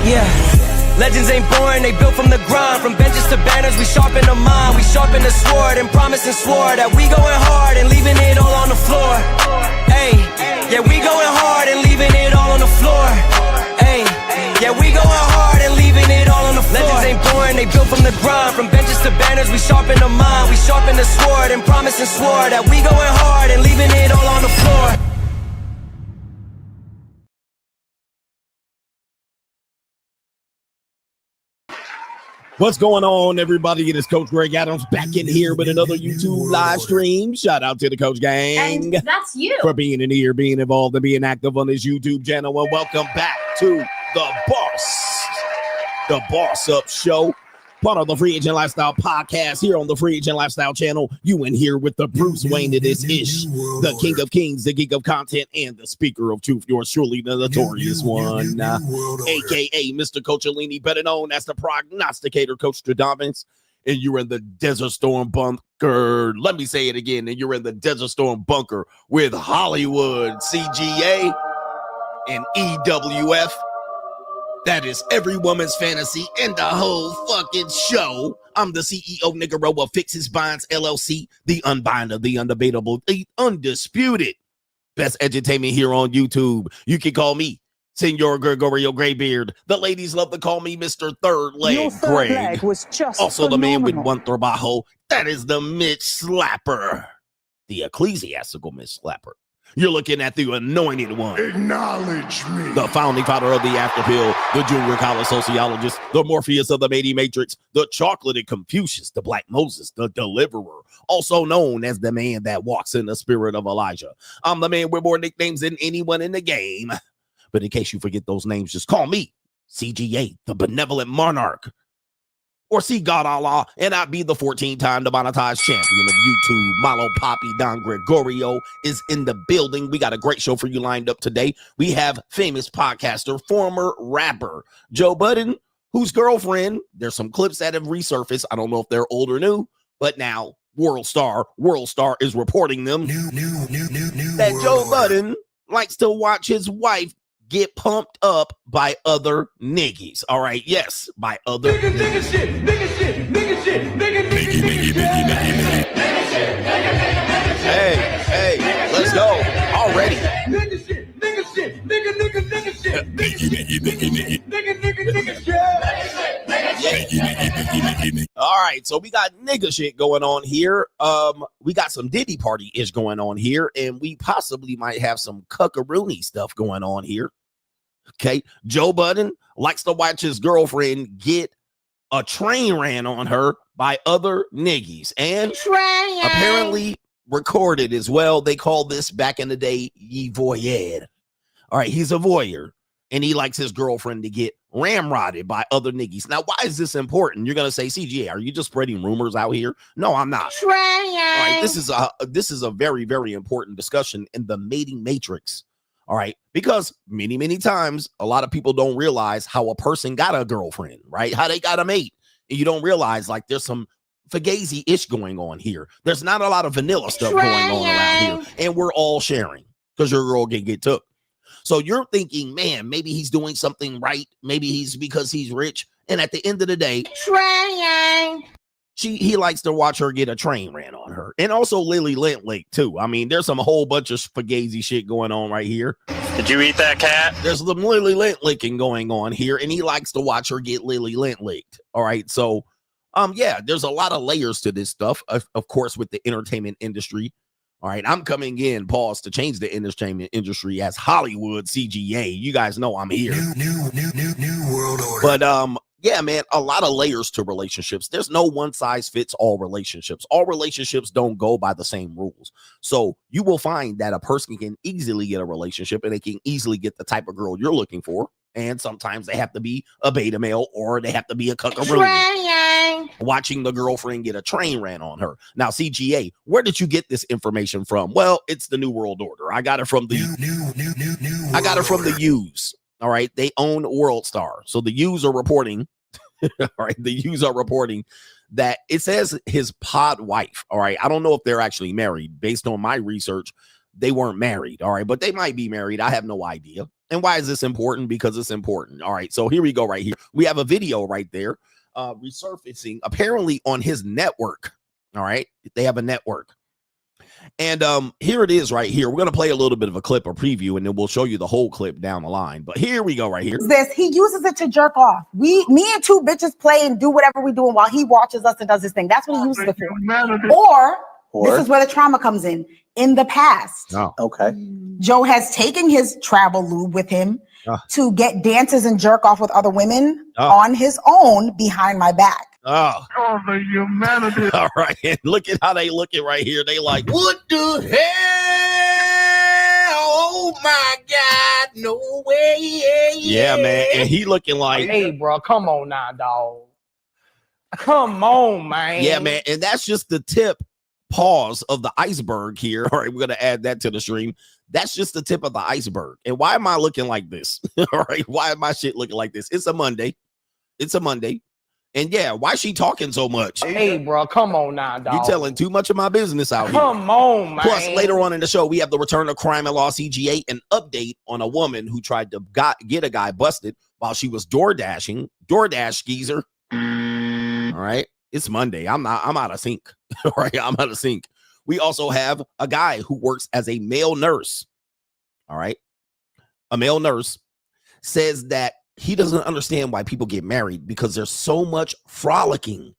Yeah. Legends ain't born, they built from the grind. From benches to banners, we sharpen the mind. We sharpen the sword and promise and swore that we going hard and leaving it all on the floor. Ayy, yeah, we going hard and leaving it all on the floor. Ayy, yeah, we going hard and leaving it all on the floor. Legends ain't born, they built from the grind. From benches to banners, we sharpen the mind. We sharpen the sword and promise and swore that we going hard and leaving it all on the floor. What's going on, everybody? It is Coach Greg Adams back in here with another YouTube live stream. Shout out to the Coach Gang. And that's you. For being in here, being involved, and being active on this YouTube channel. And welcome back to the Boss Up Show. Part of the Free Agent Lifestyle podcast here on the Free Agent Lifestyle channel. You in here with the Bruce Wayne of this ish, the King of Kings, the Geek of Content, and the Speaker of Truth. Yours truly, the Notorious one, aka Mr. Coachellini, better known as the Prognosticator, Coach Stradamus. And you're in the Desert Storm bunker. Let me say it again. And you're in the Desert Storm bunker with Hollywood CGA and EWF. That is every woman's fantasy in the whole fucking show. I'm the CEO, Nigga of Fixes Binds LLC, the unbinder, the undebatable, the undisputed best entertainment here on YouTube. You can call me Senor Gregorio Graybeard. The ladies love to call me Mr. Third Leg Your third Greg. leg was just also phenomenal. The man with one trabajo. That is the Mitch Slapper, the ecclesiastical Mitch Slapper. You're looking at the anointed one. Acknowledge me. The founding father of the Afterpill, the junior college sociologist, the Morpheus of the Mating Matrix, the chocolated Confucius, the Black Moses, the deliverer, also known as the man that walks in the spirit of Elijah. I'm the man with more nicknames than anyone in the game. But in case you forget those names, just call me CGA, the benevolent monarch. Or see God Allah, and I'd be the 14-time demonetized champion of YouTube. Malo Poppy Don Gregorio is in the building. We got a great show for you lined up today. We have famous podcaster, former rapper, Joe Budden, whose girlfriend, there's some clips that have resurfaced. I don't know if they're old or new, but now World Star is reporting them. That Joe Budden likes to watch his wife get pumped up by other niggas. All right, yes, by other niggas. Hey, let's go already. All right, so we got nigga shit going on here. We got some Diddy party ish going on here, and we possibly might have some cuckaroony stuff going on here. Okay, Joe Budden likes to watch his girlfriend get a train ran on her by other niggies, and apparently recorded as well. They call this back in the day voyeur. All right, he's a voyeur, and he likes his girlfriend to get ramrodded by other niggies. Now, why is this important? You're gonna say, CGA, are you just spreading rumors out here? No, I'm not. All right, this is a very, very important discussion in the mating matrix. All right, because many times a lot of people don't realize how a person got a girlfriend, right? How they got a mate. And you don't realize like there's some fugazi ish going on here. There's not a lot of vanilla stuff going on around here, and we're all sharing because your girl can get took. So you're thinking, man, maybe he's doing something right. Maybe he's because he's rich. And at the end of the day, he likes to watch her get a train ran on her. And also Lily Lintlake, too. I mean, there's some whole bunch of fugazi shit going on right here. Did you eat that cat? There's some Lily Lintlicking going on here, and he likes to watch her get Lily Lintlicked. All right, so, yeah, there's a lot of layers to this stuff, of course, with the entertainment industry. All right, I'm coming in, pause, to change the entertainment industry as Hollywood CGA. You guys know I'm here. New world order. But, yeah, man, a lot of layers to relationships. There's no one size fits all relationships. All relationships don't go by the same rules. So you will find that a person can easily get a relationship and they can easily get the type of girl you're looking for. And sometimes they have to be a beta male or they have to be a cuckaroo. Watching the girlfriend get a train ran on her. Now, CGA, where did you get this information from? Well, it's the New World Order. I got it from the U's. All right, they own World Star. So the U's are reporting. All right, the U's are reporting that it says his pod wife. All right, I don't know if they're actually married. Based on my research, they weren't married. All right, but they might be married. I have no idea. And why is this important? Because it's important. All right, so here we go. Right here, we have a video right there, resurfacing apparently on his network. All right, they have a network. And here it is right here. We're going to play a little bit of a clip or preview, and then we'll show you the whole clip down the line. But here we go right here. He uses it to jerk off. Me and two bitches play and do whatever we're doing while he watches us and does his thing. That's what he uses it for. Or this is where the trauma comes in. In the past, Okay. Joe has taken his travel lube with him to get dances and jerk off with other women on his own behind my back. Oh, the humanity. all right. And look at how they looking right here. They like, what the hell? Oh my God, no way. Yeah, man. And he looking like, hey, bro, come on now, dog. Come on, man. yeah, man. And that's just the tip. Pause of the iceberg here. All right, we're gonna add that to the stream. That's just the tip of the iceberg. And why am I looking like this? All right, why am my shit looking like this? It's a Monday. It's a Monday. And yeah, why she talking so much? Hey, bro, come on now, dog. You telling too much of my business out here. Come on, man. Plus, later on in the show, we have the return of crime and law CGA, an update on a woman who tried to get a guy busted while she was DoorDashing. DoorDash geezer. All right. It's Monday. I'm out of sync. All right. I'm out of sync. We also have a guy who works as a male nurse. All right. A male nurse says that he doesn't understand why people get married because there's so much frolicking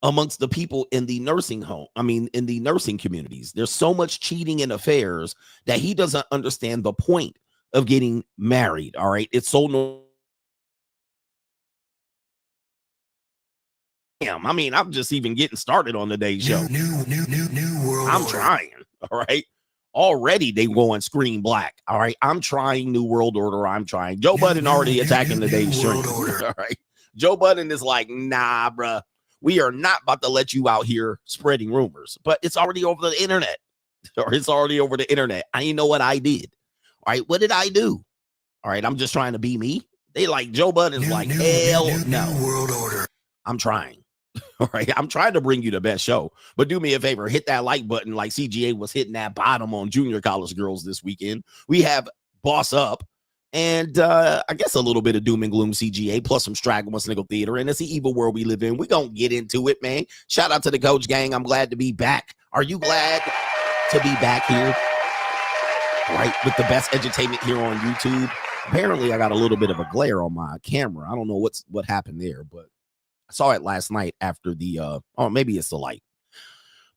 amongst the people in the nursing home. I mean, in the nursing communities, there's so much cheating and affairs that he doesn't understand the point of getting married. All right. It's so I mean, I'm just even getting started on today's show. New world. I'm order. trying. All right. Already they going screen black. All right. I'm trying New World Order. I'm trying. Joe Budden already attacking today's stream. All right. Joe Budden is like, nah, bruh. We are not about to let you out here spreading rumors. But it's already over the internet. Or it's already over the internet. I know what I did. All right. What did I do? All right. I'm just trying to be me. They like Joe Budden's like, hell no. New world order. I'm trying. All right. I'm trying to bring you the best show, but do me a favor, hit that like button like CGA was hitting that bottom on Junior College Girls this weekend. We have Boss Up and I guess a little bit of Doom and Gloom CGA plus some Straggle and Sniggle Theater. And it's the evil world we live in. We're going to get into it, man. Shout out to the Coach Gang. I'm glad to be back. Are you glad to be back here? All right. With the best entertainment here on YouTube. Apparently, I got a little bit of a glare on my camera. I don't know what happened there, but I saw it last night after the maybe it's the light.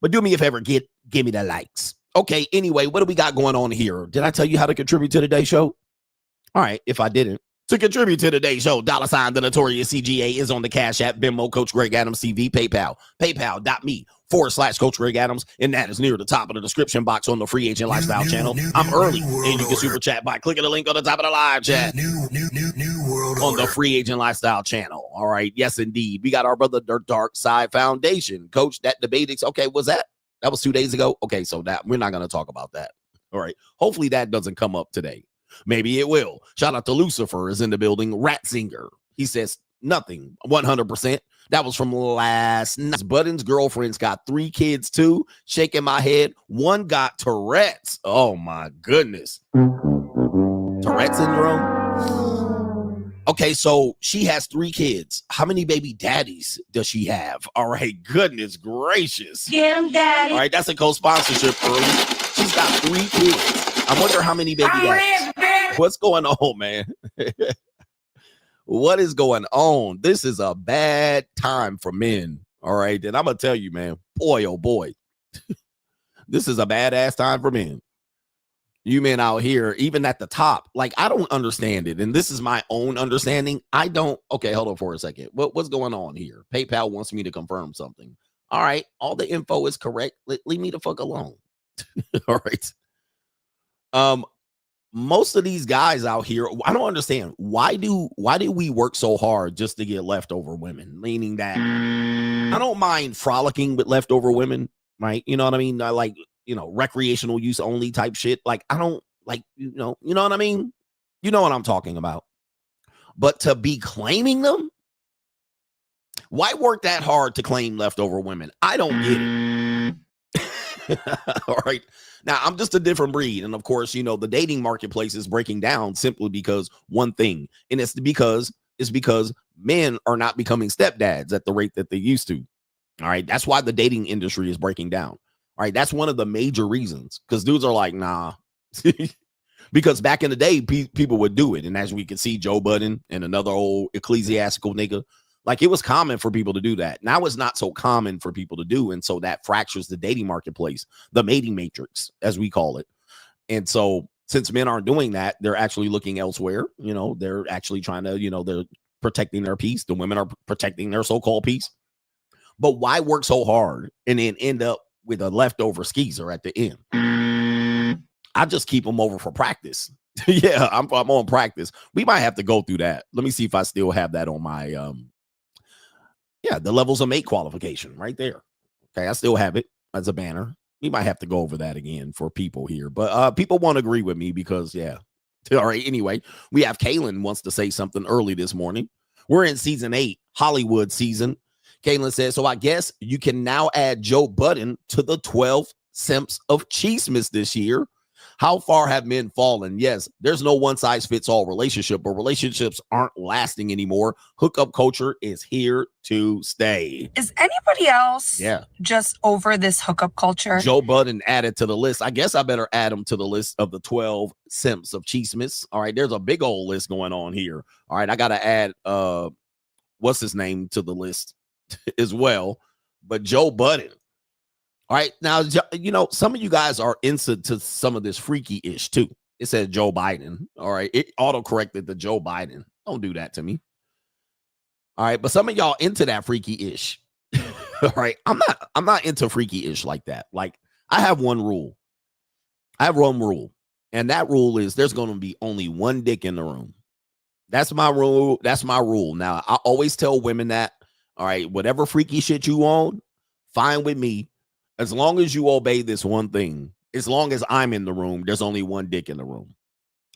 But do me a favor, give me the likes. Okay, anyway, what do we got going on here? Did I tell you how to contribute to today's show? All right, if I didn't. To contribute to today's show, $ the Notorious CGA is on the Cash App, Venmo, Coach Greg Adams TV, PayPal, paypal.me/Coach Greg Adams, and that is near the top of the description box on the Free Agent Lifestyle channel. I'm early, and you can super chat by clicking the link on the top of the live chat. New world On order. the Free Agent Lifestyle channel. All right, yes, indeed. We got our brother, the Dark Side Foundation. Coach, that debate, okay, was that? That was 2 days ago? Okay, so that we're not going to talk about that. All right, hopefully that doesn't come up today. Maybe it will. Shout out to Lucifer is in the building. Ratzinger. He says nothing. 100%. That was from last night. Budden's girlfriend's got 3 kids too. Shaking my head. One got Tourette's. Oh my goodness. Tourette syndrome. Okay, so she has 3 kids. How many baby daddies does she have? All right, goodness gracious. Get him, daddy. All right, that's a co-sponsorship early. She's got 3 kids. I wonder how many baby daddies. What's going on, man? What is going on? This is a bad time for men. All right. And I'm going to tell you, man, boy, oh boy, this is a badass time for men. You men out here, even at the top, like, I don't understand it. And this is my own understanding. I don't. Okay, hold on for a second. What's going on here? PayPal wants me to confirm something. All right. All the info is correct. Leave me the fuck alone. All right. Most of these guys out here, I don't understand. Why do we work so hard just to get leftover women? Meaning that I don't mind frolicking with leftover women, right? You know what I mean? I like, recreational use only type shit. Like, I don't like, you know what I mean? You know what I'm talking about. But to be claiming them, why work that hard to claim leftover women? I don't get it. All right. Now, I'm just a different breed. And of course, you know, the dating marketplace is breaking down simply because one thing, and it's because men are not becoming stepdads at the rate that they used to. All right. That's why the dating industry is breaking down. All right. That's one of the major reasons, because dudes are like, nah. Because back in the day, people would do it. And as we can see, Joe Budden and another old ecclesiastical nigga, like, it was common for people to do that. Now it's not so common for people to do. And so that fractures the dating marketplace, the mating matrix, as we call it. And so since men aren't doing that, they're actually looking elsewhere. You know, they're actually trying to, you know, they're protecting their peace. The women are protecting their so-called peace. But why work so hard and then end up with a leftover skeezer at the end? I just keep them over for practice. Yeah, I'm on practice. We might have to go through that. Let me see if I still have that on my the levels of mate qualification right there. Okay, I still have it as a banner. We might have to go over that again for people here, but people won't agree with me because all right. Anyway, we have Kaylin wants to say something early this morning. We're in season 8, Hollywood season. Kaylin says, so I guess you can now add Joe Budden to the 12 simps of Cheesemas this year. How far have men fallen? Yes, there's no one-size-fits-all relationship, but relationships aren't lasting anymore. Hookup culture is here to stay. Is anybody else just over this hookup culture? Joe Budden added to the list. I guess I better add him to the list of the 12 simps of Cheesemas. All right, there's a big old list going on here. All right, I got to add, what's his name to the list as well. But Joe Budden. All right. Now, you know, some of you guys are into some of this freaky ish too. It says Joe Biden. All right. It auto corrected the Joe Biden. Don't do that to me. All right. But some of y'all into that freaky ish. All right. I'm not into freaky ish like that. Like, I have one rule. And that rule is there's going to be only one dick in the room. That's my rule. Now, I always tell women that, all right, whatever freaky shit you want, fine with me. As long as you obey this one thing, as long as I'm in the room, there's only one dick in the room.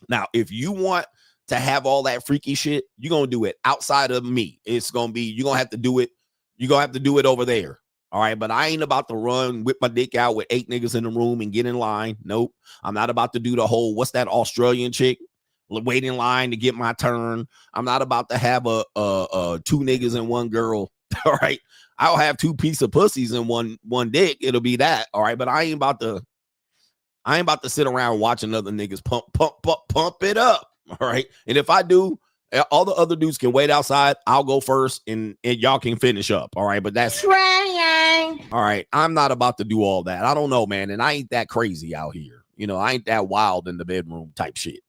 Now, if you want to have all that freaky shit, you're going to do it outside of me. It's going to be, you're going to have to do it. You're going to have to do it over there. All right. But I ain't about to whip my dick out with 8 niggas in the room and get in line. Nope. I'm not about to do the whole, what's that Australian chick? Wait in line to get my turn. I'm not about to have a 2 niggas and 1 girl. All right. I'll have 2 pieces of pussies and one dick. It'll be that. All right. But I ain't about to sit around watching other niggas pump it up. All right. And if I do, all the other dudes can wait outside. I'll go first and y'all can finish up. All right. But that's trying. All right. I'm not about to do all that. I don't know, man. And I ain't that crazy out here. You know, I ain't that wild in the bedroom type shit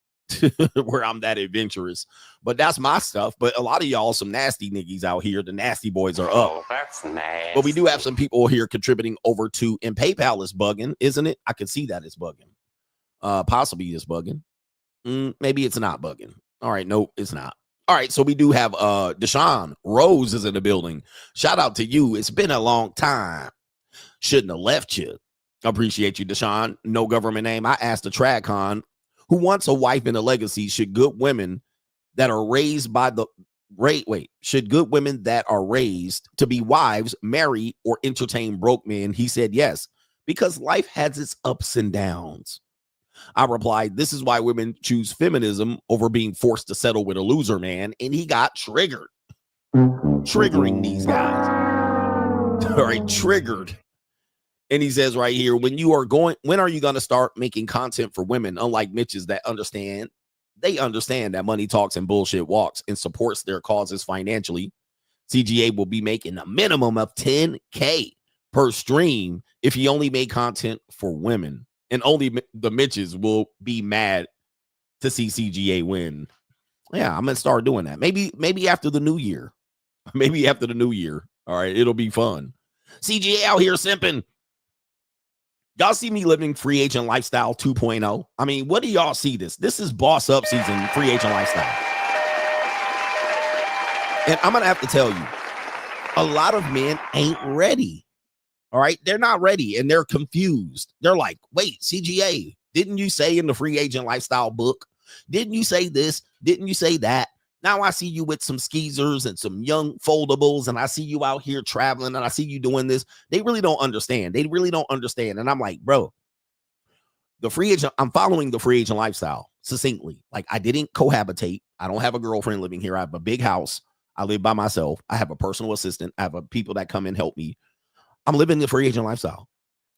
where I'm that adventurous. But that's my stuff. But a lot of y'all, some nasty niggas out here. The nasty boys are up. Oh, that's nasty. But we do have some people here contributing over to, and PayPal is bugging, isn't it? I can see that it's bugging. Possibly it's bugging. Maybe it's not bugging. All right. Nope, it's not. All right. So we do have Deshaun Rose is in the building. Shout out to you. It's been a long time. Shouldn't have left you. Appreciate you, Deshaun. No government name. I asked the TradCon, who wants a wife and a legacy? Should good women that are raised by the should good women that are raised to be wives marry or entertain broke men? He said yes, because life has its ups and downs. I replied, this is why women choose feminism over being forced to settle with a loser man. And he got triggered. Triggering these guys. All right, triggered. And he says right here, when are you going to start making content for women? Unlike Mitch's that understand that money talks and bullshit walks and supports their causes financially. CGA will be making a minimum of $10K per stream if he only made content for women. And only the Mitches will be mad to see CGA win. Yeah, I'm going to start doing that. Maybe after the new year. Maybe after the new year. All right, it'll be fun. CGA out here simping. Y'all see me living free agent lifestyle 2.0. I mean, what do y'all see this? This is boss up season, free agent lifestyle. And I'm going to have to tell you, a lot of men ain't ready. All right. They're not ready and they're confused. They're like, wait, CGA, didn't you say in the free agent lifestyle book? Didn't you say this? Didn't you say that? Now I see you with some skeezers and some young foldables, and I see you out here traveling, and I see you doing this. They really don't understand. They really don't understand. And I'm like, bro, the free agent, I'm following the free agent lifestyle succinctly. Like, I didn't cohabitate. I don't have a girlfriend living here. I have a big house. I live by myself. I have a personal assistant. I have people that come and help me. I'm living the free agent lifestyle.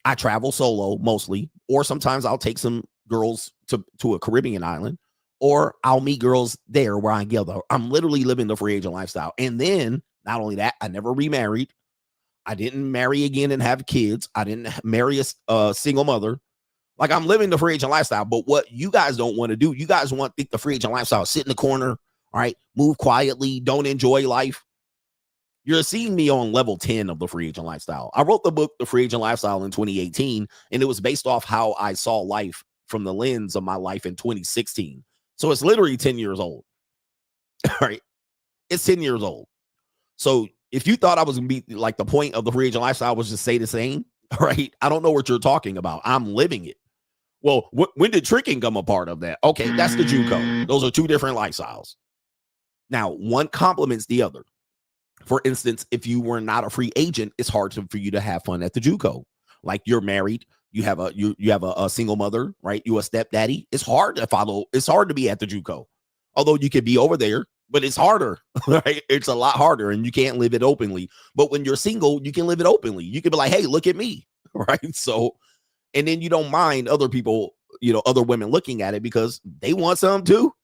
I travel solo mostly, or sometimes I'll take some girls to a Caribbean island, or I'll meet girls there where I go. I'm literally living the free agent lifestyle. And then not only that, I never remarried. I didn't marry again and have kids. I didn't marry a single mother. Like, I'm living the free agent lifestyle. But what you guys don't want to do, you guys want to think the free agent lifestyle, sit in the corner, all right, move quietly, don't enjoy life. You're seeing me on level 10 of the free agent lifestyle. I wrote the book, The Free Agent Lifestyle, in 2018, and it was based off how I saw life from the lens of my life in 2016. So it's literally 10 years old. All right. It's 10 years old. So if you thought I was going to be like, the point of the free agent lifestyle was just say the same, all right, I don't know what you're talking about. I'm living it. Well, when did tricking come a part of that? Okay, that's the JUCO. Those are two different lifestyles. Now, one complements the other. For instance, if you were not a free agent, it's hard for you to have fun at the JUCO. Like, you're married, you have a single mother, right? You a stepdaddy. It's hard to follow. It's hard to be at the JUCO. Although you could be over there, but it's harder, right? It's a lot harder, and you can't live it openly. But when you're single, you can live it openly. You can be like, hey, look at me, right? So, and then you don't mind other people, other women looking at it because they want some too.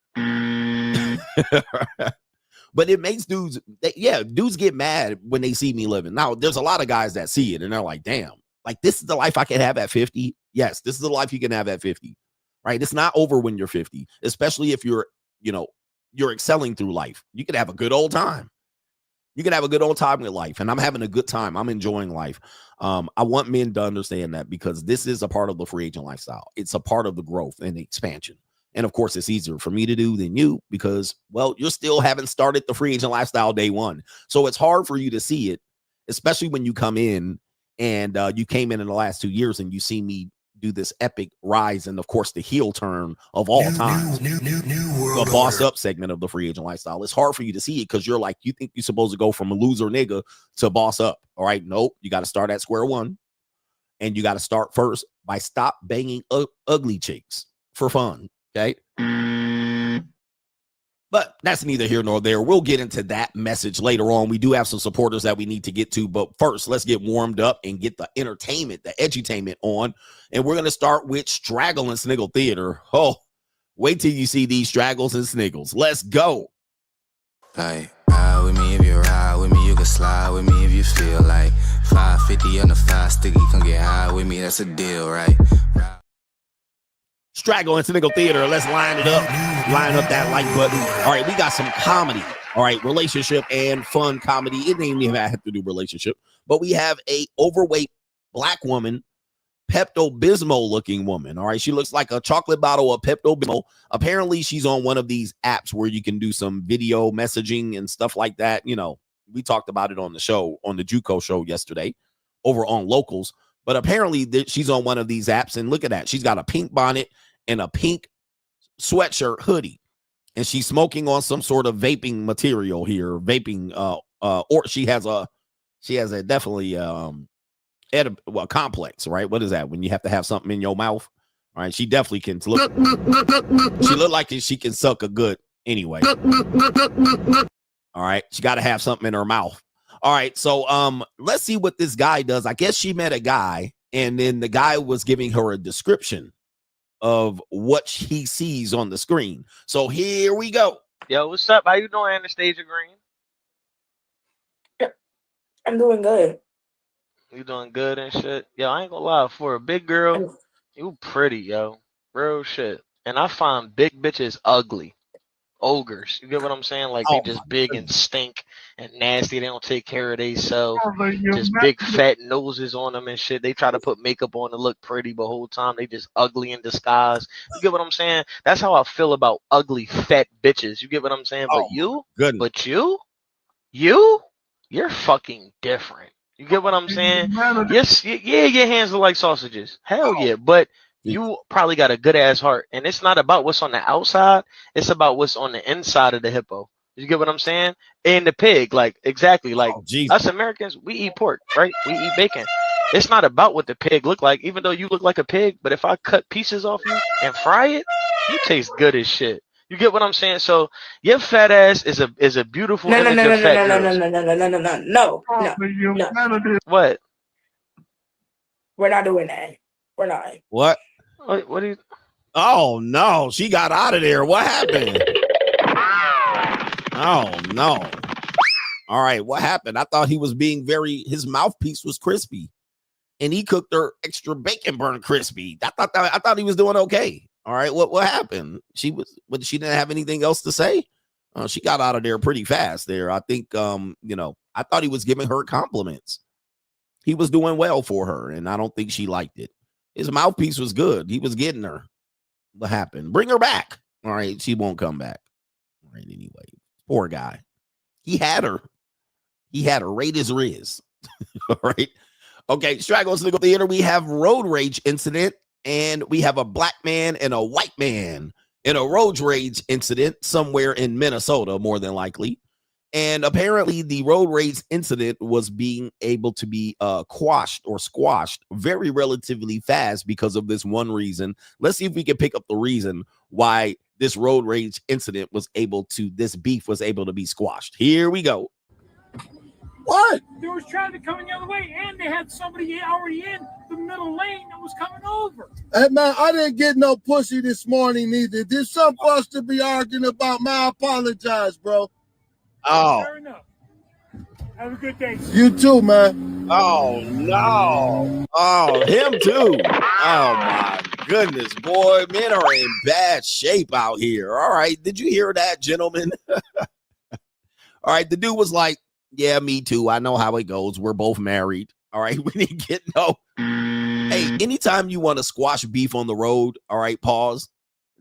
But it makes dudes get mad when they see me living. Now, there's a lot of guys that see it and they're like, damn, like, this is the life I can have at 50. Yes, this is the life you can have at 50, right? It's not over when you're 50, especially if you're excelling through life. You could have a good old time. You can have a good old time with life, and I'm having a good time. I'm enjoying life. I want men to understand that, because this is a part of the free agent lifestyle. It's a part of the growth and the expansion. And of course, it's easier for me to do than you because, well, you still haven't started the free agent lifestyle day one. So it's hard for you to see it, especially when you come in and you came in the last 2 years and you see me do this epic rise and, of course, the heel turn of all time, the boss up segment of the free agent lifestyle. It's hard for you to see it because you're like, you think you're supposed to go from a loser nigga to boss up. All right. Nope. You got to start at square one, and you got to start first by stop banging ugly chicks for fun. Okay. But that's neither here nor there. We'll get into that message later on. We do have some supporters that we need to get to. But first, let's get warmed up and get the entertainment, the edutainment on. And we're going to start with Straggle and Sniggle Theater. Oh, wait till you see these Straggles and Sniggles. Let's go. Like, ride with me if you ride with me. You can slide with me if you feel like 550 on the 5 sticky. Come get high with me. That's a deal, right? Straggle and Sniggle Theater. Let's line it up. Line up that like button. All right, we got some comedy. All right, relationship and fun comedy. It didn't even have to do relationship, but we have a overweight black woman, Pepto-Bismol looking woman. All right, she looks like a chocolate bottle of Pepto-Bismol. Apparently, she's on one of these apps where you can do some video messaging and stuff like that. You know, we talked about it on the show, on the JUCO show yesterday over on Locals. But apparently, she's on one of these apps, and look at that. She's got a pink bonnet and a pink sweatshirt hoodie, and she's smoking on some sort of vaping material here. Vaping, or she has a definitely complex, right? What is that? When you have to have something in your mouth, all right? She definitely can look. She look like she can suck a good anyway. All right, she got to have something in her mouth. All right, so let's see what this guy does. I guess she met a guy, and then the guy was giving her a description of what he sees on the screen. So here we go. Yo, what's up? How you doing, Anastasia Green? I'm doing good. You doing good and shit? Yo, I ain't gonna lie. For a big girl, you pretty, yo. Real shit. And I find big bitches ugly. Ogres. You get what I'm saying? Like, they just big and stink and nasty. They don't take care of themselves. Just big fat noses on them and shit. They try to put makeup on to look pretty, but whole time they just ugly in disguise. You get what I'm saying? That's how I feel about ugly fat bitches. You get what I'm saying? But you're fucking different. You get what I'm saying? Yes, yeah, your hands look like sausages. Hell yeah, but you probably got a good ass heart, and it's not about what's on the outside. It's about what's on the inside of the hippo. You get what I'm saying? And the pig, like exactly, like Jesus. us Americans, we eat pork, right? We eat bacon. It's not about what the pig look like, even though you look like a pig. But if I cut pieces off you and fry it, you taste good as shit. You get what I'm saying? So your fat ass is a beautiful No, no, image no, of no, fat no, no, girls. no, no, no, no, no, no, no, no, no. What? We're not doing that. We're not. What? What do you? Oh no, she got out of there. What happened? Oh no. All right, what happened? I thought he was being his mouthpiece was crispy. And he cooked her extra bacon burn crispy. I thought he was doing okay. All right, what happened? She didn't have anything else to say. She got out of there pretty fast there. I think I thought he was giving her compliments. He was doing well for her, and I don't think she liked it. His mouthpiece was good. He was getting her. What happened? Bring her back. All right, she won't come back. All right, anyway. Poor guy. He had her. Right as Riz. All right. Okay, Straggle Sniggle Theater. We have road rage incident, and we have a black man and a white man in a road rage incident somewhere in Minnesota, more than likely. And apparently the road rage incident was being able to be quashed or squashed very relatively fast because of this one reason. Let's see if we can pick up the reason why this road rage incident this beef was able to be squashed. Here we go. What? There was traffic coming the other way, and they had somebody already in the middle lane that was coming over. Hey, man, I didn't get no pussy this morning either. There's something for us to be arguing about, man. I apologize, bro. Oh. Fair enough. Have a good day. You too, man. Oh, no. Oh, him too. Oh, my goodness, boy. Men are in bad shape out here. All right. Did you hear that, gentlemen? All right. The dude was like, yeah, me too. I know how it goes. We're both married. All right. We didn't get no. Hey, anytime you want to squash beef on the road, all right, pause.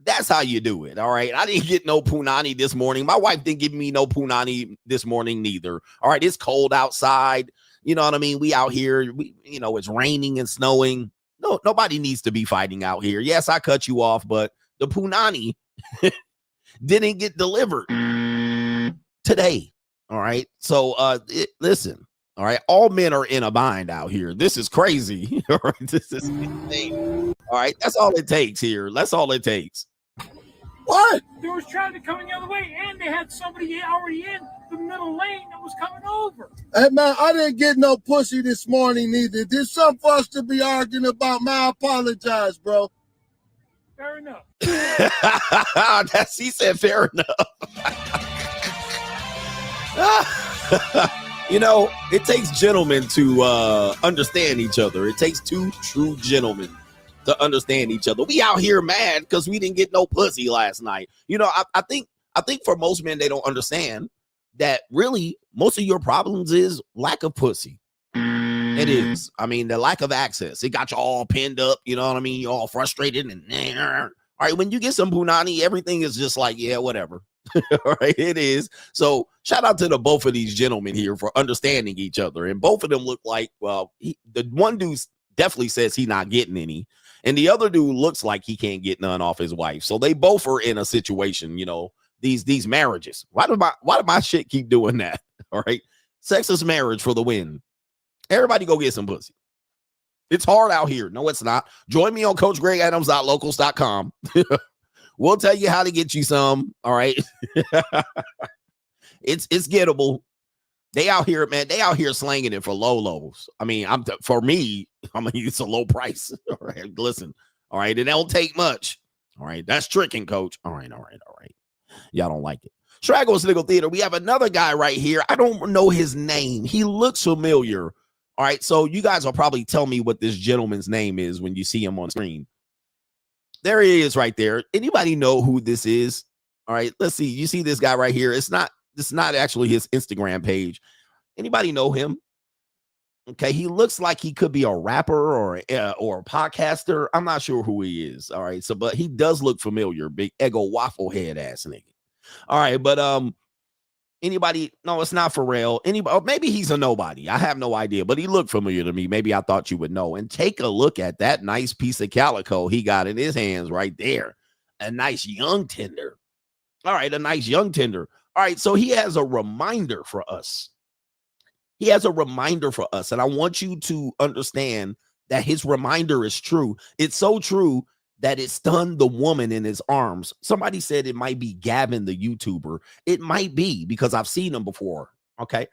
That's how you do it. All right. I didn't get no punani this morning. My wife didn't give me no punani this morning neither. All right. It's cold outside. You know what I mean? We out here, it's raining and snowing. No, nobody needs to be fighting out here. Yes, I cut you off, but the punani didn't get delivered today. All right. So listen. All right. All men are in a bind out here. This is crazy. All right. This is insane. All right. That's all it takes here. That's all it takes. What? There was traffic coming the other way, and they had somebody already in the middle lane that was coming over. Hey, man, I didn't get no pussy this morning either. There's something for us to be arguing about, man. I apologize, bro. Fair enough. He said fair enough. It takes gentlemen to understand each other. It takes two true gentlemen to understand each other. We out here mad because we didn't get no pussy last night. I think for most men, they don't understand that really most of your problems is lack of pussy. It is. I mean, the lack of access. It got you all pinned up. You know what I mean? You're all frustrated and all right. When you get some punani, everything is just like, yeah, whatever. All right, it is. So shout out to the both of these gentlemen here for understanding each other. And both of them look like, the one dude definitely says he's not getting any. And the other dude looks like he can't get none off his wife. So they both are in a situation, these marriages. Why do my shit keep doing that? All right. Sexist marriage for the win. Everybody go get some pussy. It's hard out here. No, it's not. Join me on CoachGregAdams.locals.com. We'll tell you how to get you some. All right. It's gettable. They out here, man. They out here slanging it for lows. I mean, for me, it's a low price. All right. Listen. All right. It don't take much. All right. That's tricking, coach. All right. Y'all don't like it. Straggle Sniggle Theater. We have another guy right here. I don't know his name. He looks familiar. All right. So you guys will probably tell me what this gentleman's name is when you see him on screen. There he is right there. Anybody know who this is? All right. Let's see. You see this guy right here. It's not actually his Instagram page. Anybody know him? Okay. He looks like he could be a rapper or a podcaster. I'm not sure who he is. All right. So, but he does look familiar. Big ego waffle head ass nigga. All right. But, anybody? No, it's not Pharrell. Anybody? Maybe he's a nobody. I have no idea, but he looked familiar to me. Maybe I thought you would know. And take a look at that nice piece of calico he got in his hands right there. A nice young tender. All right, a nice young tender. All right, so he has a reminder for us. He has a reminder for us, and I want you to understand that his reminder is true. It's so true that it stunned the woman in his arms. Somebody said it might be Gavin, the YouTuber. It might be, because I've seen him before, okay?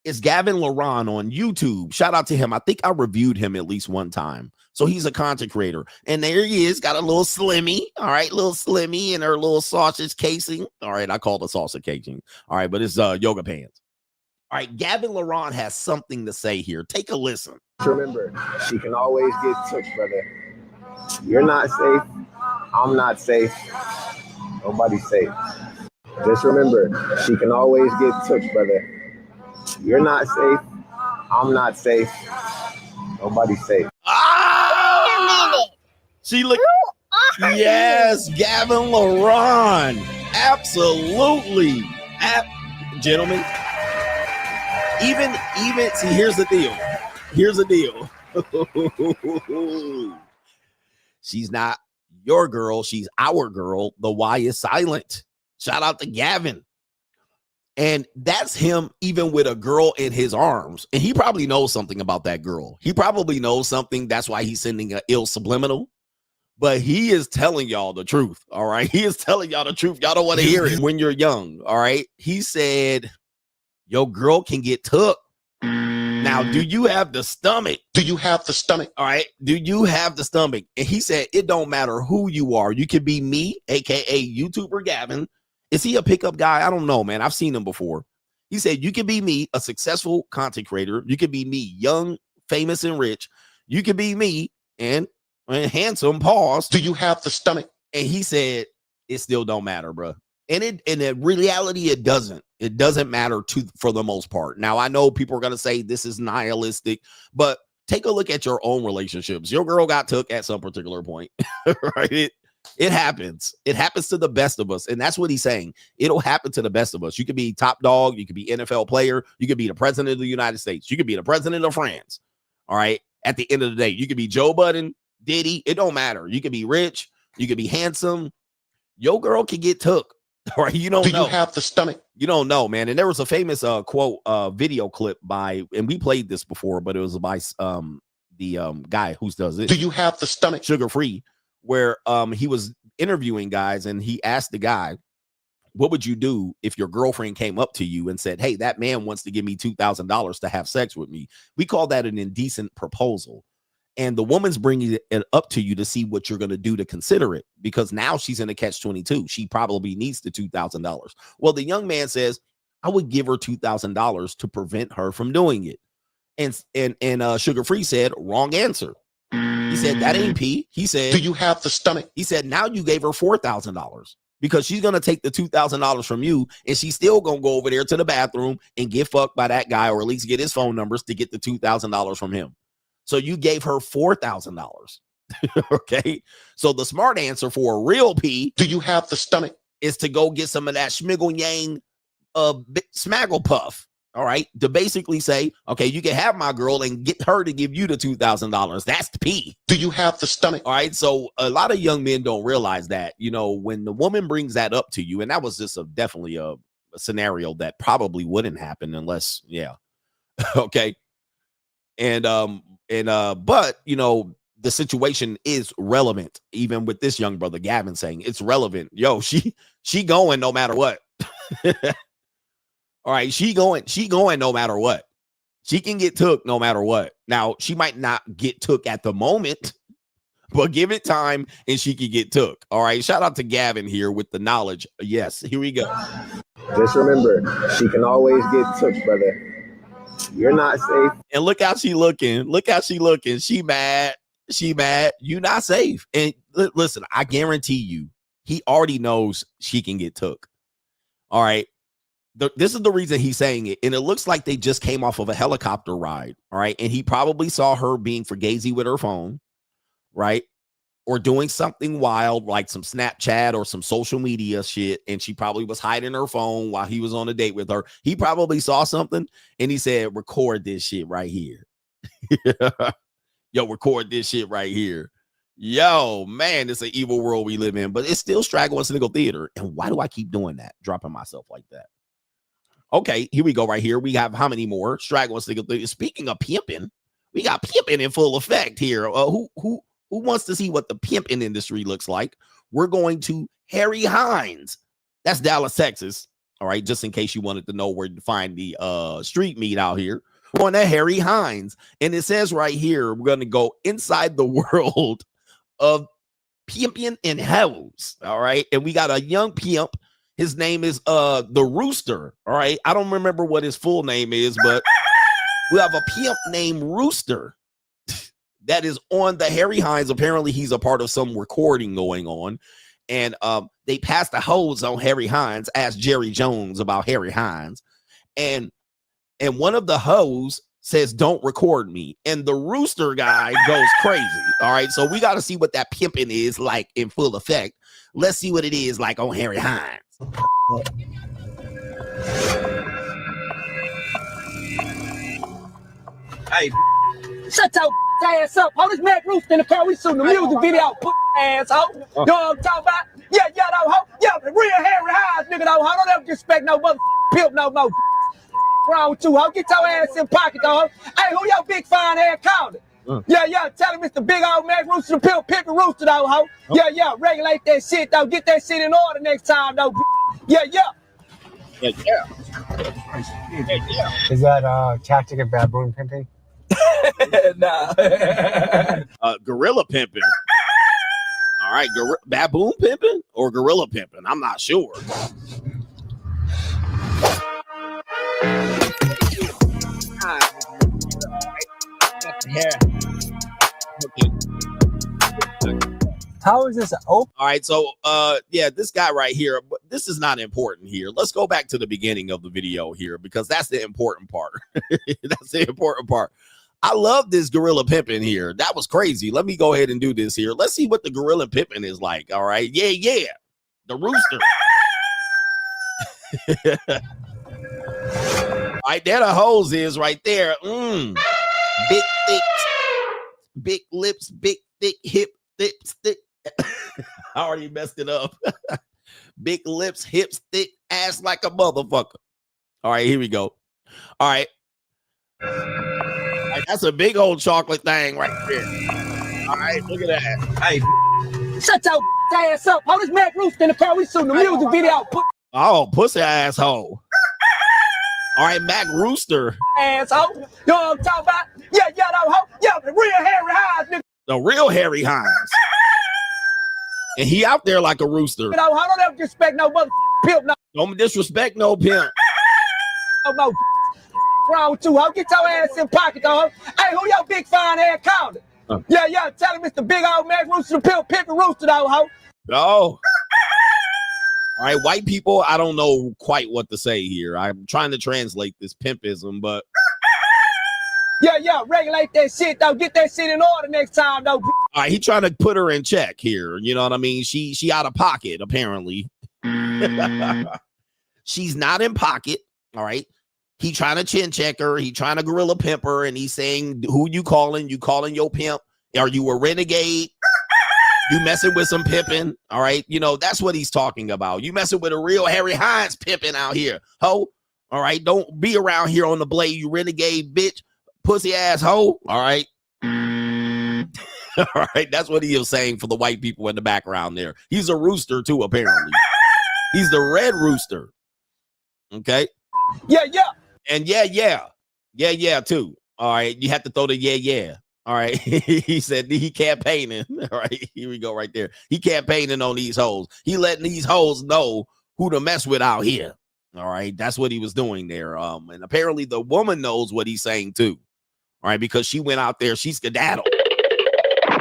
It's Gavin Laron on YouTube. Shout out to him. I think I reviewed him at least one time. So he's a content creator. And there he is, got a little Slimmy, all right, little Slimmy in her little sausage casing. All right, I call it sausage casing. All right, but it's yoga pants. All right, Gavin Laron has something to say here. Take a listen. Remember, she can always get took, brother. You're not safe. I'm not safe. Nobody's safe. Just remember, she can always get took, brother. You're not safe. I'm not safe. Nobody's safe. Ah! Wait a minute. She look. Yes, Gavin Laron. Absolutely. Gentlemen. Even, see, here's the deal. Here's the deal. She's not your girl. She's our girl. The Y is silent. Shout out to Gavin. And that's him even with a girl in his arms. And he probably knows something about that girl. He probably knows something. That's why he's sending an ill subliminal. But he is telling y'all the truth. All right. He is telling y'all the truth. Y'all don't want to hear it when you're young. All right. He said, your girl can get took. Now, do you have the stomach? Do you have the stomach? All right. Do you have the stomach? And he said, it don't matter who you are. You could be me, aka YouTuber Gavin. Is he a pickup guy? I don't know, man. I've seen him before. He said, you could be me, a successful content creator. You could be me, young, famous, and rich. You could be me and handsome, pause. Do you have the stomach? And he said, it still don't matter, bro. And in reality, it doesn't. It doesn't matter for the most part. Now, I know people are going to say this is nihilistic, but take a look at your own relationships. Your girl got took at some particular point, right? It happens. It happens to the best of us. And that's what he's saying. It'll happen to the best of us. You could be top dog. You could be NFL player. You could be the president of the United States. You could be the president of France. All right. At the end of the day, you could be Joe Budden, Diddy. It don't matter. You could be rich. You could be handsome. Your girl can get took. All right. You don't know. Do you have the stomach? You don't know, man. And there was a famous quote, video clip by, and we played this before, but it was by the guy who does this. Do you have the stomach? Sugar Free, where he was interviewing guys and he asked the guy, what would you do if your girlfriend came up to you and said, hey, that man wants to give me $2,000 to have sex with me? We call that an indecent proposal. And the woman's bringing it up to you to see what you're going to do to consider it, because now she's in a catch-22. She probably needs the $2,000. Well, the young man says, I would give her $2,000 to prevent her from doing it. And Sugar Free said, wrong answer. He said, that ain't P. He said, do you have the stomach? He said, now you gave her $4,000 because she's going to take the $2,000 from you and she's still going to go over there to the bathroom and get fucked by that guy, or at least get his phone numbers to get the $2,000 from him. So you gave her $4,000. Okay. So the smart answer for a real P, do you have the stomach, is to go get some of that Schmiggle Yang Smaggle Puff. All right. To basically say, okay, you can have my girl and get her to give you the $2,000. That's the P. Do you have the stomach? All right. So a lot of young men don't realize that, you know, when the woman brings that up to you, and that was just definitely a scenario that probably wouldn't happen unless, yeah. Okay. But you know, the situation is relevant, even with this young brother Gavin saying it's relevant. Yo, she going no matter what. All right, she going no matter what. She can get took no matter what. Now, she might not get took at the moment, but give it time and she can get took. All right, shout out to Gavin here with the knowledge. Yes, here we go. Just remember, she can always get took, brother. You're not safe. And look how she looking. Look how she looking. She mad. She mad. You not safe. And listen, I guarantee you, he already knows she can get took. All right. This is the reason he's saying it. And it looks like they just came off of a helicopter ride. All right. And he probably saw her being fugazi with her phone. Right. Or doing something wild, like some Snapchat or some social media shit. And she probably was hiding her phone while he was on a date with her. He probably saw something and he said, record this shit right here. Yo, record this shit right here. Yo, man, it's an evil world we live in, but it's still Straggle and Sniggle Theater. And why do I keep doing that? Dropping myself like that. Okay, here we go right here. We have how many more? Straggle and Sniggle. Speaking of pimping, we got pimping in full effect here. Who wants to see what the pimping industry looks like? We're going to Harry Hines. That's Dallas, Texas. All right, just in case you wanted to know where to find the street meet out here. We're on to Harry Hines. And it says right here, we're going to go inside the world of pimping and hoes. All right, and we got a young pimp. His name is the Rooster. All right. I don't remember what his full name is, but we have a pimp named Rooster that is on the Harry Hines. Apparently, he's a part of some recording going on. And they passed the hose on Harry Hines, asked Jerry Jones about Harry Hines. And one of the hoes says, "Don't record me." And the Rooster guy goes crazy. All right. So we got to see what that pimping is like in full effect. Let's see what it is like on Harry Hines. Hey, shut your ass up. Hold this Mac Rooster in the car. We shooting the music video. Put asshole. You know what I'm talking about? Yeah, no hoe. Yeah, real Harry Hines, nigga. No hoe. Don't ever disrespect no mother pimp no more. Wrong with you, hoe? Get your ass in pocket, though. Hey, who your big fine ass called it? Yeah, tell him it's the big old Mac Rooster, the pimpin' rooster, though, ho. Yeah, regulate that shit, though. Get that shit in order next time, though. Yeah. Is that tactic of baboon pimping? Nah. Gorilla pimping. All right, baboon pimping or gorilla pimping? I'm not sure. Yeah. Okay. How is this open? All right, so yeah, this guy right here, but this is not important here. Let's go back to the beginning of the video here because that's the important part. That's the important part. I love this gorilla pimping here. That was crazy. Let me go ahead and do this here. Let's see what the gorilla pimping is like. All right, yeah, the Rooster. All right, there the hose is right there. Big thick, big lips, big thick hip, thick. I already messed it up. Big lips, hips, thick, ass like a motherfucker. All right, here we go. All right. That's a big old chocolate thing right there. All right, look at that. Hey, shut your ass up. Hold this Mac Rooster in the car. We shooting the music video. Oh, pussy asshole. All right, Mac Rooster. Asshole. You know what I'm talking about? Yeah, no hoe. Yeah, the real Harry Hines, nigga. The real Harry Hines. And he out there like a rooster. You know, I don't ever disrespect no mother pimp. No. Don't disrespect no pimp. No. Wrong with you, ho. Get your ass in pocket, though. Hey, who your big fine ass called it? Yeah, tell him it's the big old Mac Rooster, the pimpin' rooster, though, ho. Oh. All right, white people, I don't know quite what to say here. I'm trying to translate this pimpism, but yeah, regulate that shit, though. Get that shit in order next time, though. All right, he trying to put her in check here. You know what I mean? She out of pocket, apparently. She's not in pocket. All right. He trying to chin check her. He trying to gorilla pimp her, and he's saying, "Who you calling? You calling your pimp? Are you a renegade? You messing with some pimping? All right, you know that's what he's talking about. You messing with a real Harry Hines pimping out here, ho? All right, don't be around here on the blade, you renegade bitch, pussy ass hoe. All right." All right, that's what he is saying for the white people in the background there. He's a rooster too, apparently. He's the red rooster. Okay. Yeah. And yeah, too. All right, you have to throw the yeah. All right, he said he campaigning. All right, here we go right there. He campaigning on these hoes. He letting these hoes know who to mess with out here. All right, that's what he was doing there. And apparently the woman knows what he's saying too. All right, because she went out there, she skedaddled.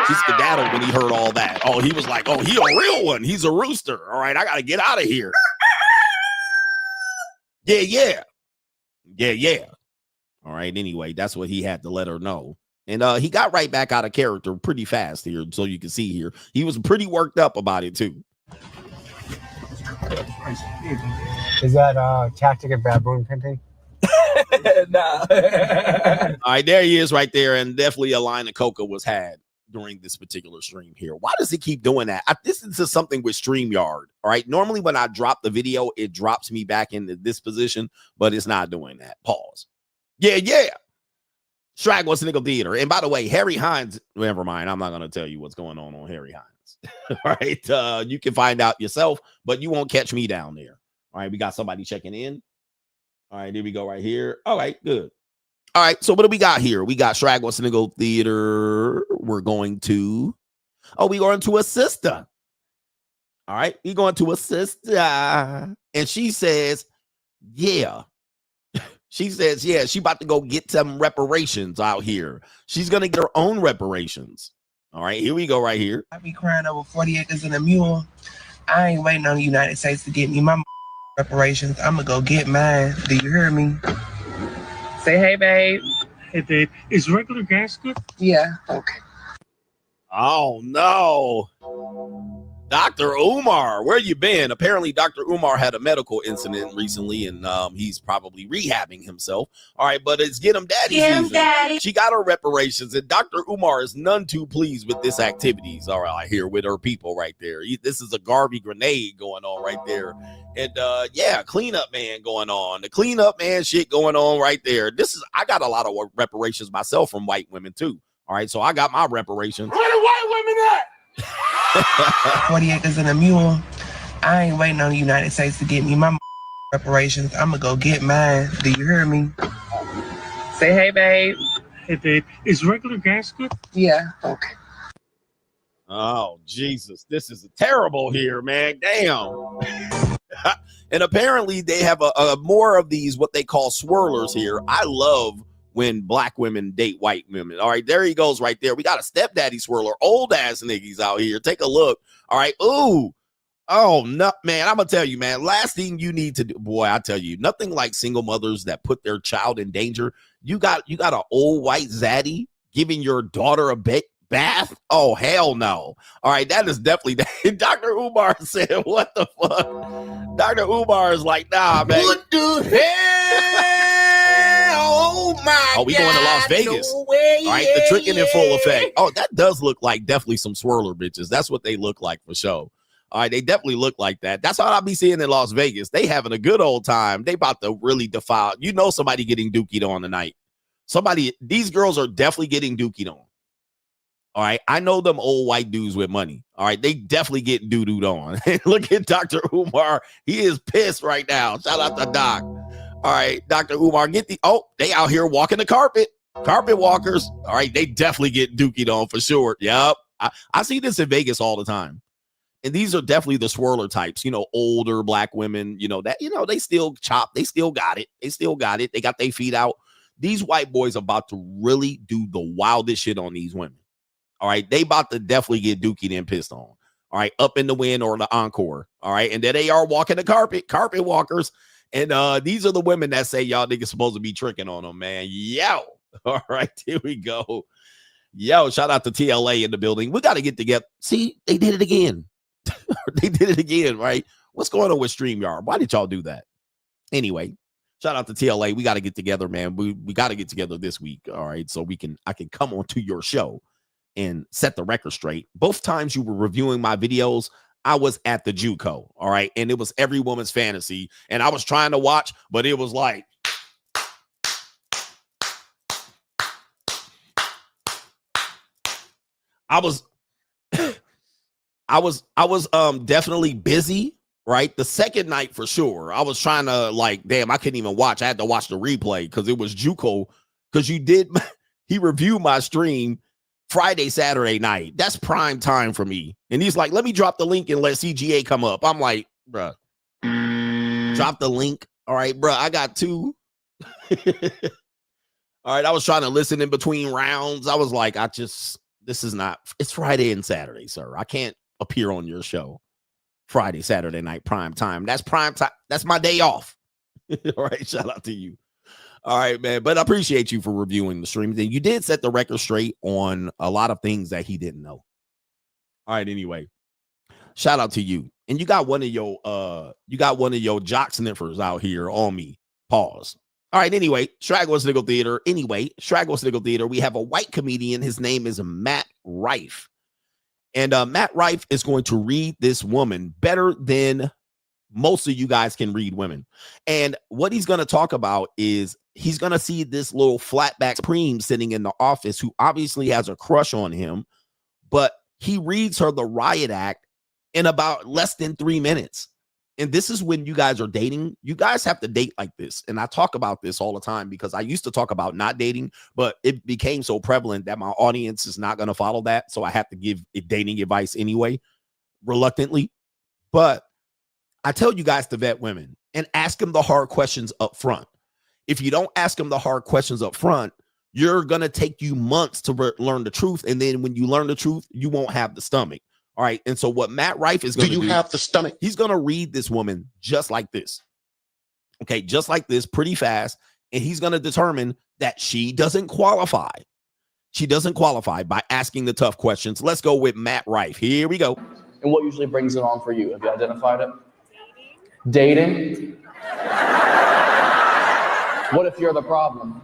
She skedaddled when he heard all that. Oh, he was like, oh, he a real one. He's a rooster. All right, I gotta get out of here. Yeah. All right, anyway, that's what he had to let her know. And he got right back out of character pretty fast here. So you can see here, he was pretty worked up about it too. Is that tactic of baboon pimping? Nah. All right, there he is right there. And definitely a line of coca was had. during this particular stream here. Why does it keep doing that? This is just something with StreamYard. All right. Normally when I drop the video, it drops me back into this position, but it's not doing that. Pause. Yeah. Straggle Sniggle Theater. And by the way, Harry Hines, never mind. I'm not going to tell you what's going on Harry Hines. All right. You can find out yourself, but you won't catch me down there. All right. We got somebody checking in. All right. Here we go right here. All right. Good. All right. So what do we got here? We got Straggle Sniggle Theater. We're going to, we going to a Sista. All right. We going to a Sista. And she says, yeah. She says, yeah, she about to go get some reparations out here. She's going to get her own reparations. All right, here we go right here. I be crying over 40 acres and a mule. I ain't waiting on the United States to get me my reparations. I'm going to go get mine. Do you hear me? Say, hey, babe. Hey, babe. Is regular gas good? Yeah. Okay. Oh, no. Dr. Umar, where you been? Apparently, Dr. Umar had a medical incident recently, and he's probably rehabbing himself. All right, but it's Get Him Daddy season. Daddy. She got her reparations, and Dr. Umar is none too pleased with this activities. All right, I hear with her people right there. This is a Garvey grenade going on right there. And yeah, cleanup man going on. The cleanup man shit going on right there. I got a lot of reparations myself from white women, too. All right, so I got my reparations. Where the white women at? 40 acres and a mule. I ain't waiting on the United States to get me my reparations. I'm gonna go get mine. Do you hear me? Say, hey, babe. Hey, babe. Is regular gas good? Yeah. Okay. Oh, Jesus. This is terrible here, man. Damn. And apparently they have a more of these, what they call swirlers here. I love when black women date white women. All right, there he goes right there. We got a stepdaddy swirler, old ass niggas out here. Take a look. All right. Ooh. Oh, no, man. I'm going to tell you, man, last thing you need to do, boy, I tell you, nothing like single mothers that put their child in danger. You got an old white zaddy giving your daughter a bath. Oh, hell no. All right. That is definitely, Dr. Umar said, what the fuck? Dr. Umar is like, nah, man. What the hell? Oh my God. We going to Las Vegas. No way, all right, the tricking in full effect. Oh, that does look like definitely some swirler bitches. That's what they look like for sure. All right, they definitely look like that. That's what I be seeing in Las Vegas. They having a good old time. They about to really defile. You know somebody getting dookied on tonight. These girls are definitely getting dookied on. All right, I know them old white dudes with money. All right, they definitely get doo-dooed on. Look at Dr. Umar. He is pissed right now. Shout out to Doc. All right, Dr. Umar, they out here walking the carpet. Carpet walkers. All right, they definitely get dookied on for sure. Yep. I see this in Vegas all the time. And these are definitely the swirler types, older black women, they still chop. They still got it. They got their feet out. These white boys are about to really do the wildest shit on these women. All right, they about to definitely get dookied and pissed on. All right, up in the wind or the encore. All right, and then they are walking the carpet walkers. And these are the women that say y'all niggas supposed to be tricking on them, man. Yo. All right, here we go. Yo, shout out to TLA in the building. We got to get together. See, they did it again. They did it again, right? What's going on with StreamYard? Why did y'all do that? Anyway, shout out to TLA. We got to get together, man. We got to get together this week. All right, so I can come on to your show and set the record straight. Both times you were reviewing my videos, I was at the JUCO, all right? And it was every woman's fantasy. And I was trying to watch, but it was like, I was definitely busy, right? The second night for sure. I was trying to damn, I couldn't even watch. I had to watch the replay because it was JUCO. Because he reviewed my stream Friday, Saturday night. That's prime time for me. And he's like, let me drop the link and let CGA come up. I'm like, bruh, drop the link. All right, bruh, I got two. All right, I was trying to listen in between rounds. I was like, it's Friday and Saturday, sir. I can't appear on your show Friday, Saturday night, prime time. That's prime time. That's my day off. All right, shout out to you. All right, man. But I appreciate you for reviewing the stream. You did set the record straight on a lot of things that he didn't know. All right, anyway. Shout out to you. And you got one of your jock sniffers out here on me. Pause. All right, anyway, Straggle Sniggle Theater. Anyway, Straggle Sniggle Theater, we have a white comedian. His name is Matt Rife. And Matt Rife is going to read this woman better than most of you guys can read women. And what he's going to talk about is he's going to see this little flatback Supreme sitting in the office who obviously has a crush on him, but he reads her the riot act in about less than 3 minutes. And this is when you guys are dating. You guys have to date like this. And I talk about this all the time because I used to talk about not dating, but it became so prevalent that my audience is not going to follow that. So I have to give dating advice anyway, reluctantly. But I tell you guys to vet women and ask them the hard questions up front. If you don't ask them the hard questions up front, you're going to take you months to learn the truth. And then when you learn the truth, you won't have the stomach. All right. And so what Matt Rife is going to do. Do you have the stomach? He's going to read this woman just like this. Okay. Just like this, pretty fast. And he's going to determine that she doesn't qualify. She doesn't qualify by asking the tough questions. Let's go with Matt Rife. Here we go. And what usually brings it on for you? Have you identified it? Dating? What if you're the problem?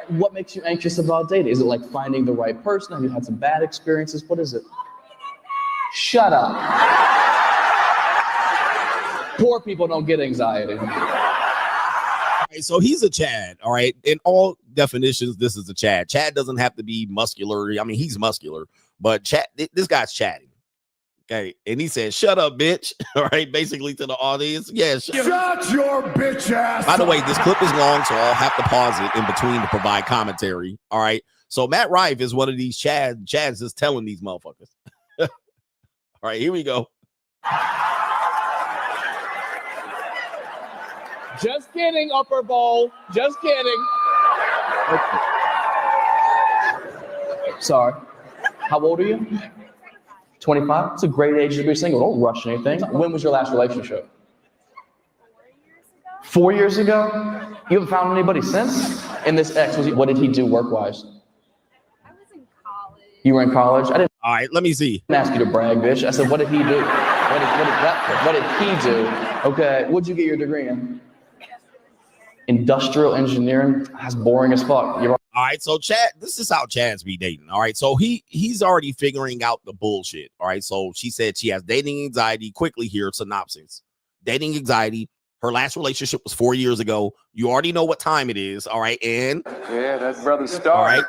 What makes you anxious about dating? Is it like finding the right person? Have you had some bad experiences? What is it? Shut up. Poor people don't get anxiety. All right, so he's a Chad, all right? In all definitions, this is a Chad. Chad doesn't have to be muscular. I mean, he's muscular, but Chad, this guy's chatting. Okay, and he said, "Shut up, bitch." All right, basically to the audience. Yeah, shut your bitch ass. By the way, this clip is long, so I'll have to pause it in between to provide commentary. All right. So Matt Rife is one of these Chads is telling these motherfuckers. All right, here we go. Just kidding, upper bowl. Just kidding. Sorry. How old are you? 25? It's a great age to be single. Don't rush anything. When was your last relationship? 4 years ago? You haven't found anybody since? And this ex, what did he do work-wise? I was in college. You were in college? I didn't. All right, let me see. Ask you to brag, bitch. I said, what did he do? What did he do? Okay, what'd you get your degree in? Industrial engineering? That's boring as fuck. You're all right, so Chad, this is how Chads be dating. All right, so he's already figuring out the bullshit. All right, so she said she has dating anxiety. Quickly here, synopsis. Dating anxiety. Her last relationship was 4 years ago. You already know what time it is. All right, and yeah, that's brother Star. All right,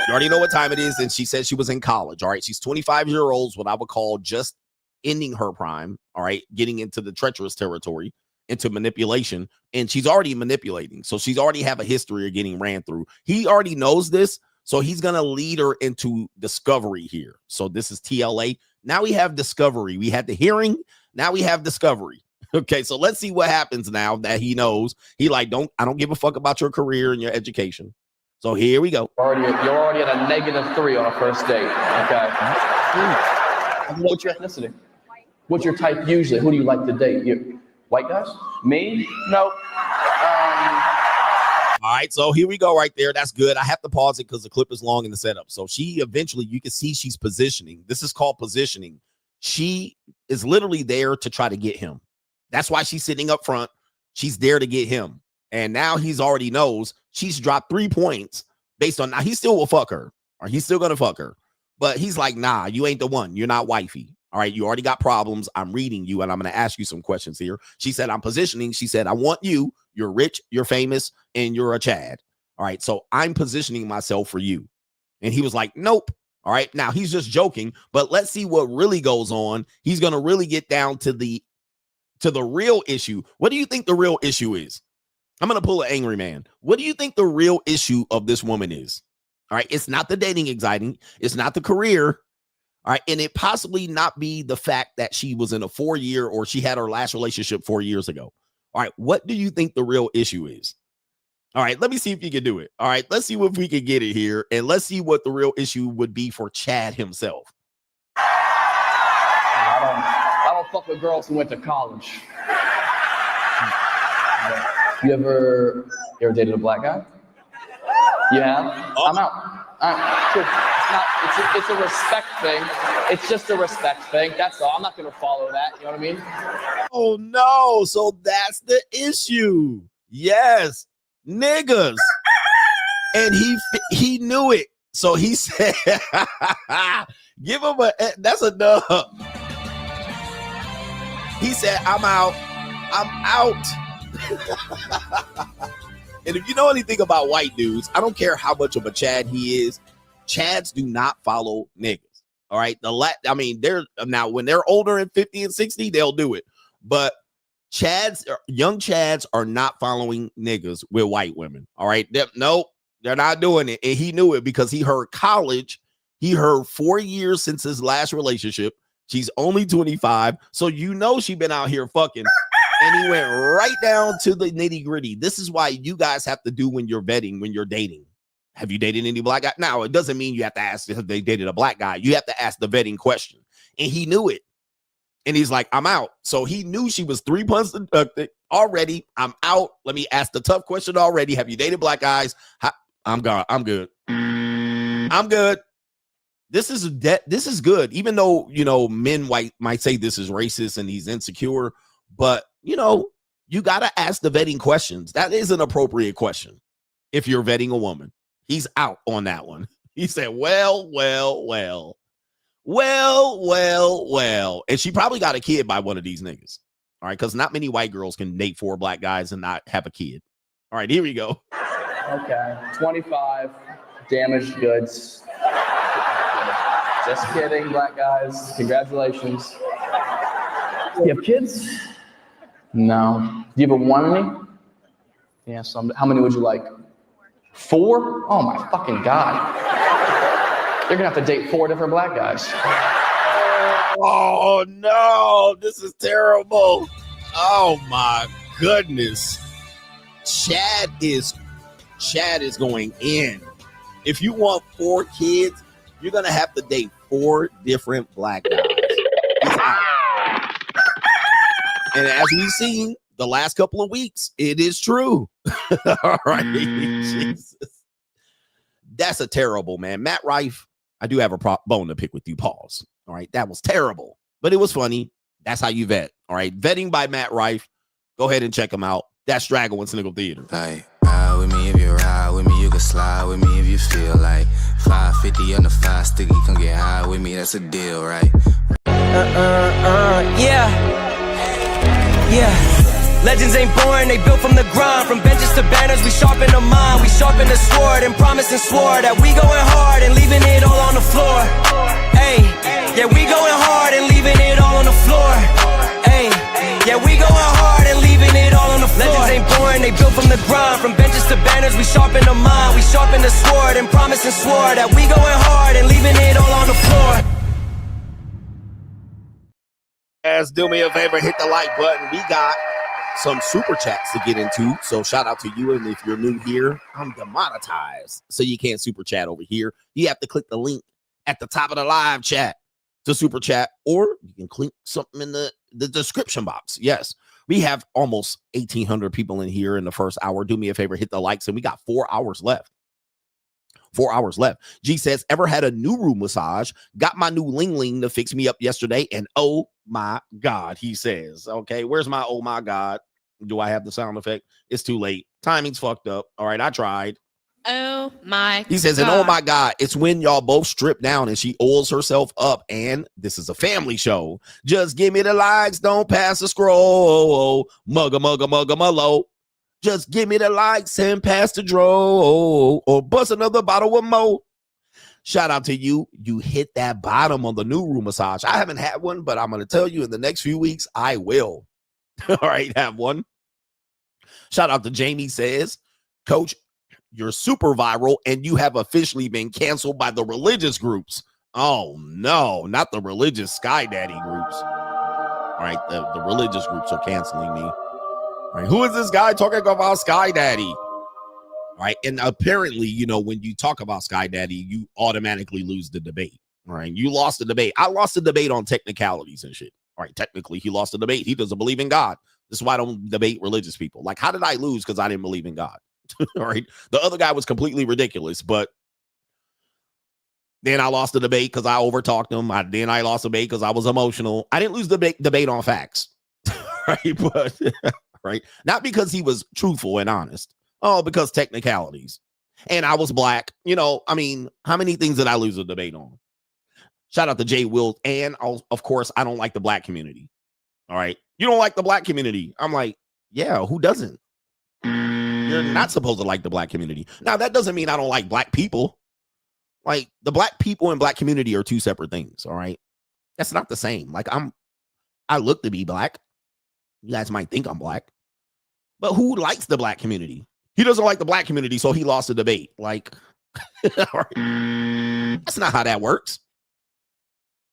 you already know what time it is. And she said she was in college. All right, she's 25-year-old, what I would call just ending her prime. All right, getting into the treacherous territory, into manipulation, and she's already manipulating. So she's already have a history of getting ran through. He already knows this, so he's going to lead her into discovery here. So this is TLA. Now we have discovery. We had the hearing. Now we have discovery. Okay, so let's see what happens now that he knows. He like, I don't give a fuck about your career and your education. So here we go. already at a -3 on a first date. Okay. What's your ethnicity? What's your type usually? Who do you like to date? You white guys? Me? Nope. All right, so here we go right there. That's good. I have to pause it because the clip is long in the setup. So she eventually, you can see she's positioning. This is called positioning. She is literally there to try to get him. That's why she's sitting up front. She's there to get him. And now he's already knows she's dropped 3 points based on, now he still will fuck her, or he's still going to fuck her. But he's like, nah, you ain't the one. You're not wifey. All right, you already got problems. I'm reading you, and I'm going to ask you some questions here. She said, I'm positioning. She said, I want you. You're rich, you're famous, and you're a Chad. All right, so I'm positioning myself for you. And he was like, nope. All right, now he's just joking, but let's see what really goes on. He's going to really get down to the real issue. What do you think the real issue is? I'm going to pull an angry man. What do you think the real issue of this woman is? All right, it's not the dating anxiety. It's not the career. All right, and it possibly not be the fact that she was in a 4-year or she had her last relationship 4 years ago. All right, what do you think the real issue is? All right, let me see if you can do it. All right, let's see if we can get it here, and let's see what the real issue would be for Chad himself. I don't fuck with girls who went to college. You ever dated a black guy? You have? Oh. I'm out. It's a respect thing. It's just a respect thing. That's all. I'm not going to follow that. You know what I mean? Oh no. So that's the issue. Yes. Niggas. And he knew it. So he said, give him that's enough. He said, I'm out. And if you know anything about white dudes, I don't care how much of a Chad he is. Chads do not follow niggas. All right. They're now when they're older and 50 and 60, they'll do it. But young Chads are not following niggas with white women. All right. They're not doing it. And he knew it because he heard college. He heard 4 years since his last relationship. She's only 25. So she been out here fucking. And he went right down to the nitty gritty. This is why you guys have to do when you're vetting, when you're dating. Have you dated any black guy? Now, it doesn't mean you have to ask if they dated a black guy. You have to ask the vetting question. And he knew it. And he's like, I'm out. So he knew she was 3 months already. I'm out. Let me ask the tough question already. Have you dated black guys? I'm gone. I'm good. I'm good. This is good. Even though, men might say this is racist and he's insecure, but you got to ask the vetting questions. That is an appropriate question. If you're vetting a woman, he's out on that one. He said, well. And she probably got a kid by one of these niggas. All right. Cause not many white girls can date 4 black guys and not have a kid. All right, here we go. Okay. 25 damaged goods. Just kidding, black guys. Congratulations. You have kids? No. Do you have a one any? Yeah, how many would you like? 4? Oh my fucking God. You're gonna have to date 4 different black guys. Oh no, this is terrible. Oh my goodness. Chad is going in. If you want 4 kids, you're gonna have to date 4 different black guys. And as we've seen the last couple of weeks, it is true. All right. Jesus. That's a terrible, man. Matt Rife, I do have a bone to pick with you. Pause. All right. That was terrible, but it was funny. That's how you vet. All right. Vetting by Matt Rife. Go ahead and check him out. That's Straggle and Sniggle Theater. Like, ride with me if you ride with me. You can slide with me if you feel like 550 on the 5 sticky. Come get high with me. That's a deal, right? Yeah. Legends ain't born, they built from the grind. From benches to banners, we sharpen the mind. We sharpen the sword and promise and swore that we going hard and leaving it all on the floor. Hey, yeah, we going hard and leaving it all on the floor. Hey, yeah, we going hard and leaving it all on the floor. Legends ain't born, they built from the grind. From benches to banners, we sharpen the mind. We sharpen the sword and promise and swore that we going hard and leaving it all on the floor. Guys, do me a favor, hit the like button. We got some super chats to get into, so shout out to you. And if you're new here, I'm demonetized, so you can't super chat over here. You have to click the link at the top of the live chat to super chat, or you can click something in the description box. Yes, we have almost 1,800 people in here in the first hour. Do me a favor, hit the likes, and we got 4 hours left. 4 hours left. G says, ever had a new room massage? Got my new Ling Ling to fix me up yesterday, and oh my God, he says. Okay, where's my oh my God? Do I have the sound effect? It's too late. Timing's fucked up. All right, I tried. Oh my He says, and oh my God, it's when y'all both strip down and she oils herself up, and this is a family show. Just give me the likes, don't pass the scroll. Mugga, mugga, mugga, mullo. Just give me the likes and pass the dro, or bust another bottle of mo. Shout out to you. You hit that bottom on the new room massage. I haven't had one, but I'm going to tell you in the next few weeks, I will. All right, have one. Shout out to Jamie says, Coach, you're super viral and you have officially been canceled by the religious groups. Oh, no, not the religious Sky Daddy groups. All right, the religious groups are canceling me. All right, who is this guy talking about Sky Daddy? All right, and apparently, when you talk about Sky Daddy, you automatically lose the debate. All right, you lost the debate. I lost the debate on technicalities and shit. All right, technically, he lost the debate. He doesn't believe in God. This is why I don't debate religious people. Like, how did I lose? Because I didn't believe in God. All right, the other guy was completely ridiculous, but then I lost the debate because I overtalked him. Then I lost the debate because I was emotional. I didn't lose the debate on facts. right? But right, not because he was truthful and honest. Oh, because technicalities. And I was black. You know, I mean, how many things did I lose a debate on? Shout out to Jay Will. And of course, I don't like the black community. All right. You don't like the black community. I'm like, yeah, who doesn't? You're not supposed to like the black community. Now, that doesn't mean I don't like black people. Like, the black people and black community are two separate things. All right. That's not the same. Like, I look to be black. You guys might think I'm black. But who likes the black community? He doesn't like the black community, so he lost the debate. Like, that's not how that works.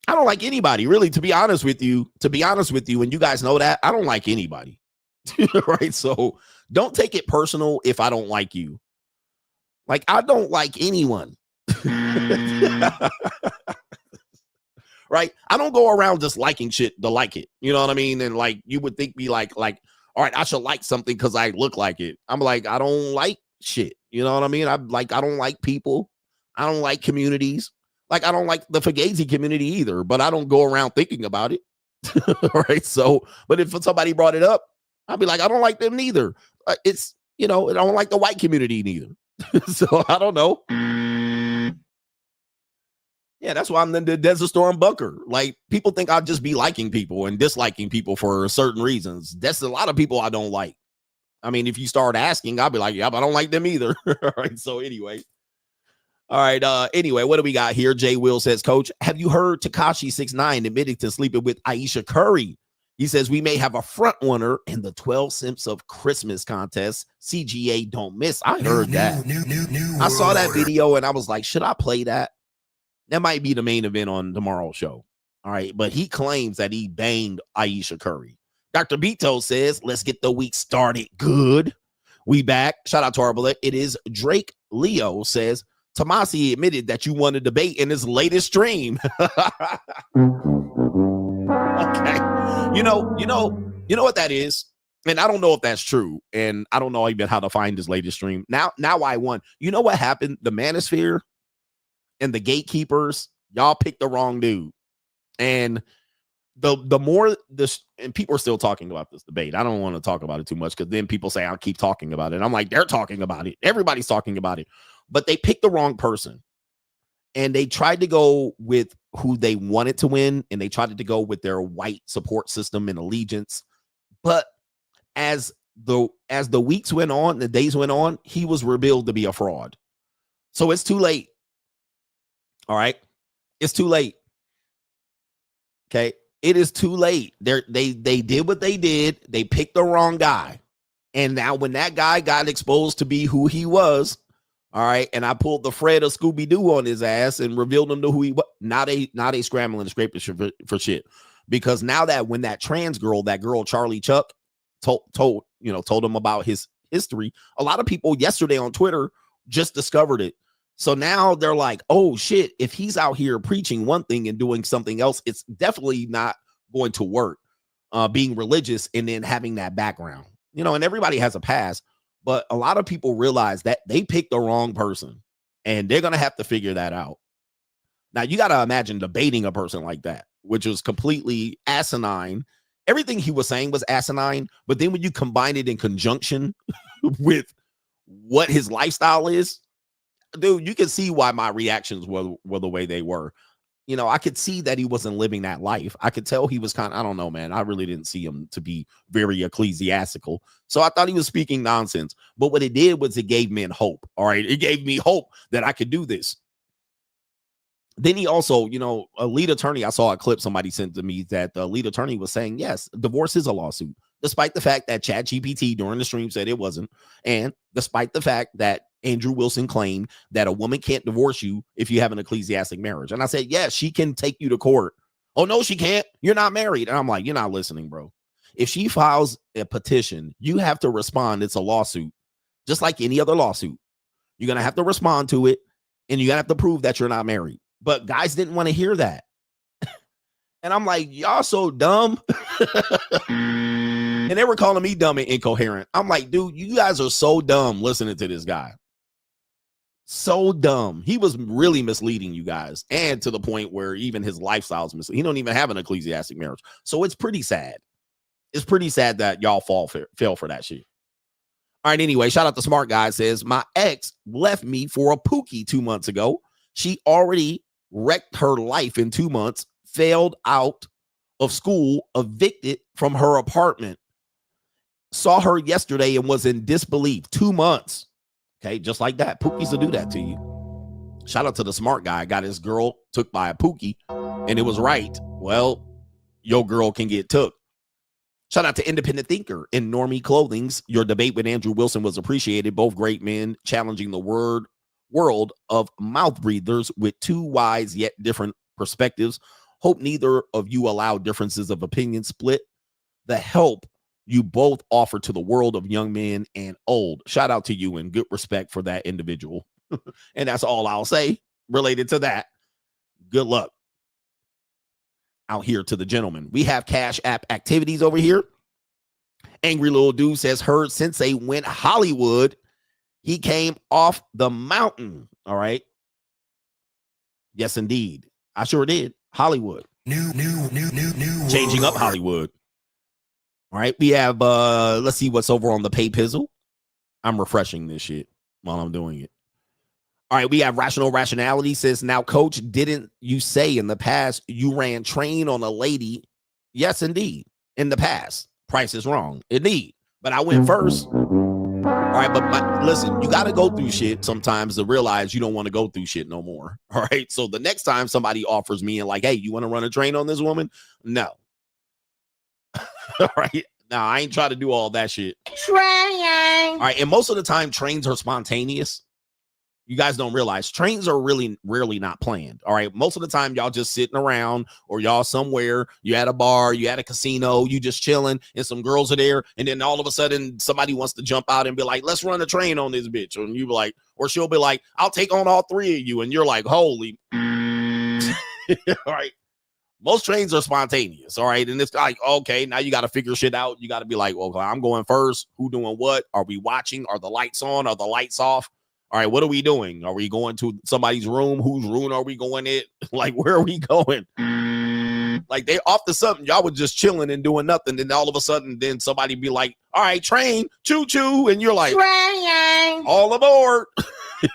I don't like anybody, really, to be honest with you, and you guys know that, I don't like anybody. Right? So don't take it personal if I don't like you. Like, I don't like anyone. Right? I don't go around just liking shit to like it. You know what I mean? And like, you would think me like, all right, I should like something because I look like it. I'm like, I don't like shit. You know what I mean? I don't like people. I don't like communities. Like, I don't like the Fugazi community either, but I don't go around thinking about it. Right? So, but if somebody brought it up, I'd be like, I don't like them neither. It's, you know, I don't like the white community neither. So I don't know. Yeah, that's why I'm the Desert Storm Bunker. Like, people think I'll just be liking people and disliking people for certain reasons. That's a lot of people I don't like. I mean, if you start asking, I'll be like, yeah, but I don't like them either. All right. So anyway. All right. Anyway, what do we got here? Jay Will says, Coach, have you heard Tekashi 6ix9ine admitting to sleeping with Aisha Curry? He says we may have a front runner in the 12 Simps of Christmas contest. CGA don't miss. I heard that. I saw that video and I was like, should I play that? That might be the main event on tomorrow's show. All right. But he claims that he banged Aisha Curry. Dr. Beto says, let's get the week started good. We back. Shout out to our bullet. It is Drake Leo says, Tomasi admitted that you won a debate in his latest stream. Okay. You know what that is? And I don't know if that's true. And I don't know even how to find his latest stream. Now I won. You know what happened? The Manosphere and the gatekeepers, y'all picked the wrong dude. And the more this, and people are still talking about this debate. I don't want to talk about it too much because then people say I'll keep talking about it. I'm like, they're talking about it. Everybody's talking about it. But they picked the wrong person. And they tried to go with who they wanted to win, and they tried to go with their white support system and allegiance. But as the weeks went on, the days went on, he was revealed to be a fraud. So it's too late. All right. It's too late. Okay. It is too late. They did what they did. They picked the wrong guy. And now when that guy got exposed to be who he was, all right, and I pulled the Fred of Scooby-Doo on his ass and revealed him to who he was. Now they scrambling and scraping for shit. Because now that when that trans girl, that girl Charlie Chuck told him about his history, a lot of people yesterday on Twitter just discovered it. So now they're like, oh shit, if he's out here preaching one thing and doing something else, it's definitely not going to work. Being religious and then having that background, and everybody has a past. But a lot of people realize that they picked the wrong person and they're going to have to figure that out. Now, you got to imagine debating a person like that, which was completely asinine. Everything he was saying was asinine. But then when you combine it in conjunction with what his lifestyle is, dude, you can see why my reactions were the way they were. I could see that he wasn't living that life. I could tell he was I don't know, man. I really didn't see him to be very ecclesiastical. So I thought he was speaking nonsense. But what it did was it gave men hope. All right. It gave me hope that I could do this. Then he also, a lead attorney, I saw a clip somebody sent to me that the lead attorney was saying, yes, divorce is a lawsuit, despite the fact that ChatGPT during the stream said it wasn't. And despite the fact that Andrew Wilson claimed that a woman can't divorce you if you have an ecclesiastic marriage. And I said, yes, she can take you to court. Oh, no, she can't. You're not married. And I'm like, you're not listening, bro. If she files a petition, you have to respond. It's a lawsuit, just like any other lawsuit. You're going to have to respond to it, and you're going to have to prove that you're not married. But guys didn't want to hear that. And I'm like, y'all so dumb. And they were calling me dumb and incoherent. I'm like, dude, you guys are so dumb listening to this guy. So dumb. He was really misleading you guys, and to the point where even his lifestyle is misleading. He don't even have an ecclesiastic marriage. So it's pretty sad. It's pretty sad that y'all fell for that shit. All right, anyway, shout out to Smart Guy says, my ex left me for a pookie 2 months ago. She already wrecked her life in 2 months, failed out of school, evicted from her apartment. Saw her yesterday and was in disbelief. 2 months. Okay, just like that. Pookies will do that to you. Shout out to the Smart Guy. Got his girl took by a pookie, and it was right. Well, your girl can get took. Shout out to Independent Thinker in Normie Clothings. Your debate with Andrew Wilson was appreciated. Both great men challenging the world of mouth breathers with two wise yet different perspectives. Hope neither of you allow differences of opinion split the help you both offer to the world of young men and old. Shout out to you and good respect for that individual. And that's all I'll say related to that. Good luck out here to the gentleman. We have Cash App activities over here. Angry Little Dude says, heard Sensei went Hollywood. He came off the mountain. All right. Yes, indeed. I sure did. Hollywood. New. Changing up Hollywood. All right. We have, let's see what's over on the pay pizzle. I'm refreshing this shit while I'm doing it. All right, we have Rational Rationality says, now, Coach, didn't you say in the past you ran train on a lady? Yes, indeed. In the past. Price is wrong. Indeed. But I went first. All right, but listen, you got to go through shit sometimes to realize you don't want to go through shit no more. All right, so the next time somebody offers me and like, hey, you want to run a train on this woman? No. All right. Now, I ain't trying to do all that shit. Train. All right, and most of the time, trains are spontaneous. You guys don't realize trains are really rarely not planned. All right. Most of the time, y'all just sitting around or y'all somewhere. You at a bar, you at a casino, you just chilling and some girls are there. And then all of a sudden somebody wants to jump out and be like, let's run a train on this bitch. And you be like, or she'll be like, I'll take on all three of you. And you're like, holy. All right. Most trains are spontaneous. All right. And it's like, okay, now you got to figure shit out. You got to be like, well, I'm going first. Who doing what? Are we watching? Are the lights on? Are the lights off? All right, what are we doing? Are we going to somebody's room? Whose room are we going in? Like, where are we going? Like, they off to something. Y'all were just chilling and doing nothing. Then all of a sudden, then somebody be like, all right, train, choo-choo. And you're like, train. All aboard.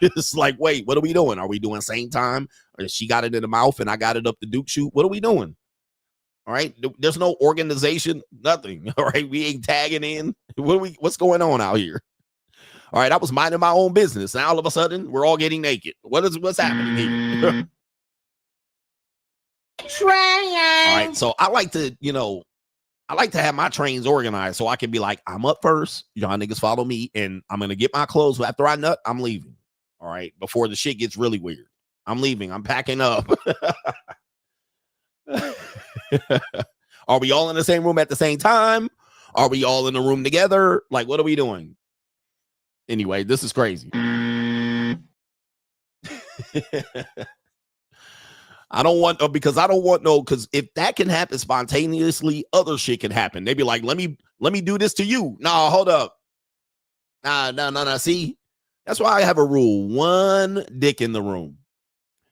It's like, wait, what are we doing? Are we doing same time? Or she got it in the mouth and I got it up the Duke chute? What are we doing? All right, there's no organization, nothing. All right, we ain't tagging in. What's going on out here? All right, I was minding my own business. Now all of a sudden, we're all getting naked. What's happening here? Train. All right, so I like to have my trains organized so I can be like, I'm up first. Y'all niggas follow me, and I'm gonna get my clothes. After I nut, I'm leaving. All right, before the shit gets really weird. I'm leaving. I'm packing up. Are we all in the same room at the same time? Are we all in the room together? Like, what are we doing? Anyway, this is crazy. I don't want because if that can happen spontaneously, other shit can happen. They be like, let me do this to you. No, hold up. No. See, that's why I have a rule: one dick in the room.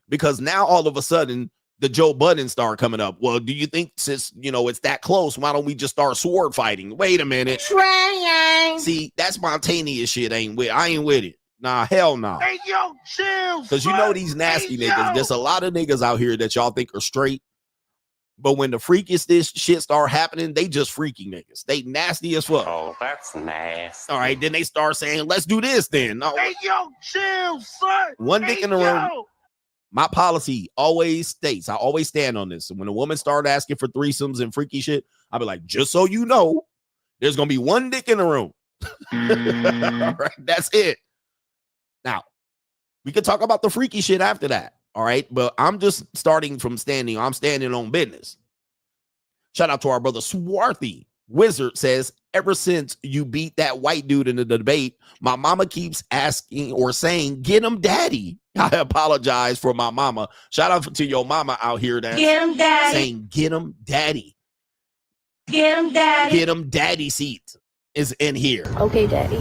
Because now all of a sudden the Joe Budden start coming up. Well, do you think since it's that close, why don't we just start sword fighting? Wait a minute. Train. See, that spontaneous shit I ain't with it. Nah, hell no. Nah. Hey, yo, chill. Because these nasty niggas, there's a lot of niggas out here that y'all think are straight. But when the freakiest shit start happening, they just freaky niggas. They nasty as fuck. Oh, that's nasty. All right, then they start saying, let's do this then. No. Hey, yo, chill, son. One dick in the room. My policy always states, I always stand on this. And when a woman start asking for threesomes and freaky shit, I'll be like, just so you know, there's going to be one dick in the room. All right, that's it. Now, we could talk about the freaky shit after that. All right, but I'm just starting from I'm standing on business. Shout out to our brother Swarthy. Wizard says, ever since you beat that white dude in the debate, my mama keeps asking or saying, get him daddy. I apologize for my mama. Shout out to your mama out here that's saying, get him daddy. Get him daddy. Get him daddy seat is in here. Okay, daddy.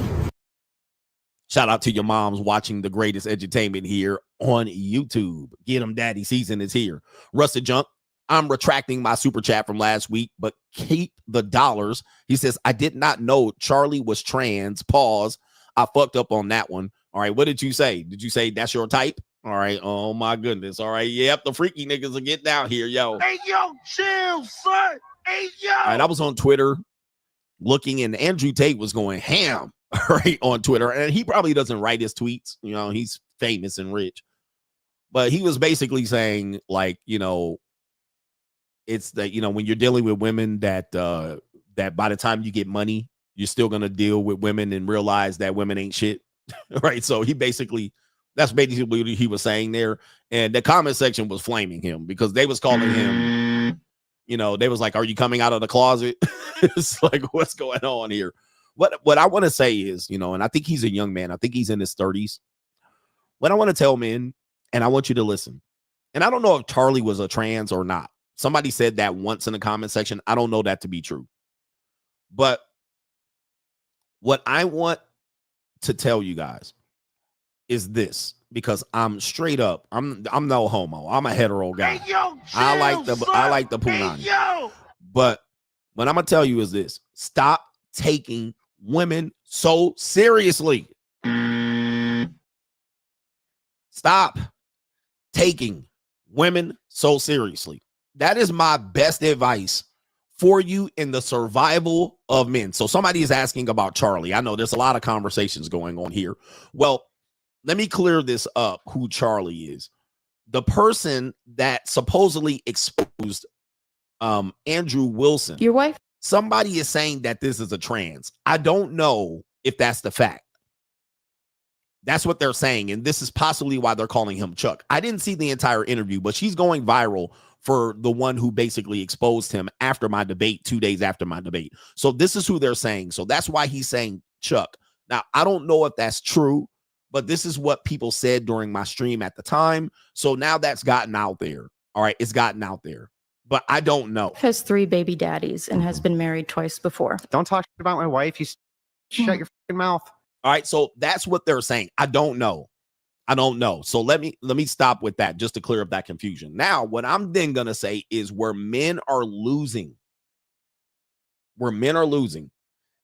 Shout out to your moms watching the greatest entertainment here on YouTube. Get him daddy season is here. Rusted Junk. I'm retracting my super chat from last week, but keep the dollars. He says, I did not know Charlie was trans. Pause. I fucked up on that one. All right. What did you say? Did you say that's your type? All right. Oh, my goodness. All right. Yep. The freaky niggas are getting down here, yo. Hey, yo, chill, son. Hey, yo. All right. I was on Twitter looking, and Andrew Tate was going ham right on Twitter. And he probably doesn't write his tweets. You know, he's famous and rich. But he was basically saying, like, you know, it's that, you know, when you're dealing with women that that by the time you get money, you're still going to deal with women and realize that women ain't shit. Right. So he basically, that's basically what he was saying there. And the comment section was flaming him because they was calling him, you know, they was like, are you coming out of the closet? It's like, what's going on here? What I want to say is, you know, and I think he's a young man. I think he's in his 30s. What I want to tell men, and I want you to listen. And I don't know if Charlie was a trans or not. Somebody said that once in the comment section. I don't know that to be true. But what I want to tell you guys is this, because I'm straight up. I'm no homo. I'm a hetero guy. Hey, yo, chill, I like the punani. Hey, but what I'm gonna tell you is this: stop taking women so seriously. Stop taking women so seriously. That is my best advice for you in the survival of men. So somebody is asking about Charlie. I know there's a lot of conversations going on here. Well, let me clear this up, who Charlie is. The person that supposedly exposed Andrew Wilson. Your wife? Somebody is saying that this is a trans. I don't know if that's the fact. That's what they're saying. And this is possibly why they're calling him Chuck. I didn't see the entire interview, but she's going viral for the one who basically exposed him after my debate, 2 days after my debate. So this is who they're saying. So that's why he's saying Chuck. Now, I don't know if that's true, but this is what people said during my stream at the time. So now that's gotten out there. All right. It's gotten out there, but I don't know. Has 3 baby daddies and has been married twice before. Don't talk about my wife. You shut your fucking mouth. All right. So that's what they're saying. I don't know. I don't know. So let me stop with that just to clear up that confusion. Now, what I'm then going to say is where men are losing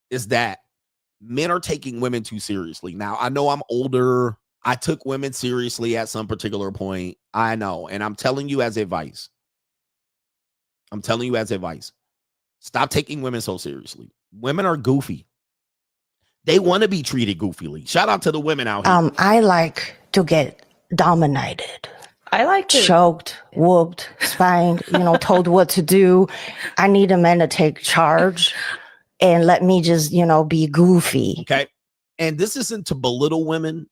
is that men are taking women too seriously. Now, I know I'm older. I took women seriously at some particular point. I know. And I'm telling you as advice. Stop taking women so seriously. Women are goofy. They want to be treated goofily. Shout out to the women out here. I like to get dominated. I like to choked, whooped, spanked, told what to do. I need a man to take charge and let me just, be goofy. Okay. And this isn't to belittle women,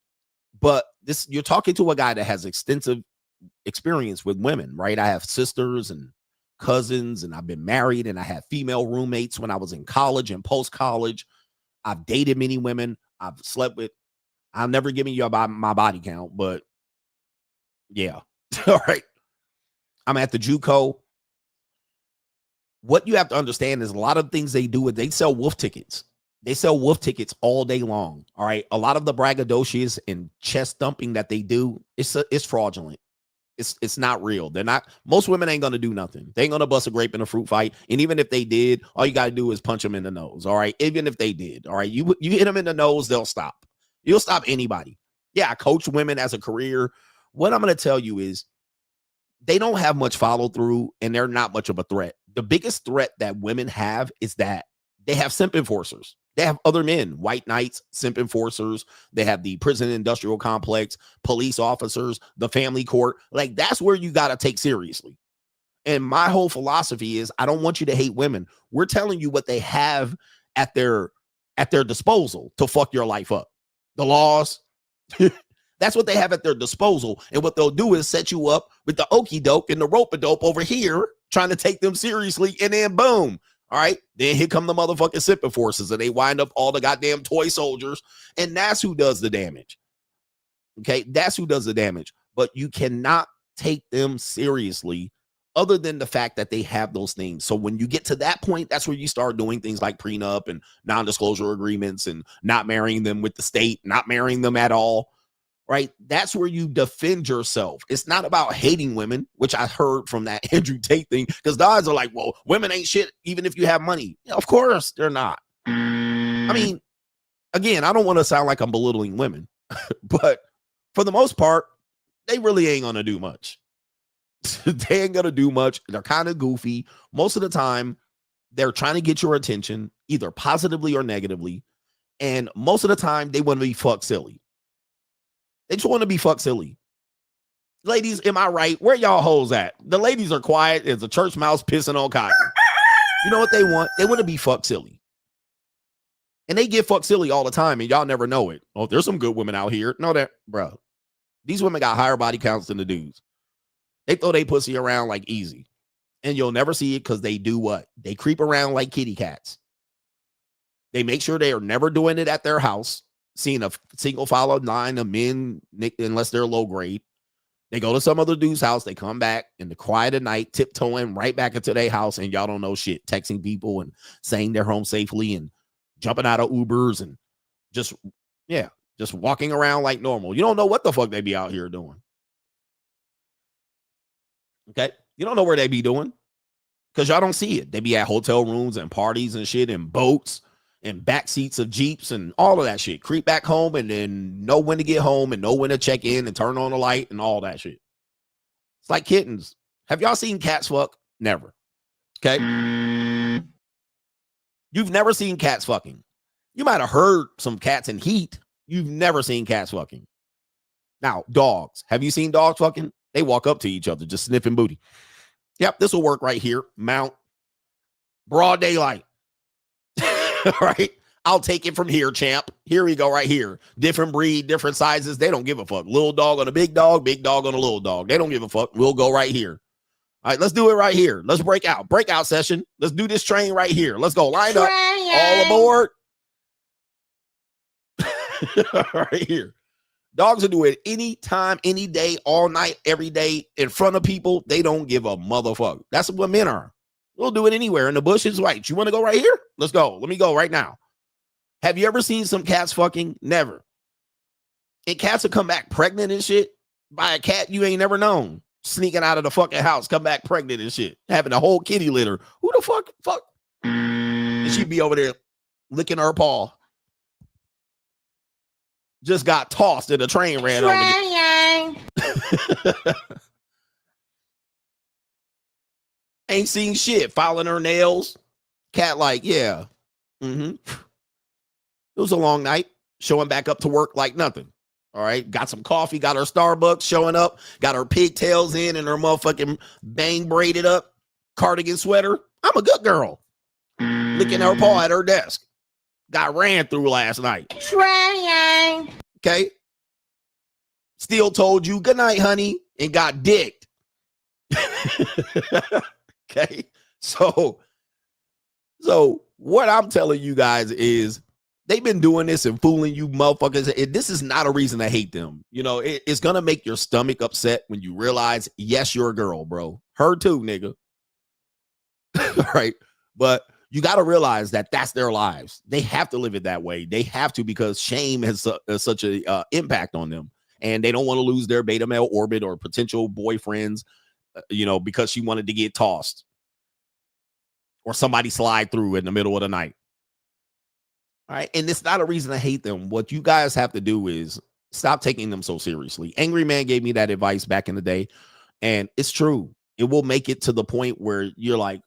but you're talking to a guy that has extensive experience with women, right? I have sisters and cousins, and I've been married, and I had female roommates when I was in college and post-college. I've dated many women. I've slept with. I've never given you my body count, but yeah. All right. I'm at the JUCO. What you have to understand is a lot of things they do is they sell wolf tickets. They sell wolf tickets all day long. All right. A lot of the braggadocious and chest thumping that they do, it's fraudulent. It's not real. They're not. Most women ain't gonna do nothing. They ain't gonna bust a grape in a fruit fight. And even if they did, all you gotta do is punch them in the nose. All right. Even if they did, all right, you hit them in the nose, they'll stop. You'll stop anybody. Yeah, I coach women as a career. What I'm gonna tell you is they don't have much follow through, and they're not much of a threat. The biggest threat that women have is that they have simp enforcers. They have other men, white knights, simp enforcers. They have the prison industrial complex, police officers, the family court. Like, that's where you got to take seriously. And my whole philosophy is I don't want you to hate women. We're telling you what they have at their disposal to fuck your life up. The laws. That's what they have at their disposal. And what they'll do is set you up with the okie doke and the rope-a-dope over here, trying to take them seriously. And then boom. All right. Then here come the motherfucking simp forces, and they wind up all the goddamn toy soldiers. And that's who does the damage. Okay. That's who does the damage. But you cannot take them seriously other than the fact that they have those things. So when you get to that point, that's where you start doing things like prenup and non-disclosure agreements and not marrying them with the state, not marrying them at all. right? That's where you defend yourself. It's not about hating women, which I heard from that Andrew Tate thing, because guys are like, well, women ain't shit even if you have money. Yeah, of course they're not. I mean, again, I don't want to sound like I'm belittling women, but for the most part, they really ain't going to do much. They ain't going to do much. They're kind of goofy. Most of the time, they're trying to get your attention, either positively or negatively. And most of the time, they want to be fuck silly. They just want to be fuck silly. Ladies, am I right? Where y'all hoes at? The ladies are quiet as a church mouse pissing on cotton. You know what they want? They want to be fuck silly. And they get fuck silly all the time, and y'all never know it. Oh, there's some good women out here. No, that, bro. These women got higher body counts than the dudes. They throw they pussy around like easy. And you'll never see it because they do what? They creep around like kitty cats. They make sure they are never doing it at their house, seeing a single file line of men, unless they're low grade. They go to some other dude's house. They come back in the quiet of night, tiptoeing right back into their house, and y'all don't know shit, texting people and saying they're home safely and jumping out of Ubers and just walking around like normal. You don't know what the fuck they be out here doing. Okay? You don't know where they be doing because y'all don't see it. They be at hotel rooms and parties and shit and boats and back seats of Jeeps and all of that shit. Creep back home and then know when to get home and know when to check in and turn on the light and all that shit. It's like kittens. Have y'all seen cats fuck? Never. Okay? You've never seen cats fucking. You might have heard some cats in heat. You've never seen cats fucking. Now, dogs. Have you seen dogs fucking? They walk up to each other, just sniffing booty. Yep, this will work right here. Mount. Broad daylight. Right? I'll take it from here, champ. Here we go right here. Different breed, different sizes. They don't give a fuck. Little dog on a big dog on a little dog. They don't give a fuck. We'll go right here. All right, let's do it right here. Let's break out. Breakout session. Let's do this train right here. Let's go. Line up. All aboard. Right here. Dogs will do it anytime, any day, all night, every day, in front of people. They don't give a motherfucker. That's what men are. We'll do it anywhere. In the bushes, right? You want to go right here? Let's go. Let me go right now. Have you ever seen some cats fucking? Never. And cats will come back pregnant and shit by a cat you ain't never known. Sneaking out of the fucking house, come back pregnant and shit. Having a whole kitty litter. Who the fuck? And she'd be over there licking her paw. Just got tossed and the train ran over. Ain't seen shit. Filing her nails. Cat like, yeah. It was a long night. Showing back up to work like nothing. All right. Got some coffee. Got her Starbucks showing up. Got her pigtails in and her motherfucking bang braided up cardigan sweater. I'm a good girl. Licking her paw at her desk. Got ran through last night. Okay. Still told you good night, honey, and got dicked. Okay. So what I'm telling you guys is they've been doing this and fooling you motherfuckers. This is not a reason to hate them. You know, it's going to make your stomach upset when you realize, yes, you're a girl, bro. Her too, nigga. Right. But you got to realize that that's their lives. They have to live it that way. They have to, because shame has such a impact on them, and they don't want to lose their beta male orbit or potential boyfriends, because she wanted to get tossed or somebody slide through in the middle of the night. All right. And it's not a reason to hate them. What you guys have to do is stop taking them so seriously. Angry Man gave me that advice back in the day, and it's true. It will make it to the point where you're like,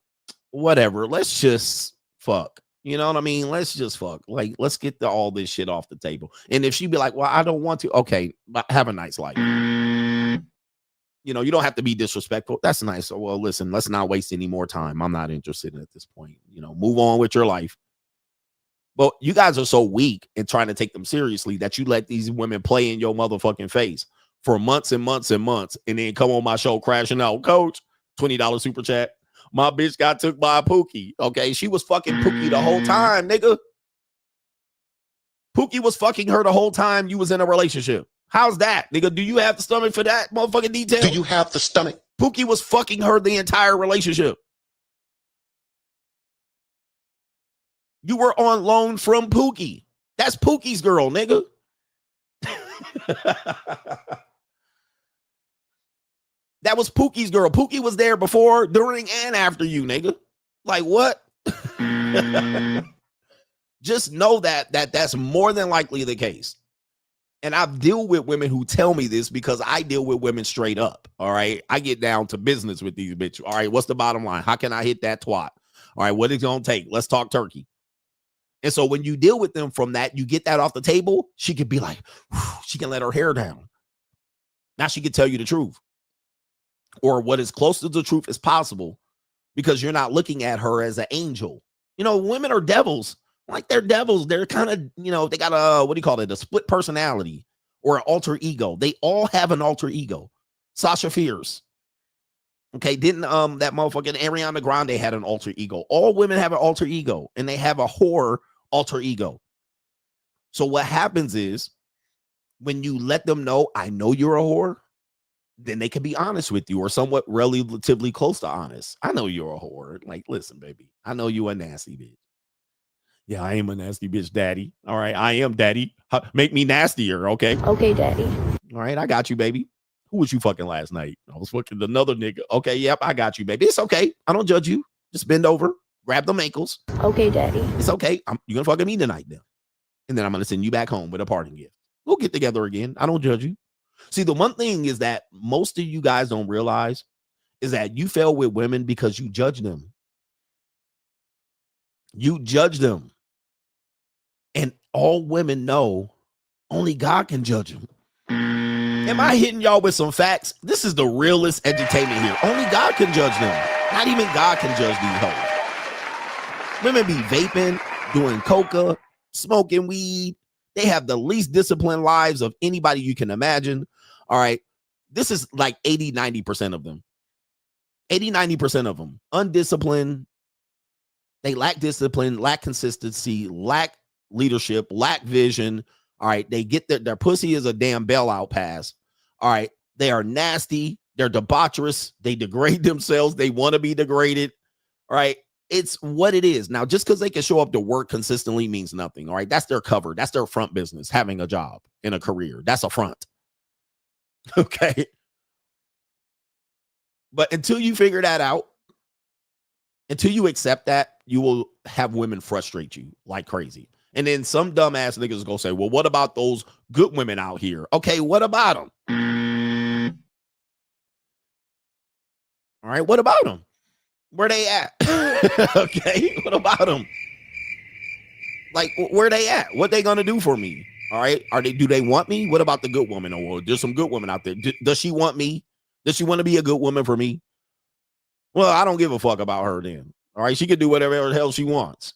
whatever, let's just fuck. You know what I mean? Let's just fuck. Like, let's get all this shit off the table. And if she'd be like, well, I don't want to. Okay, have a nice life. You don't have to be disrespectful. That's nice. So, well, listen, let's not waste any more time. I'm not interested at this point. Move on with your life. But you guys are so weak in trying to take them seriously that you let these women play in your motherfucking face for months and months and months, and then come on my show crashing out. Coach, $20 super chat. My bitch got took by a Pookie. Okay, she was fucking Pookie the whole time, nigga. Pookie was fucking her the whole time you was in a relationship. How's that, nigga? Do you have the stomach for that motherfucking detail? Do you have the stomach? Pookie was fucking her the entire relationship. You were on loan from Pookie. That's Pookie's girl, nigga. That was Pookie's girl. Pookie was there before, during, and after you, nigga. Like what? Just know that's more than likely the case. And I've dealt with women who tell me this because I deal with women straight up. All right. I get down to business with these bitches. All right. What's the bottom line? How can I hit that twat? All right. What is it going to take? Let's talk turkey. And so when you deal with them from that, you get that off the table. She could be like, she can let her hair down. Now she can tell you the truth, or what is close to the truth as possible, because you're not looking at her as an angel. You know, women are devils. Like they're devils. They're kind of, you know, they got a, what do you call it? A split personality or an alter ego. They all have an alter ego. Sasha Fierce. Okay. Didn't that motherfucking Ariana Grande had an alter ego. All women have an alter ego, and they have a whore alter ego. So what happens is when you let them know, I know you're a whore, then they can be honest with you, or somewhat relatively close to honest. I know you're a whore. Like, listen, baby, I know you a nasty bitch. Yeah, I am a nasty bitch, daddy. All right, I am daddy. Make me nastier, okay? Okay, daddy. All right, I got you, baby. Who was you fucking last night? I was fucking another nigga. Okay, yep, I got you, baby. It's okay. I don't judge you. Just bend over, grab them ankles. Okay, daddy. It's okay. You're gonna fucking me tonight then. And then I'm gonna send you back home with a parting gift. We'll get together again. I don't judge you. See, the one thing is that most of you guys don't realize is that you fail with women because you judge them. You judge them. And all women know only God can judge them. Am I hitting y'all with some facts? This is the realest entertainment here. Only God can judge them. Not even God can judge these hoes. Women be vaping, doing coca, smoking weed. They have the least disciplined lives of anybody you can imagine. All right. This is like 80, 90% of them. 80, 90% of them. Undisciplined. They lack discipline, lack consistency, lack leadership, lack vision. All right. They get their pussy is a damn bailout pass. All right. They are nasty. They're debaucherous. They degrade themselves. They want to be degraded. All right. It's what it is. Now, just because they can show up to work consistently means nothing. All right. That's their cover. That's their front business, having a job and a career. That's a front. Okay. But until you figure that out, until you accept that, you will have women frustrate you like crazy. And then some dumbass niggas go say, well, what about those good women out here? Okay, what about them? All right, what about them? Where they at? Okay, what about them? Like, where they at? What they gonna do for me? All right, do they want me? What about the good woman? Oh, there's some good women out there. Does she want me? Does she want to be a good woman for me? Well, I don't give a fuck about her then. All right, she can do whatever the hell she wants.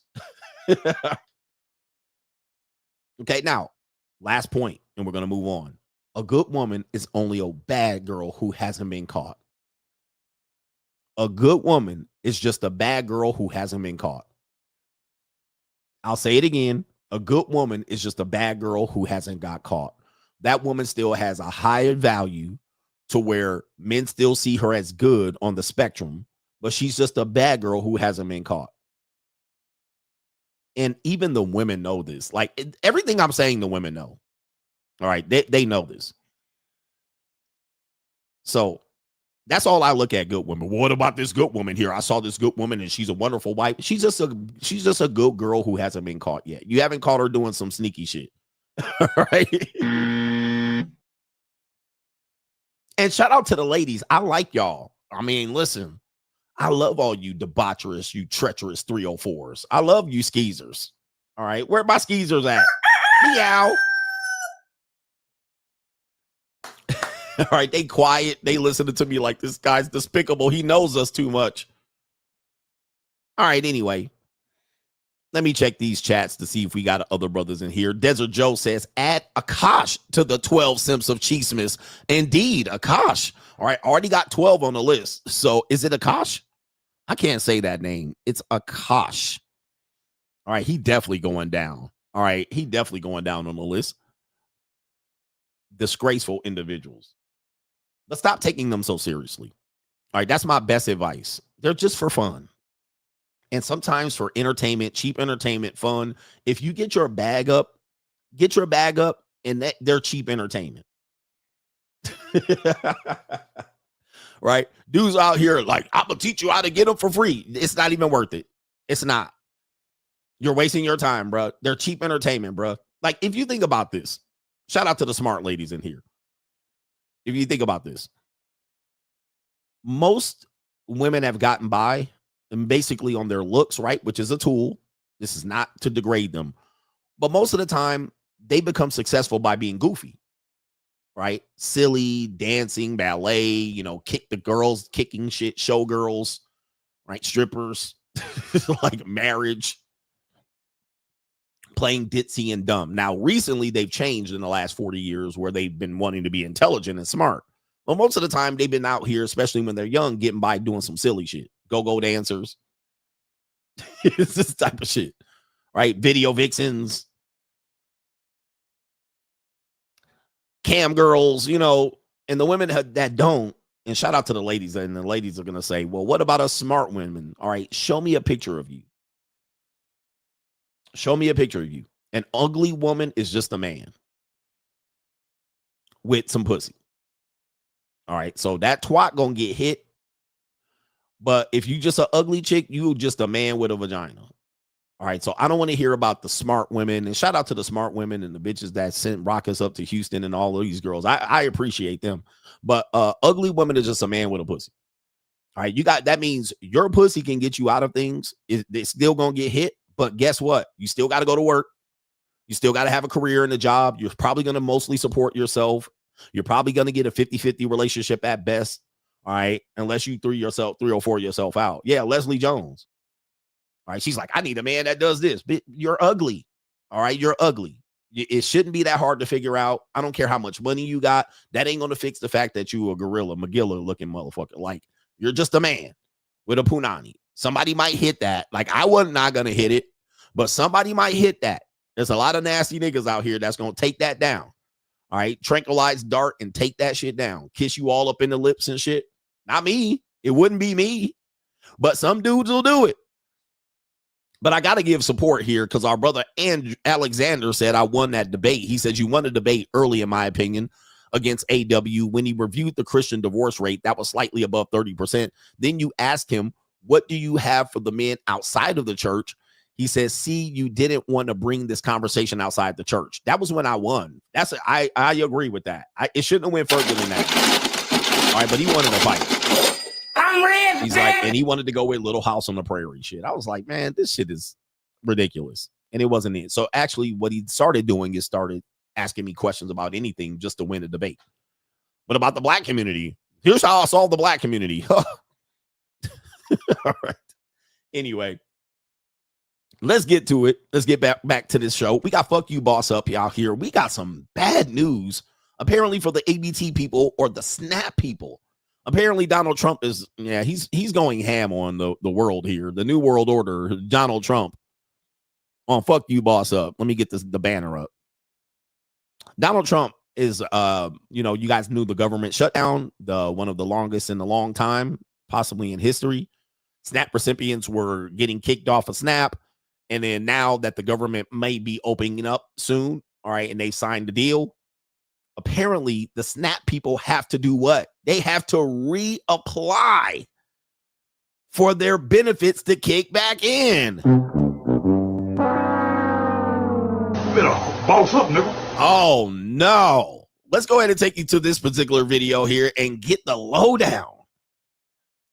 Okay, now, last point, and we're going to move on. A good woman is only a bad girl who hasn't been caught. A good woman is just a bad girl who hasn't been caught. I'll say it again. A good woman is just a bad girl who hasn't got caught. That woman still has a higher value to where men still see her as good on the spectrum, but she's just a bad girl who hasn't been caught. And even the women know this. Like everything I'm saying, the women know. All right. They know this. So that's all I look at good women. What about this good woman here? I saw this good woman and she's a wonderful wife. She's just a good girl who hasn't been caught yet. You haven't caught her doing some sneaky shit. All right. And shout out to the ladies. I like y'all. I mean, listen. I love all you debaucherous, you treacherous 304s. I love you skeezers. All right. Where my skeezers at? Meow. All right. They quiet. They listening to me like this guy's despicable. He knows us too much. All right. Anyway, let me check these chats to see if we got other brothers in here. Desert Joe says, add Akash to the 12 Simps of Cheesemiss. Indeed, Akash. All right. Already got 12 on the list. So is it Akash? I can't say that name. It's Akash. All right. He definitely going down. All right. He definitely going down on the list. Disgraceful individuals. But stop taking them so seriously. All right. That's my best advice. They're just for fun. And sometimes for entertainment, cheap entertainment, fun. If you get your bag up and that they're cheap entertainment. Right? Dudes out here like, I'm gonna teach you how to get them for free. It's not even worth it. It's not. You're wasting your time, bro. They're cheap entertainment, bro. Like, if you think about this, shout out to the smart ladies in here. If you think about this, most women have gotten by and basically on their looks, right? Which is a tool. This is not to degrade them. But most of the time, they become successful by being goofy, right? Silly, dancing, ballet, you know, kick the girls, kicking shit, showgirls, right? Strippers, like marriage, playing ditzy and dumb. Now, recently, they've changed in the last 40 years where they've been wanting to be intelligent and smart. But most of the time, they've been out here, especially when they're young, getting by doing some silly shit. Go-go dancers. It's this type of shit, right? Video vixens, cam girls, you know, and the women that don't, and shout out to the ladies, and the ladies are going to say, well, what about us smart women? All right, show me a picture of you. Show me a picture of you. An ugly woman is just a man with some pussy. All right, so that twat gonna get hit. But if you just an ugly chick, you just a man with a vagina. All right, so I don't want to hear about the smart women. And shout out to the smart women and the bitches that sent rockets up to Houston and all of these girls. I appreciate them. But ugly woman is just a man with a pussy. All right, that means your pussy can get you out of things. It's still gonna get hit. But guess what? You still got to go to work. You still got to have a career and a job. You're probably going to mostly support yourself. You're probably going to get a 50-50 relationship at best. All right. Unless you 304 yourself out. Yeah. Leslie Jones. All right. She's like, I need a man that does this. But you're ugly. All right. You're ugly. It shouldn't be that hard to figure out. I don't care how much money you got. That ain't going to fix the fact that you a gorilla, McGilla looking motherfucker. Like, you're just a man with a punani. Somebody might hit that. Like, I was not going to hit it, but somebody might hit that. There's a lot of nasty niggas out here that's going to take that down. All right. Tranquilize dart and take that shit down. Kiss you all up in the lips and shit. Not me. It wouldn't be me, but some dudes will do it. But I got to give support here because our brother Alexander said I won that debate. He said you won a debate early, in my opinion, against AW when he reviewed the Christian divorce rate. That was slightly above 30%. Then you asked him, what do you have for the men outside of the church? He says, see, you didn't want to bring this conversation outside the church. That was when I won. I agree with that. It shouldn't have went further than that. All right, but he wanted to fight. I'm ready. He's like, and he wanted to go with Little House on the Prairie shit. I was like, man, this shit is ridiculous. And it wasn't it. So actually what he started doing is started asking me questions about anything just to win a debate. But about the black community, here's how I solve the black community. All right. Anyway, let's get to it. Let's get back to this show. We got Fuck You Boss Up out here. We got some bad news, apparently, for the ABT people or the Snap people. Apparently, Donald Trump is, he's going ham on the world here. The New World Order, Donald Trump on Fuck You Boss Up. Let me get the banner up. Donald Trump is, you guys knew the government shutdown, one of the longest in a long time, possibly in history. Snap recipients were getting kicked off of Snap. And then now that the government may be opening up soon, all right, and they signed the deal, apparently the Snap people have to do what? They have to reapply for their benefits to kick back in. Better boss up, nigga. Oh, no. Let's go ahead and take you to this particular video here and get the lowdown.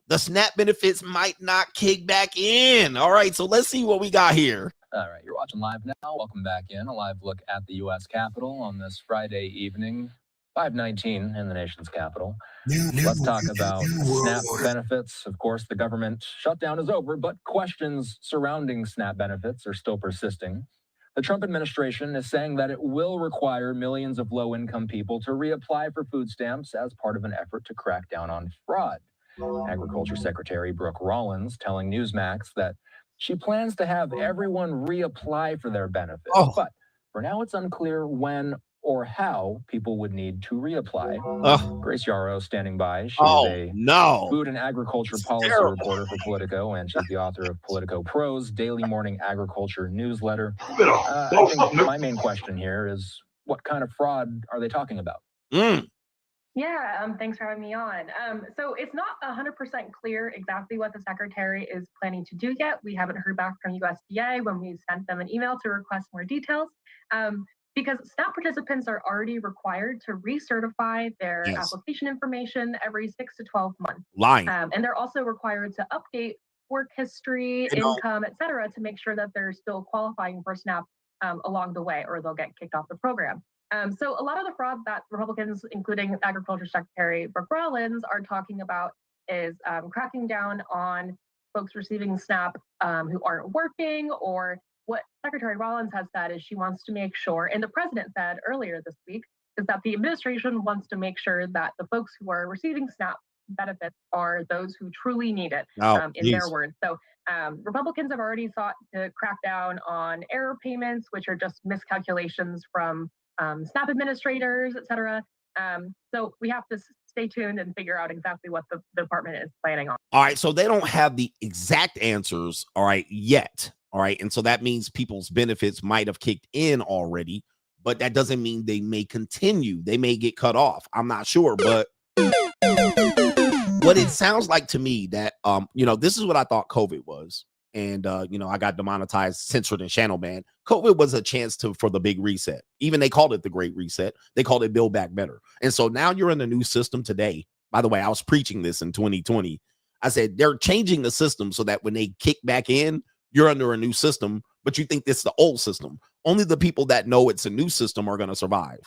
The Snap benefits might not kick back in. All right, so let's see what we got here. All right, you're watching live now. Welcome back in. A live look at the U.S. Capitol on this Friday evening, 5:19 in the nation's capital. Let's talk about Snap benefits. Of course, the government shutdown is over, but questions surrounding Snap benefits are still persisting. The Trump administration is saying that it will require millions of low-income people to reapply for food stamps as part of an effort to crack down on fraud. Agriculture Secretary Brooke Rollins telling Newsmax that she plans to have everyone reapply for their benefits. But for now, it's unclear when or how people would need to reapply. Grace Yarrow standing by. She's a food and agriculture policy reporter for Politico, and she's the author of Politico Pro's daily morning agriculture newsletter. I think my main question here is, what kind of fraud are they talking about? Yeah, thanks for having me on. So it's not 100% clear exactly what the secretary is planning to do yet. We haven't heard back from USDA when we sent them an email to request more details. Because SNAP participants are already required to recertify their application information every 6 to 12 months. And they're also required to update work history, income, et cetera, to make sure that they're still qualifying for SNAP along the way, or they'll get kicked off the program. So a lot of the fraud that Republicans, including Agriculture Secretary Brooke Rollins, are talking about is cracking down on folks receiving SNAP who aren't working, or what Secretary Rollins has said is she wants to make sure, and the president said earlier this week, is that the administration wants to make sure that the folks who are receiving SNAP benefits are those who truly need it, in their words. So Republicans have already sought to crack down on error payments, which are just miscalculations from SNAP administrators, et cetera. So we have to stay tuned and figure out exactly what the department is planning on. All right, so they don't have the exact answers, all right, yet. All right, and so that means people's benefits might have kicked in already, but that doesn't mean they may continue. They may get cut off. I'm not sure, but what it sounds like to me that, this is what I thought COVID was. And, I got demonetized, censored, and channel banned. COVID was a chance for the big reset. Even they called it the Great Reset. They called it Build Back Better. And so now you're in a new system today. By the way, I was preaching this in 2020. I said, they're changing the system so that when they kick back in, you're under a new system, but you think it's the old system. Only the people that know it's a new system are going to survive,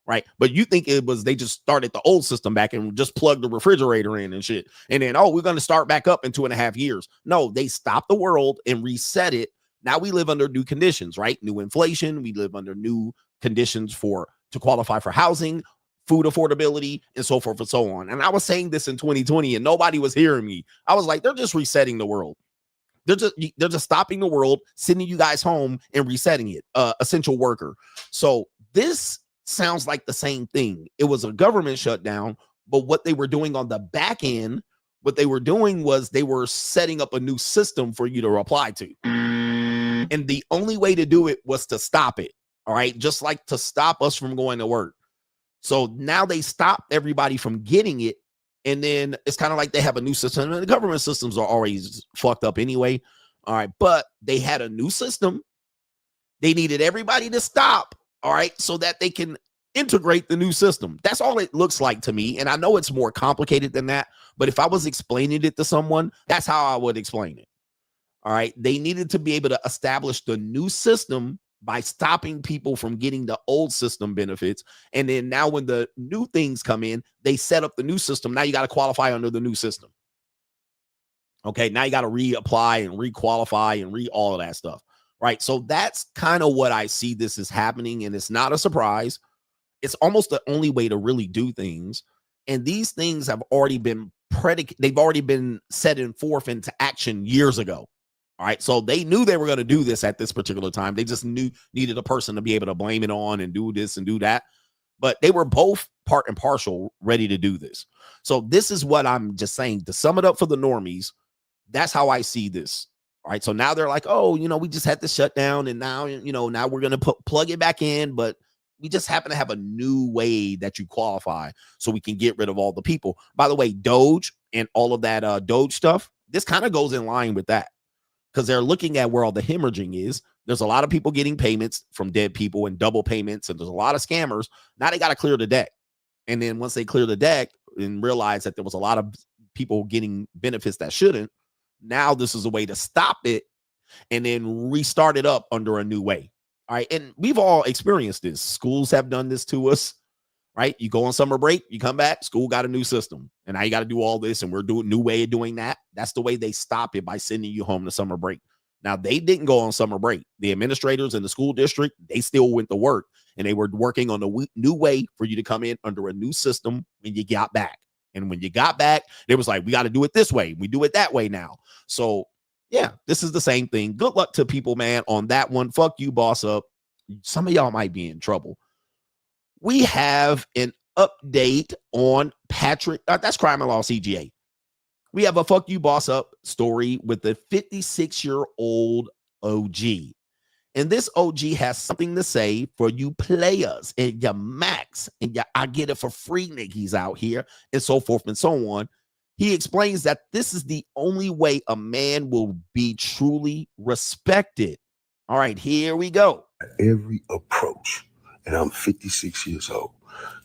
right? But you think it was they just started the old system back and just plugged the refrigerator in and shit. And then, we're going to start back up in 2.5 years. No, they stopped the world and reset it. Now we live under new conditions, right? New inflation. We live under new conditions to qualify for housing, food affordability, and so forth and so on. And I was saying this in 2020 and nobody was hearing me. I was like, they're just resetting the world. They're just stopping the world, sending you guys home and resetting it. Essential worker. So this sounds like the same thing. It was a government shutdown, but what they were doing on the back end, what they were doing was they were setting up a new system for you to apply to. And the only way to do it was to stop it. All right. Just like to stop us from going to work. So now they stopped everybody from getting it. And then it's kind of like they have a new system. And the government systems are always fucked up anyway. All right. But they had a new system. They needed everybody to stop. All right. So that they can integrate the new system. That's all it looks like to me. And I know it's more complicated than that. But if I was explaining it to someone, that's how I would explain it. All right. They needed to be able to establish the new system by stopping people from getting the old system benefits. And then now when the new things come in, they set up the new system. Now you got to qualify under the new system. Okay, now you got to reapply and requalify and all of that stuff. Right. So that's kind of what I see this is happening. And it's not a surprise. It's almost the only way to really do things. And these things have already been they've already been set forth into action years ago. All right. So they knew they were going to do this at this particular time. They just needed a person to be able to blame it on and do this and do that. But they were both part and parcel ready to do this. So this is what I'm just saying to sum it up for the normies. That's how I see this. All right. So now they're like, oh, we just had to shut down. And now, now we're going to plug it back in. But we just happen to have a new way that you qualify so we can get rid of all the people. By the way, Doge and all of that Doge stuff, this kind of goes in line with that. Because they're looking at where all the hemorrhaging is. There's a lot of people getting payments from dead people and double payments. And there's a lot of scammers. Now they got to clear the deck. And then once they clear the deck and realize that there was a lot of people getting benefits that shouldn't, now this is a way to stop it and then restart it up under a new way. All right. And we've all experienced this. Schools have done this to us. Right. You go on summer break, you come back, school got a new system. And now you got to do all this. And we're doing a new way of doing that. That's the way they stop it, by sending you home to summer break. Now, they didn't go on summer break. The administrators in the school district, they still went to work. And they were working on a new way for you to come in under a new system when you got back. And when you got back, they was like, we got to do it this way. We do it that way now. So, yeah, this is the same thing. Good luck to people, man, on that one. Fuck you, boss up. Some of y'all might be in trouble. We have an update on Patrick. That's Crime and Law CGA. We have a fuck you boss up story with the 56-year-old OG. And this OG has something to say for you players and your max and your I get it for free niggas out here and so forth and so on. He explains that this is the only way a man will be truly respected. All right, here we go. Every approach, and I'm 56 years old.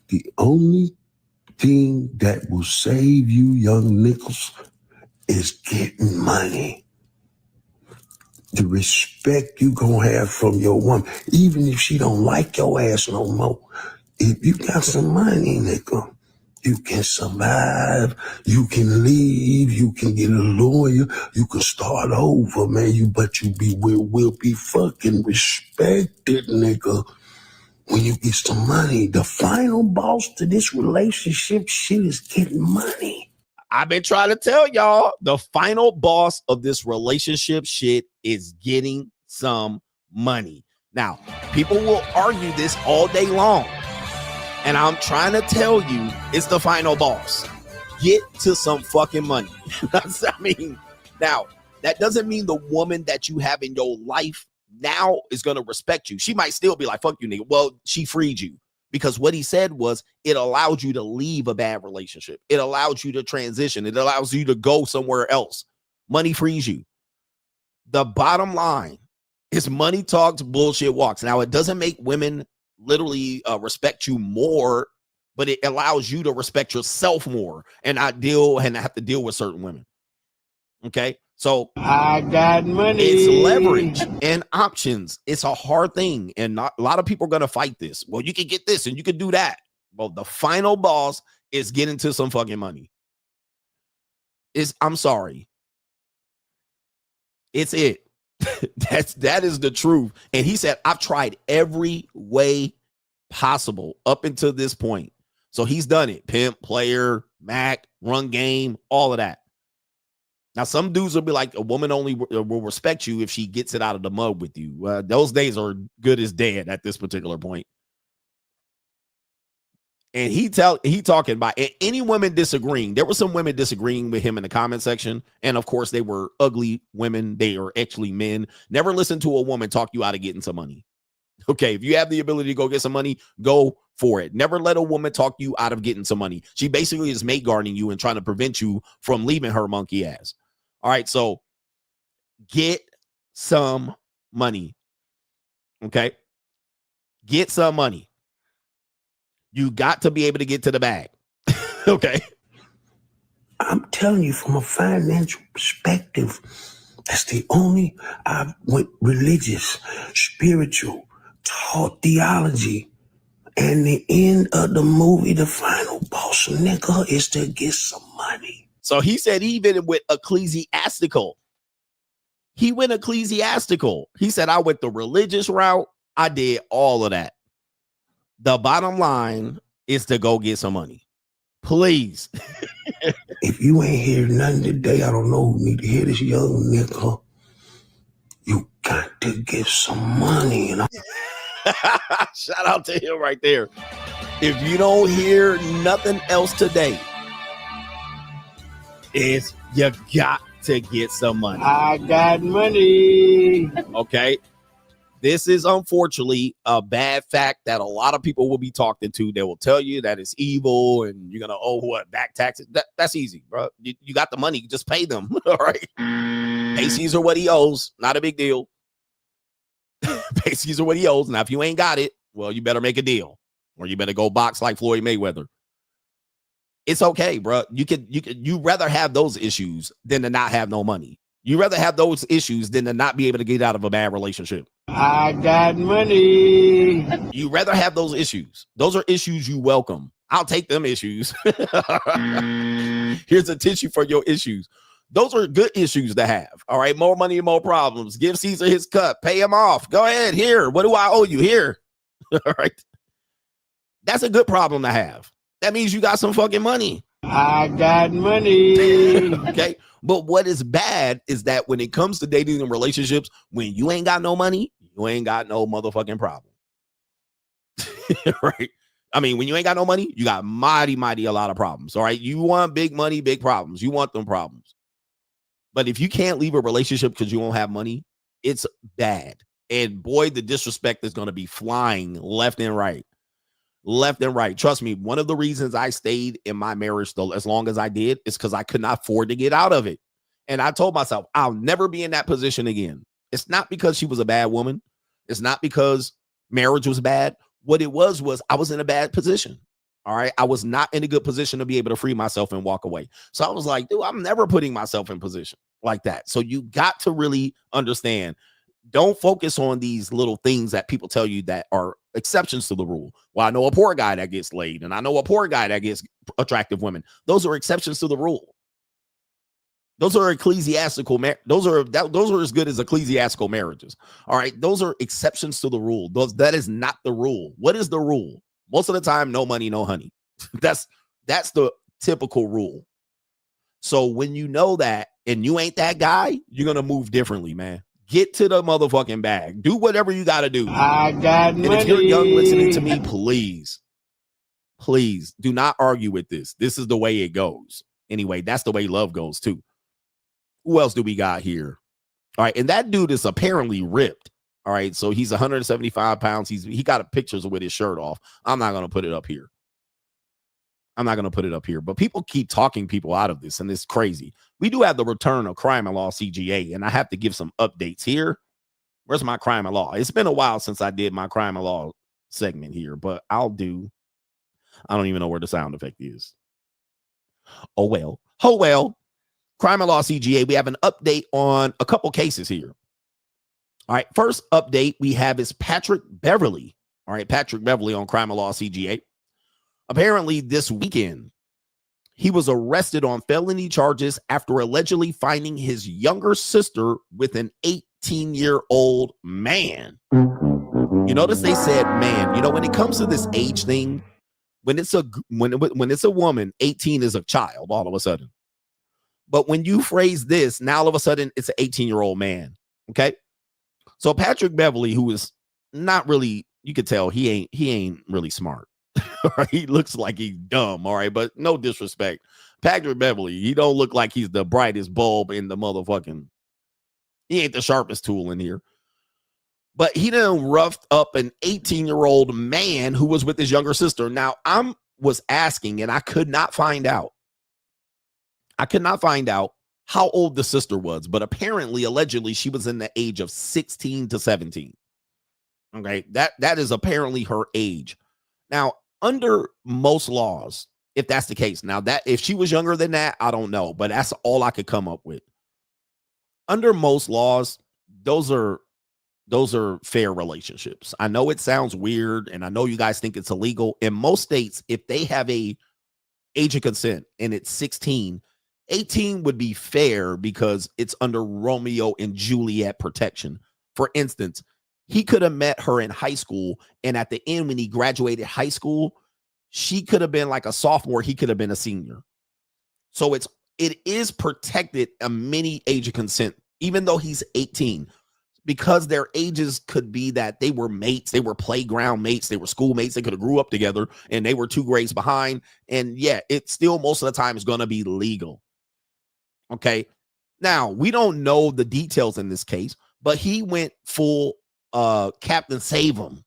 The only thing that will save you young niggas is getting money. The respect you gonna have from your woman, even if she don't like your ass no more. If you got some money, nigga, you can survive, you can leave, you can get a lawyer, you can start over, man. But you will be fucking respected, nigga. When you get some money, the final boss to this relationship shit is getting money. I've been trying to tell y'all, the final boss of this relationship shit is getting some money. Now, people will argue this all day long. And I'm trying to tell you, it's the final boss. Get to some fucking money. Now, that doesn't mean the woman that you have in your life now is going to respect you. She might still be like, fuck you, nigga. Well, she freed you. Because what he said was it allowed you to leave a bad relationship. It allows you to transition. It allows you to go somewhere else. Money frees you. The bottom line is money talks, bullshit walks. Now, it doesn't make women literally respect you more, but it allows you to respect yourself more and not have to deal with certain women. Okay? So I got money. It's leverage and options. It's a hard thing. And a lot of people are going to fight this. Well, you can get this and you can do that. Well, the final boss is getting to some fucking money. I'm sorry. It's it. That is the truth. And he said, I've tried every way possible up until this point. So he's done it. Pimp, player, Mac, run game, all of that. Now, some dudes will be like, a woman only will respect you if she gets it out of the mud with you. Those days are good as dead at this particular point. And he talking about any women disagreeing. There were some women disagreeing with him in the comment section. And of course, they were ugly women. They are actually men. Never listen to a woman talk you out of getting some money. Okay, if you have the ability to go get some money, go for it. Never let a woman talk you out of getting some money. She basically is mate guarding you and trying to prevent you from leaving her monkey ass. All right, so get some money. Okay? Get some money. You got to be able to get to the bag. Okay? I'm telling you from a financial perspective, that's the only, I went religious, spiritual, taught theology, and the end of the movie, the final boss nigga is to get some money. So he said even with ecclesiastical. He went ecclesiastical. He said, I went the religious route. I did all of that. The bottom line is to go get some money. Please. If you ain't hear nothing today, I don't know who need to hear this, young nigga. You got to get some money. And shout out to him right there. If you don't hear nothing else today, is you got to get some money. I got money. Okay. This is unfortunately a bad fact that a lot of people will be talking to. They will tell you that it's evil and you're going to owe what? Back taxes. That's easy, bro. You got the money. Just pay them. All right. Pay Caesar what he owes. Not a big deal. Pay Caesar what he owes. Now, if you ain't got it, well, you better make a deal or you better go box like Floyd Mayweather. It's okay, bro. You rather have those issues than to not have no money. You rather have those issues than to not be able to get out of a bad relationship. I got money. You rather have those issues. Those are issues you welcome. I'll take them issues. Here's a tissue for your issues. Those are good issues to have. All right. More money and more problems. Give Caesar his cut. Pay him off. Go ahead. Here. What do I owe you? Here. All right. That's a good problem to have. That means you got some fucking money. I got money. Okay. But what is bad is that when it comes to dating and relationships, when you ain't got no money, you ain't got no motherfucking problem. Right? I mean, when you ain't got no money, you got mighty a lot of problems. All right. You want big money, big problems. You want them problems. But if you can't leave a relationship because you don't have money, it's bad. And boy, the disrespect is going to be flying left and right. Left and right. Trust me, one of the reasons I stayed in my marriage though as long as I did is because I could not afford to get out of it. And I told myself, I'll never be in that position again. It's not because she was a bad woman. It's not because marriage was bad. What it was I was in a bad position. All right. I was not in a good position to be able to free myself and walk away. So I was like, dude, I'm never putting myself in position like that. So you got to really understand. Don't focus on these little things that people tell you that are exceptions to the rule. Well, I know a poor guy that gets laid, and I know a poor guy that gets attractive women. Those are exceptions to the rule. Those are ecclesiastical. Those are as good as ecclesiastical marriages. All right, those are exceptions to the rule. That is not the rule. What is the rule? Most of the time, no money, no honey. That's the typical rule. So when you know that, and you ain't that guy, you're gonna move differently, man. Get to the motherfucking bag. Do whatever you got to do. I got money. And if you're young listening to me, please do not argue with this. This is the way it goes. Anyway, that's the way love goes too. Who else do we got here? All right. And that dude is apparently ripped. All right. So he's 175 pounds. He got pictures with his shirt off. I'm not going to put it up here. But people keep talking people out of this, and it's crazy. We do have the return of crime and law CGA, and I have to give some updates here. Where's my crime and law? It's been a while since I did my crime and law segment here, but I don't even know where the sound effect is. Oh, well. Crime and law CGA, we have an update on a couple cases here. All right, first update we have is Patrick Beverly. All right, Patrick Beverly on crime and law CGA. Apparently this weekend, he was arrested on felony charges after allegedly finding his younger sister with an 18-year-old man. You notice they said man. You know, when it comes to this age thing, when it's a woman, 18 is a child all of a sudden. But when you phrase this, now all of a sudden it's an 18-year-old man. Okay. So Patrick Beverly, who is not really, you could tell he ain't really smart. He looks like he's dumb. All right. But no disrespect. Patrick Beverly, he don't look like he's the brightest bulb in the motherfucking, he ain't the sharpest tool in here. But he done roughed up an 18-year-old man who was with his younger sister. Now, I was asking, and I could not find out. How old the sister was, but apparently, allegedly, she was in the age of 16 to 17. Okay, that is apparently her age. Now, under most laws, if that's the case, now that if she was younger than that, I don't know, but that's all I could come up with. Under most laws, those are fair relationships. I know it sounds weird, and I know you guys think it's illegal. In most states, if they have a age of consent and it's 16, 18 would be fair because it's under Romeo and Juliet protection. For instance, he could have met her in high school, and at the end, when he graduated high school, she could have been like a sophomore. He could have been a senior. So it is protected a mini age of consent, even though he's 18, because their ages could be that they were mates, they were playground mates, they were schoolmates, they could have grew up together, and they were 2 grades behind. And yeah, it still most of the time is going to be legal. Okay. Now, we don't know the details in this case, but he went full Captain Save him,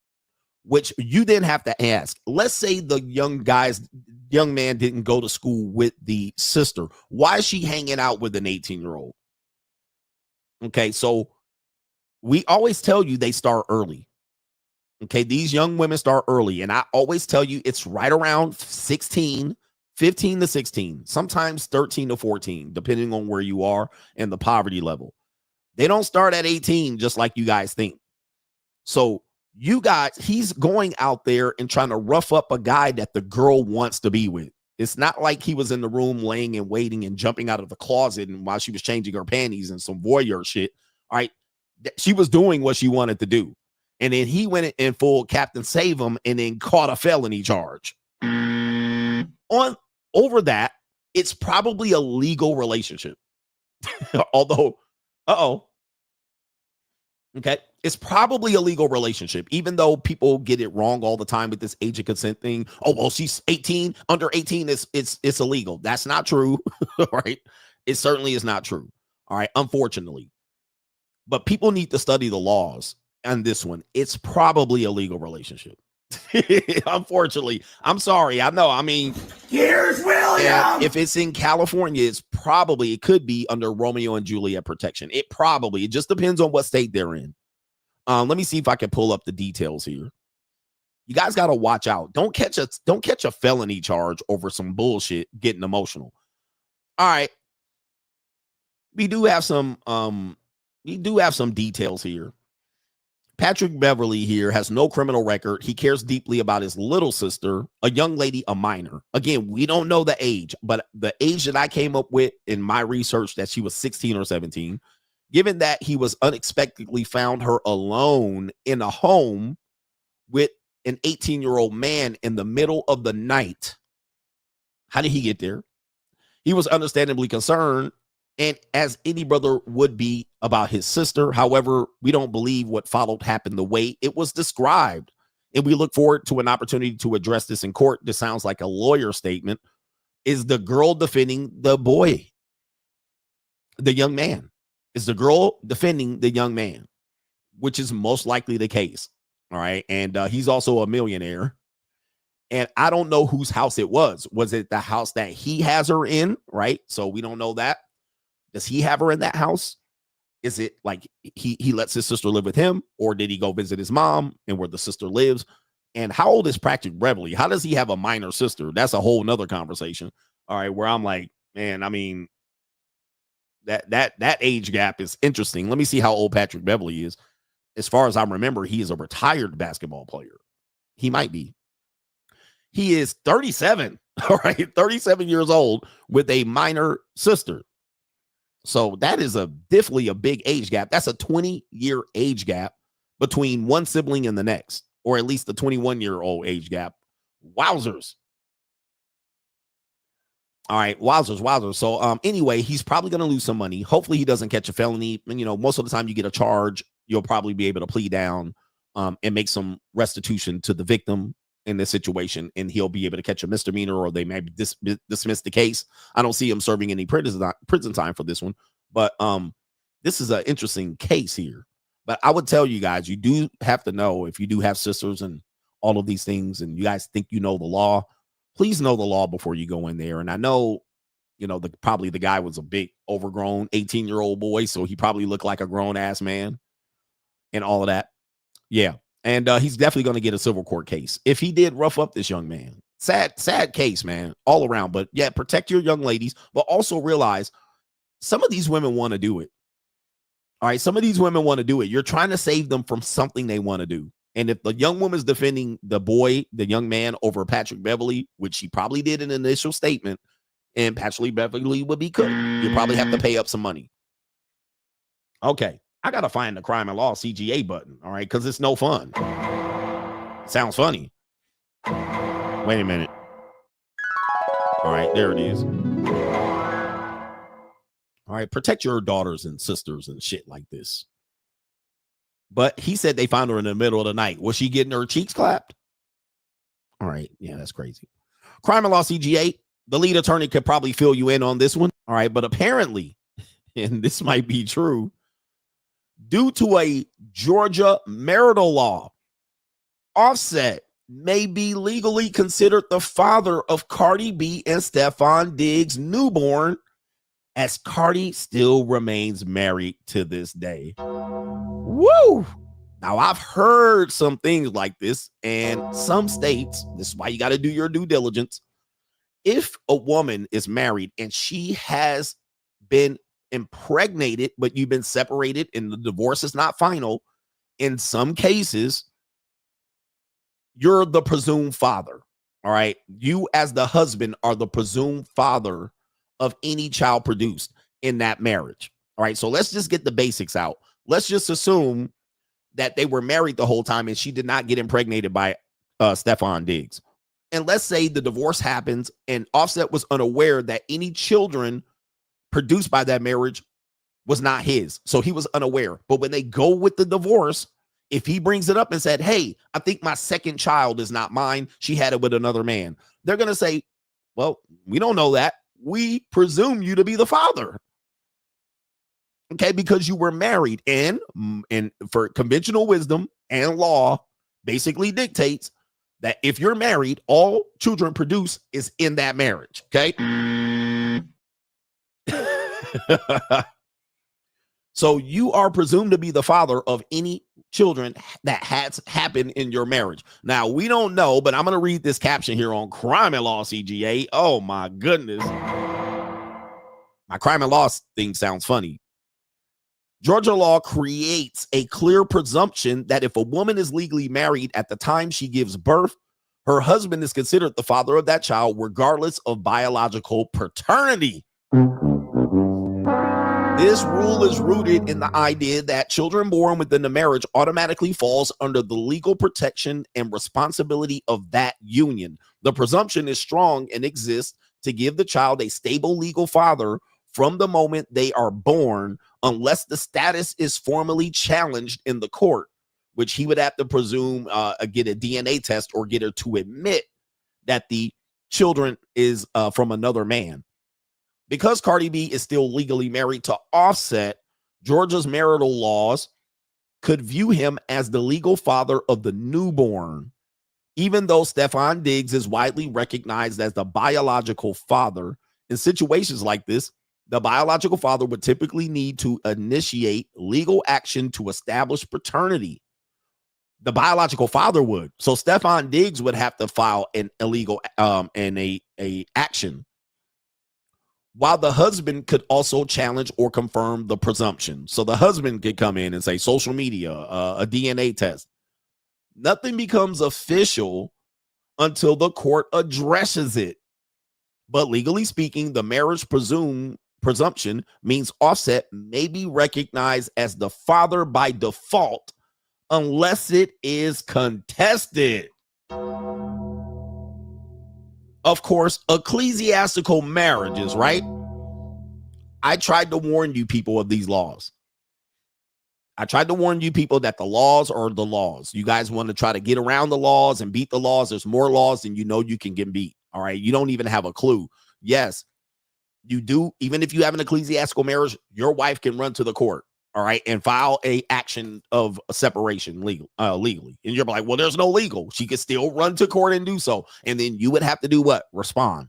which you didn't have to ask. Let's say the young man didn't go to school with the sister. Why is she hanging out with an 18-year-old? Okay, so we always tell you they start early. Okay, these young women start early, and I always tell you it's right around 16, 15 to 16, sometimes 13 to 14, depending on where you are and the poverty level. They don't start at 18, just like you guys think. So he's going out there and trying to rough up a guy that the girl wants to be with. It's not like he was in the room laying and waiting and jumping out of the closet and while she was changing her panties and some voyeur shit. All right. She was doing what she wanted to do. And then he went in full Captain Save him and then caught a felony charge. Over that, it's probably a legal relationship. Although, okay, it's probably a legal relationship, even though people get it wrong all the time with this age of consent thing. Oh, well, she's 18, under 18, it's illegal. That's not true, right? It certainly is not true, all right, unfortunately. But people need to study the laws. on this one, it's probably a legal relationship. Unfortunately, I'm sorry. I know. I mean, Here's William. If it's in California, it could be under Romeo and Juliet protection. It just depends on what state they're in. Let me see if I can pull up the details here. You guys got to watch out. Don't catch a felony charge over some bullshit getting emotional. All right. We do have some details here. Patrick Beverly here has no criminal record. He cares deeply about his little sister, a young lady, a minor. Again, we don't know the age, but the age that I came up with in my research that she was 16 or 17. Given that he was unexpectedly found her alone in a home with an 18-year-old man in the middle of the night. How did he get there? He was understandably concerned, and as any brother would be about his sister. However, we don't believe what followed happened the way it was described, and we look forward to an opportunity to address this in court. This sounds like a lawyer statement. Is the girl defending the boy, the young man? Is the girl defending the young man, which is most likely the case. All right. And he's also a millionaire. And I don't know whose house it was. Was it the house that he has her in? Right. So we don't know that. Does he have her in that house? Is it like he lets his sister live with him, or did he go visit his mom and where the sister lives? And how old is Patrick Beverly? How does he have a minor sister? That's a whole nother conversation. All right. Where I'm like, man, I mean, that age gap is interesting. Let me see how old Patrick Beverly is. As far as I remember, he is a retired basketball player. He might be. He is 37, all right, 37 years old with a minor sister. So that is definitely a big age gap. That's a 20-year age gap between one sibling and the next, or at least the 21-year-old age gap. Wowzers. All right, wowzers. So anyway, he's probably going to lose some money. Hopefully he doesn't catch a felony. And, you know, most of the time you get a charge, you'll probably be able to plead down and make some restitution to the victim in this situation, and he'll be able to catch a misdemeanor, or they may dismiss the case. I don't see him serving any prison time for this one, but this is an interesting case here. But I would tell you guys, you do have to know, if you do have sisters and all of these things, and you guys think you know the law, please know the law before you go in there. And I know, you know, probably the guy was a big overgrown 18-year-old boy, so he probably looked like a grown-ass man and all of that. Yeah. And he's definitely going to get a civil court case if he did rough up this young man. Sad case, man, all around. But yeah, protect your young ladies, but also realize some of these women want to do it. All right, some of these women want to do it. You're trying to save them from something they want to do. And if the young woman's defending the boy, the young man, over Patrick Beverly, which she probably did in an initial statement, and Patrick Beverly would be cooked, you probably have to pay up some money. Okay. I got to find the crime and law CGA button, all right, because it's no fun. Sounds funny. Wait a minute. All right, there it is. All right, protect your daughters and sisters and shit like this. But he said they found her in the middle of the night. Was she getting her cheeks clapped? All right, yeah, that's crazy. Crime and law CGA, the lead attorney could probably fill you in on this one. All right, but apparently, and this might be true, due to a Georgia marital law, Offset may be legally considered the father of Cardi B and Stefon Diggs' newborn, as Cardi still remains married to this day. Woo! Now, I've heard some things like this, and some states, this is why you got to do your due diligence. If a woman is married and she has been impregnated, but you've been separated and the divorce is not final, in some cases, you're the presumed father. All right. You, as the husband, are the presumed father of any child produced in that marriage. All right. So let's just get the basics out. Let's just assume that they were married the whole time and she did not get impregnated by Stefon Diggs. And let's say the divorce happens and Offset was unaware that any children produced by that marriage was not his. So he was unaware. But when they go with the divorce, if he brings it up and said, hey, I think my second child is not mine, she had it with another man, they're going to say, well, we don't know that. We presume you to be the father. Okay, because you were married, and for conventional wisdom and law basically dictates that if you're married, all children produced is in that marriage. Okay. So you are presumed to be the father of any children that has happened in your marriage. Now, we don't know, but I'm going to read this caption here on Crime and Law CGA. Oh, my goodness. My crime and law thing sounds funny. Georgia law creates a clear presumption that if a woman is legally married at the time she gives birth, her husband is considered the father of that child, regardless of biological paternity. This rule is rooted in the idea that children born within the marriage automatically falls under the legal protection and responsibility of that union. The presumption is strong and exists to give the child a stable legal father from the moment they are born, unless the status is formally challenged in the court, which he would have to presume get a DNA test or get her to admit that the children is from another man. Because Cardi B is still legally married to Offset, Georgia's marital laws could view him as the legal father of the newborn, even though Stefon Diggs is widely recognized as the biological father. In situations like this, the biological father would typically need to initiate legal action to establish paternity. The biological father would. So Stefon Diggs would have to file an illegal and a action, while the husband could also challenge or confirm the presumption. So the husband could come in and say social media, a DNA test. Nothing becomes official until the court addresses it. But legally speaking, the marriage presumption means Offset may be recognized as the father by default unless it is contested. Of course, ecclesiastical marriages, right? I tried to warn you people of these laws. I tried to warn you people that the laws are the laws. You guys want to try to get around the laws and beat the laws. There's more laws than you know you can get beat. All right. You don't even have a clue. Yes, you do. Even if you have an ecclesiastical marriage, your wife can run to the court. All right. And file a action of a separation legally. And you're like, well, there's no legal. She could still run to court and do so. And then you would have to do what? Respond.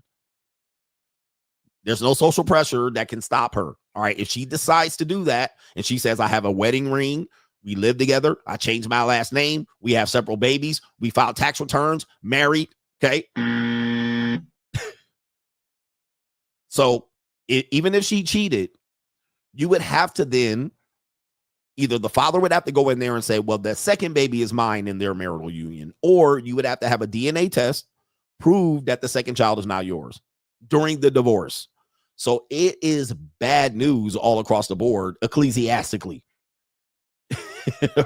There's no social pressure that can stop her. All right. If she decides to do that and she says, I have a wedding ring, we live together, I changed my last name, we have several babies, we filed tax returns, married. Okay. So even if she cheated, you would have to then either the father would have to go in there and say, well, the second baby is mine in their marital union, or you would have to have a DNA test prove that the second child is not yours during the divorce. So it is bad news all across the board, ecclesiastically.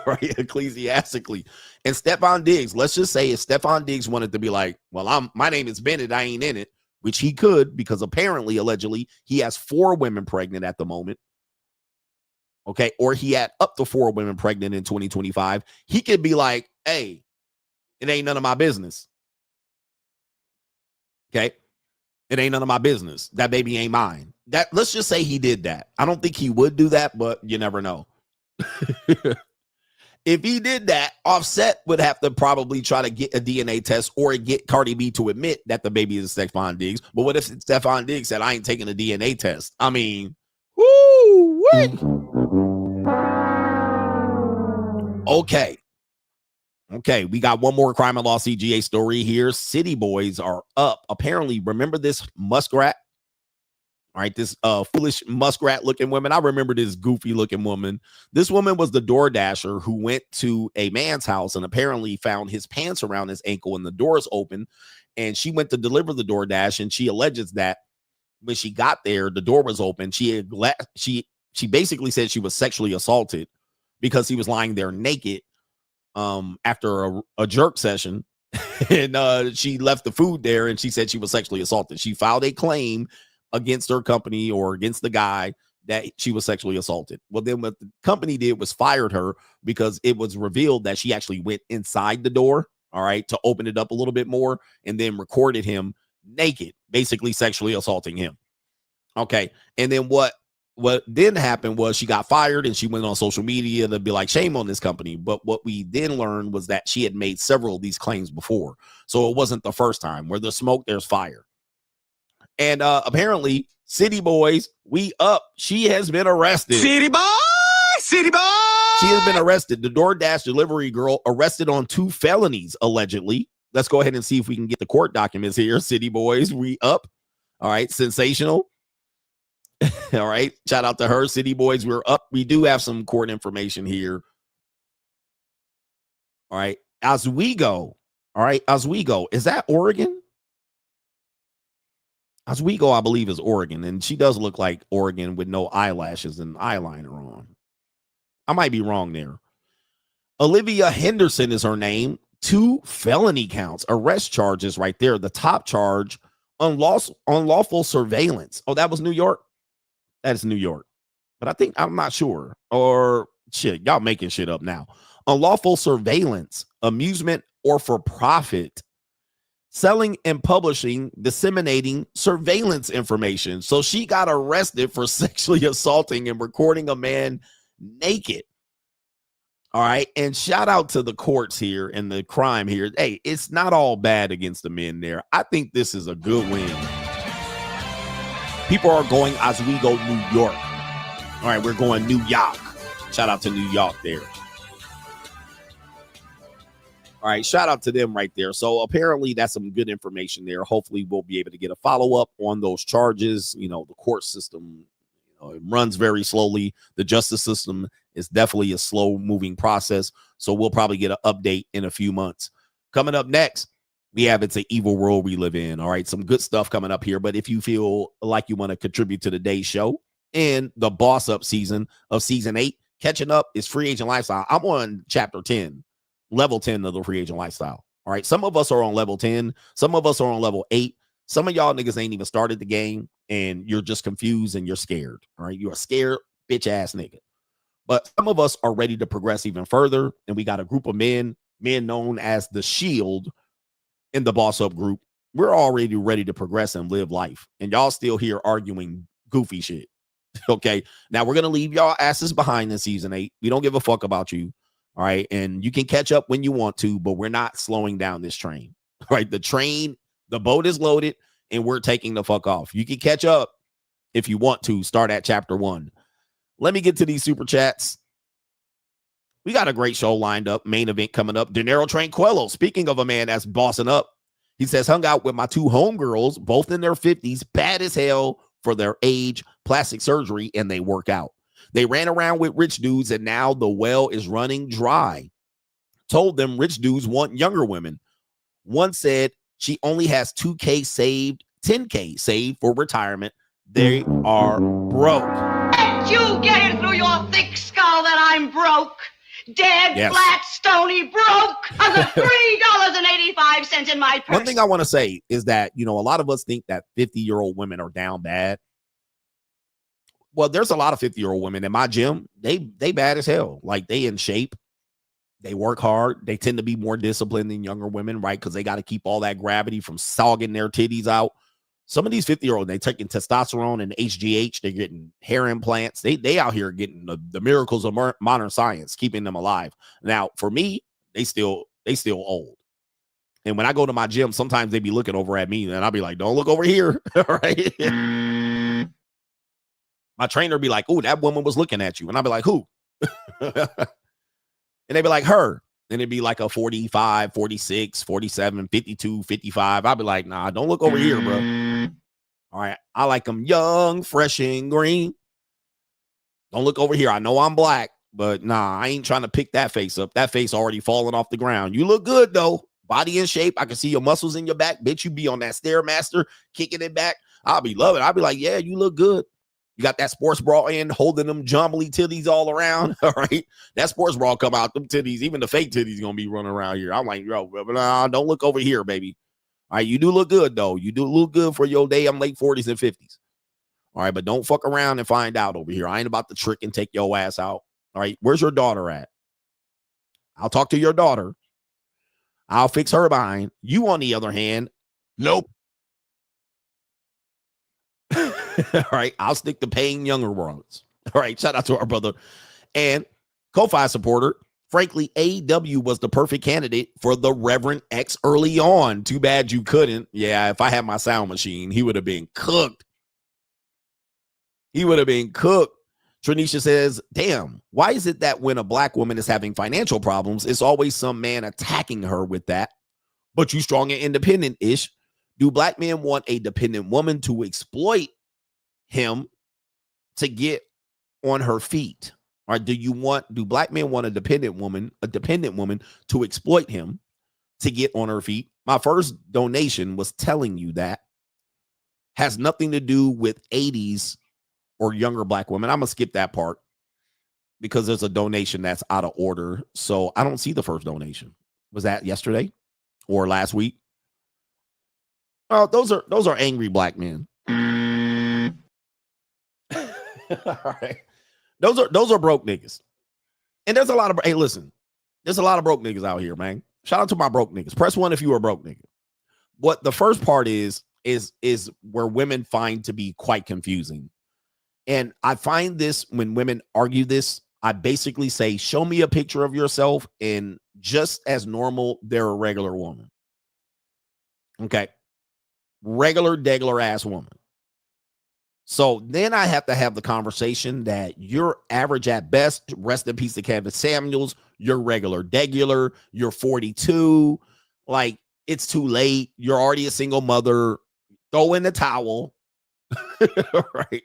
Right? Ecclesiastically. And Stefon Diggs, let's just say if Stefon Diggs wanted to be like, well, my name is Bennett, I ain't in it, which he could, because apparently, allegedly, he has 4 women pregnant at the moment. Okay, or he had up to 4 women pregnant in 2025. He could be like, hey, it ain't none of my business. Okay, it ain't none of my business. That baby ain't mine. That, let's just say he did that. I don't think he would do that, but you never know. If he did that, Offset would have to probably try to get a DNA test or get Cardi B to admit that the baby is Stefon Diggs. But what if Stefon Diggs said, I ain't taking a DNA test? I mean, woo, wait. Okay, we got one more Crime and Law CGA story here. City boys are up. Apparently, remember this muskrat? All right, this foolish muskrat looking woman. I remember this goofy looking woman. This woman was the DoorDasher who went to a man's house and apparently found his pants around his ankle and the doors open. And she went to deliver the DoorDash, and she alleges that when she got there, the door was open. She basically said she was sexually assaulted because he was lying there naked after a jerk session. And she left the food there, and she said she was sexually assaulted. She filed a claim against her company or against the guy that she was sexually assaulted. Well, then what the company did was fired her because it was revealed that she actually went inside the door, all right, to open it up a little bit more, and then recorded him naked, basically sexually assaulting him. Okay. And then what what then happened was she got fired and she went on social media to be like, shame on this company. But what we then learned was that she had made several of these claims before. So it wasn't the first time. Where there's smoke, there's fire. And apparently, City Boys, we up. She has been arrested. City boy, city boy. She has been arrested. The DoorDash delivery girl arrested on 2 felonies, allegedly. Let's go ahead and see if we can get the court documents here. City Boys, we up. All right, sensational. All right, shout out to her. City Boys, we're up. We do have some court information here. All right, Oswego. All right, Oswego. Is that Oregon? Oswego, I believe, is Oregon, and she does look like Oregon with no eyelashes and eyeliner on. I might be wrong there. Olivia Henderson is her name. 2 felony counts, arrest charges right there. The top charge, unlawful surveillance. Oh, that was New York? That is New York. But I'm not sure. Or shit, y'all making shit up now. Unlawful surveillance, amusement, or for profit. Selling and publishing, disseminating surveillance information. So she got arrested for sexually assaulting and recording a man naked. All right. And shout out to the courts here and the crime here. Hey, it's not all bad against the men there. I think this is a good win. People are going Oswego, New York. All right. We're going New York. Shout out to New York there. All right, shout out to them right there. So apparently that's some good information there. Hopefully we'll be able to get a follow-up on those charges. You know, the court system, it runs very slowly. The justice system is definitely a slow-moving process. So we'll probably get an update in a few months. Coming up next, we have It's an Evil World We Live In. All right, some good stuff coming up here. But if you feel like you want to contribute to today's show and the Boss Up season of season 8, catching up is Free Agent Lifestyle. I'm on chapter 10. Level 10 of the Free Agent Lifestyle. All right. Some of us are on level 10. Some of us are on level 8. Some of y'all niggas ain't even started the game and you're just confused and you're scared. All right. You're a scared bitch ass nigga. But some of us are ready to progress even further. And we got a group of men known as the Shield in the Boss Up group. We're already ready to progress and live life. And y'all still here arguing goofy shit. Okay. Now we're going to leave y'all asses behind in season 8. We don't give a fuck about you. All right. And you can catch up when you want to, but we're not slowing down this train. All right. The boat is loaded and we're taking the fuck off. You can catch up if you want to. Start at chapter 1. Let me get to these super chats. We got a great show lined up. Main event coming up. Dinero Tranquillo. Speaking of a man that's bossing up, he says, hung out with my 2 homegirls, both in their 50s, bad as hell for their age, plastic surgery, and they work out. They ran around with rich dudes, and now the well is running dry. Told them rich dudes want younger women. One said she only has 2K saved, 10K saved for retirement. They are broke. You get it through your thick skull that I'm broke. Dead, Yes. flat, stony, broke. I've got $3.85 in my purse. One thing I want to say is that, a lot of us think that 50-year-old women are down bad. Well, there's a lot of 50-year-old women in my gym. They bad as hell. Like, they in shape. They work hard. They tend to be more disciplined than younger women, right? Because they got to keep all that gravity from sogging their titties out. Some of these 50-year-olds, they taking testosterone and HGH. They're getting hair implants. They out here getting the miracles of modern science, keeping them alive. Now, for me, they still old. And when I go to my gym, sometimes they be looking over at me, and I'll be like, don't look over here. All right. My trainer be like, oh, that woman was looking at you. And I'll be like, who? And they be like, her. And it'd be like a 45, 46, 47, 52, 55. I'll be like, nah, don't look over here, bro. All right. I like them young, fresh, and green. Don't look over here. I know I'm black, but nah, I ain't trying to pick that face up. That face already falling off the ground. You look good, though. Body in shape. I can see your muscles in your back. Bitch, you be on that Stairmaster, kicking it back. I'll be loving it. I'll be like, yeah, you look good. You got that sports bra in, holding them jumbly titties all around. All right. That sports bra come out, them titties, even the fake titties going to be running around here. I'm like, yo, nah, don't look over here, baby. All right. You do look good, though. You do look good for your day. I'm late 40s and 50s. All right. But don't fuck around and find out over here. I ain't about to trick and take your ass out. All right. Where's your daughter at? I'll talk to your daughter. I'll fix her behind. You, on the other hand, nope. All right. I'll stick to paying younger ones. All right. Shout out to our brother and Ko-Fi supporter. Frankly, AEW was the perfect candidate for the Reverend X early on. Too bad you couldn't. Yeah, if I had my sound machine, he would have been cooked. He would have been cooked. Tranisha says, damn, why is it that when a black woman is having financial problems, it's always some man attacking her with that? But you strong and independent-ish. Do black men want a dependent woman to exploit him to get on her feet? Or do black men want a dependent woman to exploit him to get on her feet? My first donation was telling you that. Has nothing to do with 80s or younger black women. I'm going to skip that part because there's a donation that's out of order. So I don't see the first donation. Was that yesterday or last week? Oh, those are angry black men. All right. Those are broke niggas. And there's a lot of, hey, listen, there's a lot of broke niggas out here, man. Shout out to my broke niggas. Press 1 if you are a broke nigga. What the first part is where women find to be quite confusing. And I find this when women argue this, I basically say, show me a picture of yourself and just as normal, they're a regular woman. Okay. Regular, degular ass woman. So then I have to have the conversation that you're average at best. Rest in peace to Kevin Samuels. You're regular, degular. You're 42. Like, it's too late. You're already a single mother. Throw in the towel. Right.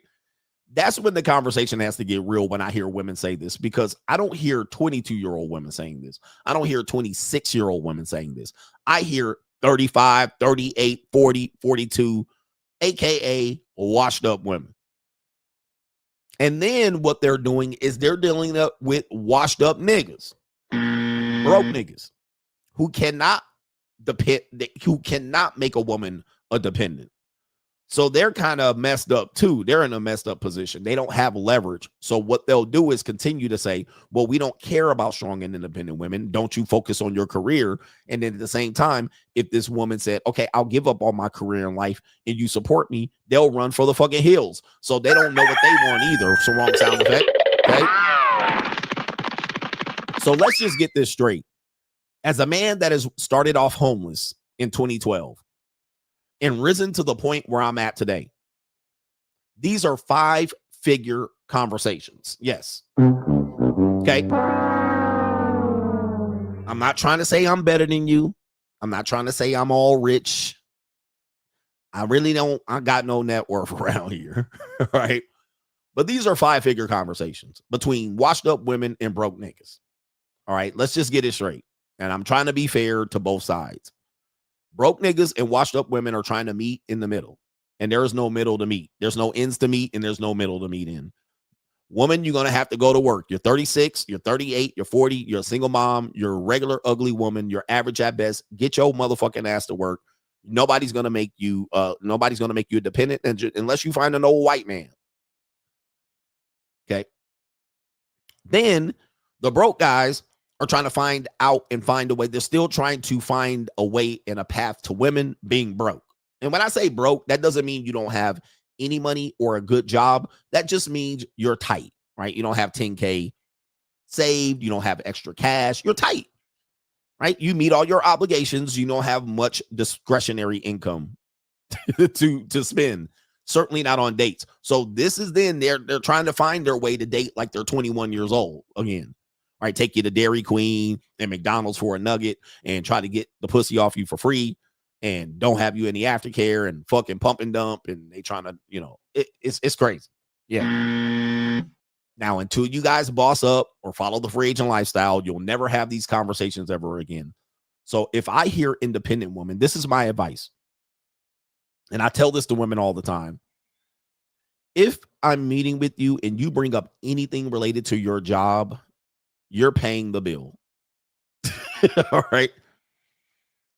That's when the conversation has to get real when I hear women say this, because I don't hear 22-year-old women saying this. I don't hear 26-year-old women saying this. I hear 35, 38, 40, 42, AKA washed up women. And then what they're doing is they're dealing up with washed up niggas, broke niggas who cannot make a woman a dependent. So they're kind of messed up too. They're in a messed up position. They don't have leverage. So what they'll do is continue to say, well, we don't care about strong and independent women. Don't you focus on your career? And then at the same time, if this woman said, okay, I'll give up on my career in life and you support me, they'll run for the fucking hills. So they don't know what they want either. It's the wrong sound effect. Okay. So let's just get this straight. As a man that has started off homeless in 2012, and risen to the point where I'm at today, these are 5-figure conversations. Yes. Okay. I'm not trying to say I'm better than you. I'm not trying to say I'm all rich. I got no net worth around here. Right. But these are 5-figure conversations between washed up women and broke niggas. All right. Let's just get it straight. And I'm trying to be fair to both sides. Broke niggas and washed up women are trying to meet in the middle. And there is no middle to meet. There's no ends to meet, and there's no middle to meet in. Woman, you're going to have to go to work. You're 36, you're 38, you're 40, you're a single mom, you're a regular ugly woman, you're average at best. Get your motherfucking ass to work. Nobody's going to make you a dependent unless you find an old white man. Okay. Then the broke guys are trying to find out and find a way. They're still trying to find a way and a path to women being broke. And when I say broke, that doesn't mean you don't have any money or a good job. That just means you're tight, right? You don't have 10K saved. You don't have extra cash. You're tight, right? You meet all your obligations. You don't have much discretionary income to spend. Certainly not on dates. So this is then they're trying to find their way to date like they're 21 years old again. Right, take you to Dairy Queen and McDonald's for a nugget and try to get the pussy off you for free and don't have you in the aftercare and fucking pump and dump. And they trying to, it's crazy. Yeah. Now, until you guys boss up or follow the free agent lifestyle, you'll never have these conversations ever again. So if I hear independent woman, this is my advice. And I tell this to women all the time. If I'm meeting with you and you bring up anything related to your job, you're paying the bill. All right.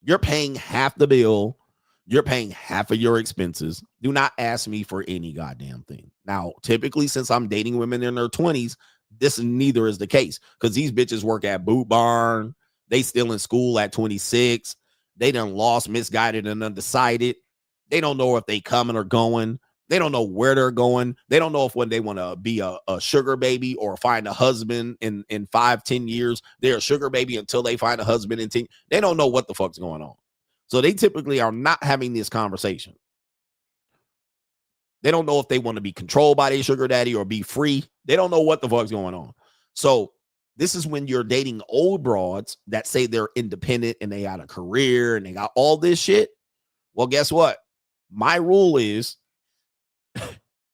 You're paying half the bill. You're paying half of your expenses. Do not ask me for any goddamn thing. Now, typically, since I'm dating women in their 20s, this neither is the case because these bitches work at Boot Barn. They still in school at 26. They done lost, misguided, and undecided. They don't know if they coming or going. They don't know where they're going. They don't know if when they want to be a sugar baby or find a husband in 5-10 years, they're a sugar baby until they find a husband in 10. They don't know what the fuck's going on. So they typically are not having this conversation. They don't know if they want to be controlled by their sugar daddy or be free. They don't know what the fuck's going on. So this is when you're dating old broads that say they're independent and they got a career and they got all this shit. Well, guess what? My rule is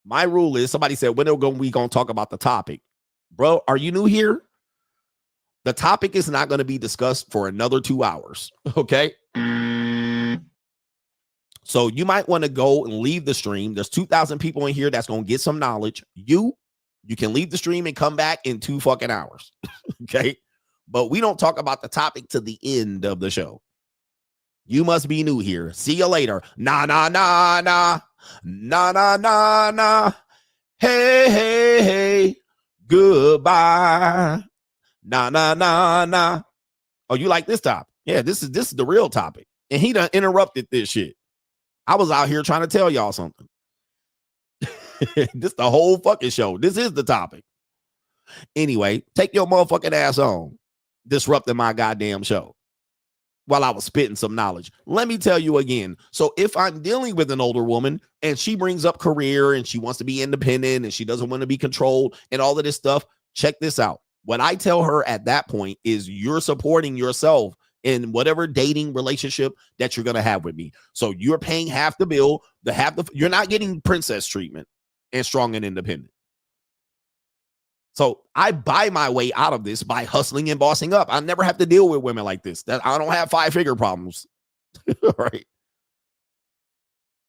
somebody said, when are we going to talk about the topic? Bro, are you new here? The topic is not going to be discussed for another 2 hours. Okay. So you might want to go and leave the stream. There's 2,000 people in here that's going to get some knowledge. You can leave the stream and come back in 2 fucking hours. Okay. But we don't talk about the topic to the end of the show. You must be new here. See you later. Nah, nah, nah, nah. Nah, nah, nah, nah. Hey, hey, hey. Goodbye. Nah, nah, nah, nah. Oh, you like this topic? Yeah, this is the real topic. And he done interrupted this shit. I was out here trying to tell y'all something. This the whole fucking show. This is the topic. Anyway, take your motherfucking ass on. Disrupting my goddamn show while I was spitting some knowledge. Let me tell you again. So if I'm dealing with an older woman and she brings up career and she wants to be independent and she doesn't want to be controlled and all of this stuff, check this out. What I tell her at that point is you're supporting yourself in whatever dating relationship that you're going to have with me. So you're paying half the bill, you're not getting princess treatment and strong and independent. So I buy my way out of this by hustling and bossing up. I never have to deal with women like this. I don't have 5-figure problems. Right.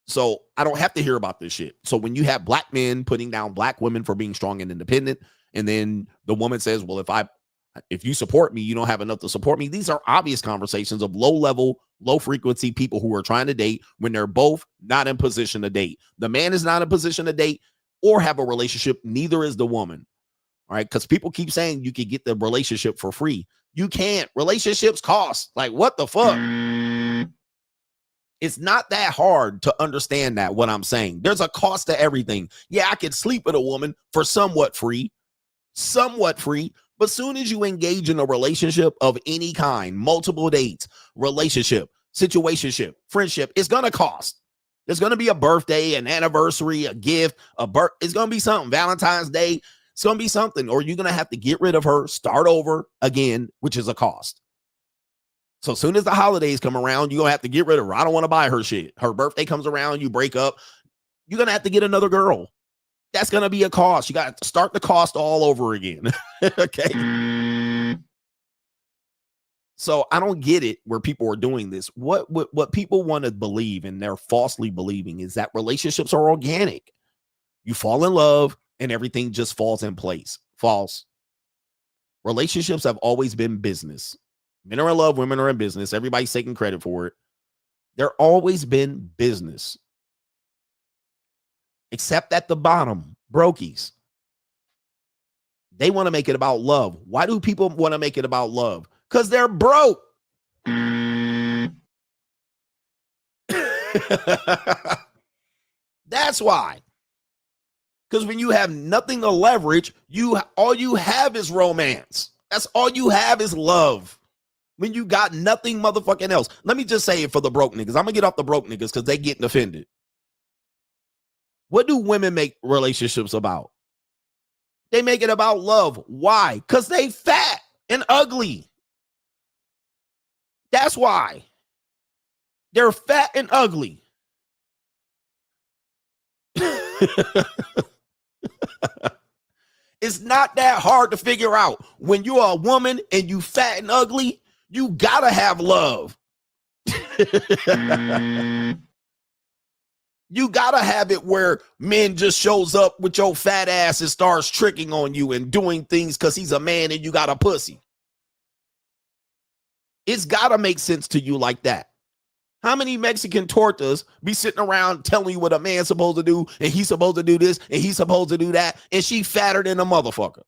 So I don't have to hear about this shit. So when you have black men putting down black women for being strong and independent, and then the woman says, well, if you support me, you don't have enough to support me. These are obvious conversations of low level, low frequency people who are trying to date when they're both not in position to date. The man is not in position to date or have a relationship. Neither is the woman. All right. Because people keep saying you can get the relationship for free. You can't. Relationships cost. Like, what the fuck? It's not that hard to understand that, what I'm saying. There's a cost to everything. Yeah, I could sleep with a woman for somewhat free. But soon as you engage in a relationship of any kind, multiple dates, relationship, situationship, friendship, it's going to cost. There's going to be a birthday, an anniversary, a gift, it's going to be something. Valentine's Day, it's going to be something. Or you're going to have to get rid of her, start over again, which is a cost. So as soon as the holidays come around, you're going to have to get rid of her. I don't want to buy her shit. Her birthday comes around, you break up. You're going to have to get another girl. That's going to be a cost. You got to start the cost all over again. Okay. So I don't get it where people are doing this. What people want to believe, and they're falsely believing, is that relationships are organic. You fall in love and everything just falls in place. False. Relationships have always been business. Men are in love, women are in business. Everybody's taking credit for it. They're always been business. Except at the bottom, brokies. They want to make it about love. Why do people want to make it about love? Because they're broke. That's why. Because when you have nothing to leverage, all you have is romance. That's all you have is love. When you got nothing motherfucking else. Let me just say it for the broke niggas. I'm going to get off the broke niggas because they getting offended. What do women make relationships about? They make it about love. Why? Because they fat and ugly. That's why. They're fat and ugly. It's not that hard to figure out. When you're a woman and you fat and ugly, you gotta have love. You gotta have it where men just shows up with your fat ass and starts tricking on you and doing things because he's a man and you got a pussy. It's gotta make sense to you like that. How many Mexican tortas be sitting around telling you what a man's supposed to do, and he's supposed to do this, and he's supposed to do that, and she fatter than a motherfucker?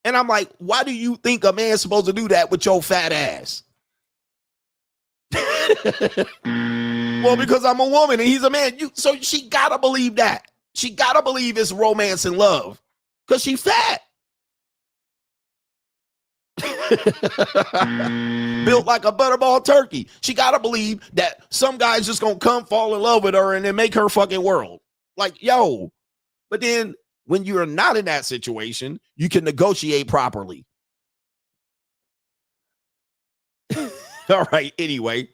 And I'm like, why do you think a man's supposed to do that with your fat ass? Well, because I'm a woman and he's a man. So she gotta believe that. She gotta believe it's romance and love. Because she's fat. Built like a butterball turkey. She gotta believe that some guy's just gonna come fall in love with her and then make her fucking world. Like, yo. But then when you're not in that situation, you can negotiate properly. All right, anyway.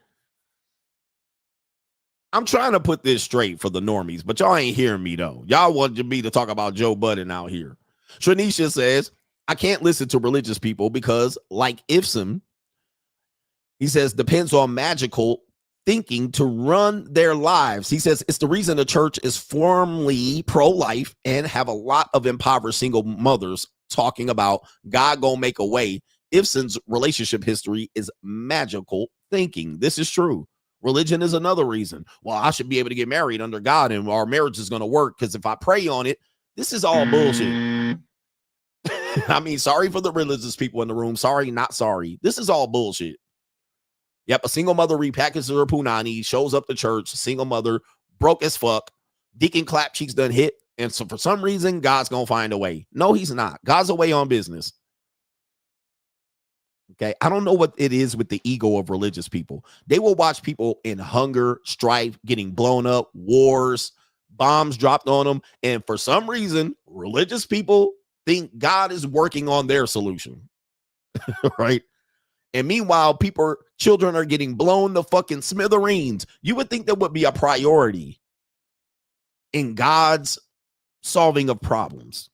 I'm trying to put this straight for the normies, but y'all ain't hearing me though. Y'all wanted me to talk about Joe Budden out here. Tranisha says, I can't listen to religious people because, like Ifsum, he says, depends on magical thinking to run their lives. He says it's the reason the church is formally pro-life and have a lot of impoverished single mothers talking about God gonna make a way. Ifson's relationship history is magical thinking. This is true. Religion is another reason. Well, I should be able to get married under God and our marriage is going to work because if I pray on it, this is all bullshit. I mean, sorry for the religious people in the room. Sorry, not sorry. This is all bullshit. Yep, a single mother repackages her punani, shows up to church, single mother, broke as fuck, deacon clap cheeks done hit, and so for some reason, God's going to find a way. No, he's not. God's away on business. Okay, I don't know what it is with the ego of religious people. They will watch people in hunger, strife, getting blown up, wars, bombs dropped on them. And for some reason, religious people think God is working on their solution. Right? And meanwhile, children are getting blown to fucking smithereens. You would think that would be a priority in God's solving of problems.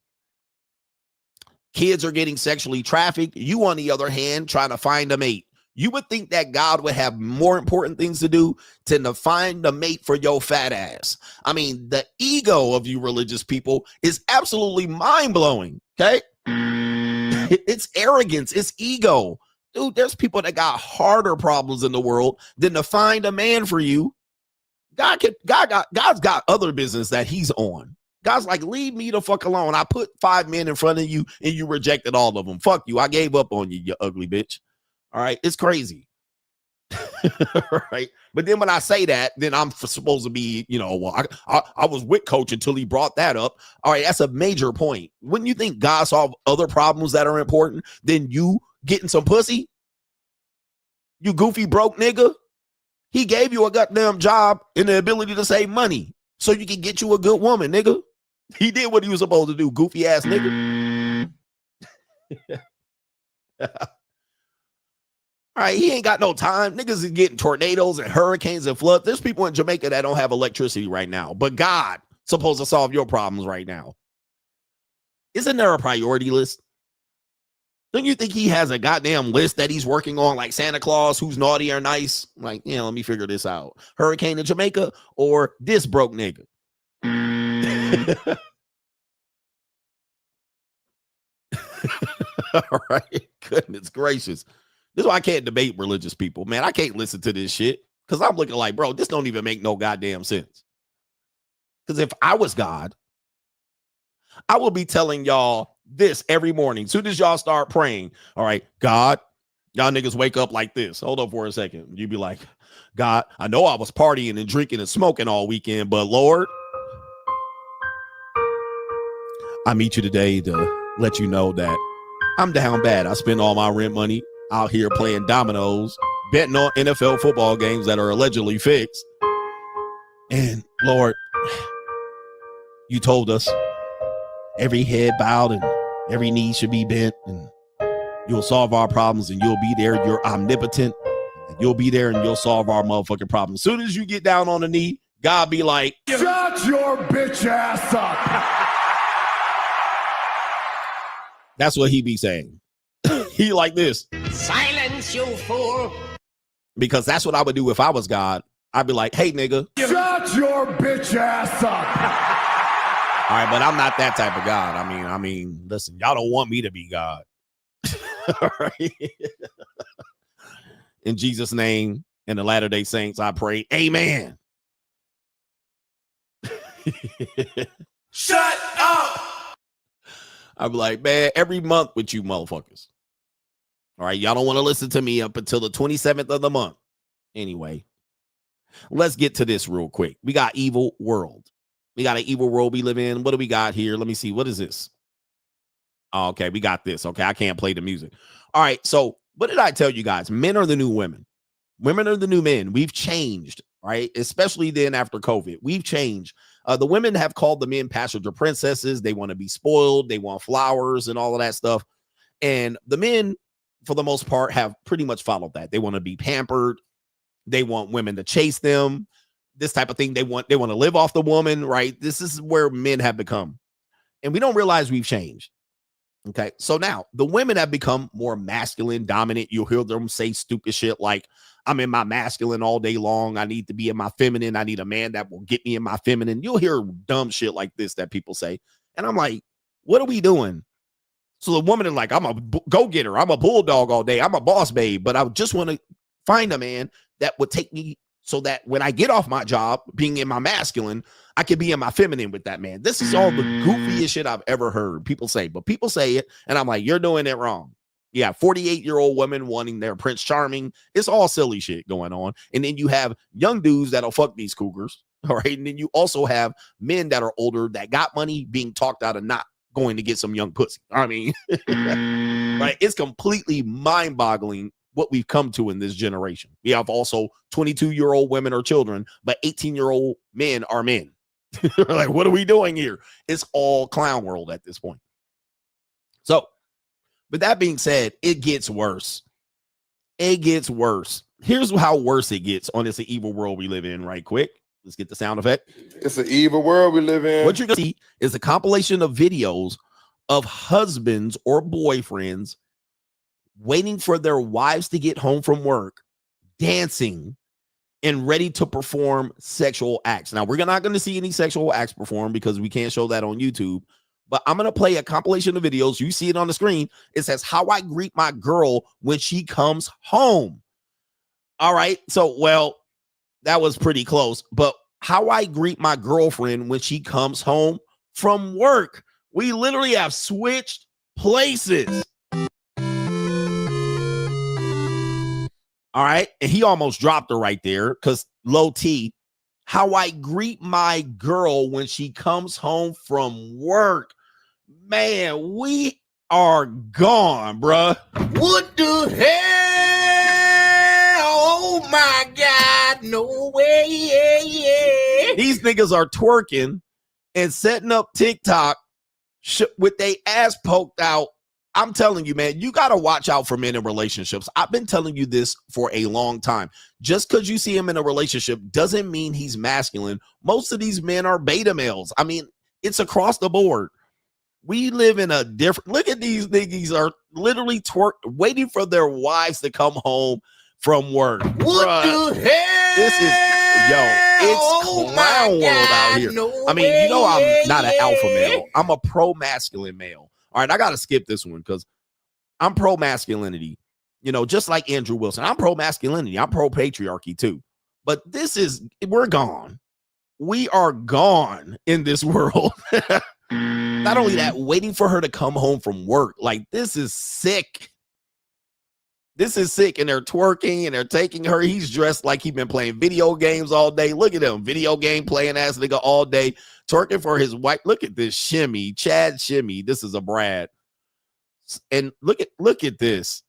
Kids are getting sexually trafficked. You, on the other hand, trying to find a mate. You would think that God would have more important things to do than to find a mate for your fat ass. I mean, the ego of you religious people is absolutely mind-blowing, okay? It's arrogance. It's ego. Dude, there's people that got harder problems in the world than to find a man for you. God's got other business that he's on. God's like, leave me the fuck alone. I put 5 men in front of you and you rejected all of them. Fuck you. I gave up on you, you ugly bitch. All right. It's crazy. Right. But then when I say that, then I'm supposed to be, well, I was with Coach until he brought that up. All right. That's a major point. Wouldn't you think God solved other problems that are important than you getting some pussy? You goofy broke nigga. He gave you a goddamn job and the ability to save money so you can get you a good woman, nigga. He did what he was supposed to do, goofy ass nigga. All right, he ain't got no time. Niggas is getting tornadoes and hurricanes and floods. There's people in Jamaica that don't have electricity right now, but God supposed to solve your problems right now. Isn't there a priority list? Don't you think he has a goddamn list that he's working on, like Santa Claus, who's naughty or nice? Like, let me figure this out. Hurricane in Jamaica or this broke nigga? All right. Goodness gracious. This is why I can't debate religious people, man. I can't listen to this shit because I'm looking like, bro, this don't even make no goddamn sense. Because if I was God, I will be telling y'all this every morning. As soon as y'all start praying, all right, God, y'all niggas wake up like this. Hold up for a second. You be like, God, I know I was partying and drinking and smoking all weekend, but Lord, I meet you today to let you know that I'm down bad. I spend all my rent money out here playing dominoes, betting on NFL football games that are allegedly fixed. And Lord, you told us every head bowed and every knee should be bent, and you'll solve our problems, and you'll be there. You're omnipotent. And you'll be there and you'll solve our motherfucking problems. As soon as you get down on the knee, God be like, shut your bitch ass up. That's what he be saying. He like this. Silence, you fool. Because that's what I would do if I was God. I'd be like, hey, nigga. Shut your bitch ass up. All right, but I'm not that type of God. I mean, listen, y'all don't want me to be God. All right. In Jesus' name, in the Latter-day Saints, I pray, amen. Shut up. I'm like, man, every month with you motherfuckers. All right, y'all don't want to listen to me up until the 27th of the month. Anyway, let's get to this real quick. We got evil world. We got an evil world we live in. What do we got here? Let me see. What is this? Oh, okay, we got this. Okay, I can't play the music. All right, so what did I tell you guys? Men are the new women. Women are the new men. We've changed, right? Especially then after COVID. We've changed. The women have called the men passenger princesses. They want to be spoiled. They want flowers and all of that stuff. And the men, for the most part, have pretty much followed that. They want to be pampered. They want women to chase them. This type of thing. They want to live off the woman, right? This is where men have become. And we don't realize we've changed. Okay, so now the women have become more masculine, dominant. You'll hear them say stupid shit like, I'm in my masculine all day long. I need to be in my feminine. I need a man that will get me in my feminine. You'll hear dumb shit like this that people say. And I'm like, what are we doing? So the woman is like, I'm a go-getter. I'm a bulldog all day. I'm a boss babe. But I just want to find a man that would take me so that when I get off my job, being in my masculine, I could be in my feminine with that man. This is all the goofiest shit I've ever heard people say, but people say it, and I'm like, you're doing it wrong. Yeah, 48-year-old women wanting their Prince Charming. It's all silly shit going on. And then you have young dudes that'll fuck these cougars, all right? And then you also have men that are older that got money being talked out of not going to get some young pussy. I mean, right? It's completely mind-boggling what we've come to in this generation. We have also 22-year-old women or children, but 18-year-old men are men. Like, what are we doing here? It's all clown world at this point. So, with that being said, it gets worse. It gets worse. Here's how worse it gets on this evil world we live in right quick. Let's get the sound effect. It's an evil world we live in. What you're going to see is a compilation of videos of husbands or boyfriends waiting for their wives to get home from work, dancing, and ready to perform sexual acts. Now, we're not going to see any sexual acts performed because we can't show that on YouTube, but I'm going to play a compilation of videos. You see it on the screen. It says, how I greet my girl when she comes home. All right. So, well, that was pretty close, but how I greet my girlfriend when she comes home from work. We literally have switched places. All right. And he almost dropped her right there because low T, how I greet my girl when she comes home from work. Man, we are gone, bruh. What the hell? Oh my God. No way. These niggas are twerking and setting up TikTok with their ass poked out. I'm telling you, man, you got to watch out for men in relationships. I've been telling you this for a long time. Just because you see him in a relationship doesn't mean he's masculine. Most of these men are beta males. I mean, it's across the board. We live in a different, look at these niggas are literally waiting for their wives to come home from work. What the hell? This is, it's clown world out here. No I mean, you know I'm not an alpha male. I'm a pro-masculine male. All right, I got to skip this one because I'm pro-masculinity, you know, just like Andrew Wilson. I'm pro-masculinity. I'm pro-patriarchy too. But we're gone. We are gone in this world. Not only that, waiting for her to come home from work. Like, this is sick. This is sick. And they're twerking and they're taking her. He's dressed like he's been playing video games all day. Look at him. Video game playing ass nigga all day. Twerking for his wife. Look at this shimmy. Chad shimmy. This is a Brad. And look at this.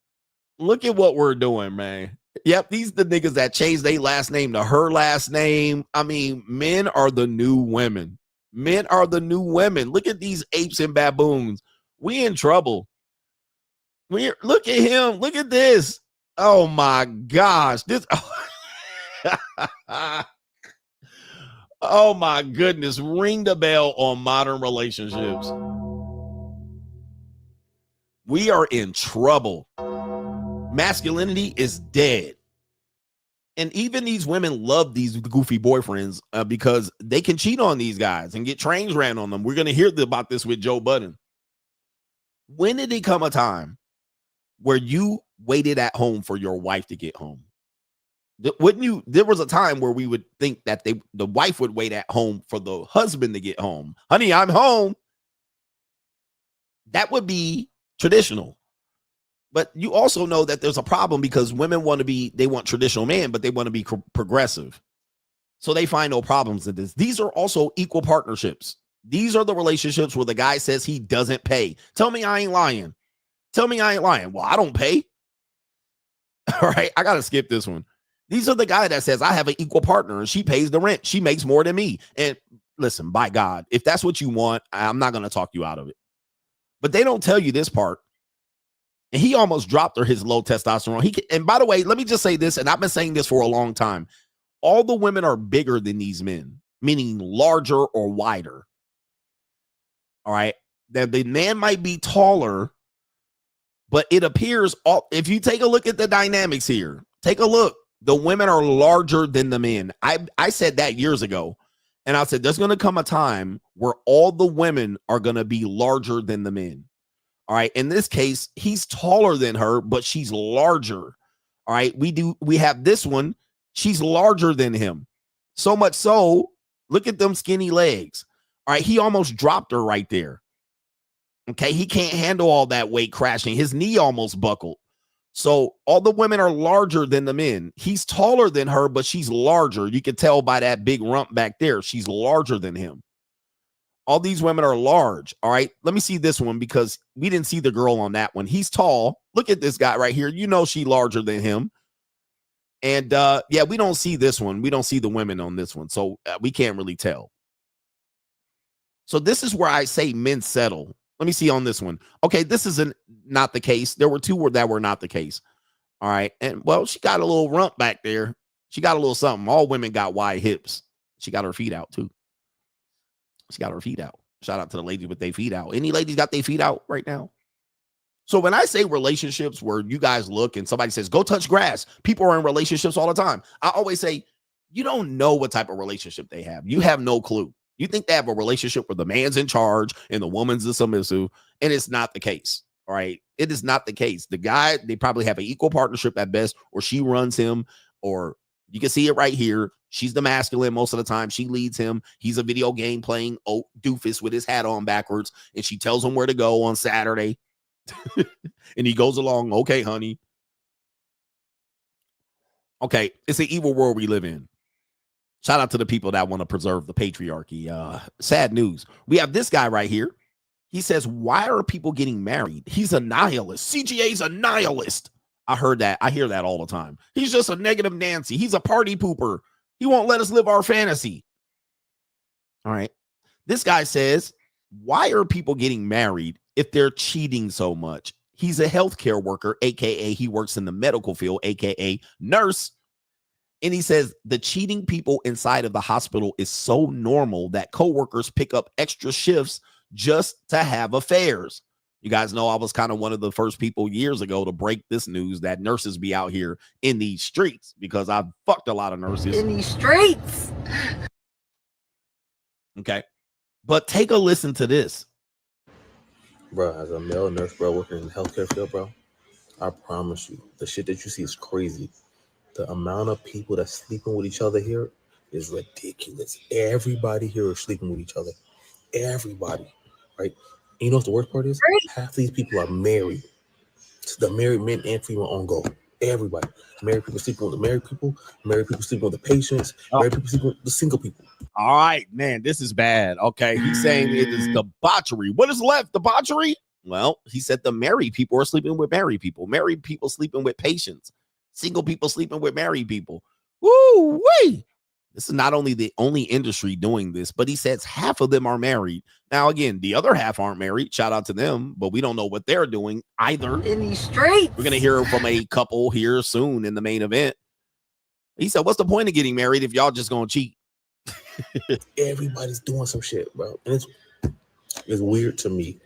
Look at what we're doing, man. Yep, these the niggas that changed their last name to her last name. I mean, men are the new women. Men are the new women. Look at these apes and baboons. We in trouble. Look at him. Look at this. Oh my gosh. This. Oh my goodness. Ring the bell on modern relationships. We are in trouble. Masculinity is dead. And even these women love these goofy boyfriends because they can cheat on these guys and get trains ran on them. We're going to hear about this with Joe Budden. When did it come a time where you waited at home for your wife to get home? Wouldn't you? There was a time where we would think that the wife would wait at home for the husband to get home. Honey, I'm home. That would be traditional. But you also know that there's a problem because women want traditional men, but they want to be progressive. So they find no problems in this. These are also equal partnerships. These are the relationships where the guy says he doesn't pay. Tell me I ain't lying. Tell me I ain't lying. Well, I don't pay. All right, I got to skip this one. These are the guy that says I have an equal partner and she pays the rent. She makes more than me. And listen, by God, if that's what you want, I'm not going to talk you out of it. But they don't tell you this part. And he almost dropped her his low testosterone. And by the way, let me just say this, and I've been saying this for a long time. All the women are bigger than these men, meaning larger or wider. All right. That the man might be taller, but it appears, if you take a look at the dynamics here, take a look. The women are larger than the men. I said that years ago. And I said, there's going to come a time where all the women are going to be larger than the men. All right. In this case, he's taller than her, but she's larger. All right. We have this one. She's larger than him. So much so, look at them skinny legs. All right. He almost dropped her right there. Okay. He can't handle all that weight crashing. His knee almost buckled. So all the women are larger than the men. He's taller than her, but she's larger. You can tell by that big rump back there. She's larger than him. All these women are large. All right. Let me see this one because we didn't see the girl on that one. He's tall. Look at this guy right here. You know she's larger than him. And yeah, we don't see this one. We don't see the women on this one. So we can't really tell. So this is where I say men settle. Let me see on this one. Okay, this isn't not the case. There were two that were not the case. All right. And well, she got a little rump back there. She got a little something. All women got wide hips. She got her feet out too. She got her feet out. Shout out to the ladies with their feet out. Any ladies got their feet out right now? So when I say relationships where you guys look and somebody says, go touch grass, people are in relationships all the time. I always say, you don't know what type of relationship they have. You have no clue. You think they have a relationship where the man's in charge and the woman's the submissive, and it's not the case. All right. It is not the case. The guy, they probably have an equal partnership at best, or she runs him, or you can see it right here. She's the masculine most of the time. She leads him. He's a video game playing doofus with his hat on backwards, and she tells him where to go on Saturday. And he goes along. Okay, honey. Okay. It's an evil world we live in. Shout out to the people that want to preserve the patriarchy. Sad news. We have this guy right here. He says, why are people getting married? He's a nihilist. CGA's a nihilist. I heard that. I hear that all the time. He's just a negative Nancy. He's a party pooper. He won't let us live our fantasy. All right. This guy says, why are people getting married if they're cheating so much? He's a healthcare worker, a.k.a. he works in the medical field, a.k.a. nurse. And he says the cheating people inside of the hospital is so normal that coworkers pick up extra shifts just to have affairs. You guys know I was kind of one of the first people years ago to break this news that nurses be out here in these streets, because I've fucked a lot of nurses. In these streets. Okay. But take a listen to this. Bro, as a male nurse, bro, working in the healthcare field, bro, I promise you, the shit that you see is crazy. The amount of people that's sleeping with each other here is ridiculous. Everybody here is sleeping with each other. Everybody, right? And you know what the worst part is? Half these people are married. The married men and female on go. Everybody. Married people sleeping with the married people sleeping with the patients, married people sleeping with the single people. All right, man, this is bad. Okay, he's saying it is debauchery. What is left? Debauchery? Well, he said the married people are sleeping with married people sleeping with patients, single people sleeping with married people. Woo wee! This is not only the only industry doing this, but he says half of them are married. Now, again, the other half aren't married. Shout out to them, but we don't know what they're doing either. In these streets. We're going to hear from a couple here soon in the main event. He said, what's the point of getting married if y'all just going to cheat? Everybody's doing some shit, bro. And it's weird to me.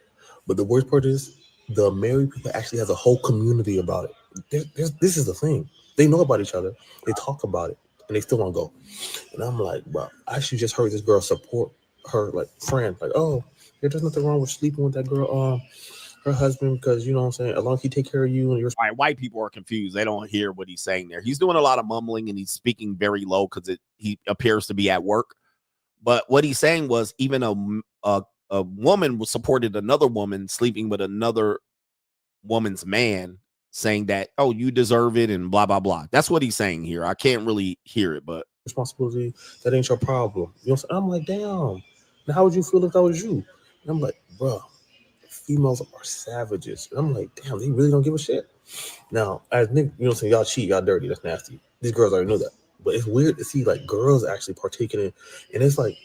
But the worst part is the married people actually has a whole community about it. This is the thing. They know about each other. They talk about it. And they still want to go. And I'm like, bro, I actually just heard this girl support her like friend. Like, oh, there's nothing wrong with sleeping with that girl, her husband, because you know what I'm saying, as long as he take care of you and your. All right, white people are confused. They don't hear what he's saying there. He's doing a lot of mumbling and he's speaking very low because he appears to be at work. But what he's saying was even a woman supported another woman sleeping with another woman's man, saying that, oh, you deserve it and blah, blah, blah. That's what he's saying here. I can't really hear it, but responsibility. That ain't your problem. You know what I'm saying? I'm like, damn. Now, how would you feel if that was you? And I'm like, bro, females are savages. And I'm like, damn, they really don't give a shit. Now, as niggas, you know what I'm saying? Y'all cheat, y'all dirty. That's nasty. These girls already know that. But it's weird to see like girls actually partaking in, and it's like,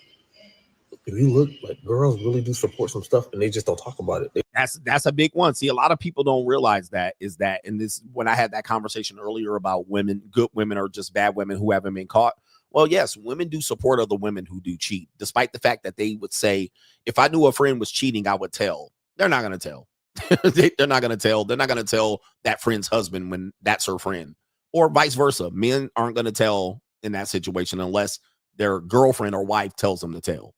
if you look, like girls really do support some stuff and they just don't talk about it. That's a big one. See, a lot of people don't realize that in this, when I had that conversation earlier about women, good women or just bad women who haven't been caught. Well, yes, women do support other women who do cheat, despite the fact that they would say, if I knew a friend was cheating, I would tell. They're not going to tell. They're not going to tell. They're not going to tell that friend's husband when that's her friend, or vice versa. Men aren't going to tell in that situation unless their girlfriend or wife tells them to tell.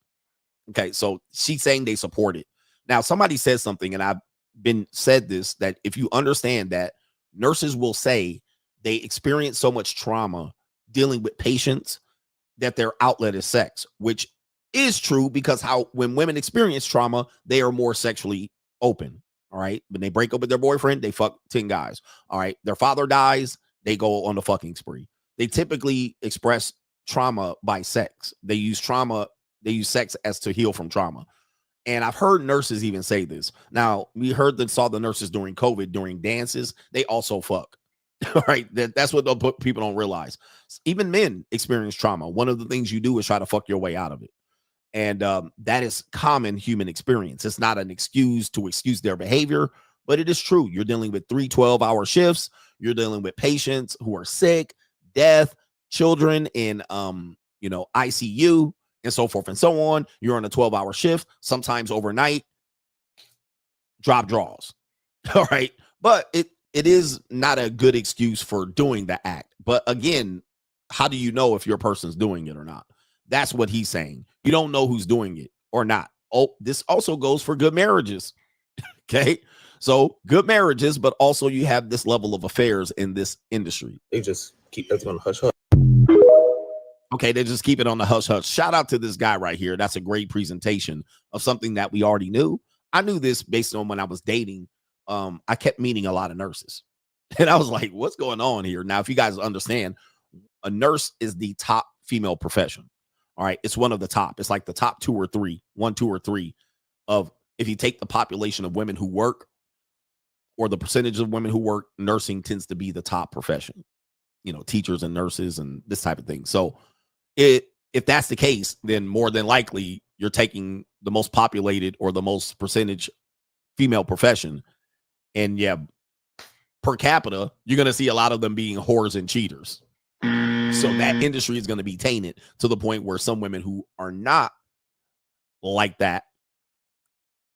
Okay, so she's saying they support it. Now, somebody says something, and I've been said this, that if you understand that nurses will say they experience so much trauma dealing with patients that their outlet is sex, which is true because when women experience trauma, they are more sexually open. All right. When they break up with their boyfriend, they fuck 10 guys. All right. Their father dies, they go on the fucking spree. They typically express trauma by sex. They use sex as to heal from trauma. And I've heard nurses even say this. Now, we saw the nurses during COVID, during dances, they also fuck. All right. That's what people don't realize. Even men experience trauma. One of the things you do is try to fuck your way out of it. And that is common human experience. It's not an excuse to excuse their behavior, but it is true. You're dealing with 3 12-hour shifts. You're dealing with patients who are sick, death, children in ICU, and so forth and so on. You're on a 12-hour shift, sometimes overnight. Drop draws. All right. But it is not a good excuse for doing the act. But again, how do you know if your person's doing it or not? That's what he's saying. You don't know who's doing it or not. Oh, this also goes for good marriages. Okay. So good marriages, but also you have this level of affairs in this industry. They just keep everything on the hush hush. Okay, they just keep it on the hush hush. Shout out to this guy right here. That's a great presentation of something that we already knew. I knew this based on when I was dating. I kept meeting a lot of nurses. And I was like, what's going on here? Now, if you guys understand, a nurse is the top female profession. All right. It's one of the top. It's like the top 2 or 3, 1, 2, or 3 of, if you take the population of women who work or the percentage of women who work, nursing tends to be the top profession, teachers and nurses and this type of thing. So if that's the case, then more than likely you're taking the most populated or the most percentage female profession. And yeah, per capita, you're going to see a lot of them being whores and cheaters. So that industry is going to be tainted to the point where some women who are not like that,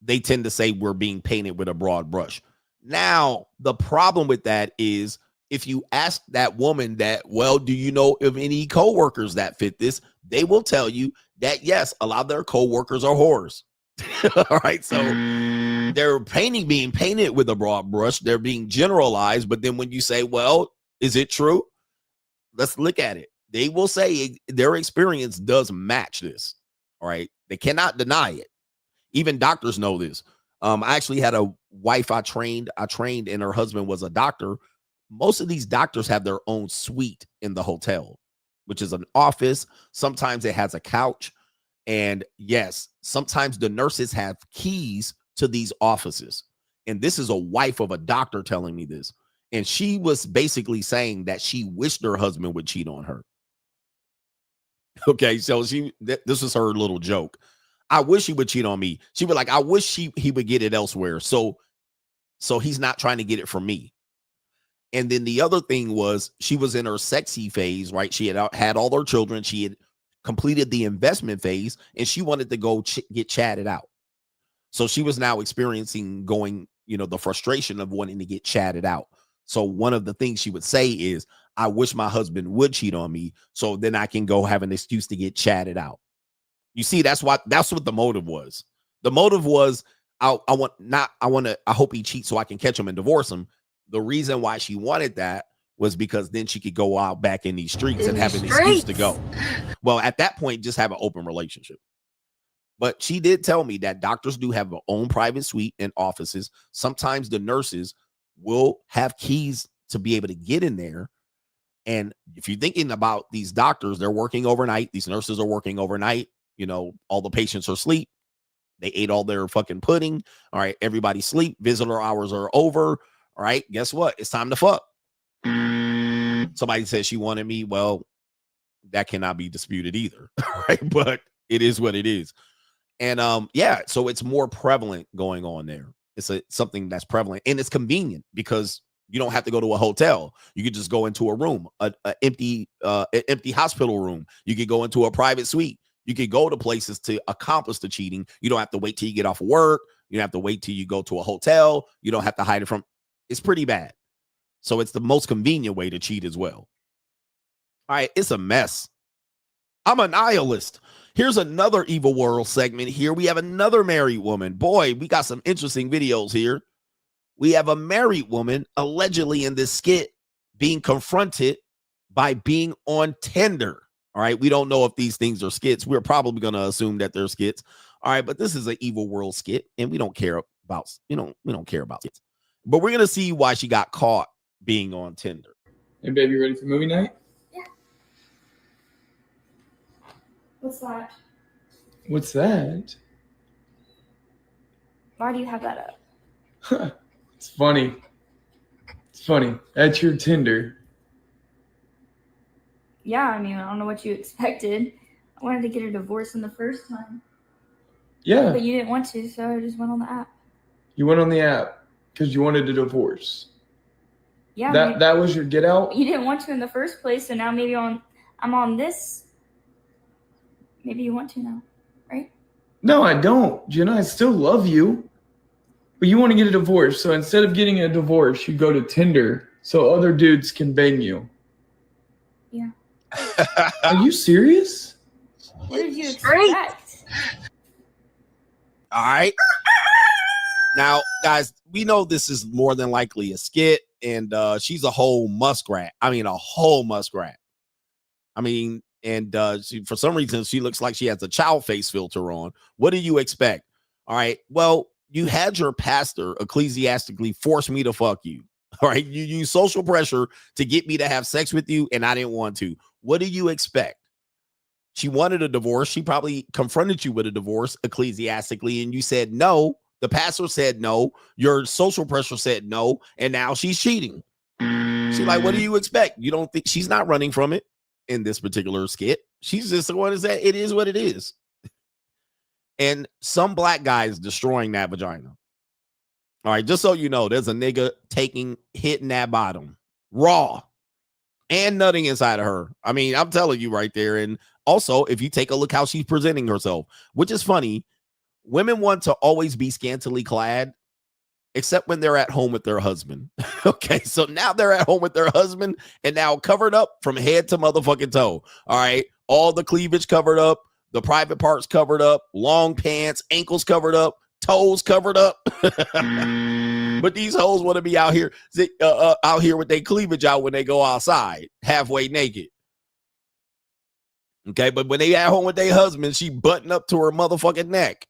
they tend to say we're being painted with a broad brush. Now, the problem with that is if you ask that woman that, well, do you know of any coworkers that fit this? They will tell you that, yes, a lot of their coworkers are whores. All right. So they're being painted with a broad brush. They're being generalized. But then when you say, well, is it true? Let's look at it. They will say their experience does match this. All right. They cannot deny it. Even doctors know this. I actually had a wife I trained, and her husband was a doctor. Most of these doctors have their own suite in the hotel, which is an office. Sometimes it has a couch. And yes, sometimes the nurses have keys to these offices. And this is a wife of a doctor telling me this. And she was basically saying that she wished her husband would cheat on her. Okay, so this was her little joke. I wish he would cheat on me. She was like, I wish he would get it elsewhere. So he's not trying to get it from me. And then the other thing was she was in her sexy phase, right? She had all her children. She had completed the investment phase and she wanted to go get chatted out. So she was now experiencing the frustration of wanting to get chatted out. So one of the things she would say is, I wish my husband would cheat on me so then I can go have an excuse to get chatted out. You see, that's what the motive was. The motive was, I hope he cheats so I can catch him and divorce him. The reason why she wanted that was because then she could go out back in these streets and have an excuse to go. Well, at that point, just have an open relationship. But she did tell me that doctors do have their own private suite and offices. Sometimes the nurses will have keys to be able to get in there. And if you're thinking about these doctors, they're working overnight. These nurses are working overnight. You know, all the patients are asleep. They ate all their fucking pudding. All right, everybody sleep. Visitor hours are over. All right, guess what? It's time to fuck. Somebody said she wanted me. Well, that cannot be disputed either. Right, but it is what it is. And yeah, so it's more prevalent going on there. It's something that's prevalent, and it's convenient because you don't have to go to a hotel. You could just go into a room, an empty hospital room. You could go into a private suite. You could go to places to accomplish the cheating. You don't have to wait till you get off of work. You don't have to wait till you go to a hotel. You don't have to hide it from. It's pretty bad. So it's the most convenient way to cheat as well. All right, it's a mess. I'm a nihilist. Here's another Evil World segment here. We have another married woman. Boy, we got some interesting videos here. We have a married woman allegedly in this skit being confronted by being on Tinder. All right, we don't know if these things are skits. We're probably going to assume that they're skits. All right, but this is an Evil World skit, and we don't care about, we don't care about it. But we're going to see why she got caught being on Tinder. Hey, baby, ready for movie night? What's that? What's that? Why do you have that up? It's funny. It's funny. That's your Tinder. Yeah, I mean, I don't know what you expected. I wanted to get a divorce in the first time. Yeah. But you didn't want to, so I just went on the app. You went on the app because you wanted a divorce. Yeah. That was your get out? You didn't want to in the first place, so now maybe I'm on this. Maybe you want to now, right? No, I don't. Jenna, I still love you. But you want to get a divorce. So instead of getting a divorce, you go to Tinder so other dudes can bang you. Yeah. Are you serious? What did you expect? All right. Now, guys, we know this is more than likely a skit, and she's a whole muskrat. I mean, a whole muskrat. I mean, and she, for some reason, she looks like she has a child face filter on. What do you expect? All right. Well, you had your pastor ecclesiastically force me to fuck you. All right. You use social pressure to get me to have sex with you, and I didn't want to. What do you expect? She wanted a divorce. She probably confronted you with a divorce ecclesiastically, and you said no. The pastor said no. Your social pressure said no, and now she's cheating. She's like, what do you expect? You don't think she's not running from it in this particular skit? She's just the one that said it is what it is. And some black guy is destroying that vagina. All right, just so you know, there's a nigga hitting that bottom raw and nutting inside of her. I mean, I'm telling you right there. And also, if you take a look how she's presenting herself, which is funny, women want to always be scantily clad, except when they're at home with their husband. Okay, so now they're at home with their husband and now covered up from head to motherfucking toe. All right, all the cleavage covered up, the private parts covered up, long pants, ankles covered up, toes covered up. But these hoes want to be out here with their cleavage out when they go outside, halfway naked. Okay, but when they at home with their husband, she button up to her motherfucking neck.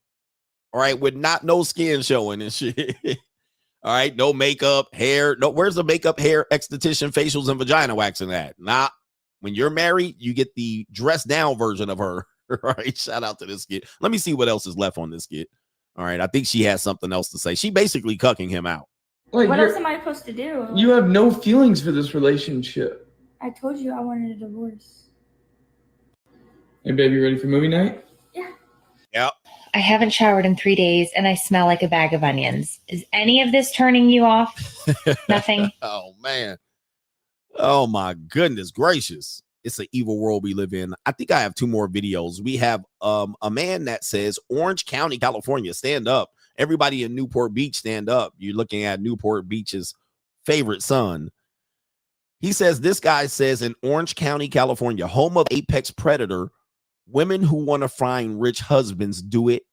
All right, with no skin showing and shit. All right, no makeup, hair. No, where's the makeup, hair, esthetician, facials, and vagina waxing at? Nah, when you're married, you get the dressed down version of her. All right, shout out to this skit. Let me see what else is left on this skit. All right, I think she has something else to say. She basically cucking him out. Like, what else am I supposed to do? You have no feelings for this relationship. I told you I wanted a divorce. Hey, baby, ready for movie night? Yeah. Yep. I haven't showered in 3 days and I smell like a bag of onions. Is any of this turning you off? Nothing? Oh, man. Oh, my goodness gracious. It's an evil world we live in. I think I have 2 more videos. We have a man that says, Orange County, California, stand up. Everybody in Newport Beach, stand up. You're looking at Newport Beach's favorite son. He says, this guy says, in Orange County, California, home of apex predator, women who want to find rich husbands do it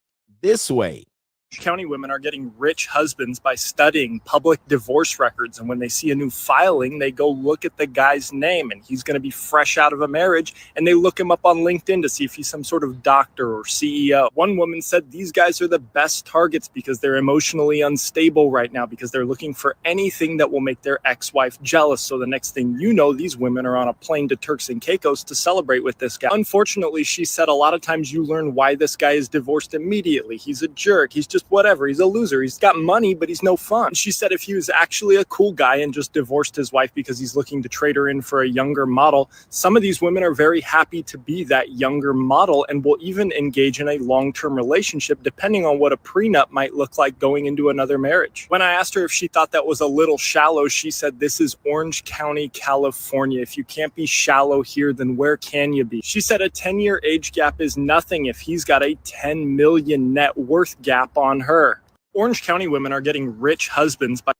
this way. County women are getting rich husbands by studying public divorce records, and when they see a new filing, they go look at the guy's name, and he's going to be fresh out of a marriage, and they look him up on LinkedIn to see if he's some sort of doctor or CEO. One woman said these guys are the best targets because they're emotionally unstable right now, because they're looking for anything that will make their ex-wife jealous. So the next thing you know, these women are on a plane to Turks and Caicos to celebrate with this guy. Unfortunately, she said a lot of times you learn why this guy is divorced immediately. He's a jerk. He's just whatever. He's a loser. He's got money, but he's no fun. She said if he was actually a cool guy and just divorced his wife because he's looking to trade her in for a younger model, some of these women are very happy to be that younger model and will even engage in a long-term relationship depending on what a prenup might look like going into another marriage. When I asked her if she thought that was a little shallow, she said, "This is Orange County, California. If you can't be shallow here, then where can you be?" She said a 10-year age gap is nothing if he's got a 10 million net worth gap on her. Orange County women are getting rich husbands by...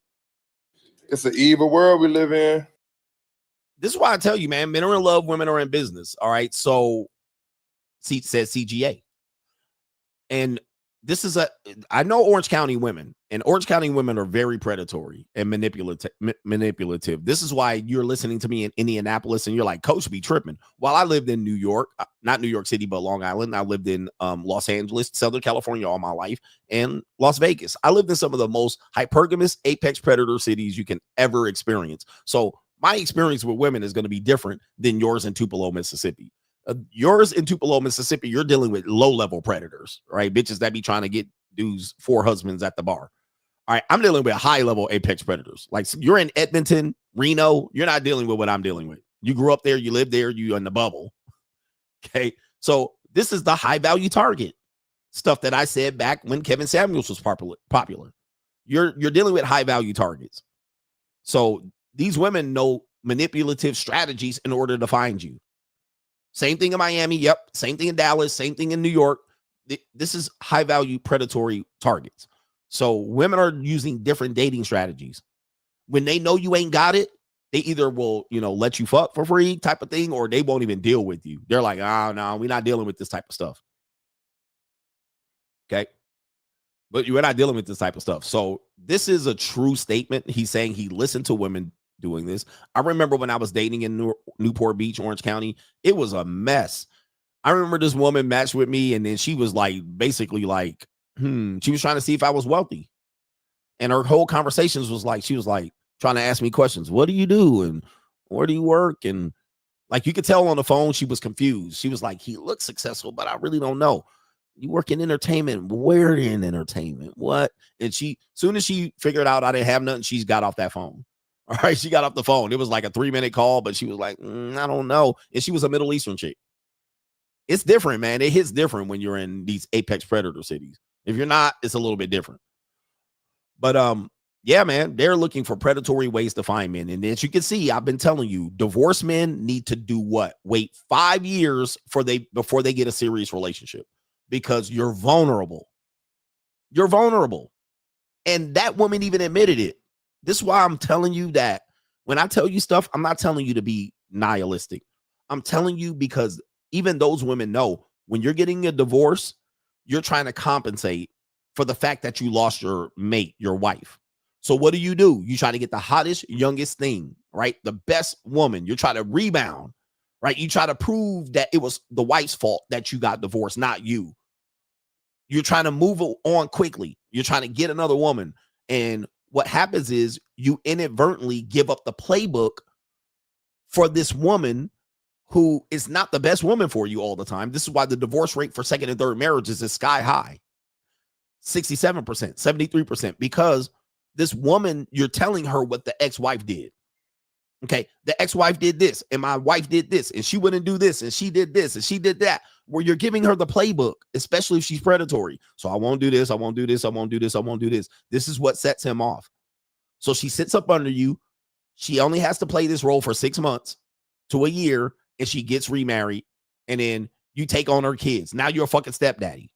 It's an evil world we live in. This is why I tell you, man, men are in love, women are in business. All right. So says CGA. And this is I know Orange County women, and Orange County women are very predatory and manipulative. This is why you're listening to me in Indianapolis and you're like, Coach be tripping. While I lived in New York, not New York City, but Long Island, I lived in Los Angeles, Southern California all my life, and Las Vegas. I lived in some of the most hypergamous apex predator cities you can ever experience. So my experience with women is going to be different than yours in Tupelo, Mississippi. Yours in Tupelo, Mississippi, you're dealing with low-level predators, right? Bitches that be trying to get dudes 4 husbands at the bar. All right, I'm dealing with high-level apex predators. Like, you're in Edmonton, Reno, you're not dealing with what I'm dealing with. You grew up there, you live there, you in the bubble. Okay, so this is the high-value target stuff that I said back when Kevin Samuels was popular. You're dealing with high-value targets. So these women know manipulative strategies in order to find you. Same thing in Miami. Yep. Same thing in Dallas. Same thing in New York. This is high value predatory targets. So women are using different dating strategies. When they know you ain't got it, they either will, let you fuck for free type of thing, or they won't even deal with you. They're like, oh, no, we're not dealing with this type of stuff. Okay. But you're not dealing with this type of stuff. So this is a true statement. He's saying he listened to women doing this. I remember when I was dating in Newport Beach, Orange County, it was a mess. I remember this woman matched with me, and then she was like, basically like, she was trying to see if I was wealthy. And her whole conversations was like, she was like trying to ask me questions. What do you do? And where do you work? And like, you could tell on the phone, she was confused. She was like, he looks successful, but I really don't know. You work in entertainment. Where in entertainment? What? And soon as she figured out I didn't have nothing, she's got off that phone. All right, she got off the phone. It was like a 3-minute call, but she was like, I don't know. And she was a Middle Eastern chick. It's different, man. It hits different when you're in these apex predator cities. If you're not, it's a little bit different. But yeah, man, they're looking for predatory ways to find men. And as you can see, I've been telling you, divorced men need to do what? Wait 5 years before they get a serious relationship, because you're vulnerable. You're vulnerable. And that woman even admitted it. This is why I'm telling you that when I tell you stuff, I'm not telling you to be nihilistic. I'm telling you because even those women know when you're getting a divorce, you're trying to compensate for the fact that you lost your mate, your wife. So what do? You try to get the hottest, youngest thing, right? The best woman. You try to rebound, right? You try to prove that it was the wife's fault that you got divorced, not you. You're trying to move on quickly. You're trying to get another woman. And what happens is you inadvertently give up the playbook for this woman who is not the best woman for you all the time. This is why the divorce rate for second and third marriages is sky high. 67%, 73%, because this woman, you're telling her what the ex-wife did. Okay, the ex-wife did this, and my wife did this, and she wouldn't do this, and she did this, and she did that, where you're giving her the playbook, especially if she's predatory. So I won't do this, I won't do this, I won't do this, I won't do this. This is what sets him off. So she sits up under you. She only has to play this role for 6 months to a year, and she gets remarried, and then you take on her kids. Now you're a fucking stepdaddy.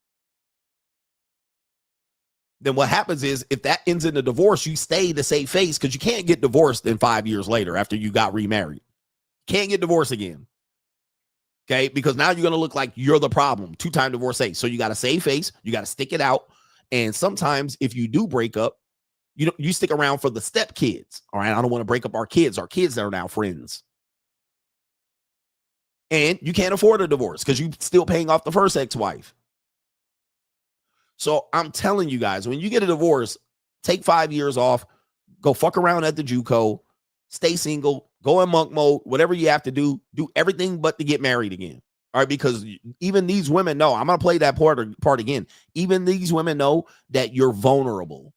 Then what happens is if that ends in a divorce, you stay to save face, because you can't get divorced in 5 years later after you got remarried. Can't get divorced again. Okay, because now you're going to look like you're the problem. 2-time divorcee. So you got to save face. You got to stick it out. And sometimes if you do break up, you stick around for the step kids. All right. I don't want to break up our kids. Our kids are now friends. And you can't afford a divorce because you're still paying off the first ex-wife. So I'm telling you guys, when you get a divorce, take 5 years off, go fuck around at the JUCO, stay single, go in monk mode, whatever you have to do everything but to get married again. All right, because even these women know, I'm going to play that part again. Even these women know that you're vulnerable.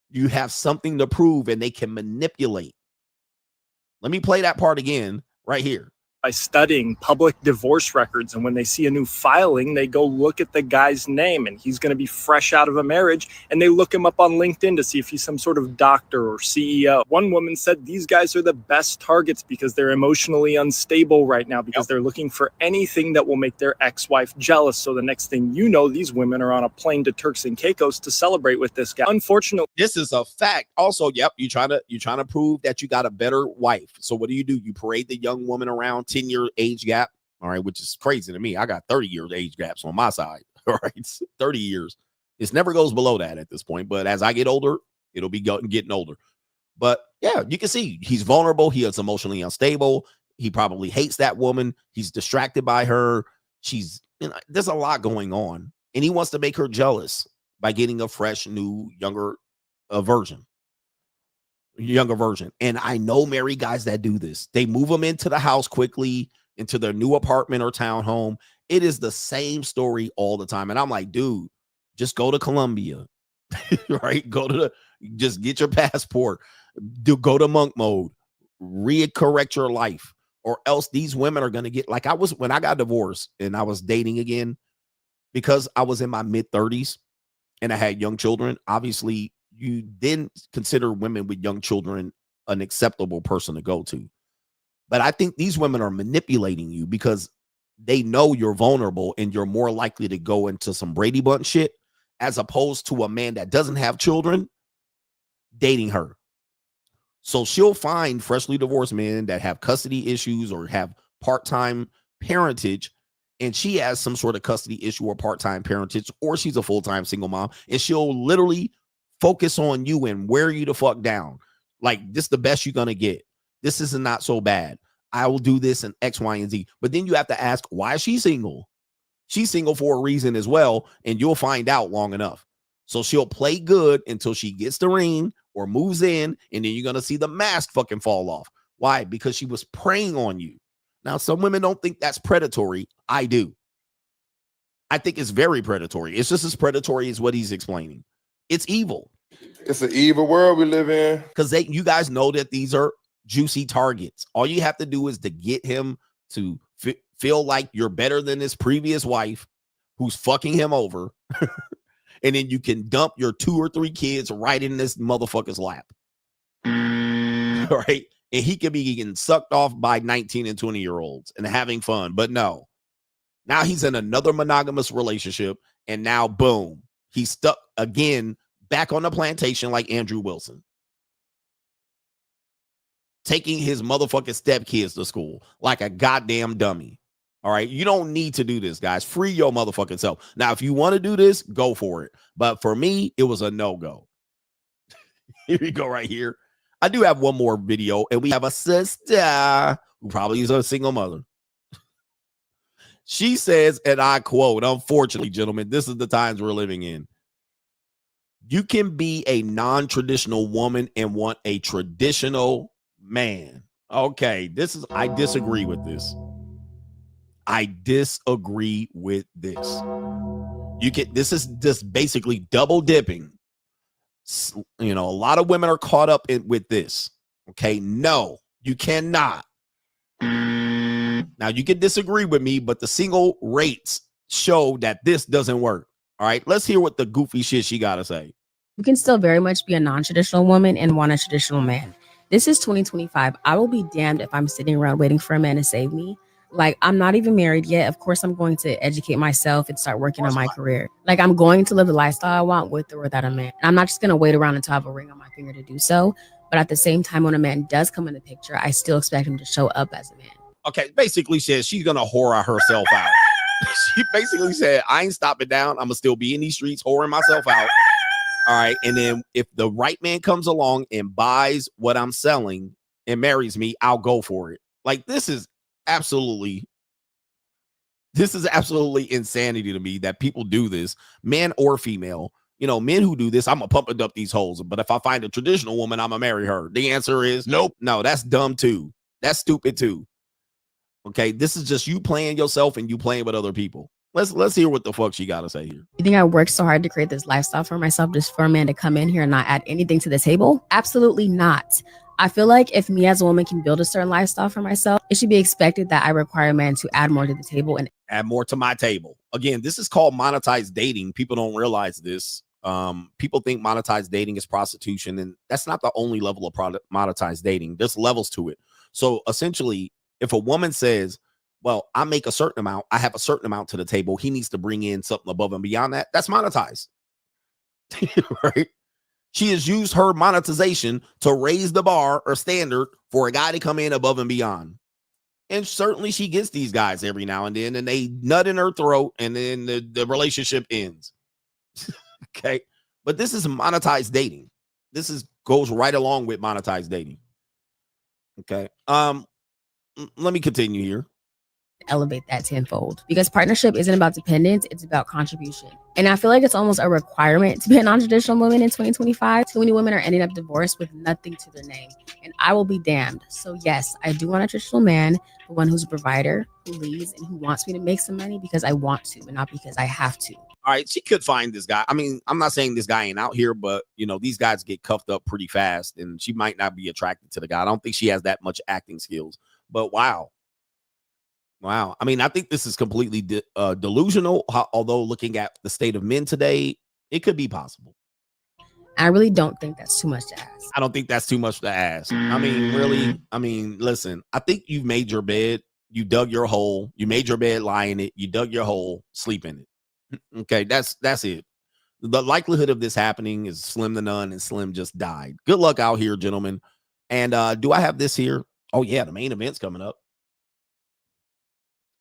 You have something to prove and they can manipulate. Let me play that part again right here. By studying public divorce records, and when they see a new filing, they go look at the guy's name, and he's going to be fresh out of a marriage, and they look him up on LinkedIn to see if he's some sort of doctor or CEO. One woman said these guys are the best targets because they're emotionally unstable right now, because they're looking for anything that will make their ex-wife jealous. So the next thing you know, these women are on a plane to Turks and Caicos to celebrate with this guy. Unfortunately, this is a fact. Also, you're trying to prove that you got a better wife. So what do? You parade the young woman around, 10-year age gap, all right, which is crazy to me. I got 30 years age gaps on my side, all right, 30 years. It never goes below that at this point, but as I get older, it'll be getting older. But yeah, you can see he's vulnerable. He is emotionally unstable. He probably hates that woman. He's distracted by her. There's a lot going on, and he wants to make her jealous by getting a fresh, new, younger version. And I know married guys that do this. They move them into the house quickly, into their new apartment or townhome. It is the same story all the time. And I'm like, dude, just go to Colombia, right? Just get your passport, go to monk mode, recorrect your life, or else these women are going to get like when I got divorced and I was dating again, because I was in my mid 30s and I had young children. Obviously, you didn't consider women with young children an acceptable person to go to. But I think these women are manipulating you because they know you're vulnerable and you're more likely to go into some Brady Bunch shit as opposed to a man that doesn't have children dating her. So she'll find freshly divorced men that have custody issues or have part-time parentage, and she has some sort of custody issue or part-time parentage, or she's a full-time single mom, and she'll literally focus on you and wear you the fuck down. Like, this is the best you're going to get. This is not so bad. I will do this and X, Y, and Z. But then you have to ask, why is she single? She's single for a reason as well, and you'll find out long enough. So she'll play good until she gets the ring or moves in, and then you're going to see the mask fucking fall off. Why? Because she was preying on you. Now, some women don't think that's predatory. I do. I think it's very predatory. It's just as predatory as what he's explaining. It's evil. It's an evil world we live in. Because you guys know that these are juicy targets. All you have to do is to get him to feel like you're better than his previous wife who's fucking him over. And then you can dump your 2 or 3 kids right in this motherfucker's lap. All right. And he could be getting sucked off by 19 and 20-year-olds and having fun. But no. Now he's in another monogamous relationship. And now, boom, he's stuck again back on the plantation like Andrew Wilson. Taking his motherfucking stepkids to school like a goddamn dummy. All right. You don't need to do this, guys. Free your motherfucking self. Now, if you want to do this, go for it. But for me, it was a no-go. Here we go right here. I do have one more video, and we have a sister who probably is a single mother. She says, and I quote, unfortunately, gentlemen, this is the times we're living in. You can be a non-traditional woman and want a traditional man. Okay, I disagree with this. I disagree with this. This is just basically double dipping. You know, a lot of women are caught up with this. Okay, no, you cannot. Now, you can disagree with me, but the single rates show that this doesn't work. All right, let's hear what the goofy shit she got to say. You can still very much be a non-traditional woman and want a traditional man. This is 2025. I will be damned if I'm sitting around waiting for a man to save me. Like, I'm not even married yet. Of course, I'm going to educate myself and start working on my career. Like, I'm going to live the lifestyle I want with or without a man. And I'm not just going to wait around until I have a ring on my finger to do so. But at the same time, when a man does come in the picture, I still expect him to show up as a man. Okay, basically says she's going to whore herself out. She basically said, I ain't stopping down. I'm gonna still be in these streets, whoring myself out. All right. And then if the right man comes along and buys what I'm selling and marries me, I'll go for it. Like, this is absolutely insanity to me that people do this, man or female. You know, men who do this, I'm gonna pump it up these holes. But if I find a traditional woman, I'm gonna marry her. The answer is nope. No, that's dumb too. That's stupid too. Okay, this is just you playing yourself and you playing with other people. Let's hear what the fuck she got to say here. You think I worked so hard to create this lifestyle for myself just for a man to come in here and not add anything to the table? Absolutely not. I feel like if me as a woman can build a certain lifestyle for myself, it should be expected that I require a man to add more to the table and add more to my table. Again, this is called monetized dating. People don't realize this. People think monetized dating is prostitution, and that's not the only level of monetized dating. There's levels to it. So essentially, if a woman says, well, I make a certain amount, I have a certain amount to the table, he needs to bring in something above and beyond that, that's monetized. Right? She has used her monetization to raise the bar or standard for a guy to come in above and beyond. And certainly she gets these guys every now and then, and they nut in her throat, and then the relationship ends. Okay. But this is monetized dating. This goes right along with monetized dating. Okay. Let me continue here. elevate that tenfold, because partnership isn't about dependence, it's about contribution. And I feel like it's almost a requirement to be a non-traditional woman in 2025. Too many women are ending up divorced with nothing to their name, and I will be damned. So yes, I do want a traditional man, the one who's a provider, who leads, and who wants me to make some money because I want to and not because I have to. All right, she could find this guy. I mean, I'm not saying this guy ain't out here, but, you know, these guys get cuffed up pretty fast, and she might not be attracted to the guy. I don't think she has that much acting skills, but wow. Wow. I mean, I think this is completely delusional, although looking at the state of men today, it could be possible. I really don't think that's too much to ask. I don't think that's too much to ask. I mean, really, I mean, listen, I think you've made your bed, you dug your hole, you made your bed, lie in it, you dug your hole, sleep in it. Okay, that's it. The likelihood of this happening is slim to none, and Slim just died. Good luck out here, gentlemen. And do I have this here? Oh, yeah, the main event's coming up.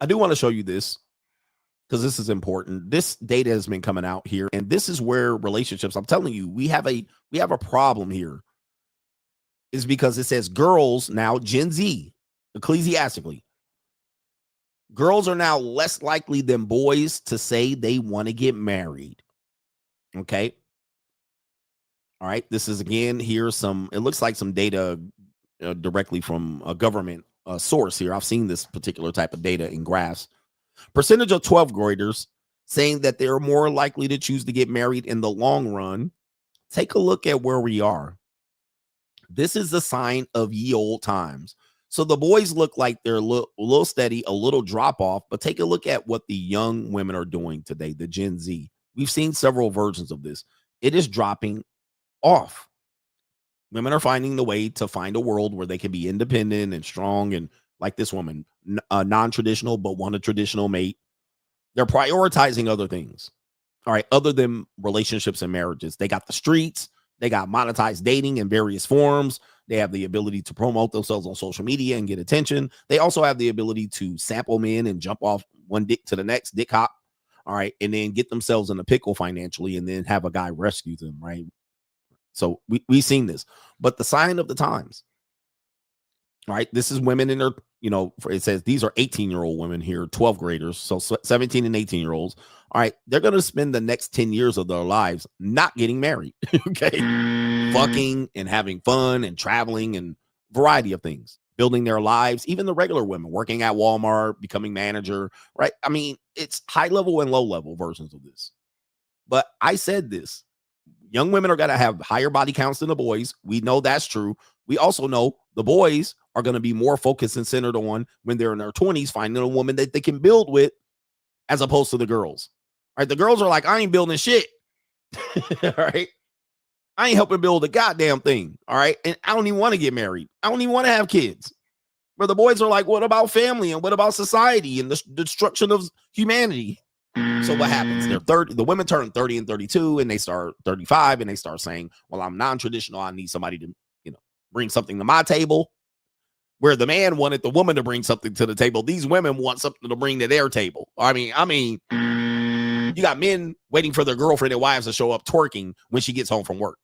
I do want to show you this because this is important. This data has been coming out here, and this is where relationships, I'm telling you, we have a problem here. Is because it says girls now, Gen Z, ecclesiastically, girls are now less likely than boys to say they want to get married. Okay. All right. This is, again, here's some, it looks like some data directly from a government source here. I've seen this particular type of data in graphs. Percentage of 12th graders saying that they're more likely to choose to get married in the long run. Take a look at where we are. This is a sign of ye old times. So the boys look like they're a little steady, a little drop off, but take a look at what the young women are doing today, the Gen Z. We've seen several versions of this. It is dropping off. Women are finding the way to find a world where they can be independent and strong, and like this woman, non-traditional, but want a traditional mate. They're prioritizing other things. All right, other than relationships and marriages. They got the streets. They got monetized dating in various forms. They have the ability to promote themselves on social media and get attention. They also have the ability to sample men and jump off one dick to the next, dick hop. All right, and then get themselves in a pickle financially and then have a guy rescue them, right? So we've seen this, but the sign of the times, all right, this is women in their, you know, it says these are 18-year-old women here, 12th graders, so 17 and 18-year-olds. All right, they're going to spend the next 10 years of their lives not getting married, okay? Fucking and having fun and traveling and variety of things, building their lives, even the regular women working at Walmart, becoming manager, right? I mean, it's high level and low level versions of this. But I said this. Young women are going to have higher body counts than the boys. We know that's true. We also know the boys are going to be more focused and centered on, when they're in their 20s, finding a woman that they can build with, as opposed to the girls. All right, the girls are like, I ain't building shit. All right, I ain't helping build a goddamn thing. All right, and I don't even want to get married. I don't even want to have kids. But the boys are like, what about family, and what about society and the destruction of humanity? So what happens? They're 30. The women turn 30 and 32, and they start 35, and they start saying, well, I'm non-traditional. I need somebody to, you know, bring something to my table. Where the man wanted the woman to bring something to the table, these women want something to bring to their table. I mean, you got men waiting for their girlfriend and wives to show up twerking when she gets home from work.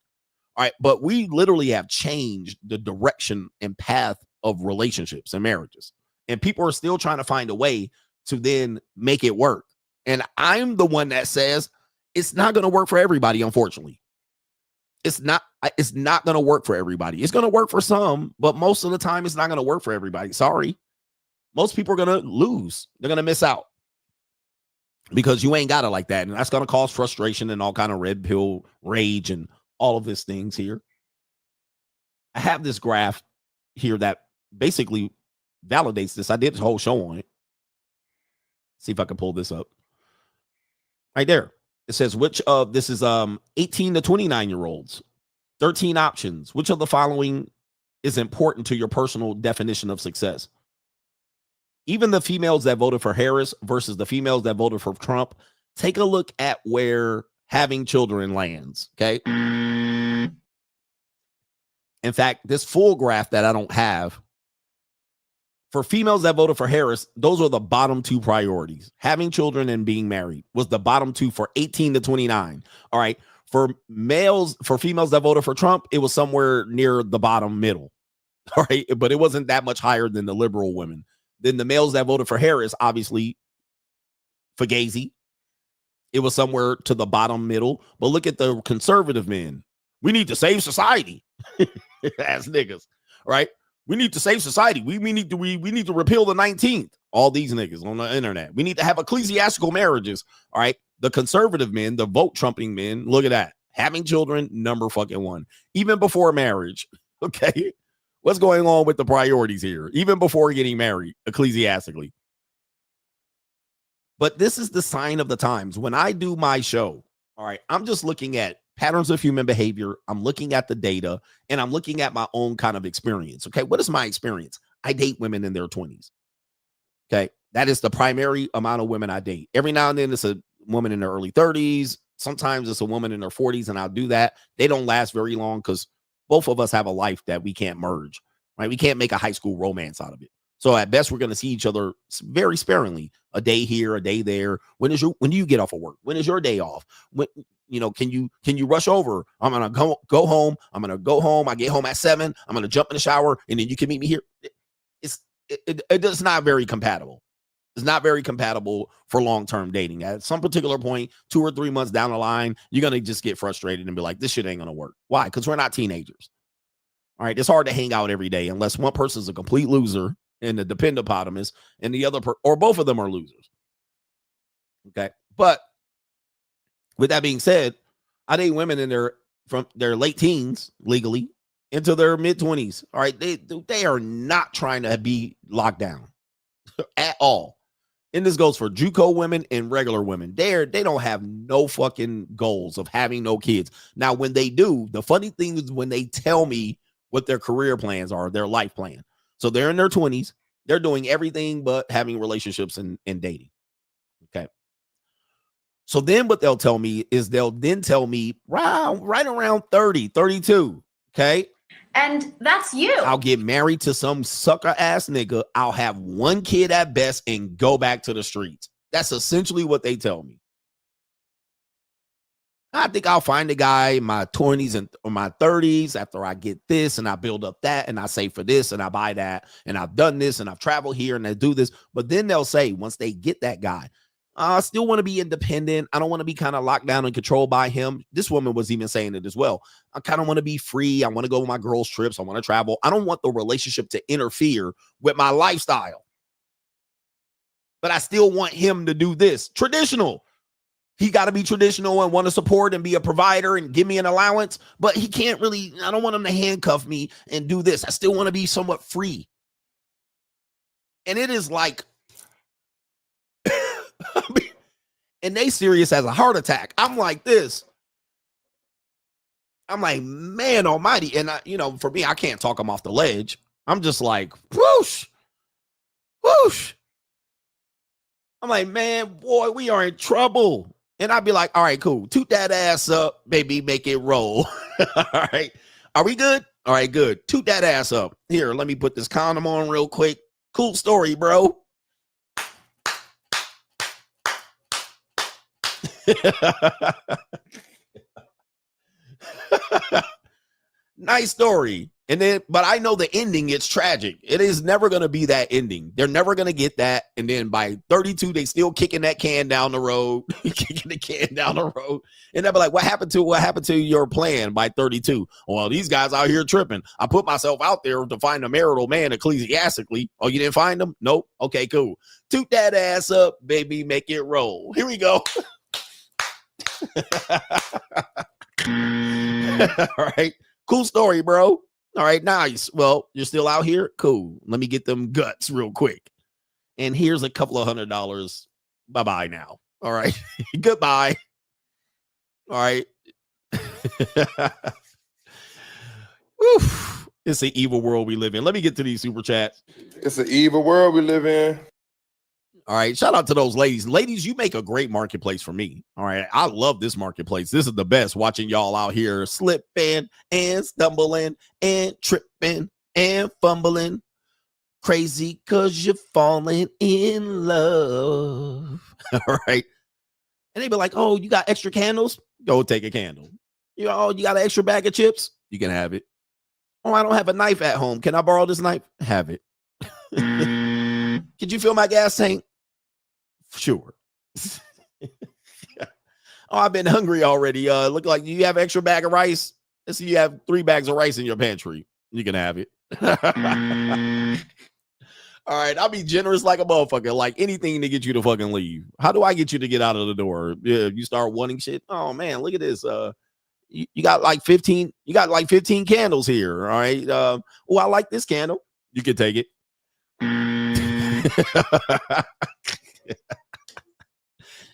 All right, but we literally have changed the direction and path of relationships and marriages. And people are still trying to find a way to then make it work. And I'm the one that says it's not going to work for everybody, unfortunately. It's not going to work for everybody. It's going to work for some, but most of the time it's not going to work for everybody. Sorry. Most people are going to lose. They're going to miss out because you ain't got it like that. And that's going to cause frustration and all kind of red pill rage and all of these things here. I have this graph here that basically validates this. I did this whole show on it. See if I can pull this up. Right there. It says, which of this is 18 to 29-year-olds, 13 options. Which of the following is important to your personal definition of success? Even the females that voted for Harris versus the females that voted for Trump, take a look at where having children lands, okay? In fact, this full graph that I don't have, for females that voted for Harris, those are the bottom two priorities. Having children and being married was the bottom two for 18 to 29. All right. For females that voted for Trump, it was somewhere near the bottom middle. All right. But it wasn't that much higher than the liberal women. Then the males that voted for Harris, obviously, Fugazi, it was somewhere to the bottom middle. But look at the conservative men. We need to save society. Ass niggas. Right. We need to save society. We need to repeal the 19th. All these niggas on the internet. We need to have ecclesiastical marriages. All right. The conservative men, the vote trumping men, look at that. Having children, number fucking one. Even before marriage. Okay. What's going on with the priorities here? Even before getting married, ecclesiastically. But this is the sign of the times. When I do my show, all right, I'm just looking at patterns of human behavior. I'm looking at the data and I'm looking at my own kind of experience. Okay. What is my experience? I date women in their 20s. Okay. That is the primary amount of women I date. Every now and then it's a woman in their early 30s. Sometimes it's a woman in her 40s and I'll do that. They don't last very long because both of us have a life that we can't merge, right? We can't make a high school romance out of it. So at best, we're going to see each other very sparingly, a day here, a day there. When do you get off of work? When is your day off? When, can you rush over? I'm going to go home. I'm going to go home. I get home at 7. I'm going to jump in the shower and then you can meet me here. It's not very compatible. It's not very compatible for long-term dating. At some particular point, 2 or 3 months down the line, you're going to just get frustrated and be like, this shit ain't going to work. Why? Because we're not teenagers. All right. It's hard to hang out every day unless one person's a complete loser and the dependopotamus and the other, or both of them are losers. Okay. But with that being said, I date women from their late teens legally into their mid 20s. All right. They are not trying to be locked down at all. And this goes for JUCO women and regular women. They don't have no fucking goals of having no kids. Now, when they do, the funny thing is when they tell me what their career plans are, their life plan. So they're in their 20s. They're doing everything but having relationships and dating. Okay. So then what they'll tell me is they'll then tell me right around 30, 32. Okay. And that's you. I'll get married to some sucker ass nigga. I'll have one kid at best and go back to the streets. That's essentially what they tell me. I think I'll find a guy in my 20s or my 30s after I get this and I build up that and I save for this and I buy that and I've done this and I've traveled here and I do this. But then they'll say, once they get that guy, I still want to be independent. I don't want to be kind of locked down and controlled by him. This woman was even saying it as well. I kind of want to be free. I want to go on my girls' trips. I want to travel. I don't want the relationship to interfere with my lifestyle. But I still want him to do this. Traditional. He got to be traditional and want to support and be a provider and give me an allowance. But he can't really, I don't want him to handcuff me and do this. I still want to be somewhat free. And it is like, and they serious as a heart attack. I'm like this. I'm like, man almighty. And for me, I can't talk him off the ledge. I'm just like, whoosh, whoosh. I'm like, man, boy, we are in trouble. And I'd be like, all right, cool. Toot that ass up, baby, make it roll. All right. Are we good? All right, good. Toot that ass up. Here, let me put this condom on real quick. Cool story, bro. Nice story. And then, but I know the ending, it's tragic. It is never going to be that ending. They're never going to get that. And then by 32, they still kicking that can down the road, kicking the can down the road. And they'll be like, what happened to your plan by 32? Well, these guys out here tripping. I put myself out there to find a marital man ecclesiastically. Oh, you didn't find him? Nope. Okay, cool. Toot that ass up, baby. Make it roll. Here we go. All right. Cool story, bro. All right, nice. Well, you're still out here? Cool. Let me get them guts real quick. And here's a couple of $100. Bye-bye now. All right. Goodbye. All right. Oof. It's an evil world we live in. Let me get to these super chats. It's an evil world we live in. All right. Shout out to those ladies. Ladies, you make a great marketplace for me. All right. I love this marketplace. This is the best, watching y'all out here slipping and stumbling and tripping and fumbling. Crazy because you're falling in love. All right. And they be like, oh, you got extra candles? Go take a candle. You got an extra bag of chips? You can have it. Oh, I don't have a knife at home. Can I borrow this knife? Have it. Could you fill my gas tank? Sure. Oh, I've been hungry already. Look like you have an extra bag of rice. Let's see, you have 3 bags of rice in your pantry. You can have it. All right, I'll be generous like a motherfucker. Like anything to get you to fucking leave. How do I get you to get out of the door? Yeah, you start wanting shit. Oh man, look at this. You got like 15. You got like 15 candles here. All right. Oh, I like this candle. You can take it.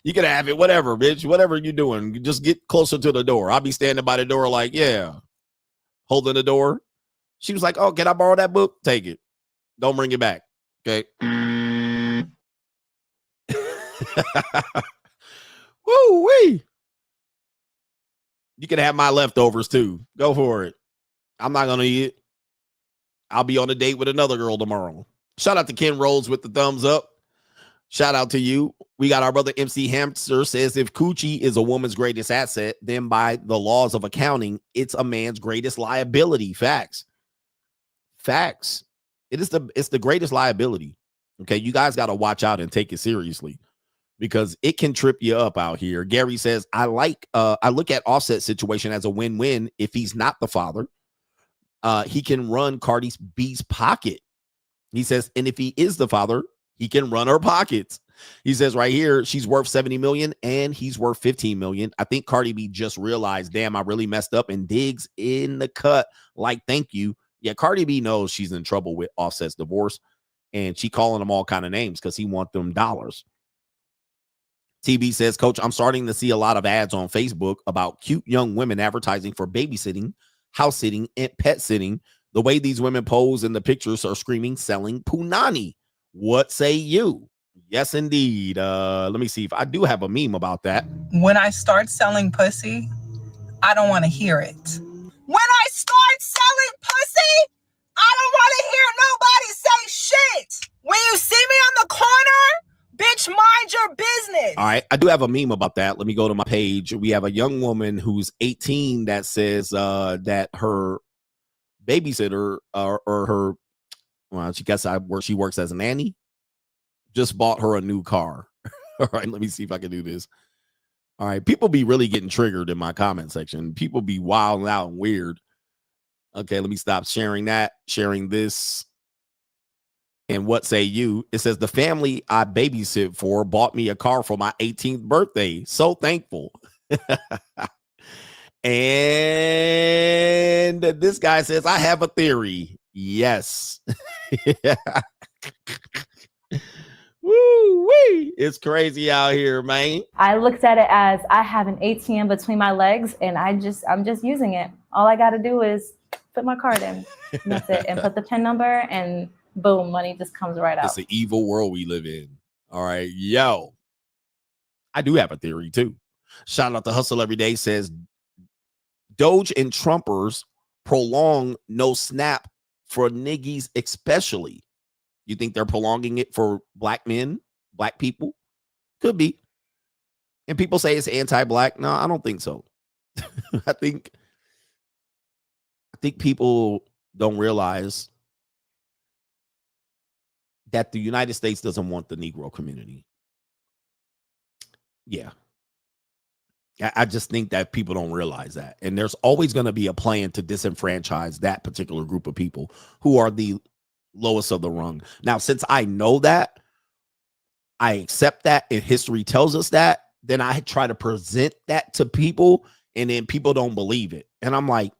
You can have it, whatever, bitch. Whatever you're doing, just get closer to the door. I'll be standing by the door, like, yeah, holding the door. She was like, "Oh, can I borrow that book? Take it. Don't bring it back." Okay. Woo wee. You can have my leftovers too. Go for it. I'm not gonna eat it. I'll be on a date with another girl tomorrow. Shout out to Ken Rhodes with the thumbs up. Shout out to you. We got our brother MC Hamster says, if coochie is a woman's greatest asset, then by the laws of accounting, it's a man's greatest liability. Facts. Facts. It's the greatest liability. Okay, you guys got to watch out and take it seriously because it can trip you up out here. Gary says, I look at Offset situation as a win-win. If he's not the father, he can run Cardi B's pocket. He says, and if he is the father, he can run her pockets. He says right here, she's worth 70 million and he's worth 15 million. I think Cardi B just realized, damn, I really messed up, and digs in the cut. Like, thank you. Yeah, Cardi B knows she's in trouble with Offset's divorce, and she calling him all kind of names because he want them dollars. TB says, Coach, I'm starting to see a lot of ads on Facebook about cute young women advertising for babysitting, house sitting, and pet sitting. The way these women pose in the pictures are screaming, selling punani. What say you? Yes, indeed. Let me see if I do have a meme about that. When I start selling pussy, I don't want to hear it. When I start selling pussy, I don't want to hear nobody say shit. When you see me on the corner, bitch, mind your business. All right, I do have a meme about that. Let me go to my page. We have a young woman who's 18 that says that her babysitter or her, well, she guess where she works as a nanny, just bought her a new car. All right, let me see if I can do this. All right, people be really getting triggered in my comment section. People be wild out and weird. Okay, let me stop sharing that. Sharing this. And what say you? It says, the family I babysit for bought me a car for my 18th birthday. So thankful. And this guy says, I have a theory. Yes. Woo-wee. It's crazy out here, man. I looked at it as I have an ATM between my legs, and I'm just using it. All I got to do is put my card in. And that's it. And put the PIN number, and boom, money just comes right out. It's an evil world we live in. All right, yo. I do have a theory, too. Shout out to Hustle Every Day says, Doge and Trumpers prolong no snap for niggies, especially. You think they're prolonging it for black men, black people? Could be. And people say it's anti-black. No, I don't think so. I think people don't realize that the United States doesn't want the Negro community. Yeah. I just think that people don't realize that. And there's always going to be a plan to disenfranchise that particular group of people who are the lowest of the rung. Now, since I know that, I accept that, and history tells us that, then I try to present that to people, and then people don't believe it. And I'm like,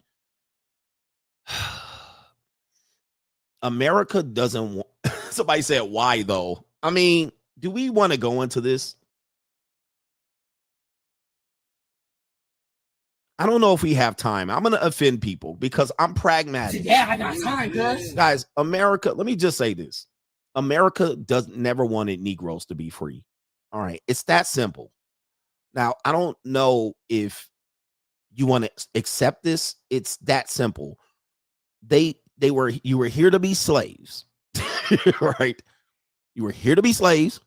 America doesn't want, somebody said, why though? I mean, do we want to go into this? I don't know if we have time. I'm going to offend people because I'm pragmatic. Yeah, I got time, cuz. Guys, America, let me just say this. America never wanted Negroes to be free. All right. It's that simple. Now, I don't know if you want to accept this. It's that simple. You were here to be slaves. Right? You were here to be slaves.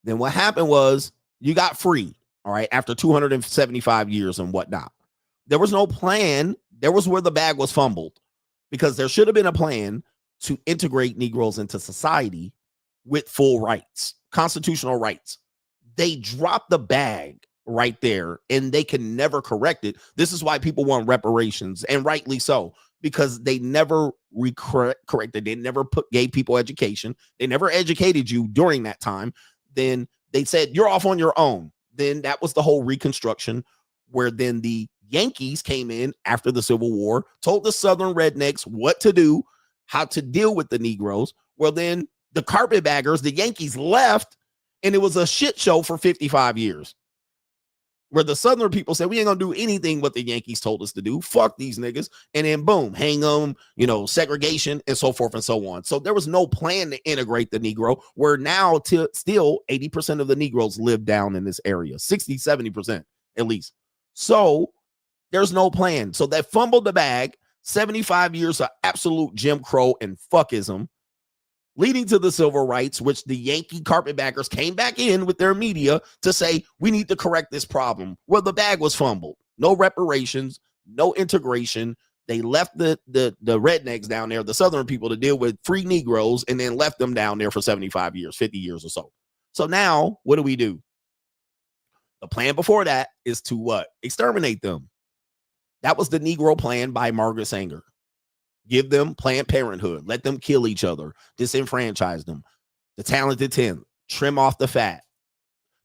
Then what happened was you got free. All right. After 275 years and whatnot. There was no plan. There was where the bag was fumbled, because there should have been a plan to integrate Negroes into society with full rights, constitutional rights. They dropped the bag right there, and they can never correct it. This is why people want reparations, and rightly so, because they never corrected. They never gave people education. They never educated you during that time. Then they said, you're off on your own. Then that was the whole Reconstruction, where then the Yankees came in after the Civil War, told the Southern rednecks what to do, how to deal with the Negroes. Well, then the carpetbaggers, the Yankees left, and it was a shit show for 55 years. Where the Southern people said, we ain't gonna do anything what the Yankees told us to do. Fuck these niggas. And then boom, hang them, segregation and so forth and so on. So there was no plan to integrate the Negro, where now still 80% of the Negroes live down in this area, 60, 70% at least. So there's no plan. So they fumbled the bag, 75 years of absolute Jim Crow and fuckism, leading to the civil rights, which the Yankee carpetbaggers came back in with their media to say, we need to correct this problem. Well, the bag was fumbled. No reparations, no integration. They left the rednecks down there, the Southern people, to deal with free Negroes, and then left them down there for 75 years, 50 years or so. So now what do? The plan before that is to what? Exterminate them. That was the Negro plan by Margaret Sanger. Give them Planned Parenthood. Let them kill each other. Disenfranchise them. The talented 10. Trim off the fat.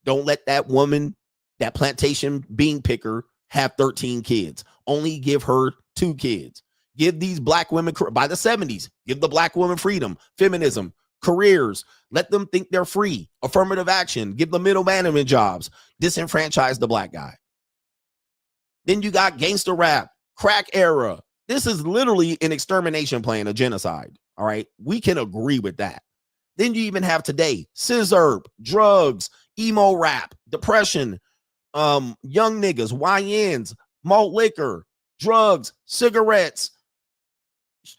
Don't let that woman, that plantation bean picker, have 13 kids. Only give her 2 kids. Give these black women, by the 70s, give the black woman freedom, feminism, careers. Let them think they're free. Affirmative action. Give the middle management jobs. Disenfranchise the black guy. Then you got gangster rap, crack era. This is literally an extermination plan, a genocide. All right. We can agree with that. Then you even have today, scissor, drugs, emo rap, depression, young niggas, YNs, malt liquor, drugs, cigarettes.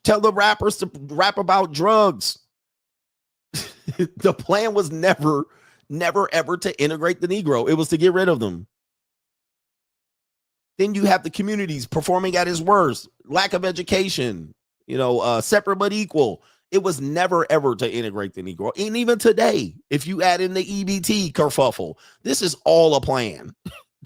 Tell the rappers to rap about drugs. The plan was never, ever to integrate the Negro. It was to get rid of them. Then you have the communities performing at his worst, lack of education, separate but equal. It was never, ever to integrate the Negro. And even today, if you add in the EBT kerfuffle, this is all a plan.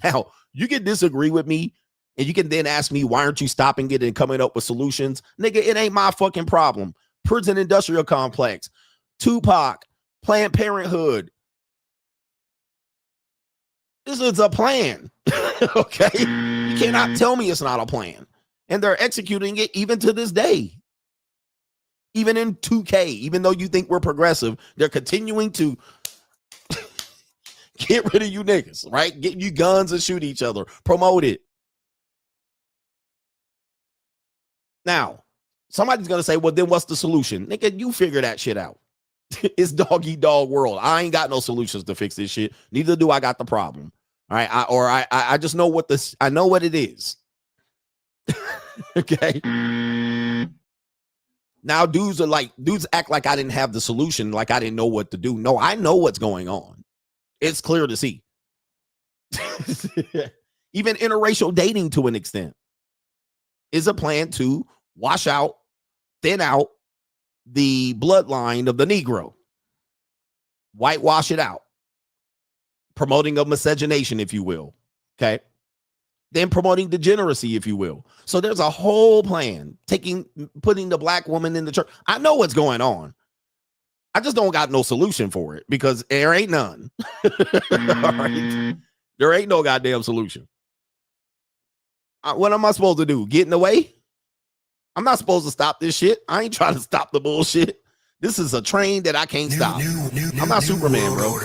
Now, you can disagree with me, and you can then ask me, why aren't you stopping it and coming up with solutions? Nigga, it ain't my fucking problem. Prison industrial complex, Tupac, Planned Parenthood. This is a plan. Okay? You cannot tell me it's not a plan. And they're executing it even to this day. Even in 2K, even though you think we're progressive, they're continuing to get rid of you niggas, right? Get you guns and shoot each other. Promote it. Now, somebody's going to say, well, then what's the solution? Nigga, you figure that shit out. It's dog eat dog world. I ain't got no solutions to fix this shit. Neither do I got the problem. All right. I just know I know what it is. Okay. Now dudes act like I didn't have the solution, like I didn't know what to do. No, I know what's going on. It's clear to see. Even interracial dating to an extent is a plan to wash out, thin out the bloodline of the Negro. Whitewash it out. Promoting of miscegenation, if you will. Okay. Then promoting degeneracy, if you will. So there's a whole plan, putting the black woman in the church. I know what's going on. I just don't got no solution for it because there ain't none. All right? There ain't no goddamn solution. What am I supposed to do? Get in the way? I'm not supposed to stop this shit. I ain't trying to stop the bullshit. This is a train that I can't stop. I'm not Superman, bro.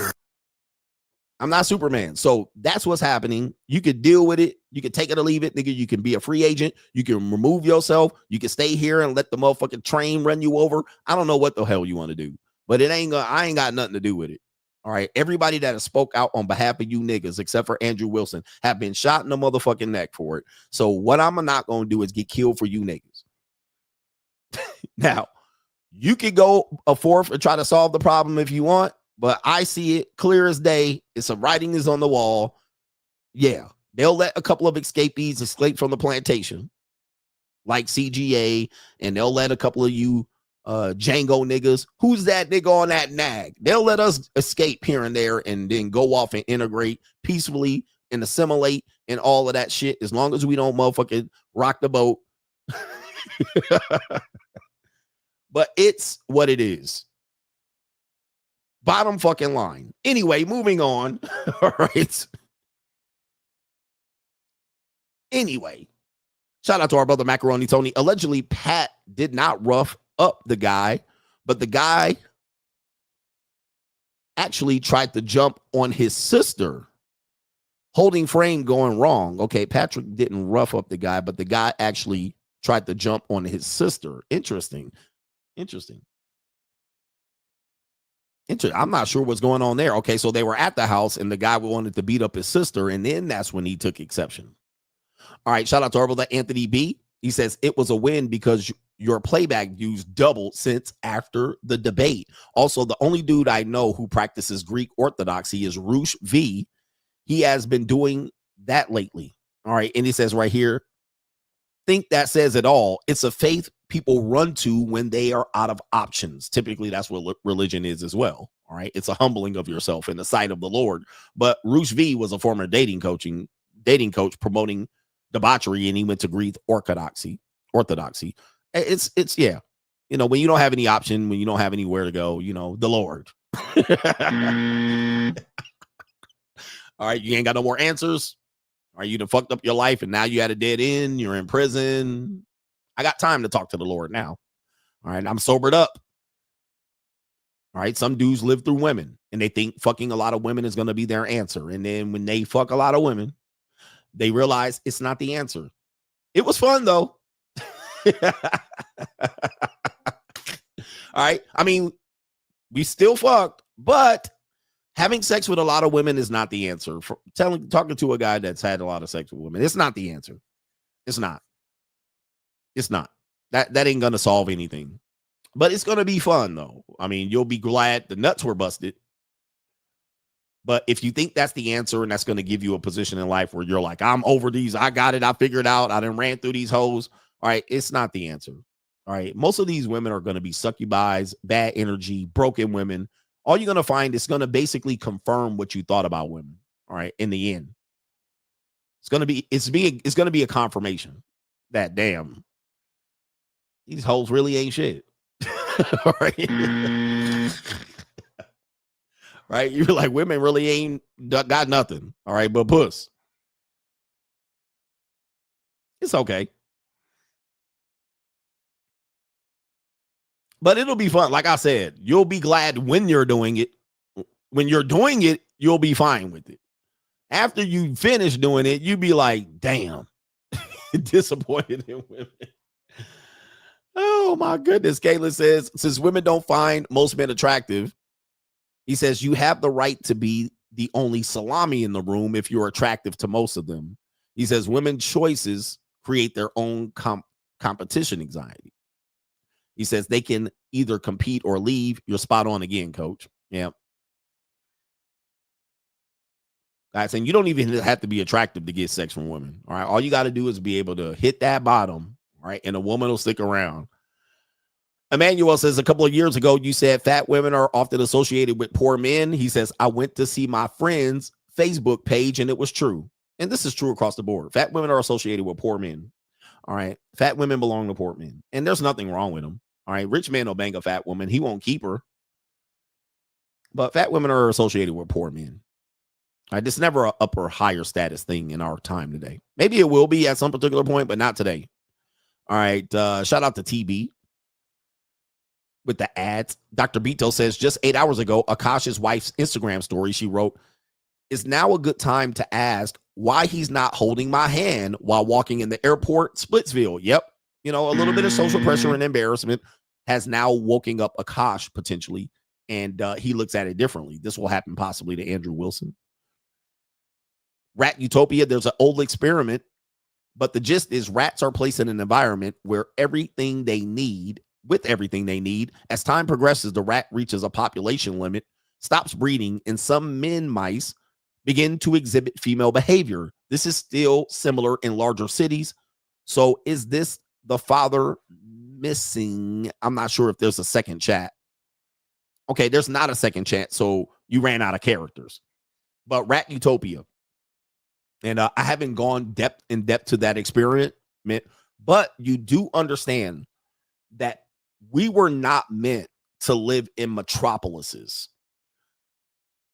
I'm not Superman. So that's what's happening. You could deal with it. You can take it or leave it, nigga. You can be a free agent. You can remove yourself. You can stay here and let the motherfucking train run you over. I don't know what the hell you want to do, but I ain't got nothing to do with it. All right. Everybody that has spoke out on behalf of you niggas, except for Andrew Wilson, have been shot in the motherfucking neck for it. So what I'm not going to do is get killed for you niggas. Now, you could go a fourth and try to solve the problem if you want, but I see it clear as day. It's a writing is on the wall. Yeah, they'll let a couple of escapees escape from the plantation, like CGA, and they'll let a couple of you Django niggas. Who's that nigga on that nag? They'll let us escape here and there and then go off and integrate peacefully and assimilate and all of that shit as long as we don't motherfucking rock the boat. But it's what it is. Bottom fucking line. Anyway, moving on. All right. Anyway, shout out to our brother Macaroni Tony. Allegedly, Pat did not rough up the guy, but the guy actually tried to jump on his sister. Holding frame going wrong. Okay, Patrick didn't rough up the guy, but the guy actually tried to jump on his sister. Interesting. I'm not sure what's going on there. Okay, so they were at the house and the guy wanted to beat up his sister, and then that's when he took exception. All right, shout out to our brother Anthony B. He says it was a win because your playback views doubled since after the debate. Also, the only dude I know who practices Greek Orthodoxy is Roosh V. He has been doing that lately. All right, and he says right here, think that says it all. It's a faith people run to when they are out of options. Typically, that's what religion is as well. All right. It's a humbling of yourself in the sight of the Lord. But Roosh V was a former dating coach promoting debauchery, and he went to Greek Orthodoxy. It's yeah. You know, when you don't have any option, when you don't have anywhere to go, you know, the Lord. All right. You ain't got no more answers. All right. You done fucked up your life and now you had a dead end. You're in prison. I got time to talk to the Lord now. All right. I'm sobered up. All right. Some dudes live through women and they think fucking a lot of women is going to be their answer. And then when they fuck a lot of women, they realize it's not the answer. It was fun though. All right. I mean, we still fucked, but having sex with a lot of women is not the answer. Talking to a guy that's had a lot of sex with women, it's not the answer. It's not. That ain't gonna solve anything. But it's gonna be fun though. I mean, you'll be glad the nuts were busted. But if you think that's the answer and that's gonna give you a position in life where you're like, I'm over these, I got it, I figured it out, I done ran through these hoes. All right, it's not the answer. All right, most of these women are gonna be succubis, bad energy, broken women. All you're gonna find is gonna basically confirm what you thought about women. All right, in the end, it's gonna be a confirmation that damn. These hoes really ain't shit. All right. Right? You're like, women really ain't got nothing. All right. But puss. It's okay. But it'll be fun. Like I said, you'll be glad when you're doing it. When you're doing it, you'll be fine with it. After you finish doing it, you'll be like, damn, disappointed in women. Oh my goodness. Caitlin says, since women don't find most men attractive, he says you have the right to be the only salami in the room if you're attractive to most of them. He says women choices create their own competition anxiety. He says they can either compete or leave. You're spot on again, coach. Yeah. Guys, and you don't even have to be attractive to get sex from women. All right. All you got to do is be able to hit that bottom, right? And a woman will stick around. Emmanuel says, a couple of years ago, you said fat women are often associated with poor men. He says, I went to see my friend's Facebook page and it was true. And this is true across the board. Fat women are associated with poor men. All right. Fat women belong to poor men. And there's nothing wrong with them. All right. Rich man will bang a fat woman. He won't keep her. But fat women are associated with poor men. All right. This is never an upper, higher status thing in our time today. Maybe it will be at some particular point, but not today. All right. Shout out to TB with the ads. Dr. Bito says, just 8 hours ago, Akash's wife's Instagram story, she wrote, is now a good time to ask why he's not holding my hand while walking in the airport, Splitsville. Yep. You know, a little bit of social pressure and embarrassment has now woken up Akash potentially, and he looks at it differently. This will happen possibly to Andrew Wilson. Rat Utopia, there's an old experiment, but the gist is rats are placed in an environment where everything they need, as time progresses, the rat reaches a population limit, stops breeding, and some men mice begin to exhibit female behavior. This is still similar in larger cities. So is this the father missing? I'm not sure if there's a second chat. Okay, there's not a second chat, so you ran out of characters. But Rat Utopia. And I haven't gone in depth to that experiment, but you do understand that we were not meant to live in metropolises.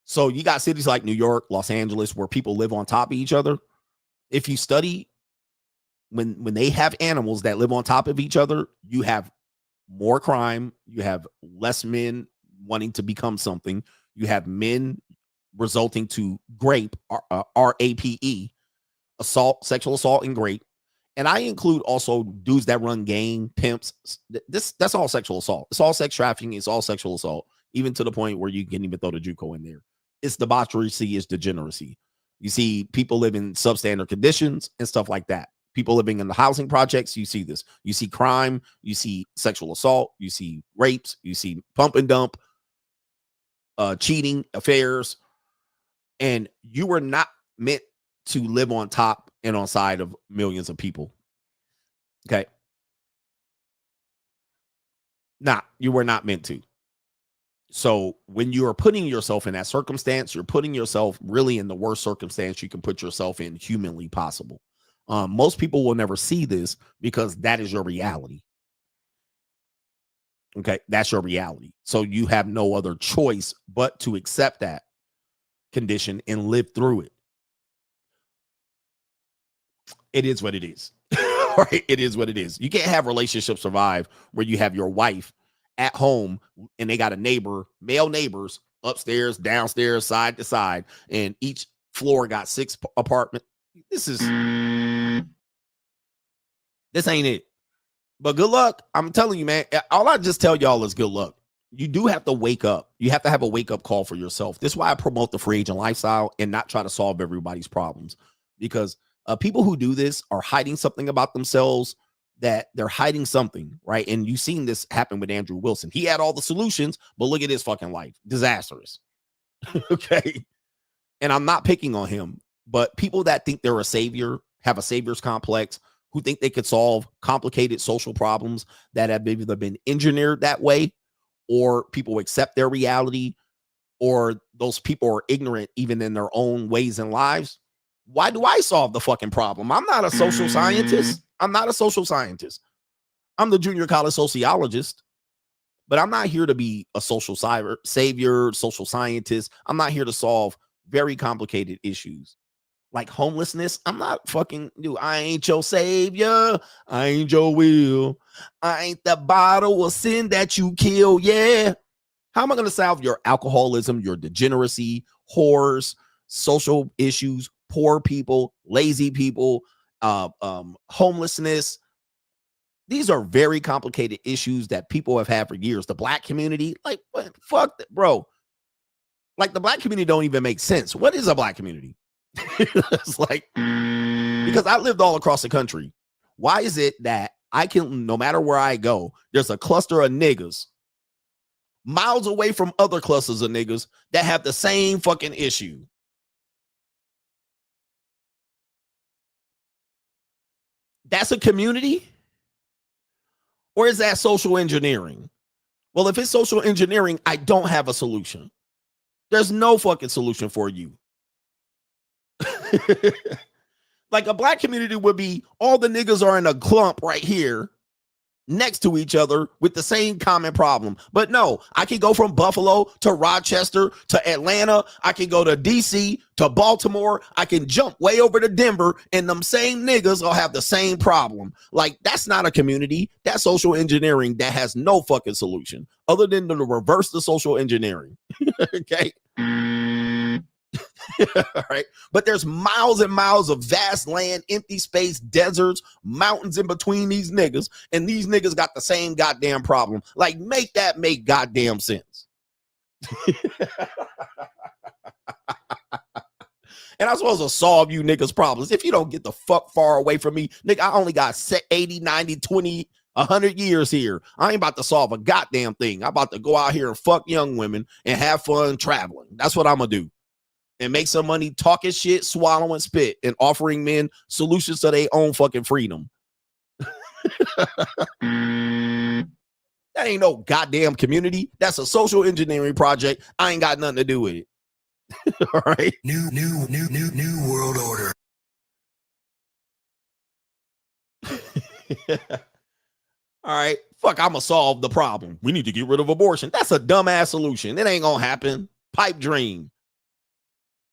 So you got cities like New York, Los Angeles, where people live on top of each other. If you study when they have animals that live on top of each other, you have more crime. You have less men wanting to become something. You have men resulting to rape, R-A-P-E, assault, sexual assault, and rape. And I include also dudes that run gang, pimps. That's all sexual assault. It's all sex trafficking. It's all sexual assault, even to the point where you can even throw the JUCO in there. It's debauchery, it's degeneracy. You see people live in substandard conditions and stuff like that. People living in the housing projects, you see this. You see crime, you see sexual assault, you see rapes, you see pump and dump, cheating, affairs. And you were not meant to live on top and on side of millions of people. Okay. You were not meant to. So when you are putting yourself in that circumstance, you're putting yourself really in the worst circumstance you can put yourself in humanly possible. Most people will never see this because that is your reality. Okay. That's your reality. So you have no other choice but to accept that condition and live through it. It is what it is. Right? It is what it is. You can't have relationships survive where you have your wife at home and they got a neighbor, male neighbors, upstairs, downstairs, side to side, and each floor got 6 apartments. This ain't it. But good luck. I'm telling you, man. All I just tell y'all is good luck. You do have to wake up. You have to have a wake-up call for yourself. This is why I promote the free agent lifestyle and not try to solve everybody's problems. Because people who do this are hiding something about themselves, that they're hiding something, right? And you've seen this happen with Andrew Wilson. He had all the solutions, but look at his fucking life. Disastrous. Okay? And I'm not picking on him, but people that think they're a savior, have a savior's complex, who think they could solve complicated social problems that have either been engineered that way, or people accept their reality, or those people are ignorant even in their own ways and lives. Why do I solve the fucking problem? I'm not a social scientist. I'm not a social scientist. I'm the junior college sociologist, but I'm not here to be a social savior, social scientist. I'm not here to solve very complicated issues like homelessness. I'm not fucking, dude, I ain't your savior. I ain't your will. I ain't the bottle of sin that you kill. Yeah. How am I going to solve your alcoholism, your degeneracy, whores, social issues, poor people, lazy people, homelessness? These are very complicated issues that people have had for years. The black community, like, what? Fuck that, bro. Like, the black community don't even make sense. What is a black community? It's like, because I lived all across the country. Why is it that I can, no matter where I go, there's a cluster of niggas miles away from other clusters of niggas that have the same fucking issue? That's a community? Or is that social engineering? Well, if it's social engineering, I don't have a solution. There's no fucking solution for you. Like a black community would be all the niggas are in a clump right here next to each other with the same common problem. But no, I can go from Buffalo to Rochester to Atlanta. I can go to DC to Baltimore. I can jump way over to Denver and them same niggas will have the same problem. Like, that's not a community. That's social engineering that has no fucking solution other than to reverse the social engineering. Okay. All right. But there's miles and miles of vast land, empty space, deserts, mountains in between these niggas. And these niggas got the same goddamn problem. Like, make that make goddamn sense. And I'm supposed to solve you niggas' problems. If you don't get the fuck far away from me, nigga, I only got 80, 90, 20, 100 years here. I ain't about to solve a goddamn thing. I'm about to go out here and fuck young women and have fun traveling. That's what I'm going to do. And make some money talking shit, swallowing spit, and offering men solutions to their own fucking freedom. That ain't no goddamn community. That's a social engineering project. I ain't got nothing to do with it. All right. New world order. All right. Fuck, I'ma solve the problem. We need to get rid of abortion. That's a dumbass solution. It ain't gonna happen. Pipe dream.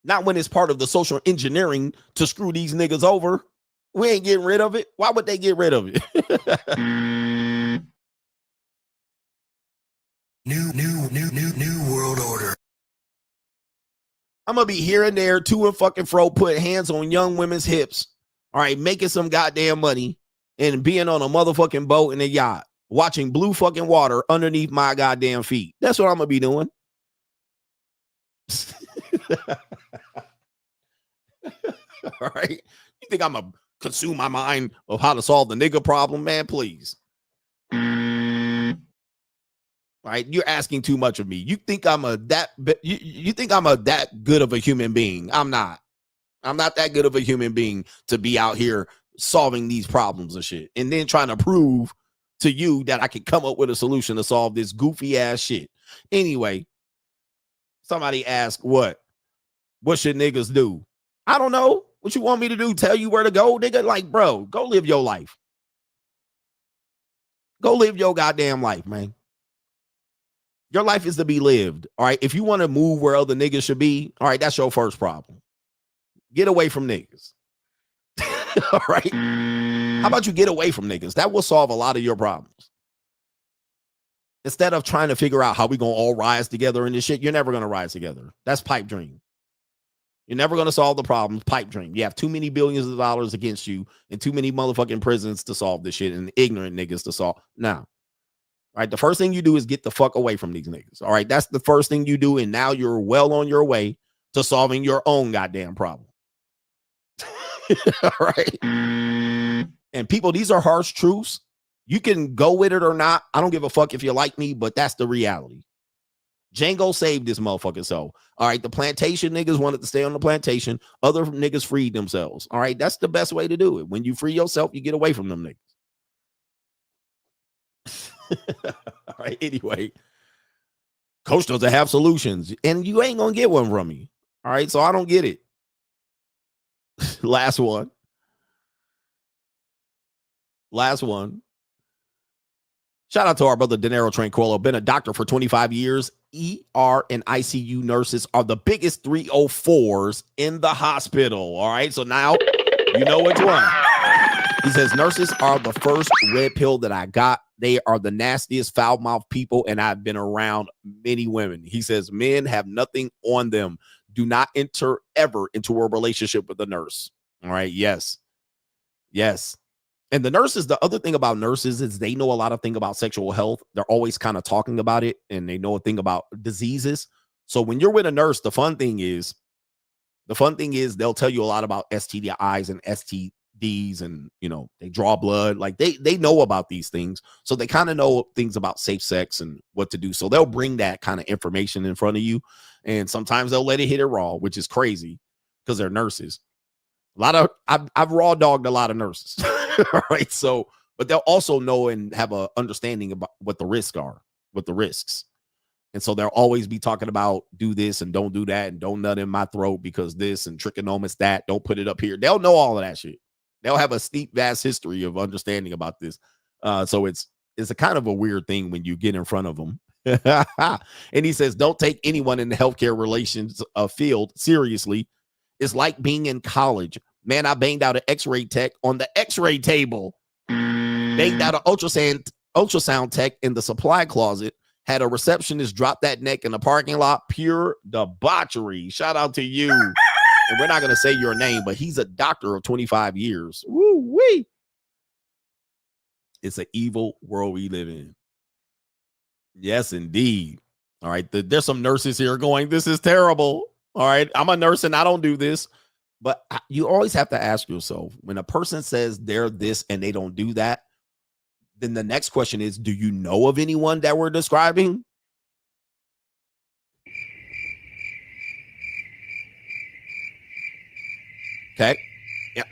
Not when it's part of the social engineering to screw these niggas over. We ain't getting rid of it. Why would they get rid of it? New world order. I'm gonna be here and there, to and fucking fro, putting hands on young women's hips. All right, making some goddamn money and being on a motherfucking boat in a yacht, watching blue fucking water underneath my goddamn feet. That's what I'm gonna be doing. All right. You think I'm gonna consume my mind of how to solve the nigga problem, man? Please. All right, you're asking too much of me. You think I'm you think I'm that good of a human being? I'm not. I'm not that good of a human being to be out here solving these problems and shit, and then trying to prove to you that I can come up with a solution to solve this goofy ass shit. Anyway, somebody asked what should niggas do? I don't know. What you want me to do? Tell you where to go, nigga? Like, bro, go live your life. Go live your goddamn life, man. Your life is to be lived. All right. If you want to move where other niggas should be, all right, that's your first problem. Get away from niggas. All right. How about you get away from niggas? That will solve a lot of your problems. Instead of trying to figure out how we gonna all rise together in this shit, you're never gonna rise together. That's pipe dream. You're never gonna solve the problems. Pipe dream. You have too many billions of dollars against you and too many motherfucking prisons to solve this shit and ignorant niggas to solve. Now, all right, the first thing you do is get the fuck away from these niggas. All right, that's the first thing you do, and now you're well on your way to solving your own goddamn problem. All right. And people, these are harsh truths. You can go with it or not. I don't give a fuck if you like me, but that's the reality. Django saved this motherfucker. So, all right, the plantation niggas wanted to stay on the plantation. Other niggas freed themselves. All right, that's the best way to do it. When you free yourself, you get away from them niggas. All right, anyway. Coach doesn't have solutions, and you ain't gonna get one from me. All right, so I don't get it. Last one. Shout out to our brother Dinero Tranquillo. Been a doctor for 25 years. ER and ICU nurses are the biggest 304s in the hospital. All right, so now you know which one. He says, nurses are the first red pill that I got. They are the nastiest, foul-mouthed people, and I've been around many women. He says, men have nothing on them. Do not enter ever into a relationship with a nurse. All right, yes. And the nurses, the other thing about nurses is they know a lot of things about sexual health. They're always kind of talking about it, and they know a thing about diseases. So when you're with a nurse, the fun thing is they'll tell you a lot about STIs and Ds and, you know, they draw blood. Like they know about these things. So they kind of know things about safe sex and what to do. So they'll bring that kind of information in front of you. And sometimes they'll let it hit it raw, which is crazy because they're nurses. I've raw dogged a lot of nurses. Right. So, but they'll also know and have a understanding about what the risks are, what the risks. And so they'll always be talking about do this and don't do that and don't nut in my throat because this and trichomonas that, don't put it up here. They'll know all of that shit. They'll have a steep, vast history of understanding about this. So it's a kind of a weird thing when you get in front of them. And he says, don't take anyone in the healthcare relations field seriously. It's like being in college. Man, I banged out an x-ray tech on the x-ray table. Banged out an ultrasound tech in the supply closet. Had a receptionist drop that neck in the parking lot. Pure debauchery. Shout out to you. And we're not going to say your name, but he's a doctor of 25 years. Woo-wee. It's an evil world we live in. Yes, indeed. All right. There's some nurses here going, this is terrible. All right. I'm a nurse and I don't do this. But you always have to ask yourself, when a person says they're this and they don't do that, then the next question is, do you know of anyone that we're describing? Okay.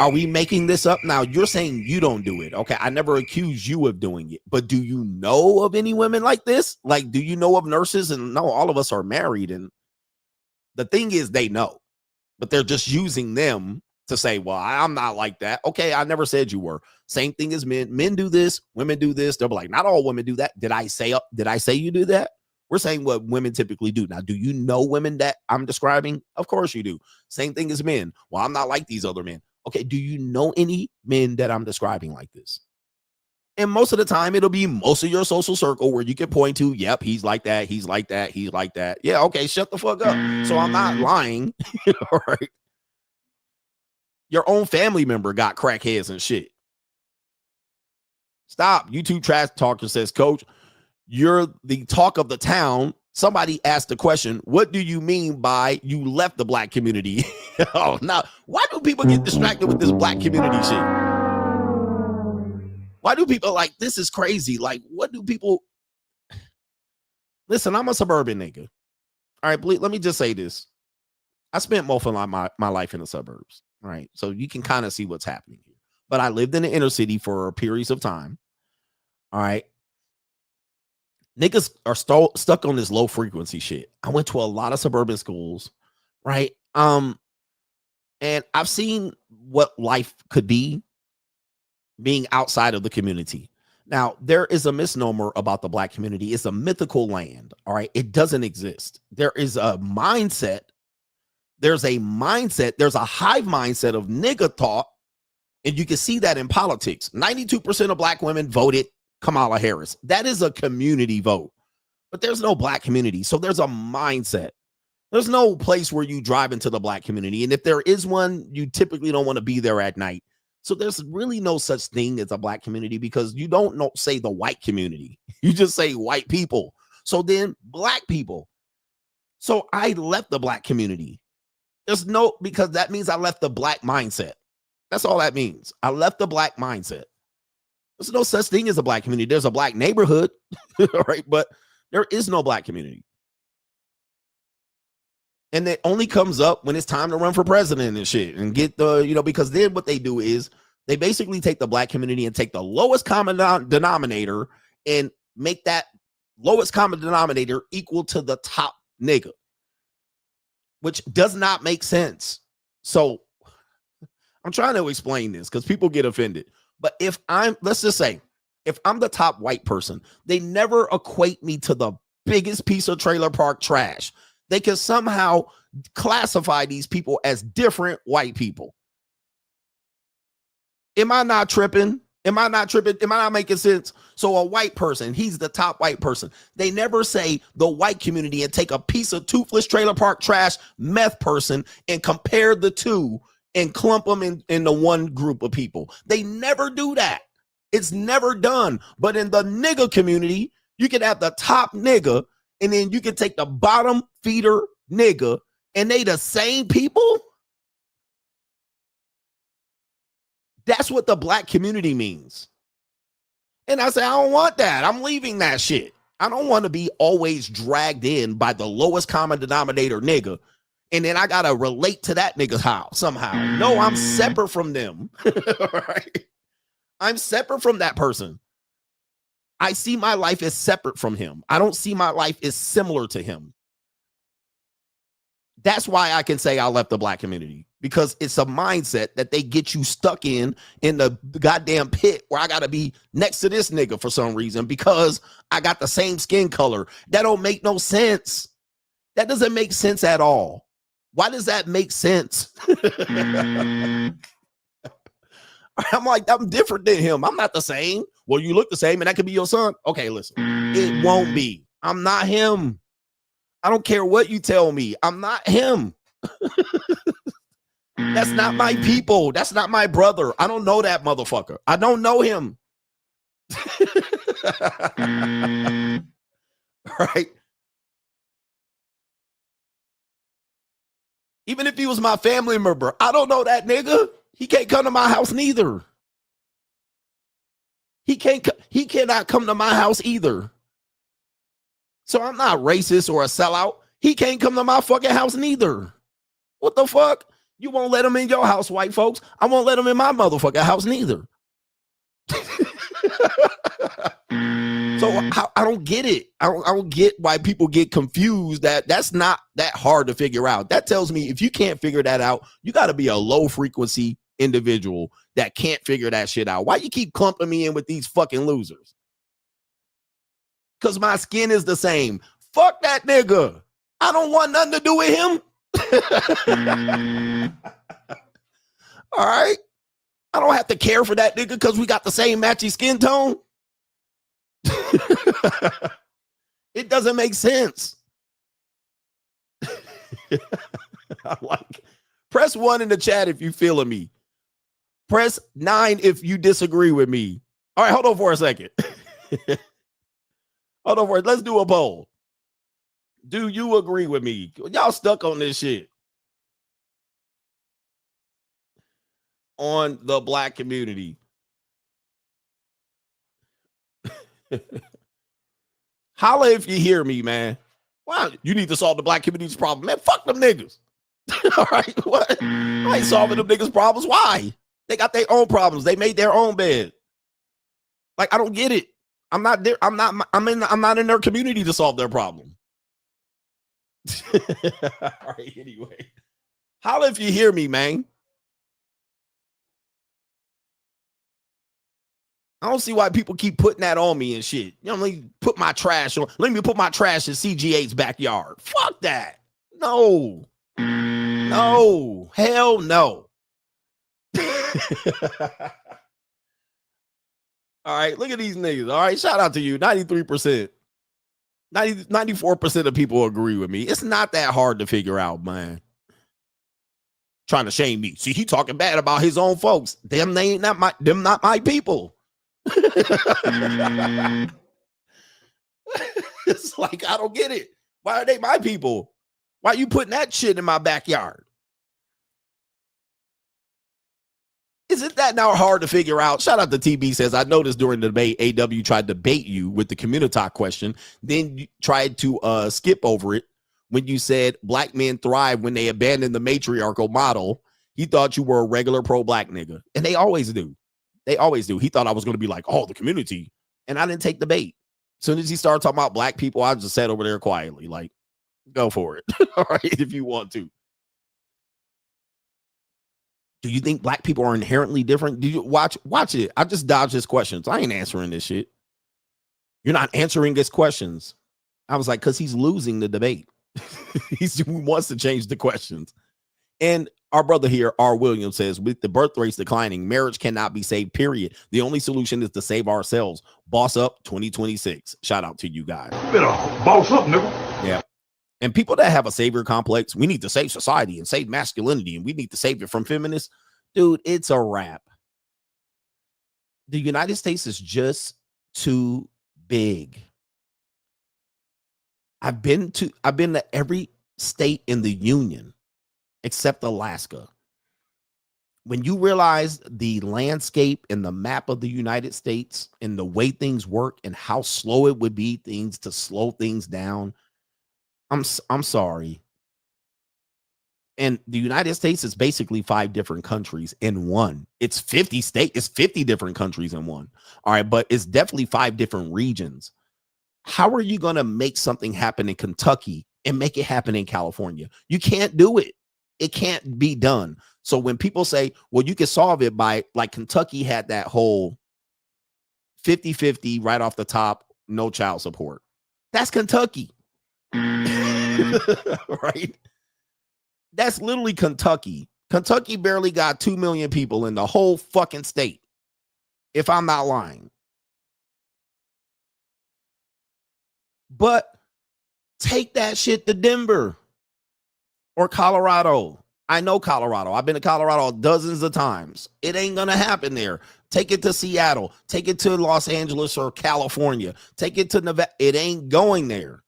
Are we making this up? Now, you're saying you don't do it. Okay. I never accused you of doing it. But do you know of any women like this? Like, do you know of nurses? And no, all of us are married. And the thing is, they know. But they're just using them to say, well, I'm not like that. Okay, I never said you were. Same thing as men. Men do this. Women do this. They'll be like, not all women do that. Did I say you do that? We're saying what women typically do. Now, do you know women that I'm describing? Of course you do. Same thing as men. Well, I'm not like these other men. Okay, do you know any men that I'm describing like this? And most of the time, it'll be most of your social circle where you can point to, yep, he's like that, he's like that, he's like that. Yeah, okay, shut the fuck up. So I'm not lying. All right. Your own family member got crackheads and shit. Stop. YouTube trash talker says, Coach, you're the talk of the town. Somebody asked the question, what do you mean by you left the black community? Oh, now, why do people get distracted with this black community shit? Why do people like, this is crazy? Like, what do people... Listen, I'm a suburban nigga. All right, let me just say this. I spent most of my life in the suburbs, right? So you can kind of see what's happening here. But I lived in the inner city for periods of time. All right. Niggas are stuck on this low frequency shit. I went to a lot of suburban schools, right? And I've seen what life could be being outside of the community. Now, there is a misnomer about the black community. It's a mythical land, all right? It doesn't exist. There is a mindset. There's a mindset. There's a hive mindset of nigga thought, and you can see that in politics. 92% of black women voted Kamala Harris. That is a community vote, but there's no black community. So there's a mindset. There's no place where you drive into the black community. And if there is one, you typically don't want to be there at night. So there's really no such thing as a black community because you don't say the white community. You just say white people. So then black people. So I left the black community. Because that means I left the black mindset. That's all that means. I left the black mindset. There's no such thing as a black community. There's a black neighborhood, right? But there is no black community. And it only comes up when it's time to run for president and shit and get the, because then what they do is they basically take the black community and take the lowest common denominator and make that lowest common denominator equal to the top nigga, which does not make sense. So I'm trying to explain this because people get offended. But let's just say, if I'm the top white person, they never equate me to the biggest piece of trailer park trash. They can somehow classify these people as different white people. Am I not tripping? Am I not making sense? So a white person, he's the top white person. They never say the white community and take a piece of toothless trailer park trash meth person and compare the two and clump them in the one group of people. They never do that. It's never done. But in the nigga community, you can have the top nigga and then you can take the bottom feeder nigga and they the same people. That's what the black community means. And I say, I don't want that. I'm leaving that shit. I don't want to be always dragged in by the lowest common denominator nigga. And then I got to relate to that nigga somehow. No, I'm separate from them. Right? I'm separate from that person. I see my life as separate from him. I don't see my life as similar to him. That's why I can say I left the black community, because it's a mindset that they get you stuck in the goddamn pit where I got to be next to this nigga for some reason because I got the same skin color. That don't make no sense. That doesn't make sense at all. Why does that make sense? I'm like, I'm different than him. I'm not the same. Well, you look the same and that could be your son. Okay, listen, it won't be. I'm not him. I don't care what you tell me. I'm not him. That's not my people. That's not my brother. I don't know that motherfucker. I don't know him. Right? Even if he was my family member, I don't know that nigga. He can't come to my house neither. He cannot come to my house either. So I'm not racist or a sellout. He can't come to my fucking house neither. What the fuck? You won't let him in your house, white folks. I won't let him in my motherfucking house neither. So I don't get it. I don't get why people get confused. That's not that hard to figure out. That tells me if you can't figure that out, you got to be a low frequency individual that can't figure that shit out. Why you keep clumping me in with these fucking losers? Because my skin is the same. Fuck that nigga. I don't want nothing to do with him. All right. I don't have to care for that nigga because we got the same matchy skin tone. It doesn't make sense. I like. Press 1 in the chat if you feeling me. Press 9 if you disagree with me. All right, hold on for a second. Hold on for it. Let's do a poll. Do you agree with me? Y'all stuck on this shit. On the black community. Holla if you hear me, man. Wow, you need to solve the black community's problem. Man, fuck them niggas. All right, what? I ain't solving them niggas' problems. Why? They got their own problems. They made their own bed. Like, I don't get it. I'm not there. I'm not in their community to solve their problem. All right, anyway. Holla if you hear me, man. I don't see why people keep putting that on me and shit. You know, let me put my trash in CGA's backyard. Fuck that. No. No. Hell no. All right, look at these niggas. All right, shout out to you. 93%. 94% of people agree with me. It's not that hard to figure out, man. Trying to shame me. See, he talking bad about his own folks. Them not my people. It's like, I don't get it. Why are they my people? Why are you putting that shit in my backyard? Isn't that now hard to figure out? Shout out to TB says, I noticed during the debate, AW tried to bait you with the community question, then you tried to skip over it when you said black men thrive when they abandon the matriarchal model. He thought you were a regular pro-black nigga. And they always do. They always do. He thought I was going to be like, oh, the community. And I didn't take the bait. As soon as he started talking about black people, I just sat over there quietly, like, go for it. All right, if you want to. Do you think black people are inherently different? Do you watch it? I just dodged his questions. I ain't answering this shit. You're not answering his questions. I was like, because he's losing the debate. He wants to change the questions. And our brother here, R. Williams, says, with the birth rates declining, marriage cannot be saved, period. The only solution is to save ourselves. Boss up 2026. Shout out to you guys. Better boss up, nigga. Yeah. And people that have a savior complex, we need to save society and save masculinity, and we need to save it from feminists. Dude, it's a wrap. The United States is just too big. I've been to every state in the union except Alaska. when you realize the landscape and the map of the United States and the way things work and how slow it would be things to slow things down, I'm sorry. And the United States is basically 5 different countries in one. It's 50 states. It's 50 different countries in one. All right. But it's definitely 5 different regions. How are you going to make something happen in Kentucky and make it happen in California? You can't do it. It can't be done. So when people say, well, you can solve it by, like, Kentucky had that whole 50-50 right off the top, no child support. That's Kentucky. Right? That's literally Kentucky. Kentucky barely got 2 million people in the whole fucking state, if I'm not lying. But take that shit to Denver or Colorado. I know Colorado. I've been to Colorado dozens of times. It ain't going to happen there. Take it to Seattle. Take it to Los Angeles or California. Take it to Nevada. It ain't going there.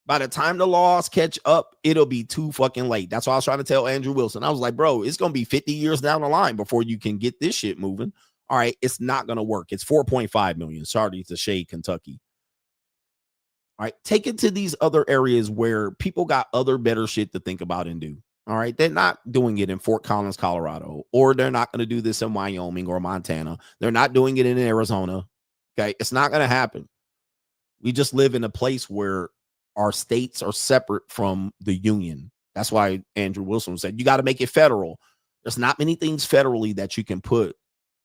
By the time the laws catch up, it'll be too fucking late. That's why I was trying to tell Andrew Wilson. I was like, bro, it's going to be 50 years down the line before you can get this shit moving. All right, it's not going to work. It's 4.5 million. Sorry to shade Kentucky. All right, take it to these other areas where people got other better shit to think about and do. All right, they're not doing it in Fort Collins, Colorado, or they're not going to do this in Wyoming or Montana. They're not doing it in Arizona. Okay, it's not going to happen. We just live in a place where our states are separate from the union. That's why Andrew Wilson said you got to make it federal. There's not many things federally that you can put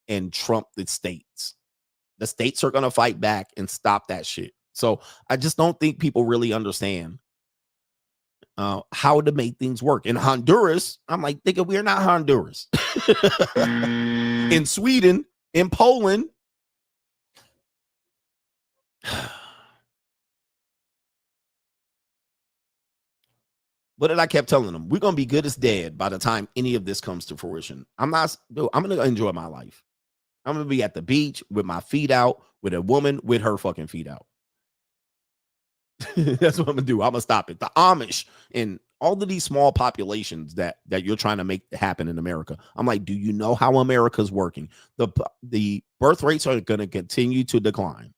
and trump the states. The states are going to fight back and stop that shit. So I just don't think people really understand how to make things work. In Honduras, I'm like, nigga, we're not Honduras. In Sweden, in Poland. What did I kept telling them? We're going to be good as dead by the time any of this comes to fruition. I'm going to enjoy my life. I'm going to be at the beach with my feet out, with a woman with her fucking feet out. That's what I'm going to do. I'm going to stop it. The Amish and all of these small populations that you're trying to make happen in America. I'm like, do you know how America's working? The birth rates are going to continue to decline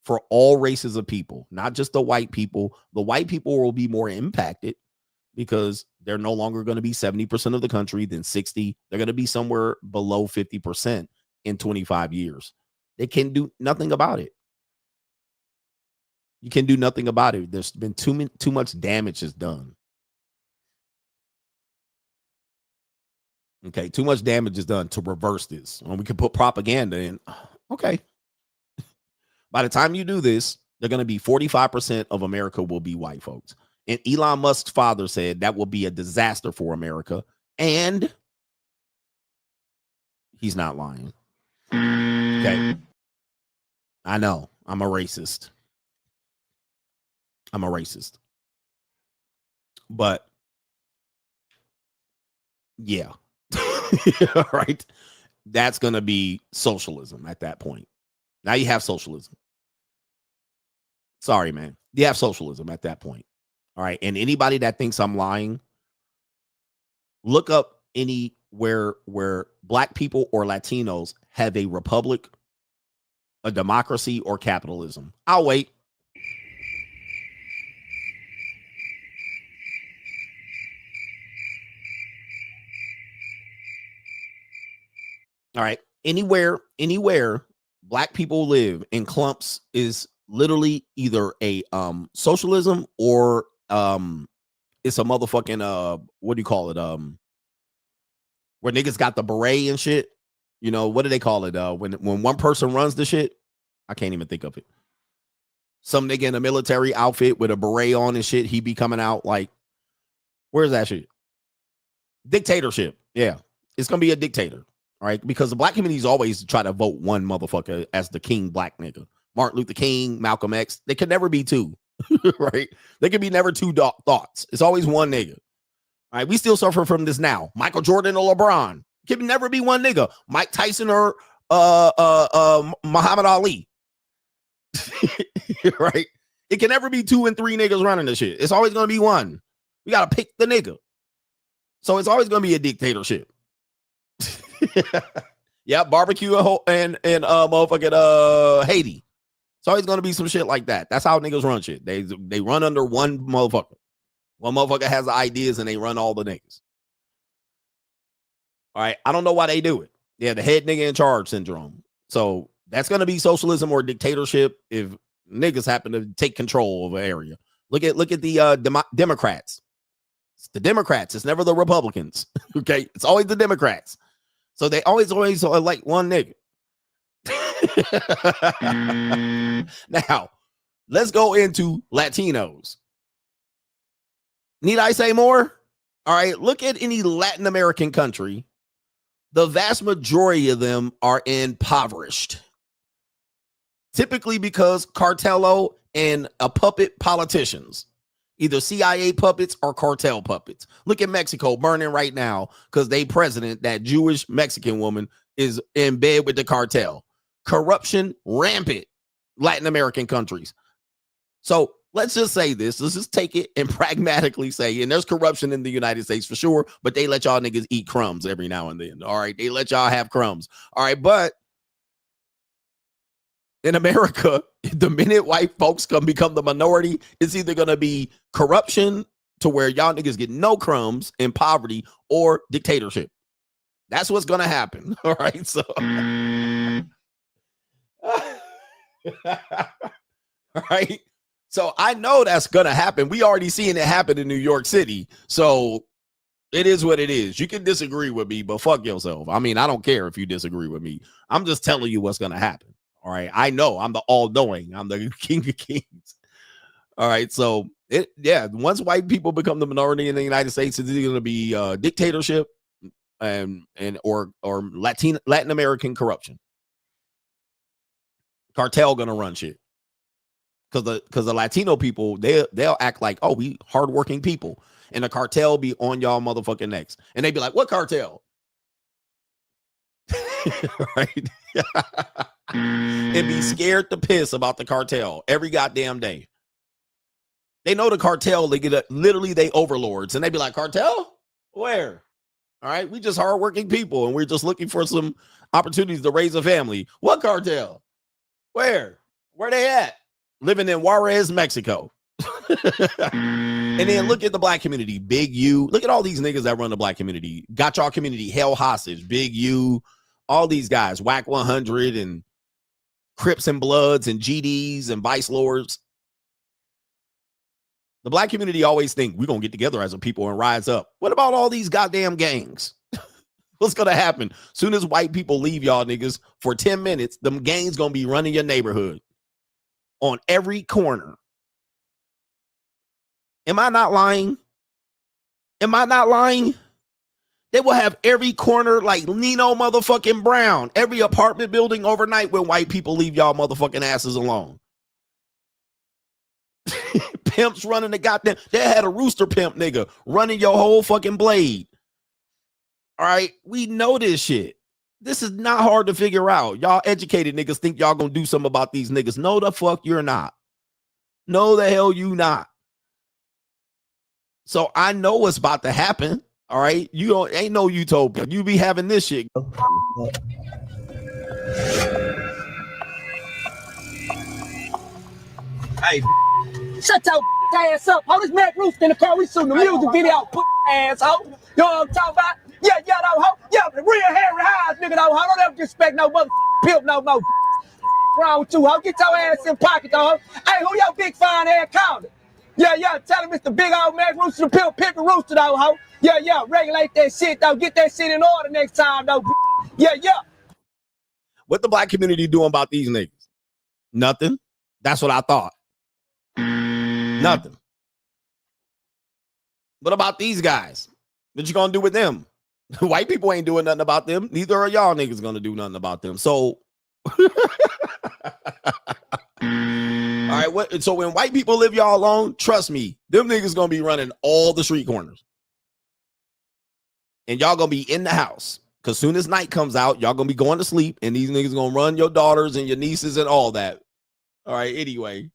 for all races of people, not just the white people. The white people will be more impacted because they're no longer going to be 70% of the country, then 60. They're going to be somewhere below 50% in 25 years. They can do nothing about it. You can do nothing about it. There's been too much damage is done. Okay, too much damage is done to reverse this. Well, we can put propaganda in. Okay. By the time you do this, they're going to be 45% of America will be white folks. And Elon Musk's father said that will be a disaster for America. And he's not lying. Okay. I know. I'm a racist. But yeah. All right. That's going to be socialism at that point. Now you have socialism. Sorry, man. You have socialism at that point. All right. And anybody that thinks I'm lying, look up anywhere where black people or Latinos have a republic, a democracy, or capitalism. I'll wait. All right. Anywhere black people live in clumps is literally either a socialism or it's a motherfucking what do you call it? Where niggas got the beret and shit. You know, what do they call it? When one person runs the shit, I can't even think of it. Some nigga in a military outfit with a beret on and shit, he be coming out like, where's that shit? Dictatorship. Yeah. It's gonna be a dictator. All right, because the black communities always try to vote one motherfucker as the king black nigga. Martin Luther King, Malcolm X, they could never be two, right? They can be never two thoughts. It's always one nigga. All right, we still suffer from this now. Michael Jordan or LeBron can never be one nigga. Mike Tyson or Muhammad Ali, right? It can never be 2 and 3 niggas running the shit. It's always gonna be one. We gotta pick the nigga. So it's always gonna be a dictatorship. Yeah, barbecue and motherfucking Haiti. It's always gonna be some shit like that. That's how niggas run shit. They run under one motherfucker. One motherfucker has the ideas and they run all the niggas. All right, I don't know why they do it. Yeah, the head nigga in charge syndrome. So that's gonna be socialism or dictatorship if niggas happen to take control of an area. Look at the Democrats. It's the Democrats. It's never the Republicans. Okay, it's always the Democrats. So they always like one nigga. Now, let's go into Latinos. Need I say more? All right, look at any Latin American country. The vast majority of them are impoverished. Typically because cartello and a puppet politicians. Either CIA puppets or cartel puppets. Look at Mexico burning right now because they president, that Jewish Mexican woman, is in bed with the cartel. Corruption rampant, Latin American countries. So let's just say this. Let's just take it and pragmatically say, and there's corruption in the United States for sure, but they let y'all niggas eat crumbs every now and then. All right, they let y'all have crumbs. All right, but in America, the minute white folks become the minority, it's either going to be corruption to where y'all niggas get no crumbs in poverty or dictatorship. That's what's going to happen. All right. So, all right. So I know that's going to happen. We already seen it happen in New York City. So it is what it is. You can disagree with me, but fuck yourself. I mean, I don't care if you disagree with me. I'm just telling you what's going to happen. All right. I know I'm the all-knowing. I'm the king of kings. All right. So once white people become the minority in the United States, it's either going to be dictatorship or Latin American corruption. Cartel going to run shit. Because the Latino people, they'll act like, oh, we hardworking people. And the cartel be on y'all motherfucking necks. And they be like, what cartel? Right? And be scared to piss about the cartel every goddamn day. They know the cartel, they get literally they overlords. And they be like, cartel? Where? All right, we just hardworking people and we're just looking for some opportunities to raise a family. What cartel? Where? Where they at? Living in Juarez, Mexico. And then look at the black community. Big U. Look at all these niggas that run the black community. Got y'all community held hostage. Big U. All these guys. Whack 100 and Crips and Bloods and GDs and Vice Lords. The black community always think we're going to get together as a people and rise up. What about all these goddamn gangs? What's going to happen? Soon as white people leave y'all niggas for 10 minutes, them gangs going to be running your neighborhood on every corner. Am I not lying? Am I not lying? They will have every corner like Nino motherfucking Brown. Every apartment building overnight when white people leave y'all motherfucking asses alone. Pimps running the goddamn. They had a rooster pimp nigga running your whole fucking blade. All right. We know this shit. This is not hard to figure out. Y'all educated niggas think y'all gonna do something about these niggas. No, the fuck you're not. No, the hell you not. So I know what's about to happen. All right. You don't ain't no utopia. You be having this shit. Hey, shut your ass up. Hold this Mac Rooster in the car. We shooting the music video. Put asshole. You know what I'm talking about? Yeah, though, ho. Yeah, the real Harry Hines, nigga, though, ho. Don't ever disrespect no mother pimp no more. Wrong with you, ho. Get your ass in pocket, though, ho. Hey, who your big fine ass calling? Yeah, tell him it's the big old Mac Rooster, the pimp Rooster, though, ho. Yeah, regulate that shit, though. Get that shit in order next time, though. Yeah. What the black community doing about these niggas? Nothing. That's what I thought. Nothing. What about these guys? What you gonna do with them? White people ain't doing nothing about them. Neither are y'all niggas gonna do nothing about them. So, all right. So when white people leave y'all alone, trust me, them niggas gonna be running all the street corners, and y'all gonna be in the house. Cause soon as night comes out, y'all gonna be going to sleep, and these niggas gonna run your daughters and your nieces and all that. All right. Anyway.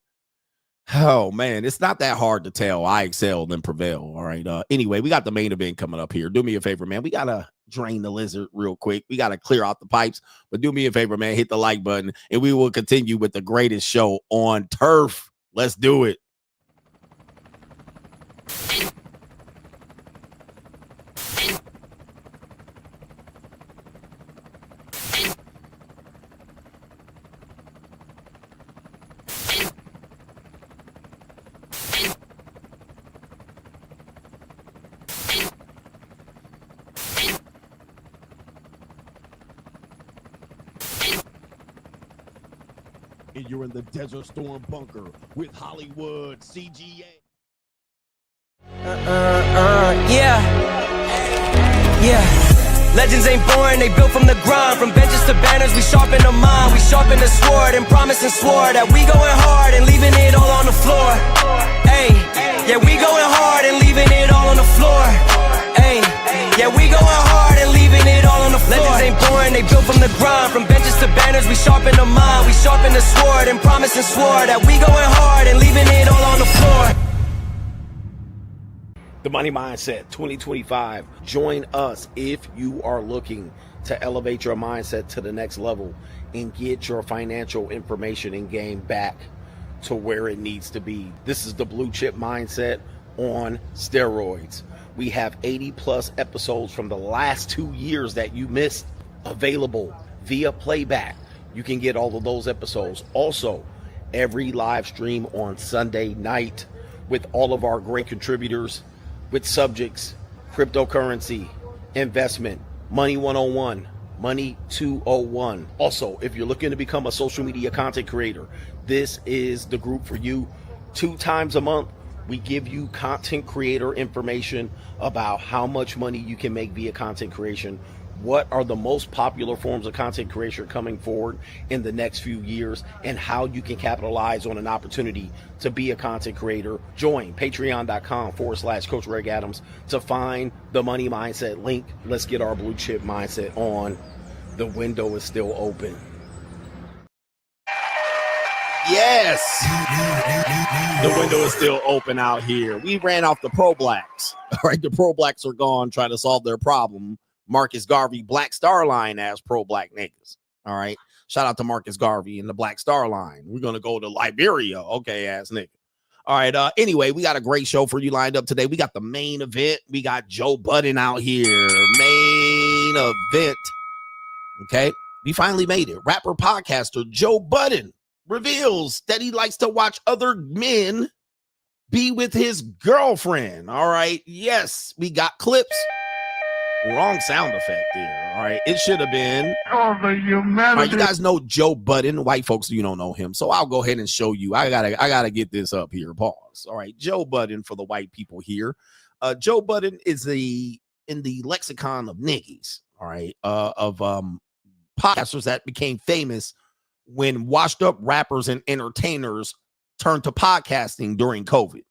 Oh man, it's not that hard to tell. I excel and prevail. All right. Anyway, we got the main event coming up here. Do me a favor, man. We gotta drain the lizard real quick. We got to clear out the pipes. But do me a favor, man. Hit the like button. And we will continue with the greatest show on turf. Let's do it. And you're in the Desert Storm bunker with Hollywood CGA. Yeah. Legends ain't born, they built from the grind. From benches to banners, we sharpen the mind. We sharpen the sword and promise and swore that we going hard and leaving it all on the floor. Hey, yeah, we going hard and leaving it all on the floor. Hey, yeah, we going hard and leaving it all on the floor. Legends ain't born, they built from the grind. From benches to banners, we sharpen the mind. We sharpen the sword and promise and swore that we going hard and leaving it all on the floor. The Money Mindset 2025. Join us if you are looking to elevate your mindset to the next level and get your financial information and game back to where it needs to be. This is the Blue Chip Mindset on steroids. We have 80 plus episodes from the last 2 years that you missed available via playback. You can get all of those episodes. Also, every live stream on Sunday night with all of our great contributors with subjects, cryptocurrency, investment, money 101, money 201. Also, if you're looking to become a social media content creator, this is the group for you. 2 times a month, we give you content creator information about how much money you can make via content creation. What are the most popular forms of content creation coming forward in the next few years, and how you can capitalize on an opportunity to be a content creator. Join patreon.com/Coach Greg Adams to find the Money Mindset link. Let's get our Blue Chip Mindset on. The window is still open. Yes, the window is still open out here. We ran off the Pro Blacks. All right, the Pro Blacks are gone trying to solve their problem. Marcus Garvey, Black Star Line as pro black niggas. All right. Shout out to Marcus Garvey and the Black Star Line. We're going to go to Liberia. Okay, ass nigga. All right. Anyway, we got a great show for you lined up today. We got the main event. We got Joe Budden out here. Main event. Okay. We finally made it. Rapper podcaster Joe Budden reveals that he likes to watch other men be with his girlfriend. All right. Yes, we got clips. Wrong sound effect there. All right. It should have been. Oh, the humanity. All right, you guys know Joe Budden. White folks, you don't know him. So I'll go ahead and show you. I gotta get this up here. Pause. All right. Joe Budden for the white people here. Joe Budden is in the lexicon of niggas. All right. Of podcasters that became famous when washed up rappers and entertainers turned to podcasting during COVID.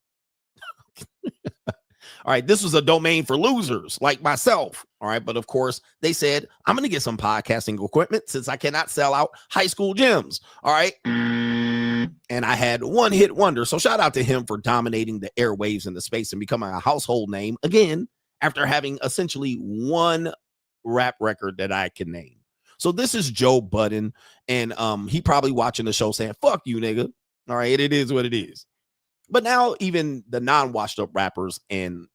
All right, this was a domain for losers like myself. All right, but of course, they said, I'm going to get some podcasting equipment since I cannot sell out high school gyms. All right. And I had one hit wonder. So shout out to him for dominating the airwaves and the space and becoming a household name again after having essentially one rap record that I can name. So this is Joe Budden, and he probably watching the show saying, fuck you, nigga. All right, it is what it is. But now even the non-washed up rappers and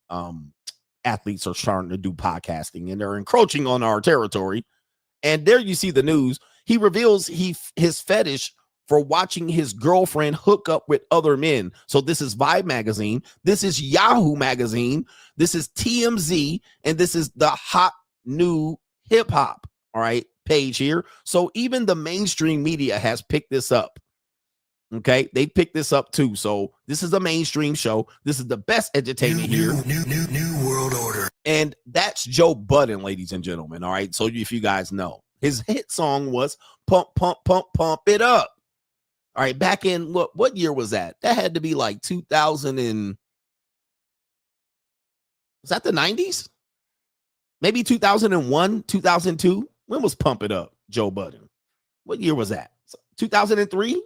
athletes are starting to do podcasting, and they're encroaching on our territory. And there you see the news. He reveals his fetish for watching his girlfriend hook up with other men. So this is Vibe magazine. This is Yahoo magazine. This is TMZ. And this is the Hot New Hip Hop, all right, page here. So even the mainstream media has picked this up. Okay, they picked this up too. So this is a mainstream show. This is the best entertainment here. New world order. And that's Joe Budden, ladies and gentlemen. All right. So if you guys know, his hit song was Pump, Pump, Pump, Pump It Up. All right. Back in what year was that? That had to be like 2000 and was that the 90s? Maybe 2001, 2002. When was Pump It Up, Joe Budden? What year was that? 2003?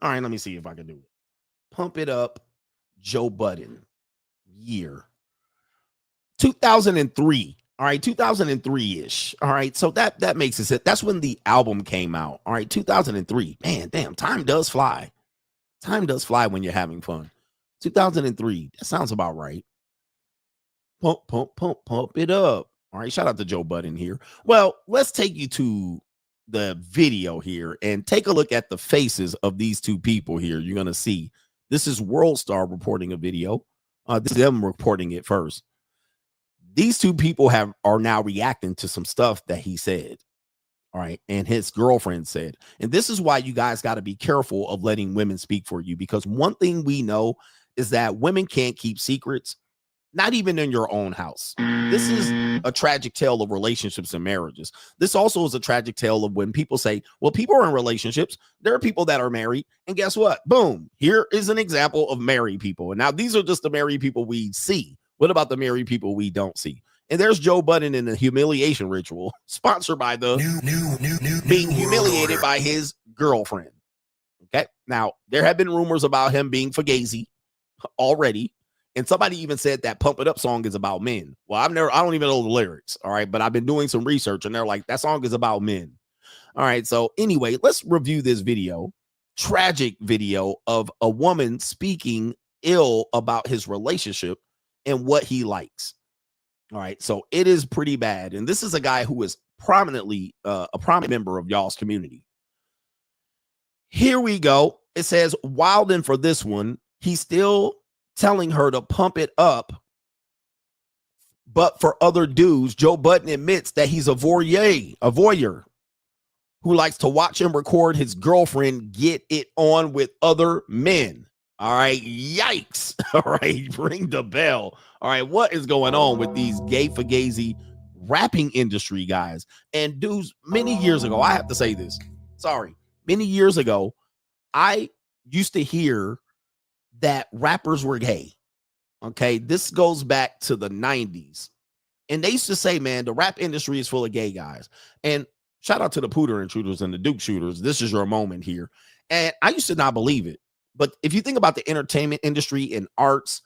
All right, let me see if I can do it. Pump It Up, Joe Budden. Year 2003. All right, 2003-ish. All right, so that makes it. That's when the album came out. All right, 2003. Man, damn, time does fly. Time does fly when you're having fun. 2003. That sounds about right. Pump, pump, pump, pump it up. All right, shout out to Joe Budden here. Well, let's take you to the video here and take a look at the faces of these two people here. You're going to see. This is World Star reporting a video. This is them reporting it first. These two people are now reacting to some stuff that he said. All right. And his girlfriend said, and this is why you guys got to be careful of letting women speak for you, because one thing we know is that women can't keep secrets, not even in your own house. This is a tragic tale of relationships and marriages. This also is a tragic tale of when people say, well, people are in relationships. There are people that are married. And guess what? Boom. Here is an example of married people. And now these are just the married people we see. What about the married people we don't see? And there's Joe Budden in the humiliation ritual, sponsored by the being humiliated by his girlfriend. Okay. Now, there have been rumors about him being fugazi already. And somebody even said that Pump It Up song is about men. Well, I don't even know the lyrics. All right. But I've been doing some research and they're like, that song is about men. All right. So anyway, let's review this video. Tragic video of a woman speaking ill about his relationship and what he likes. All right. So it is pretty bad. And this is a guy who is prominently a prominent member of y'all's community. Here we go. It says, wildin' for this one. He's still telling her to pump it up. But for other dudes, Joe Budden admits that he's a voyeur who likes to watch and record his girlfriend get it on with other men. All right. Yikes. All right. Ring the bell. All right. What is going on with these gay fugazi rapping industry guys and dudes? Many years ago, I have to say this. Sorry. Many years ago, I used to hear that rappers were gay. Okay. This goes back to the 90s. And they used to say, man, the rap industry is full of gay guys. And shout out to the Pooter intruders and the Duke shooters. This is your moment here. And I used to not believe it. But if you think about the entertainment industry and arts,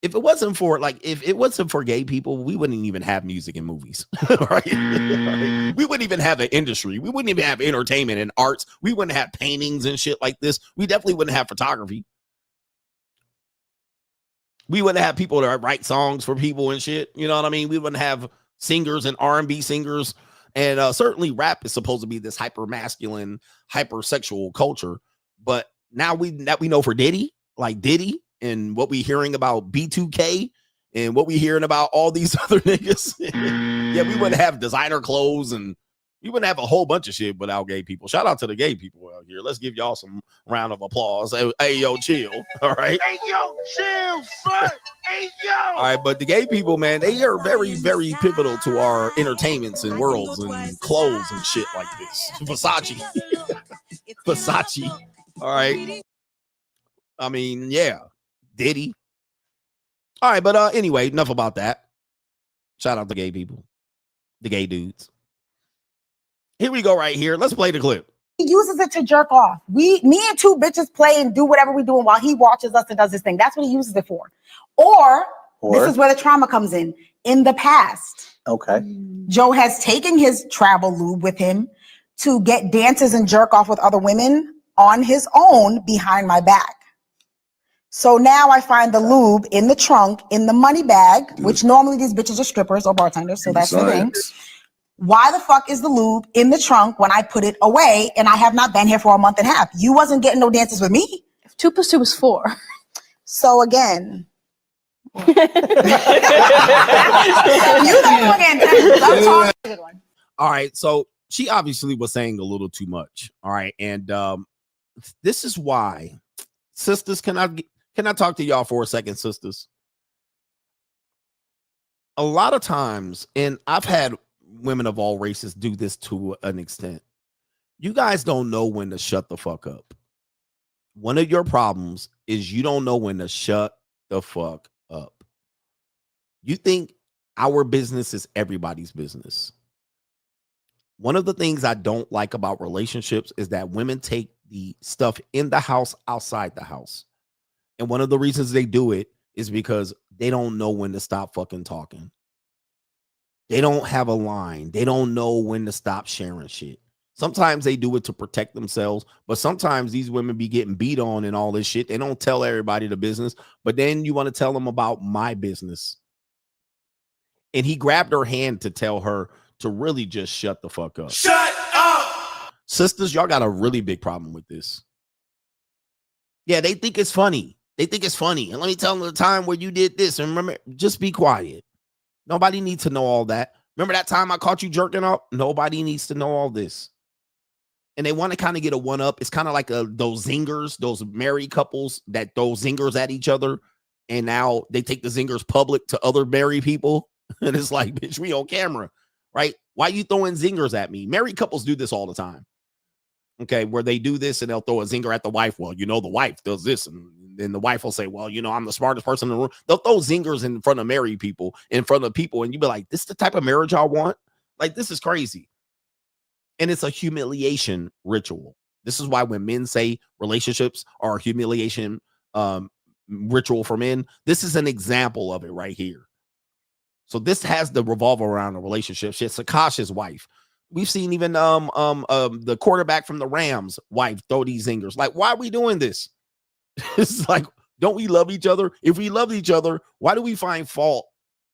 if it wasn't for gay people, we wouldn't even have music and movies. Right? We wouldn't even have an industry. We wouldn't even have entertainment and arts. We wouldn't have paintings and shit like this. We definitely wouldn't have photography. We wouldn't have people that write songs for people and shit. You know what I mean? We wouldn't have singers and R&B singers. And certainly rap is supposed to be this hyper masculine, hypersexual culture. But now we know for Diddy, like Diddy, and what we hearing about B2K and what we hearing about all these other niggas. Yeah, we wouldn't have designer clothes and we wouldn't have a whole bunch of shit without gay people. Shout out to the gay people out here. Let's give y'all some round of applause. Hey, yo, chill. All right. Hey, yo, chill, son. Hey, yo. All right, but the gay people, man, they are very, very pivotal to our entertainments and worlds and clothes and shit like this. Versace. Versace. All right. I mean, yeah. Diddy. All right, but anyway, enough about that. Shout out to gay people. The gay dudes. Here we go right here. Let's play the clip. He uses it to jerk off. Me and two bitches play and do whatever we're doing while he watches us and does his thing. That's what he uses it for. Or this is where the trauma comes in. In the past, okay, Joe has taken his travel lube with him to get dances and jerk off with other women on his own behind my back. So now I find the lube in the trunk, in the money bag, which normally these bitches are strippers or bartenders, so that's the thing. Why the fuck is the lube in the trunk when I put it away and I have not been here for a month and a half? You wasn't getting no dances with me. 2 + 2 is 4. So again. You know again. All right, so she obviously was saying a little too much. All right, and this is why, sisters, can I talk to y'all for a second, sisters? A lot of times, and I've had women of all races do this to an extent. You guys don't know when to shut the fuck up. One of your problems is you don't know when to shut the fuck up. You think our business is everybody's business. One of the things I don't like about relationships is that women take the stuff in the house outside the house. And one of the reasons they do it is because they don't know when to stop fucking talking. They don't have a line. They don't know when to stop sharing shit. Sometimes they do it to protect themselves, but sometimes these women be getting beat on and all this shit. They don't tell everybody the business, but then you want to tell them about my business. And he grabbed her hand to tell her to really just shut the fuck up. Shut up! Sisters, y'all got a really big problem with this. Yeah, they think it's funny. They think it's funny. And let me tell them the time where you did this. And remember, just be quiet. Nobody needs to know all that. Remember that time I caught you jerking up? Nobody needs to know all this. And they want to kind of get a one-up. It's kind of like those zingers, those married couples that throw zingers at each other. And now they take the zingers public to other married people. And it's like, bitch, we on camera, right? Why you throwing zingers at me? Married couples do this all the time. Okay, where they do this and they'll throw a zinger at the wife. Well, you know, the wife does this. And then the wife will say, well, you know, I'm the smartest person in the room. They'll throw zingers in front of married people, in front of people. And you be like, this is the type of marriage I want? Like, this is crazy. And it's a humiliation ritual. This is why when men say relationships are a humiliation ritual for men, this is an example of it right here. So this has to revolve around a relationship. Shit, Sakash's wife. We've seen even the quarterback from the Rams' wife throw these zingers. Like, why are we doing this? It's like, don't we love each other? If we love each other, why do we find fault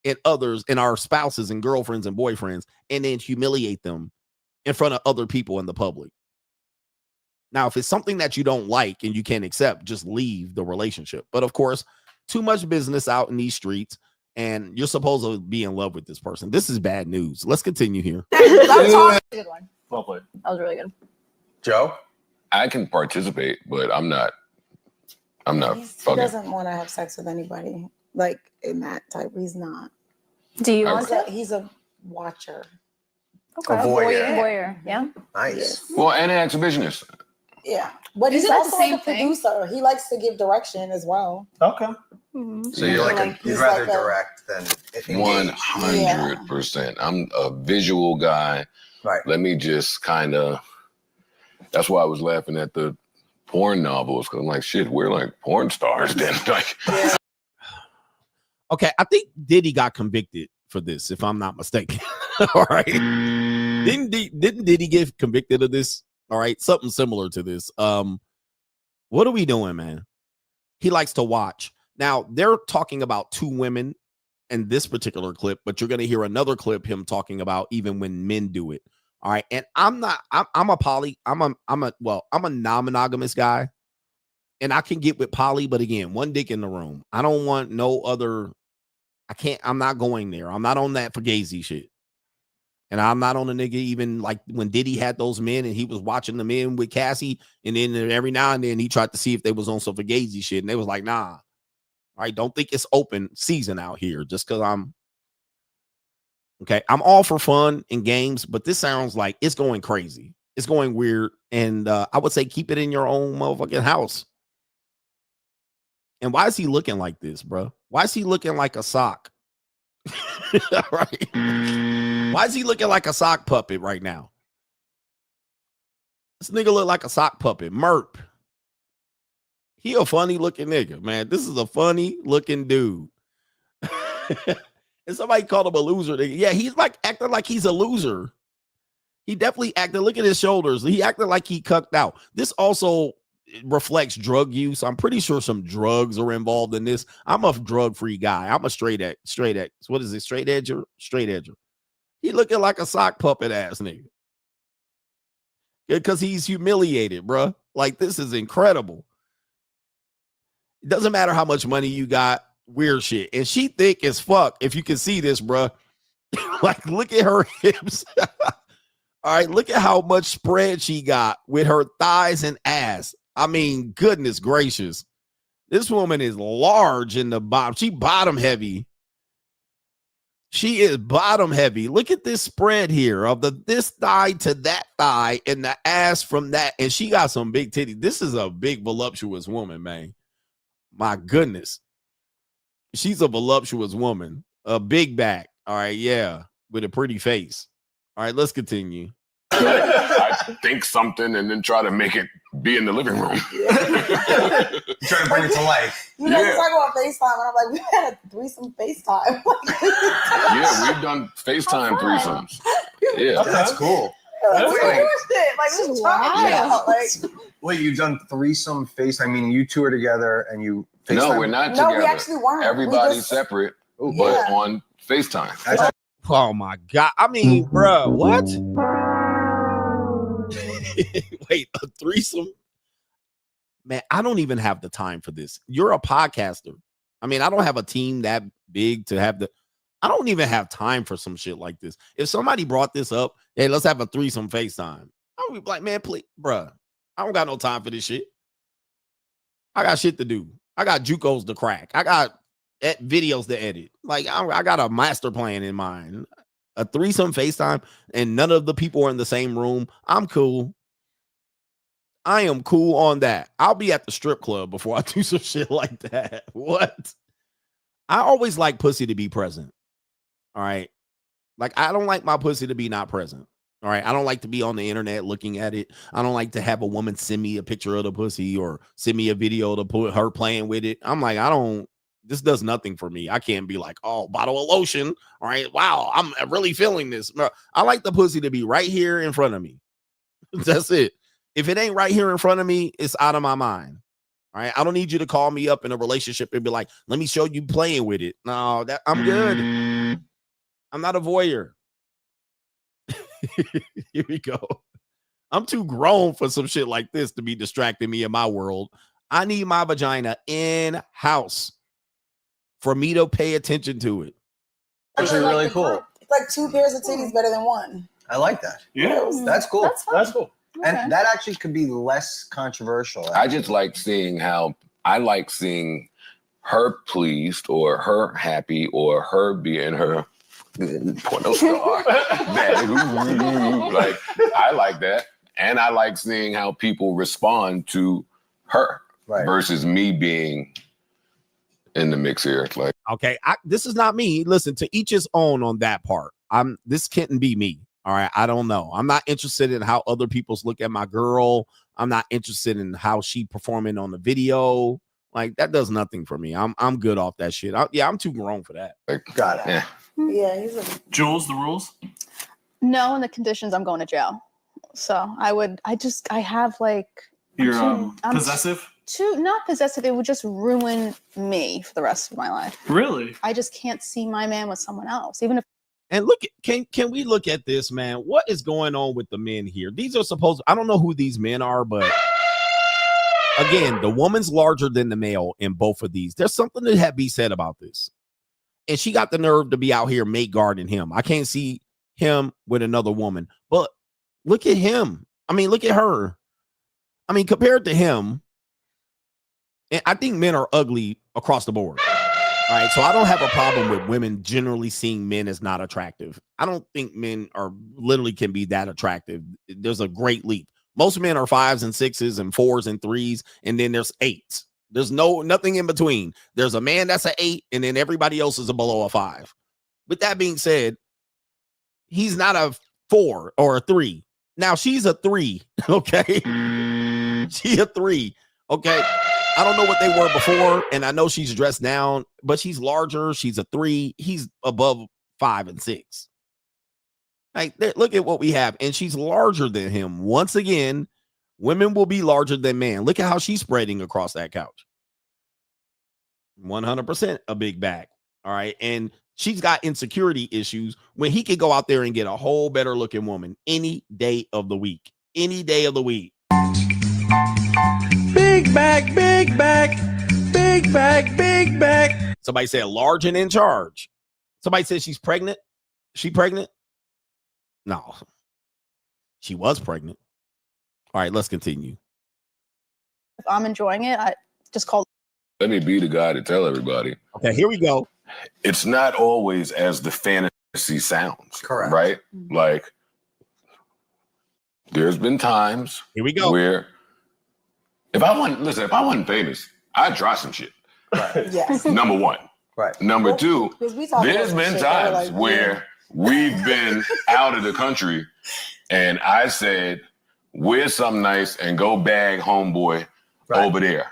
in others, in our spouses and girlfriends and boyfriends, and then humiliate them in front of other people in the public? Now, if it's something that you don't like and you can't accept, just leave the relationship. But of course, too much business out in these streets, and you're supposed to be in love with this person. This is bad news. Let's continue here. That was a good one. Well played. That was really good. Joe? I can participate, but I'm not He fucking. doesn't want to have sex with anybody like in that type. He's not. Do you want to? He's a watcher. Okay. A voyeur. Voyeur. Yeah. Nice. Well, and an exhibitionist. Yeah, but he's Isn't that also the like same a producer. He likes to give direction as well. Okay. So you're like you'd rather like a- direct than engage. 100%. I'm a visual guy. Right. Let me just kind of. That's why I was laughing at the porn novels, because I'm like, shit, we're like porn stars then. Like, Okay, I think Diddy got convicted for this, if I'm not mistaken. All right. Didn't Diddy get convicted of this? All right, something similar to this. What are we doing, man? He likes to watch. Now, they're talking about two women in this particular clip, but you're going to hear another clip him talking about even when men do it. All right, and I'm a non-monogamous guy, and I can get with poly, but again, one dick in the room. I don't want no other. I'm not going there. I'm not on that fugazi shit. And I'm not on a nigga even like when Diddy had those men and he was watching the men with Cassie. And then every now and then he tried to see if they was on some fugazi shit. And they was like, nah. All right. Don't think it's open season out here just because I'm okay. I'm all for fun and games, but this sounds like it's going crazy. It's going weird. And I would say keep it in your own motherfucking house. And why is he looking like this, bro? Why is he looking like a sock? Right? Why is he looking like a sock puppet right now? This nigga look like a sock puppet. Merp. He a funny looking nigga, man. This is a funny looking dude. And somebody called him a loser. Yeah, he's like acting like he's a loser. He definitely acted. Look at his shoulders. He acted like he cucked out. This also reflects drug use. I'm pretty sure some drugs are involved in this. I'm a drug-free guy. I'm a straight edge. What is it? Straight edger? Straight edger. He looking like a sock puppet ass nigga. Because he's humiliated, bro. Like, this is incredible. It doesn't matter how much money you got. Weird shit. And she thick as fuck. If you can see this, bro. Like, look at her hips. All right, look at how much spread she got with her thighs and ass. I mean, goodness gracious. This woman is large in the bottom. She bottom heavy. She is bottom heavy. Look at this spread here of this thigh to that thigh and the ass from that. And she got some big titties. This is a big, voluptuous woman, man. My goodness. She's a voluptuous woman. A big back. All right, yeah. With a pretty face. All right, let's continue. I think something and then try to make it be in the living room. Trying to bring it to life. You know, we talk about FaceTime, and I'm like, we had a threesome FaceTime. Yeah, we've done FaceTime threesomes. Yeah, that's cool. Like, we doing shit. Like, this is wild. Like, wait, you've done threesome FaceTime, meaning you two are together and you FaceTime? No, we're not together. No, we actually weren't. Everybody's separate, but on FaceTime. Oh my God. I mean, bruh, what? Wait, a threesome? Man, I don't even have the time for this. You're a podcaster. I mean, I don't have a team that big to have I don't even have time for some shit like this. If somebody brought this up, hey, let's have a threesome FaceTime, I would be like, man, please, bruh, I don't got no time for this shit. I got shit to do. I got JUCOs to crack. I got videos to edit. Like, I got a master plan in mind. A threesome FaceTime and none of the people are in the same room. I'm cool. I am cool on that. I'll be at the strip club before I do some shit like that. What? I always like pussy to be present. All right. Like, I don't like my pussy to be not present. All right. I don't like to be on the internet looking at it. I don't like to have a woman send me a picture of the pussy or send me a video to put her playing with it. I'm like, this does nothing for me. I can't be like, oh, bottle of lotion. All right. Wow. I'm really feeling this. No, I like the pussy to be right here in front of me. That's it. If it ain't right here in front of me, it's out of my mind. All right. I don't need you to call me up in a relationship and be like, let me show you playing with it. No, I'm good. I'm not a voyeur. Here we go. I'm too grown for some shit like this to be distracting me in my world. I need my vagina in house for me to pay attention to it. Actually, really cool. it's like 2 pairs of titties better than one. I like that. Yeah. That's cool. That's cool. And that actually could be less controversial. I just like seeing her pleased or her happy or her being her porno star. Like, I like that. And I like seeing how people respond to her versus me being in the mix here. Like, okay, this is not me. Listen, to each his own on that part. This can't be me. All right, I don't know. I'm not interested in how other people's look at my girl. I'm not interested in how she performing on the video. Like, that does nothing for me. I'm good off that shit. I'm too grown for that. Got it. Yeah, he's a Jules, the rules? No, in the conditions, I'm going to jail. So I have like. You're possessive? Not possessive. It would just ruin me for the rest of my life. Really? I just can't see my man with someone else, even if. And look, can we look at this, man? What is going on with the men here? These are supposed, I don't know who these men are, but again, the woman's larger than the male in both of these. There's something to be said about this. And she got the nerve to be out here mate guarding him. I can't see him with another woman, but look at him. I mean, look at her. I mean, compared to him, and I think men are ugly across the board. All right, so I don't have a problem with women generally seeing men as not attractive. I don't think men are literally can be that attractive. There's a great leap. Most men are 5s and 6s and 4s and 3s, and then there's 8s. There's nothing in between. There's a man that's an 8, and then everybody else is below a 5. With that being said, he's not a 4 or a 3. Now she's a 3, okay? She a 3, okay? I don't know what they were before, and I know she's dressed down, but she's larger. She's a 3. He's above 5 and 6. Like, look at what we have, and she's larger than him. Once again, women will be larger than men. Look at how she's spreading across that couch. 100% a big back. All right, and she's got insecurity issues when he could go out there and get a whole better looking woman any day of the week. Any day of the week. Big back, big back, big back, big back. Somebody said large and in charge. Somebody said she's pregnant. She pregnant? No. She was pregnant. All right, let's continue. If I'm enjoying it, I just call. let me be the guy to tell everybody. Okay, here we go. It's not always as the fantasy sounds. Correct. Right? Like, there's been times here we go where if I wasn't famous, I'd try some shit. Right. Yes. Number one. Right. Number two, we talk there's about been shit, times like, where we've been out of the country and I said, wear something nice, and go bag homeboy over there.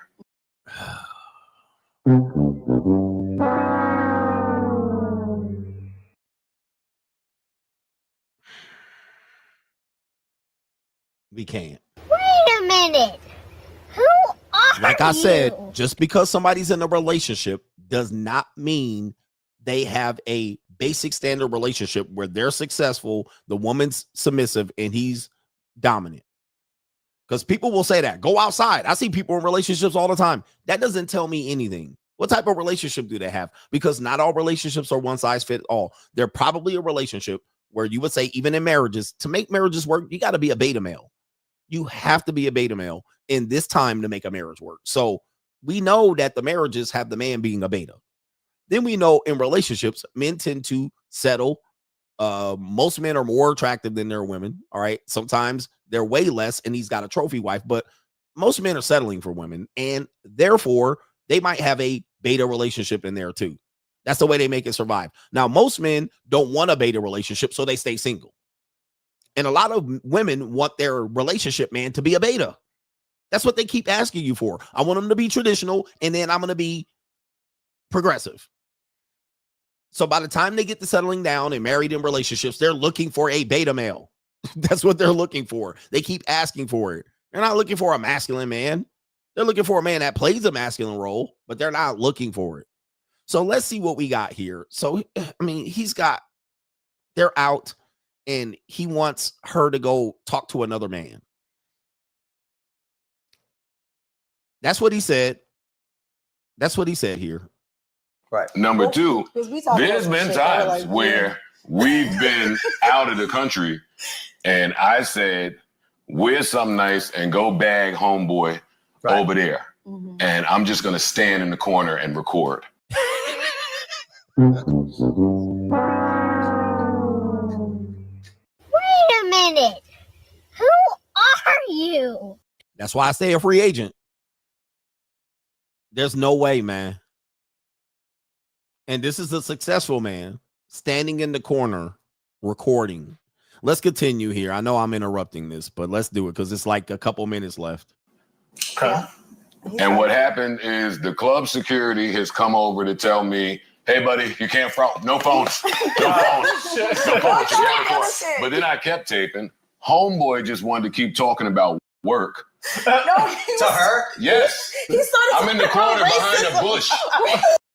We can't. Wait a minute. Who are Like I said, you? just because somebody's in a relationship does not mean they have a basic standard relationship where they're successful, the woman's submissive, and he's dominant. Because people will say that. Go outside. I see people in relationships all the time. That doesn't tell me anything. What type of relationship do they have? Because not all relationships are one size fit all. They're probably a relationship where you would say, even in marriages, to make marriages work, you got to be a beta male. You have to be a beta male in this time to make a marriage work. So we know that the marriages have the man being a beta. Then we know in relationships, men tend to settle. Most men are more attractive than their women. All right. Sometimes they're way less and he's got a trophy wife, but most men are settling for women. And therefore, they might have a beta relationship in there too. That's the way they make it survive. Now, most men don't want a beta relationship, so they stay single. And a lot of women want their relationship man to be a beta. That's what they keep asking you for. I want them to be traditional, and then I'm going to be progressive. So by the time they get to settling down and married in relationships, they're looking for a beta male. That's what they're looking for. They keep asking for it. They're not looking for a masculine man. They're looking for a man that plays a masculine role, but they're not looking for it. So let's see what we got here. So, I mean, they're out. And he wants her to go talk to another man. That's what he said. That's what he said here. Right. Number two, talking there's about been shit times like, where we've been out of the country and I said, wear something nice and go bag homeboy over there. Mm-hmm. And I'm just going to stand in the corner and record. Wait a minute. Who are you? That's why I stay a free agent. There's no way, man. And this is a successful man standing in the corner recording. Let's continue here. I know I'm interrupting this, but let's do it because it's like a couple minutes left. Okay. And what happened is the club security has come over to tell me, hey, buddy, you can't front. No phones. No phones. No phones. You can't record. But then I kept taping. Homeboy just wanted to keep talking about work. To her? Yes. I'm in the corner behind a bush.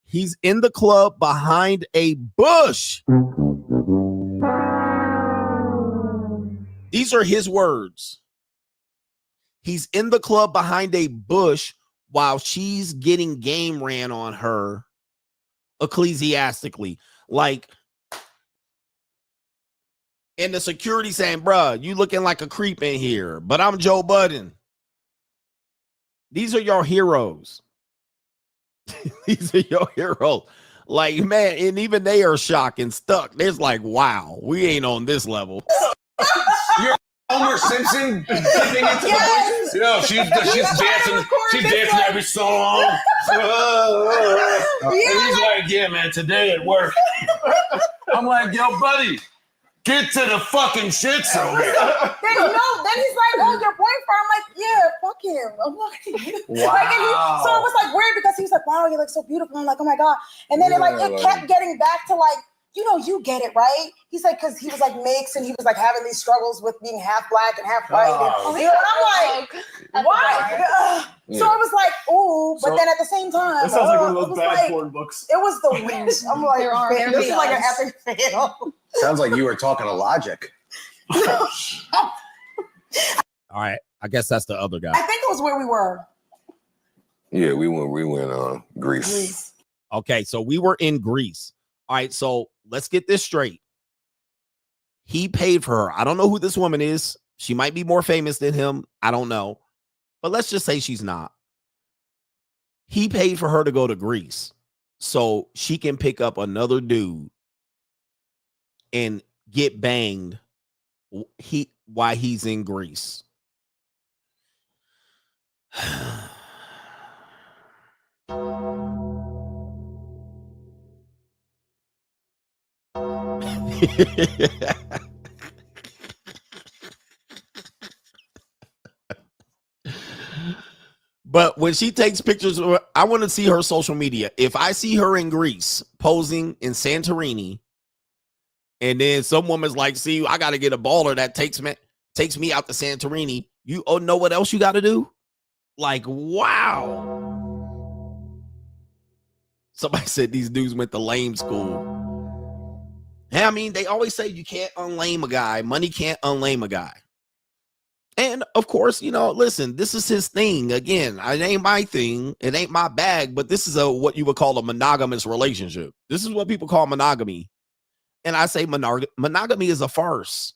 He's in the club behind a bush. These are his words. He's in the club behind a bush while she's getting game ran on her ecclesiastically. Like, and the security saying, bruh, you looking like a creep in here, but I'm Joe Budden. These are your heroes. These are your heroes. Like, man, and even they are shocked and stuck. There's like, wow, we ain't on this level. You're Homer Simpson dipping into the bushes. Yo, she's dancing. She's dancing every song. And he's like, yeah, man, today at work. I'm like, yo, buddy, get to the fucking shit somewhere. Then he's like, oh, your boyfriend. I'm like, yeah, fuck him. I'm like, wow. Like, so it was like weird because he was like, wow, you look so beautiful. I'm like, oh my God. And then it kept getting back to like, you know, you get it, right? He's like, because he was like mixed and he was like having these struggles with being half black and half white. And I'm like, why? So I was like, ooh, but then at the same time, That sounds like one of those bad porn books. It was the worst. I'm like, this is like an epic fail. Sounds like you were talking to Logic. All right. I guess that's the other guy. I think it was where we were. Yeah, we went Greece. Okay, so we were in Greece. All right, so let's get this straight. He paid for her. I don't know who this woman is. She might be more famous than him. I don't know. But let's just say she's not. He paid for her to go to Greece so she can pick up another dude and get banged while he's in Greece. But when she takes pictures, I want to see her social media. If I see her in Greece posing in Santorini, and then some woman's like, see, I got to get a baller that takes me out to Santorini. You know what else you got to do? Like, wow. Somebody said these dudes went to lame school. Yeah, I mean, they always say you can't unlame a guy. Money can't unlame a guy. And of course, you know, listen, this is his thing. Again, it ain't my thing. It ain't my bag, but this is what you would call a monogamous relationship. This is what people call monogamy. And I say monogamy is a farce.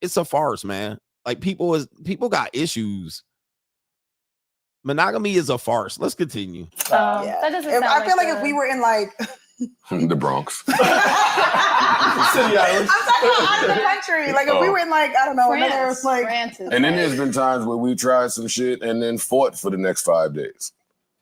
It's a farce, man. Like people got issues. Monogamy is a farce. Let's continue. Yeah. That doesn't If, sound I feel like the- if we were in like The Bronx. I'm talking about out of the country. Like if we were in like, I don't know, another like And then there's been times where we tried some shit and then fought for the next 5 days.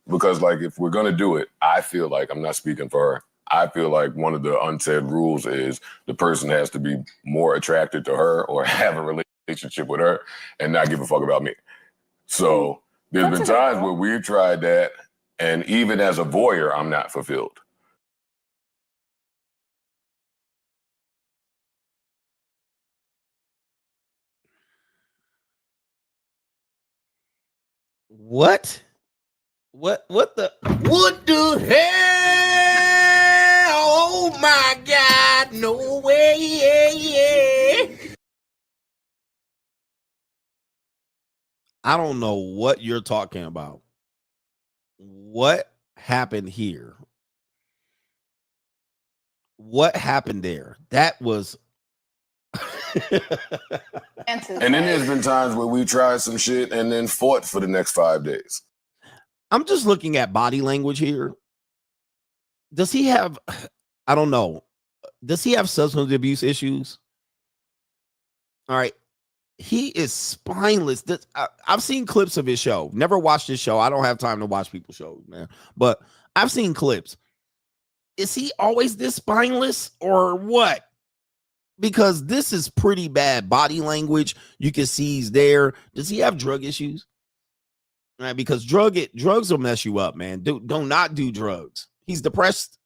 Because like if we're gonna do it, I feel like, I'm not speaking for her, I feel like one of the unsaid rules is the person has to be more attracted to her or have a relationship with her and not give a fuck about me. So there's been times where we've tried that, and even as a voyeur, I'm not fulfilled. What the hell? Oh my God, no way. I don't know what you're talking about. What happened here? What happened there? That was And then there's been times where we tried some shit and then fought for the next 5 days. I'm just looking at body language here. Does he have, I don't know. Does he have substance abuse issues? All right. He is spineless. I've seen clips of his show. Never watched his show. I don't have time to watch people's shows, man. But I've seen clips. Is he always this spineless or what? Because this is pretty bad body language. You can see he's there. Does he have drug issues? All right, because drugs will mess you up, man. Do not do drugs. He's depressed.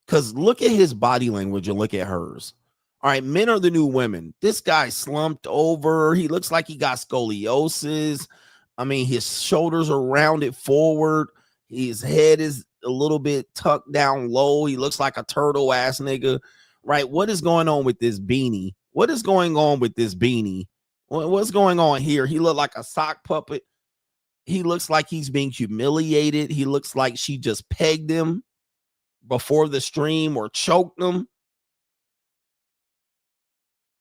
Because look at his body language and look at hers. All right, men are the new women. This guy slumped over. He looks like he got scoliosis. I mean, his shoulders are rounded forward. His head is a little bit tucked down low. He looks like a turtle ass nigga. Right? What is going on with this beanie? What is going on with this beanie? What's going on here? He looked like a sock puppet. He looks like he's being humiliated. He looks like she just pegged him before the stream or choked him.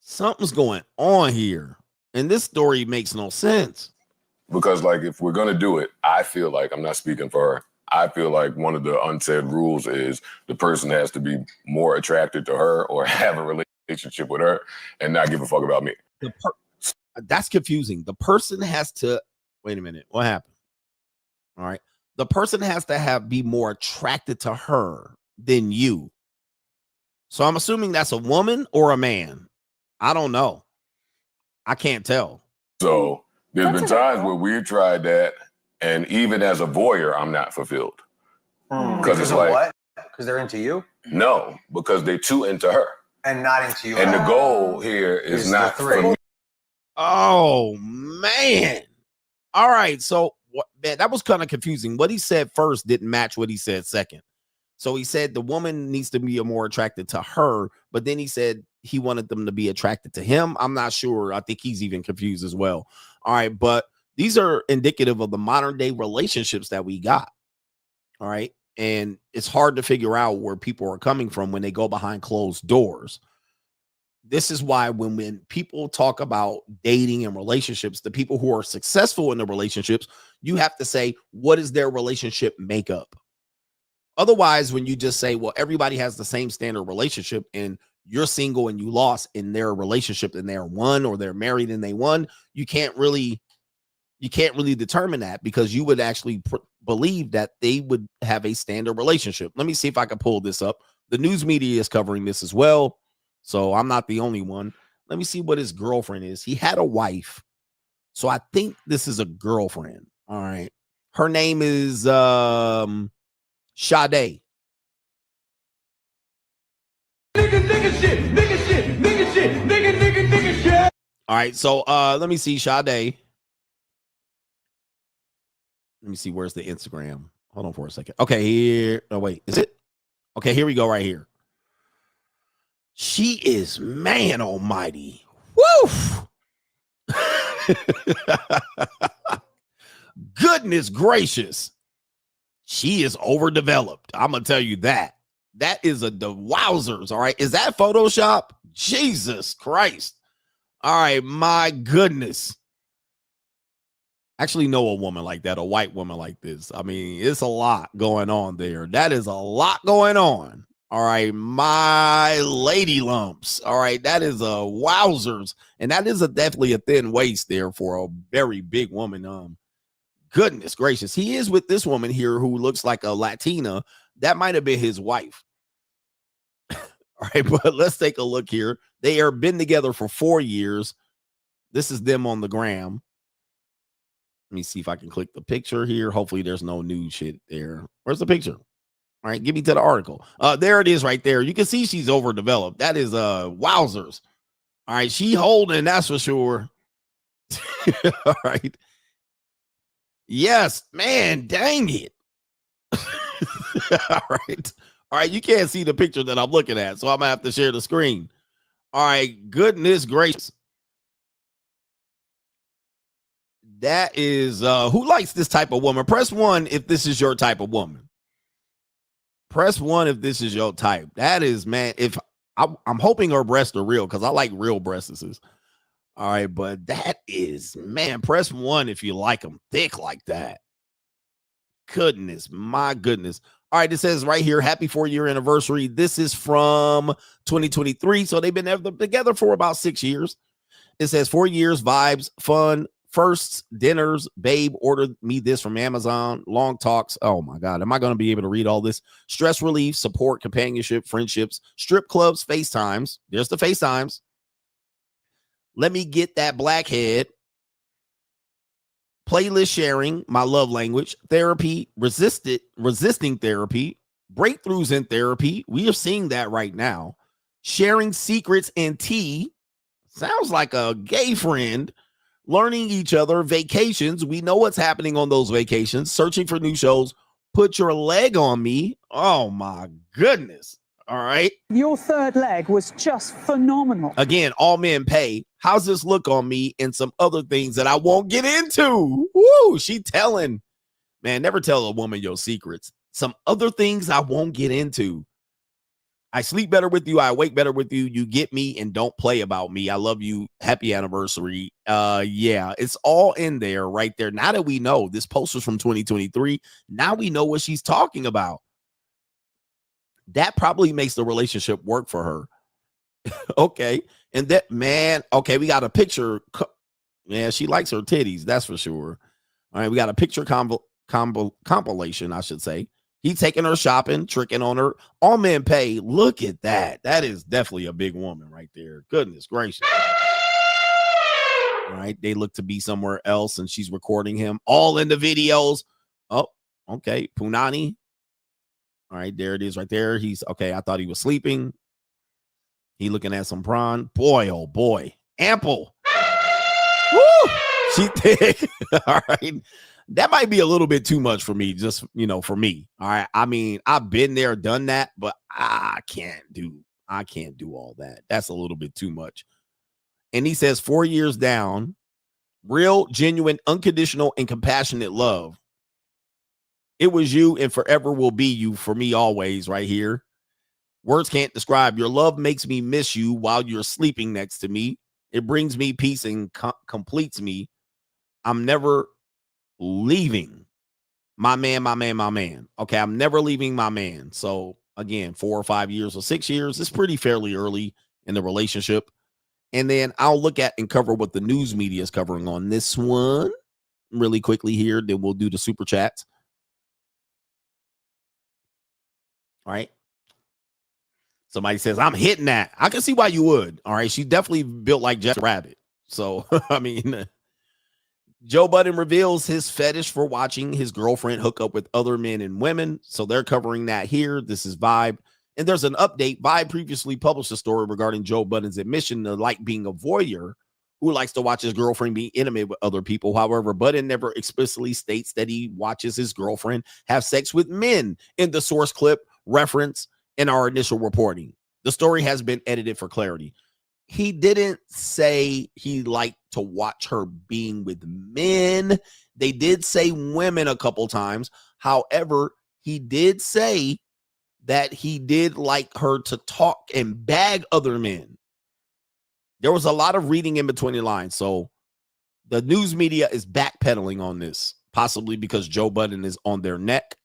Something's going on here. And this story makes no sense. Because like if we're gonna do it, I feel like, I'm not speaking for her, I feel like one of the unsaid rules is the person has to be more attracted to her or have a relationship with her and not give a fuck about me. That's confusing. The person has to, wait a minute, what happened? All right. The person has to be more attracted to her than you. So I'm assuming that's a woman or a man. I don't know. I can't tell. So there's been times where we've tried that, and even as a voyeur, I'm not fulfilled. Because it's like, what? Because they're into you? No, because they're too into her. And not into you. And the goal here is not for me. Oh, man. All right. So man, that was kind of confusing. What he said first didn't match what he said second. So he said the woman needs to be more attracted to her, but then he said he wanted them to be attracted to him. I'm not sure. I think he's even confused as well. All right. But these are indicative of the modern day relationships that we got. All right. And it's hard to figure out where people are coming from when they go behind closed doors. This is why when people talk about dating and relationships, the people who are successful in the relationships, you have to say, what is their relationship makeup? Otherwise, when you just say, well, everybody has the same standard relationship and you're single and you lost in their relationship and they're one, or they're married and they won, you can't really determine that, because you would actually believe that they would have a standard relationship. Let me see if I can pull this up. The news media is covering this as well, so I'm not the only one. Let me see what his girlfriend is. He had a wife, so I think this is a girlfriend. All right. Her name is Sade. Nigga shit. All right, so let me see Sade. Let me see where's the Instagram. Hold on for a second. Okay, here. Oh, wait, is it? Okay, here we go right here. She is, man almighty. Woof. Goodness gracious. She is overdeveloped. I'm going to tell you that. That is the wowzers, all right? Is that Photoshop? Jesus Christ. All right, my goodness. Actually know a woman like that, a white woman like this. I mean, it's a lot going on there. That is a lot going on. All right, my lady lumps. All right, that is a wowzers. And that is definitely a thin waist there for a very big woman. Goodness gracious. He is with this woman here who looks like a Latina. That might have been his wife. All right, but let's take a look here. They have been together for 4 years. This is them on the gram. Let me see if I can click the picture here. Hopefully there's no new shit there. Where's the picture? All right, give me to the article. There it is right there. You can see she's overdeveloped. That is wowzers. All right, she holding, that's for sure. All right. Yes, man, dang it. All right. All right, you can't see the picture that I'm looking at, so I'm gonna have to share the screen. All right, goodness gracious. That is who likes this type of woman? Press 1 if this is your type of woman. Press 1 if this is your type. That is, man, if I'm hoping her breasts are real because I like real breasts. All right, but that is, man, press 1 if you like them thick like that. Goodness, my goodness. All right, it says right here, happy 4-year anniversary. This is from 2023. So they've been together for about 6 years. It says 4 years, vibes, fun, firsts, dinners, babe ordered me this from Amazon, long talks. Oh my God, am I going to be able to read all this? Stress relief, support, companionship, friendships, strip clubs, FaceTimes. There's the FaceTimes. Let me get that blackhead. Playlist sharing, my love language, therapy, resisting therapy, breakthroughs in therapy. We are seeing that right now. Sharing secrets and tea. Sounds like a gay friend. Learning each other, vacations. We know what's happening on those vacations. Searching for new shows. Put your leg on me. Oh my goodness. All right. Your third leg was just phenomenal. Again, all men pay. How's this look on me? And some other things that I won't get into. Woo, she telling. Man, never tell a woman your secrets. Some other things I won't get into. I sleep better with you. I wake better with you. You get me and don't play about me. I love you. Happy anniversary. Yeah, it's all in there right there. Now that we know this post was from 2023, now we know what she's talking about. That probably makes the relationship work for her. Okay. And that, man, okay, we got a picture. Yeah, she likes her titties. That's for sure. All right, we got a picture compilation, I should say. He's taking her shopping, tricking on her. All men pay. Look at that. That is definitely a big woman right there. Goodness gracious. All right, they look to be somewhere else, and she's recording him all in the videos. Oh, okay, Punani. All right, there it is right there. He's okay. I thought he was sleeping. He looking at some prawn. Boy, oh boy. Ample. Woo! She thick. All right. That might be a little bit too much for me, just, for me. All right. I mean, I've been there, done that, but I can't do all that. That's a little bit too much. And he says 4 years down, real, genuine, unconditional, and compassionate love. It was you and forever will be you for me always right here. Words can't describe. Your love makes me miss you while you're sleeping next to me. It brings me peace and completes me. I'm never leaving my man, my man, my man. Okay, I'm never leaving my man. So again, 4 or 5 years or 6 years, it's pretty fairly early in the relationship. And then I'll look at and cover what the news media is covering on this one really quickly here. Then we'll do the super chats. All right. Somebody says, I'm hitting that. I can see why you would. All right. She's definitely built like Jeff Rabbit. So, I mean, Joe Budden reveals his fetish for watching his girlfriend hook up with other men and women. So they're covering that here. This is Vibe. And there's an update. Vibe previously published a story regarding Joe Budden's admission to like being a voyeur who likes to watch his girlfriend be intimate with other people. However, Budden never explicitly states that he watches his girlfriend have sex with men in the source clip reference in our initial reporting. The story has been edited for clarity. He didn't say he liked to watch her being with men. They did say women a couple times. However, he did say that he did like her to talk and bag other men. There was a lot of reading in between the lines. So the news media is backpedaling on this, possibly because Joe Budden is on their neck.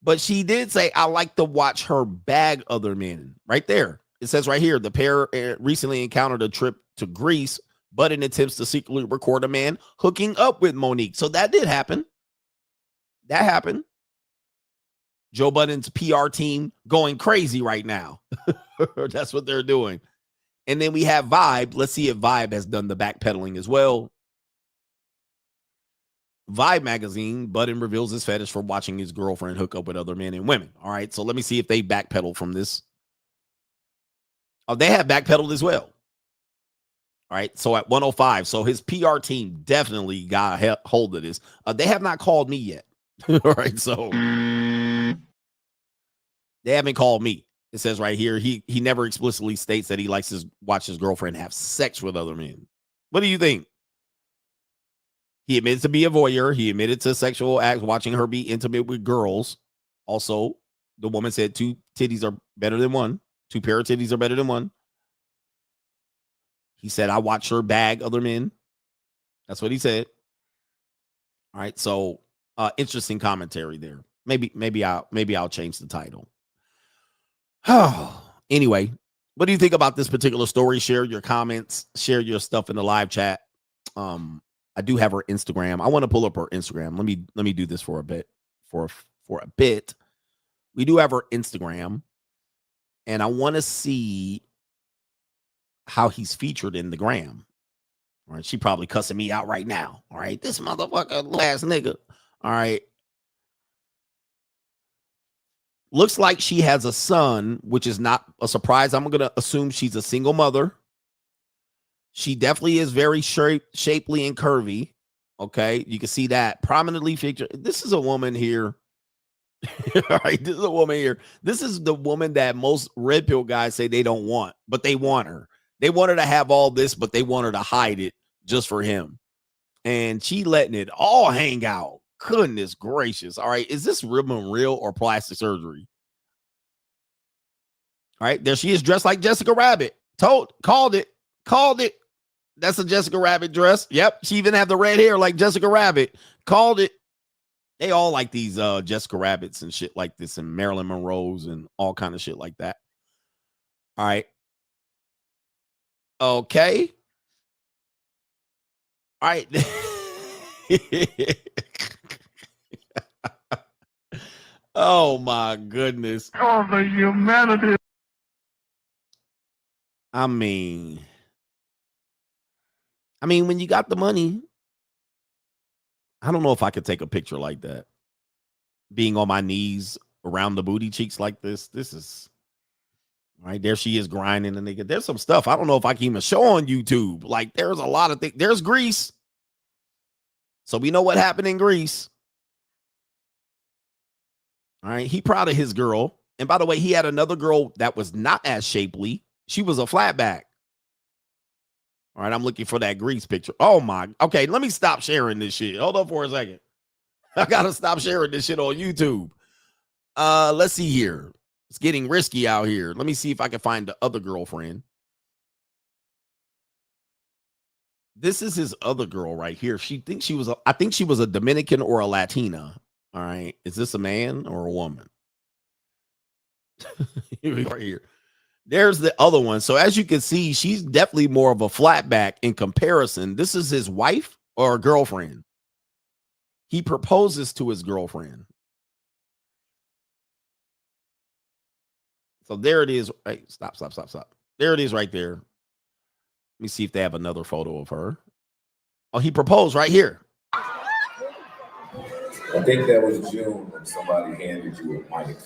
But she did say, I like to watch her bag other men. Right there. It says right here, the pair recently encountered a trip to Greece. Budden attempts to secretly record a man hooking up with Monique. So that did happen. That happened. Joe Budden's PR team going crazy right now. That's what they're doing. And then we have Vibe. Let's see if Vibe has done the backpedaling as well. Vibe magazine, Budden reveals his fetish for watching his girlfriend hook up with other men and women. All right, so let me see if they backpedal from this. Oh, they have backpedaled as well. All right, so at 105, so his PR team definitely got a hold of this. They have not called me yet. All right, so they haven't called me. It says right here, he never explicitly states that he likes to watch his girlfriend have sex with other men. What do you think? He admitted to be a voyeur. He admitted to sexual acts, watching her be intimate with girls. Also, the woman said 2 titties are better than 1. 2 pair of titties are better than 1. He said, I watch her bag other men. That's what he said. All right. So interesting commentary there. Maybe I'll change the title. Anyway, what do you think about this particular story? Share your comments, share your stuff in the live chat. I do have her Instagram. I want to pull up her Instagram. Let me do this for a bit. For a bit. We do have her Instagram. And I want to see how he's featured in the gram. All right. She probably cussing me out right now. All right. This motherfucker last nigga. All right. Looks like she has a son, which is not a surprise. I'm going to assume she's a single mother. She definitely is very shapely and curvy. Okay. You can see that prominently featured. This is a woman here. All right. This is a woman here. This is the woman that most red pill guys say they don't want, but they want her. They want her to have all this, but they want her to hide it just for him. And she letting it all hang out. Goodness gracious. All right. Is this real or plastic surgery? All right. There she is dressed like Jessica Rabbit. Called it. That's a Jessica Rabbit dress. Yep. She even had the red hair like Jessica Rabbit. Called it. They all like these Jessica Rabbits and shit like this, and Marilyn Monroe's and all kind of shit like that. All right. Okay. All right. Oh my goodness. Oh, the humanity. I mean, when you got the money, I don't know if I could take a picture like that. Being on my knees around the booty cheeks like this. This is right there. She is grinding the nigga. There's some stuff I don't know if I can even show on YouTube. Like, there's a lot of things. There's Greece. So we know what happened in Greece. All right. He proud of his girl. And by the way, he had another girl that was not as shapely. She was a flatback. All right. I'm looking for that Greece picture. Oh my. Okay. Let me stop sharing this shit. Hold on for a second. I got to stop sharing this shit on YouTube. Let's see here. It's getting risky out here. Let me see if I can find the other girlfriend. This is his other girl right here. I think she was a Dominican or a Latina. All right. Is this a man or a woman? Right here. There's the other one. So as you can see, she's definitely more of a flatback in comparison. This is his wife or girlfriend. He proposes to his girlfriend. So there it is. Hey, stop. There it is right there. me see if they have another photo of her. Oh, he proposed right here. I think that was June when somebody handed you a mic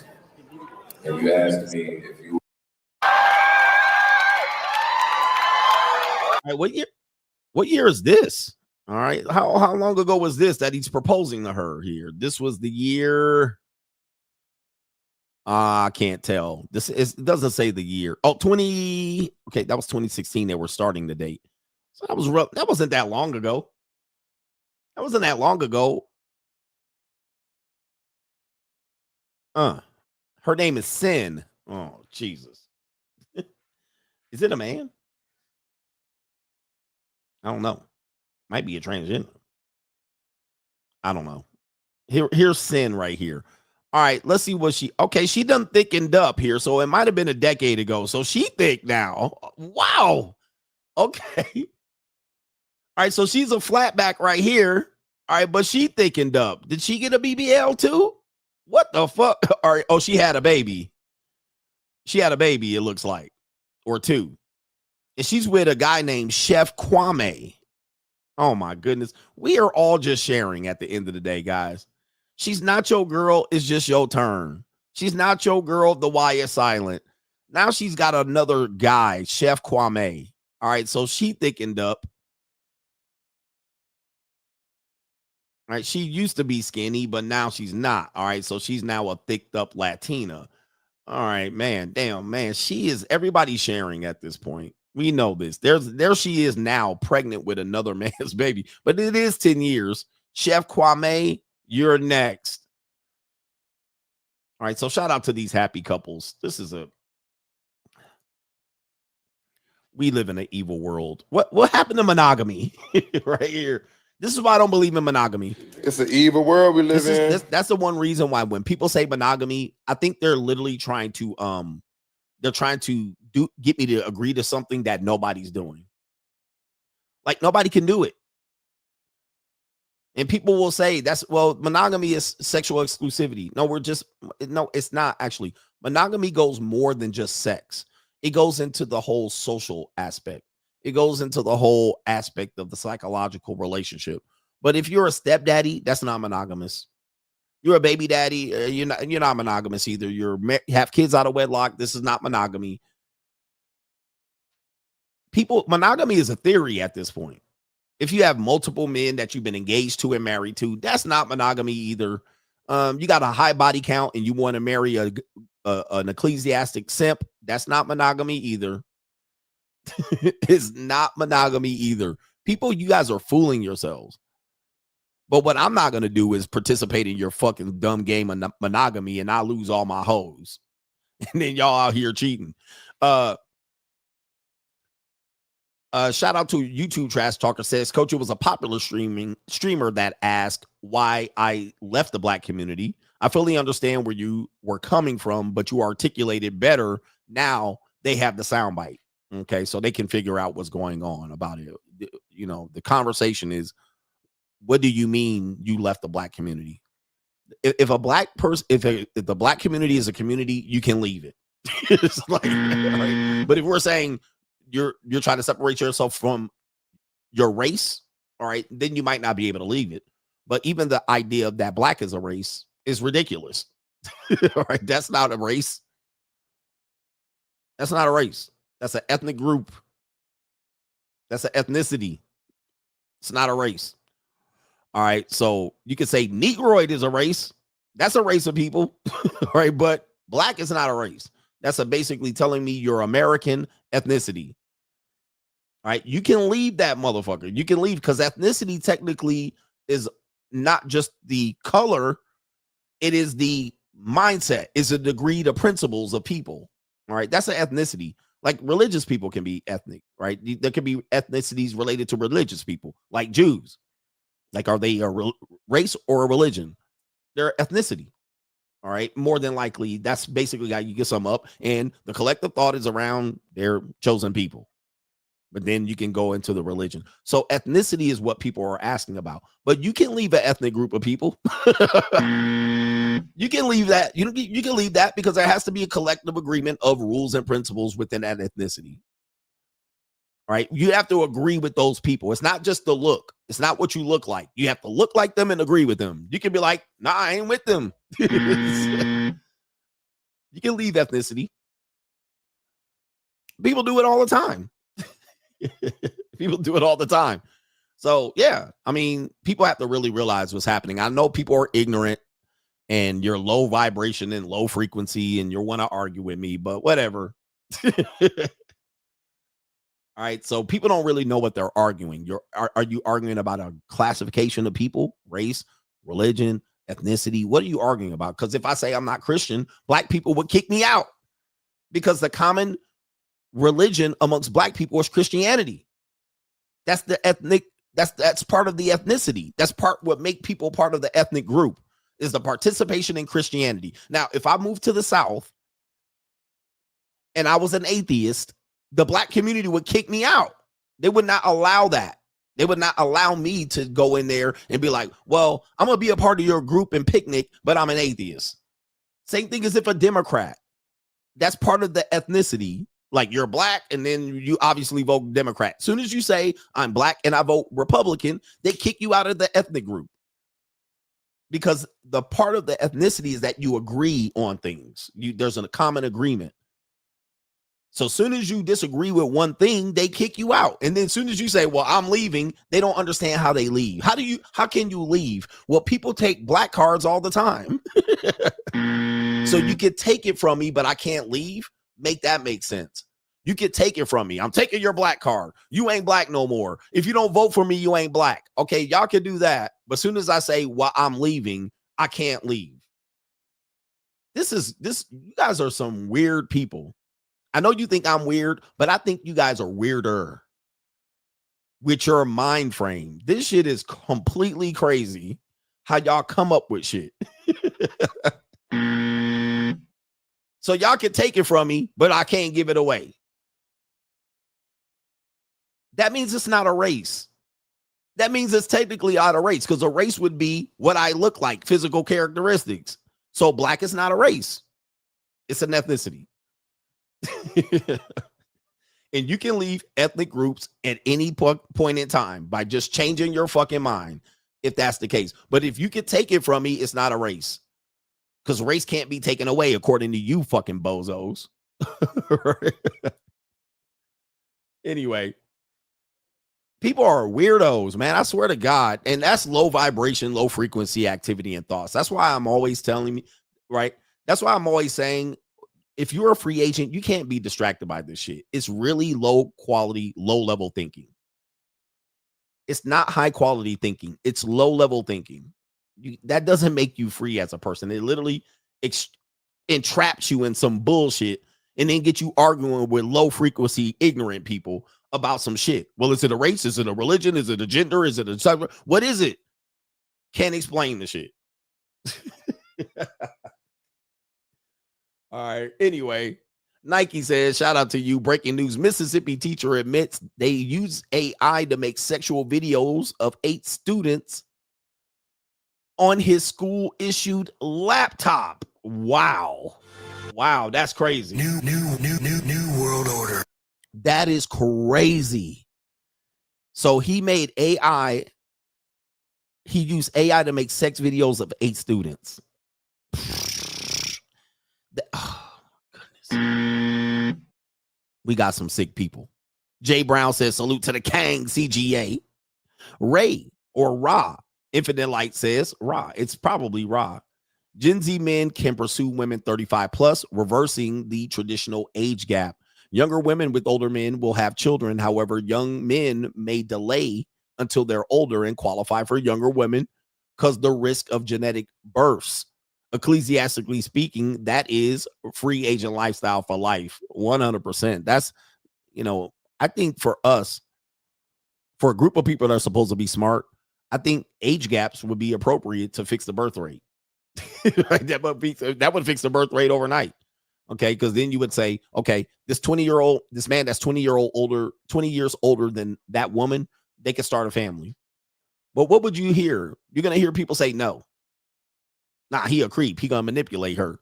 and you asked me if you. All right, what year is this? All right, how long ago was this that he's proposing to her here? This was the year. I can't tell. It doesn't say the year. Oh, 20. Okay, that was 2016. They were starting the date. So that was rough. That wasn't that long ago. That wasn't that long ago. Her name is Sin. Oh, Jesus. Is it a man? I don't know. Might be a transgender. I don't know. Here's Sin right here. All right, let's see what she done thickened up here. So it might have been a decade ago. So she thick now. Wow. Okay. All right, so she's a flatback right here. All right, but she thickened up. Did she get a BBL too? What the fuck? All right. Oh, she had a baby. She had a baby, it looks like. Or two. And she's with a guy named Chef Kwame. Oh my goodness. We are all just sharing at the end of the day, guys. She's not your girl. It's just your turn. She's not your girl. The Y is silent. Now she's got another guy, Chef Kwame. All right. So she thickened up. All right. She used to be skinny, but now she's not. All right. So she's now a thicked up Latina. All right, man. Damn, man. She is everybody sharing at this point. We know this. There she is now pregnant with another man's baby, but it is 10 years. Chef Kwame, you're next. All right. So shout out to these happy couples. We live in an evil world. What happened to monogamy right here? This is why I don't believe in monogamy. It's an evil world we live in. That's the one reason why when people say monogamy, I think they're literally trying to get me to agree to something that nobody's doing. Like nobody can do it. And people will say monogamy is sexual exclusivity. No, it's not actually. Monogamy goes more than just sex. It goes into the whole social aspect. It goes into the whole aspect of the psychological relationship. But if you're a stepdaddy, that's not monogamous. You're a baby daddy, you're not monogamous either. You have kids out of wedlock. This is not monogamy. Monogamy is a theory at this point. If you have multiple men that you've been engaged to and married to, that's not monogamy either. You got a high body count and you want to marry an ecclesiastic simp. That's not monogamy either. It's not monogamy either. People, you guys are fooling yourselves. But what I'm not going to do is participate in your fucking dumb game of monogamy and I lose all my hoes. And then y'all out here cheating. Shout out to YouTube Trash Talker says, Coach, it was a popular streamer that asked why I left the black community. I fully understand where you were coming from, but you articulated better. Now they have the soundbite. Okay, so they can figure out what's going on about it. You know, the conversation is, what do you mean you left the black community? If a black person, if the black community is a community, you can leave it. It's like, right? But if we're saying you're trying to separate yourself from your race, all right, then you might not be able to leave it. But even the idea that black is a race is ridiculous. All right, that's not a race. That's not a race. That's an ethnic group. That's an ethnicity. It's not a race. All right, so you could say Negroid is a race. That's a race of people, all right? But black is not a race. That's basically telling me you're American ethnicity. All right, you can leave that motherfucker. You can leave because ethnicity technically is not just the color. It is the mindset. It's a degree to principles of people. All right, that's an ethnicity. Like religious people can be ethnic, right? There can be ethnicities related to religious people, like Jews. Like, are they a race or a religion? They're ethnicity. All right. More than likely, that's basically how you get some up. And the collective thought is around their chosen people. But then you can go into the religion. So ethnicity is what people are asking about. But you can leave an ethnic group of people. You can leave that. You can leave that because there has to be a collective agreement of rules and principles within that ethnicity. right? You have to agree with those people. It's not just the look. It's not what you look like. You have to look like them and agree with them. You can be like, nah, I ain't with them. You can leave ethnicity. People do it all the time. People do it all the time. So, yeah, I mean, people have to really realize what's happening. I know people are ignorant and you're low vibration and low frequency and you want to argue with me, but whatever. All right. So people don't really know what they're arguing. Are you arguing about a classification of people, race, religion, ethnicity? What are you arguing about? Because if I say I'm not Christian, black people would kick me out because the common religion amongst black people is Christianity. That's the ethnic. That's part of the ethnicity. That's what make people part of the ethnic group is the participation in Christianity. Now, if I moved to the South and I was an atheist, the black community would kick me out. They would not allow that. They would not allow me to go in there and be like, well, I'm going to be a part of your group and picnic, but I'm an atheist. Same thing as if a Democrat. That's part of the ethnicity. Like you're black and then you obviously vote Democrat. As soon as you say I'm black and I vote Republican, they kick you out of the ethnic group. Because the part of the ethnicity is that you agree on things. There's a common agreement. So as soon as you disagree with one thing, they kick you out. And then as soon as you say, well, I'm leaving, they don't understand how they leave. How can you leave? Well, people take black cards all the time. So you can take it from me, but I can't leave. Make that make sense. You can take it from me. I'm taking your black card. You ain't black no more. If you don't vote for me, you ain't black. Okay, y'all can do that. But as soon as I say, well, I'm leaving, I can't leave. You guys are some weird people. I know you think I'm weird, but I think you guys are weirder with your mind frame. This shit is completely crazy how y'all come up with shit. So y'all can take it from me, but I can't give it away. That means it's not a race. That means it's technically out of race because a race would be what I look like, physical characteristics. So black is not a race. It's an ethnicity. And you can leave ethnic groups at any point in time by just changing your fucking mind if that's the case. But if you could take it from me, it's not a race. Because race can't be taken away according to you fucking bozos. Anyway, people are weirdos, man. I swear to God. And that's low vibration, low frequency activity and thoughts. That's why I'm always telling me, right? That's why I'm always saying, if you're a free agent, you can't be distracted by this shit. It's really low quality, low level thinking. It's not high quality thinking. It's low level thinking. That doesn't make you free as a person. It literally entraps you in some bullshit and then get you arguing with low frequency, ignorant people about some shit. Well, is it a race? Is it a religion? Is it a gender? Is it a... What is it? Can't explain the shit. All right. Anyway, Nike says, shout out to you. Breaking news. Mississippi teacher admits they use AI to make sexual videos of 8 students on his school issued laptop. Wow. Wow. That's crazy. New world order. That is crazy. So he made AI. He used AI to make sex videos of 8 students. Oh, goodness. We got some sick people. Jay Brown says, salute to the Kang CGA. Ray or Ra. Infinite Light says, Ra. It's probably Ra. Gen Z men can pursue women 35 plus, reversing the traditional age gap. Younger women with older men will have children. However, young men may delay until they're older and qualify for younger women because the risk of genetic births. Ecclesiastically speaking, that is free agent lifestyle for life. 100%. That's, I think for us, for a group of people that are supposed to be smart, I think age gaps would be appropriate to fix the birth rate. That would fix the birth rate overnight. Okay, because then you would say, okay, this man that's 20 years older than that woman, they can start a family. But what would you hear? You're gonna hear people say no. Nah, he a creep. He gonna manipulate her.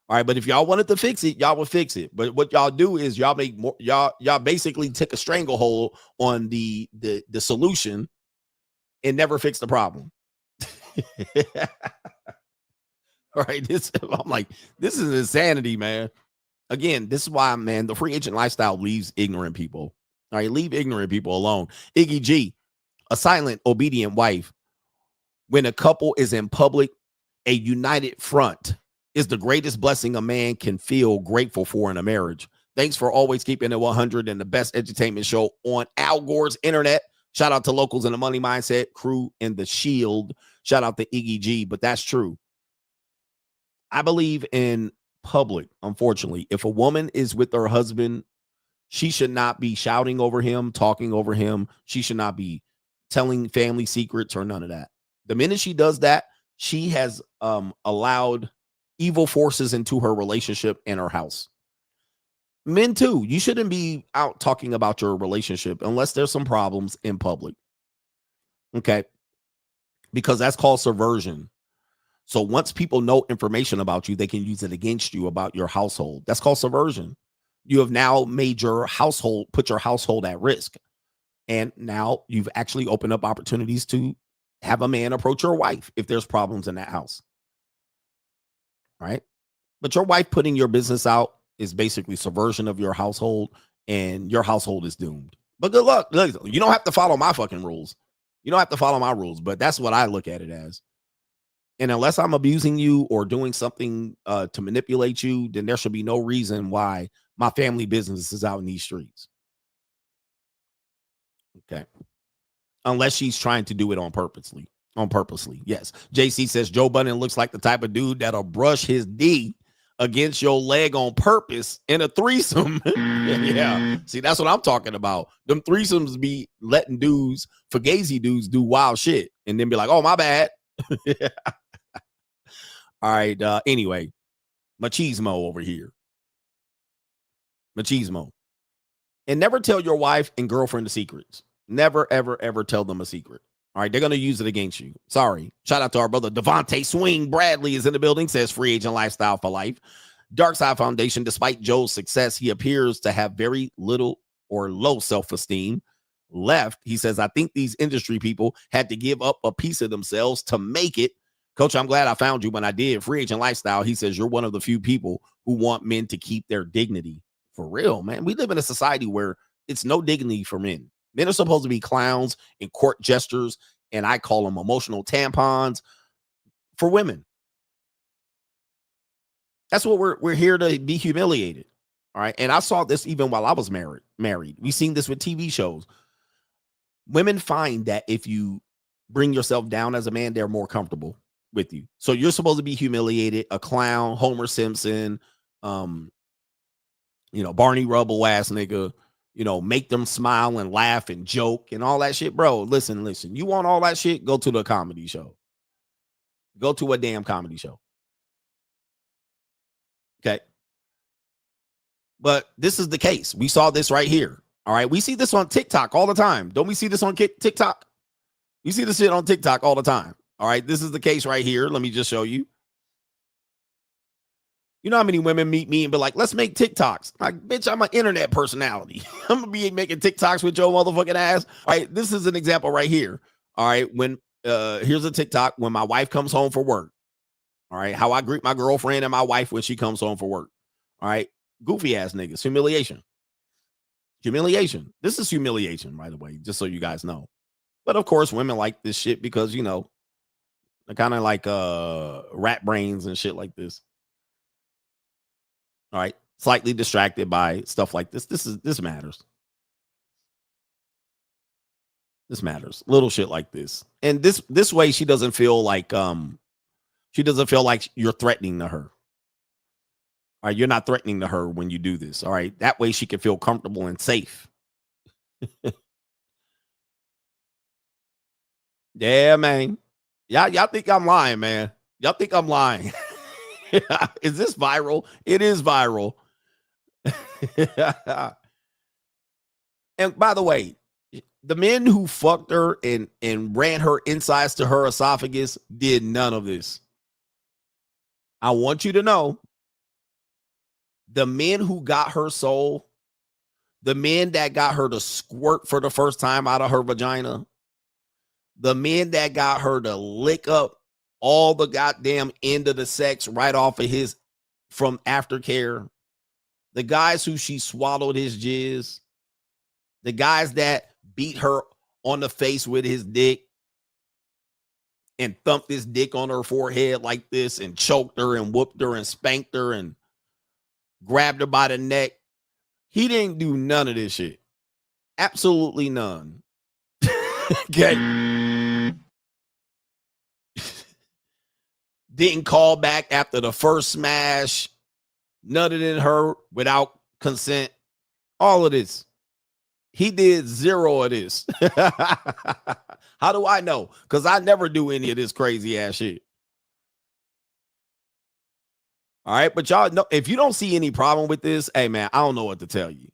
All right, but if y'all wanted to fix it, y'all would fix it. But what y'all do is y'all make more. Y'all basically take a stranglehold on the solution and never fix the problem. All right, I'm like, this is insanity, man. Again, this is why, man, the free agent lifestyle leaves ignorant people. All right, leave ignorant people alone. Iggy G, a silent, obedient wife. When a couple is in public, a united front is the greatest blessing a man can feel grateful for in a marriage. Thanks for always keeping it 100 and the best entertainment show on Al Gore's internet. Shout out to Locals in the Money Mindset, crew and the Shield. Shout out to Iggy G, but that's true. I believe in public, unfortunately. If a woman is with her husband, she should not be shouting over him, talking over him. She should not be telling family secrets or none of that. The minute she does that, she has allowed evil forces into her relationship and her house. Men too, you shouldn't be out talking about your relationship unless there's some problems in public. Okay? Because that's called subversion. So once people know information about you, they can use it against you about your household. That's called subversion. You have now made your household, put your household at risk. And now you've actually opened up opportunities to have a man approach your wife if there's problems in that house. Right? But your wife putting your business out is basically subversion of your household, and your household is doomed. But good luck. Look, you don't have to follow my fucking rules. You don't have to follow my rules, but that's what I look at it as. And unless I'm abusing you or doing something to manipulate you, then there should be no reason why my family business is out in these streets. Okay. Unless she's trying to do it on purposely. Yes. JC says Joe Budden looks like the type of dude that'll brush his D against your leg on purpose in a threesome. Yeah. See, that's what I'm talking about. Them threesomes be letting dudes, fugazi dudes, do wild shit and then be like, oh, my bad. Yeah. All right. Anyway, machismo over here. Machismo. And never tell your wife and girlfriend the secrets. Never, ever, ever tell them a secret. All right. They're going to use it against you. Sorry. Shout out to our brother Devontae Swing Bradley is in the building, says free agent lifestyle for life. Dark Side Foundation, despite Joe's success, he appears to have very little or low self-esteem left. He says, I think these industry people had to give up a piece of themselves to make it. Coach, I'm glad I found you when I did. Free agent lifestyle. He says, you're one of the few people who want men to keep their dignity. For real, man. We live in a society where it's no dignity for men. Men are supposed to be clowns and court jesters, and I call them emotional tampons for women. That's what we're here to be humiliated. All right. And I saw this even while I was married. We've seen this with TV shows. Women find that if you bring yourself down as a man, they're more comfortable with you. So you're supposed to be humiliated, a clown, Homer Simpson, Barney Rubble ass nigga, make them smile and laugh and joke and all that shit. Bro, listen. You want all that shit? Go to the comedy show. Go to a damn comedy show. Okay. But this is the case. We saw this right here. All right. We see this on TikTok all the time. Don't we see this on TikTok? You see this shit on TikTok all the time. All right. This is the case right here. Let me just show you. You know how many women meet me and be like, let's make TikToks. Like, bitch, I'm an internet personality. I'm going to be making TikToks with your motherfucking ass. All right. This is an example right here. All right. When here's a TikTok when my wife comes home for work. All right. How I greet my girlfriend and my wife when she comes home for work. All right. Goofy ass niggas. Humiliation. This is humiliation, by the way, just so you guys know. But of course, women like this shit because, they're kind of like rat brains and shit like this. All right. Slightly distracted by stuff like this. This matters. This matters. Little shit like this. And this way she doesn't feel like you're threatening to her. All right, you're not threatening to her when you do this. All right. That way she can feel comfortable and safe. Yeah, man. Y'all think I'm lying, man. Y'all think I'm lying. Is this viral? It is viral. And by the way, the men who fucked her and ran her insides to her esophagus did none of this. I want you to know the men who got her soul, the men that got her to squirt for the first time out of her vagina, the men that got her to lick up all the goddamn end of the sex right off of his from aftercare, the guys who she swallowed his jizz, the guys that beat her on the face with his dick and thumped his dick on her forehead like this and choked her and whooped her and spanked her and grabbed her by the neck. He didn't do none of this shit. Absolutely none. Okay. Didn't call back after the first smash. Nutted in her without consent. All of this. He did zero of this. How do I know? Because I never do any of this crazy ass shit. All right, but y'all know, if you don't see any problem with this, hey man, I don't know what to tell you.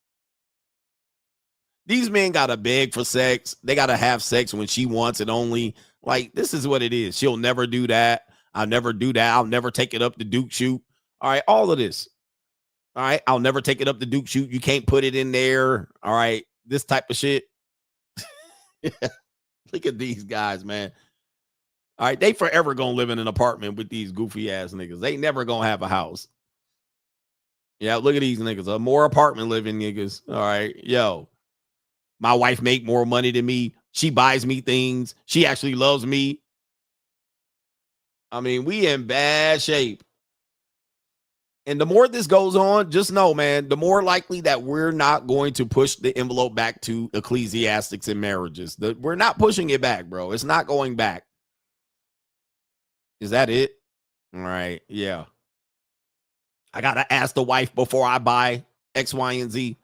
These men gotta beg for sex. They gotta have sex when she wants it only. Like, this is what it is. She'll never do that. I'll never do that. I'll never take it up to Duke shoot. All right, all of this. All right, I'll never take it up to Duke shoot. You can't put it in there. All right, this type of shit. Look at these guys, man. All right, they forever gonna live in an apartment with these goofy ass niggas. They never gonna have a house. Yeah, look at these niggas. More apartment living niggas. All right, yo. My wife make more money than me. She buys me things. She actually loves me. I mean, we in bad shape. And the more this goes on, just know, man, the more likely that we're not going to push the envelope back to ecclesiastics and marriages. We're not pushing it back, bro. It's not going back. Is that it? All right. Yeah. I got to ask the wife before I buy X, Y, and Z.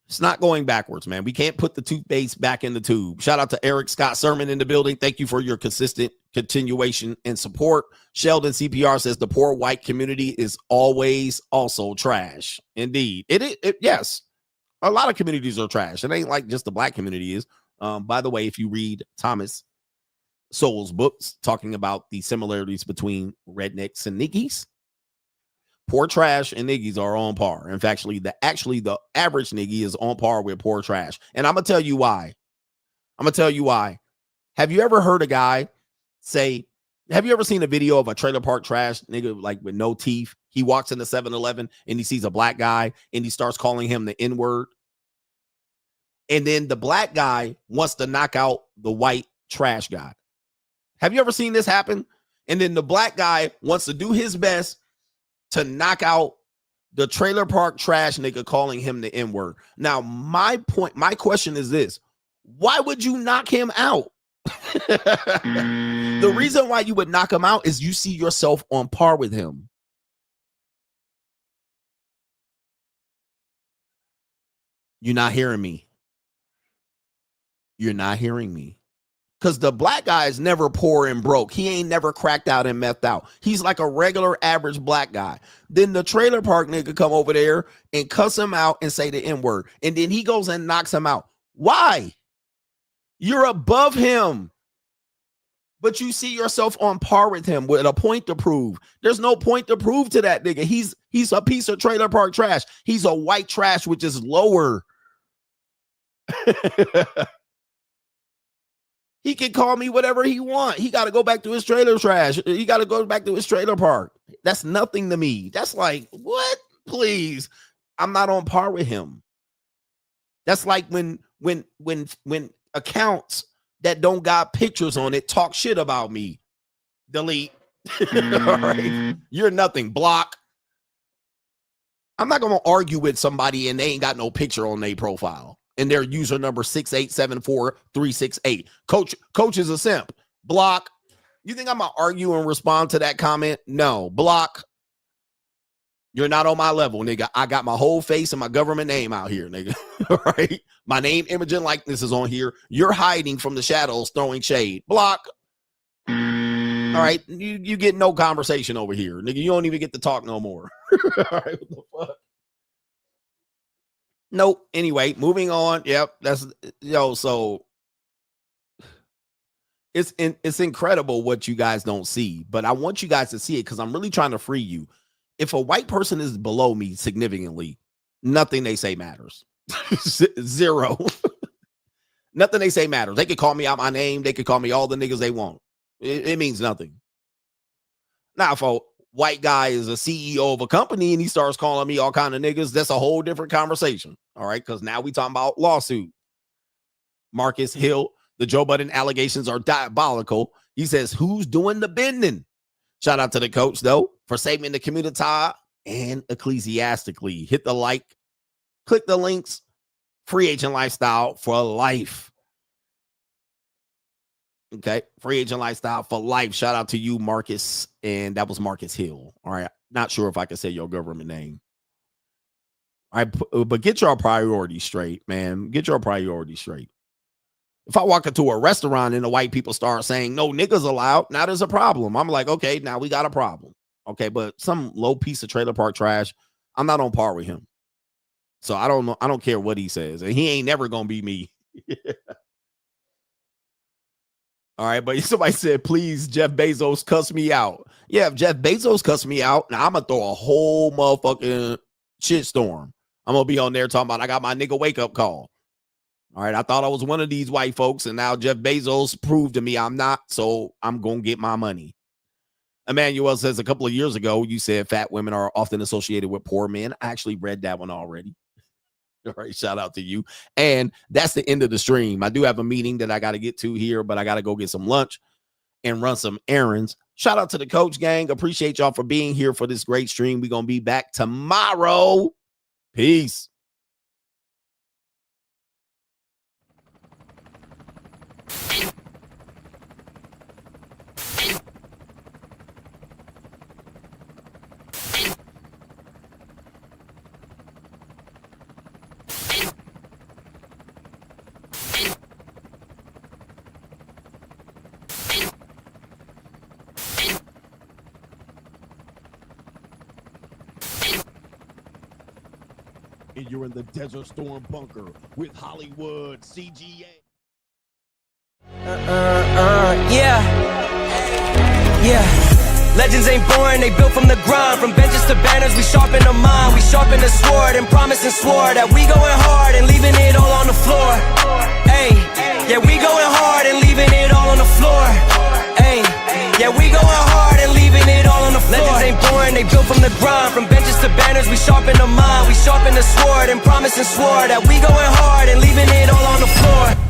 It's not going backwards, man. We can't put the toothpaste back in the tube. Shout out to Eric Scott Sermon in the building. Thank you for your consistent continuation and support. Sheldon CPR says the poor white community is always also trash. Indeed. Yes. A lot of communities are trash. It ain't like just the black community is. By the way, if you read Thomas Sowell's books talking about the similarities between rednecks and niggies, poor trash and niggies are on par. In fact, the average niggie is on par with poor trash. And I'm going to tell you why. Have you ever heard a guy say, have you ever seen a video of a trailer park trash nigga like with no teeth? He walks into 7-Eleven and he sees a black guy and he starts calling him the N-word. And then the black guy wants to knock out the white trash guy. Have you ever seen this happen? And then the black guy wants to do his best to knock out the trailer park trash nigga calling him the N-word. Now, my question is this. Why would you knock him out? The reason why you would knock him out is you see yourself on par with him. You're not hearing me. You're not hearing me. Because the black guy is never poor and broke. He ain't never cracked out and methed out. He's like a regular average black guy. Then the trailer park nigga come over there and cuss him out and say the N-word. And then he goes and knocks him out. Why? You're above him. But you see yourself on par with him with a point to prove. There's no point to prove to that nigga. He's a piece of trailer park trash. He's a white trash, which is lower. He can call me whatever he want. He got to go back to his trailer trash. He got to go back to his trailer park. That's nothing to me. That's like, what? Please. I'm not on par with him. That's like when accounts that don't got pictures on it talk shit about me. Delete. All right. You're nothing. Block. I'm not going to argue with somebody and they ain't got no picture on their profile. And their user number 6874368. Coach is a simp. Block. You think I'm gonna argue and respond to that comment? No. Block. You're not on my level, nigga. I got my whole face and my government name out here, nigga. All right. My name, image, and likeness is on here. You're hiding from the shadows, throwing shade. Block. All right. You get no conversation over here, nigga. You don't even get to talk no more. All right. What the fuck? Nope. Anyway, moving on. Yep. That's so it's incredible what you guys don't see, but I want you guys to see it because I'm really trying to free you. if a white person is below me significantly, nothing they say matters. Zero. Nothing they say matters. They could call me out my name. They could call me all the niggas they want. It means nothing. Now, if a white guy is a CEO of a company and he starts calling me all kind of niggas, that's a whole different conversation. All right, because now we talking about lawsuit. Marcus Hill, the Joe Budden allegations are diabolical. He says, who's doing the bending? Shout out to the coach, though, for saving the community and ecclesiastically. Hit the like, click the links. Free agent lifestyle for life. Okay, free agent lifestyle for life. Shout out to you, Marcus. And that was Marcus Hill. All right, not sure if I can say your government name. All right, but get your priorities straight, man. Get your priorities straight. If I walk into a restaurant and the white people start saying no niggas allowed, now there's a problem. I'm like, okay, now we got a problem. Okay, but some low piece of trailer park trash, I'm not on par with him. So I don't know. I don't care what he says. And he ain't never going to be me. All right. But somebody said, please, Jeff Bezos cuss me out. Yeah, if Jeff Bezos cuss me out, now I'm going to throw a whole motherfucking shitstorm. I'm going to be on there talking about I got my nigga wake up call. All right. I thought I was one of these white folks. And now Jeff Bezos proved to me I'm not. So I'm going to get my money. Emmanuel says a couple of years ago, you said fat women are often associated with poor men. I actually read that one already. All right, shout out to you. And that's the end of the stream. I do have a meeting that I got to get to here, but I got to go get some lunch and run some errands. Shout out to the coach gang. Appreciate y'all for being here for this great stream. We're going to be back tomorrow. Peace. And you're in the Desert Storm bunker with Hollywood CGA. Legends ain't boring, they built from the grind. From benches to banners, we sharpen the mind. We sharpen the sword and promise and swore that we going hard and leaving it all on the floor. Hey, yeah, we going hard and leaving it all on the floor. Hey, yeah, we going hard and leaving it all on the floor. Legends ain't boring, they built from the grind. From benches to banners, we sharpen the mind. We sharpen the sword and promise and swore that we going hard and leaving it all on the floor.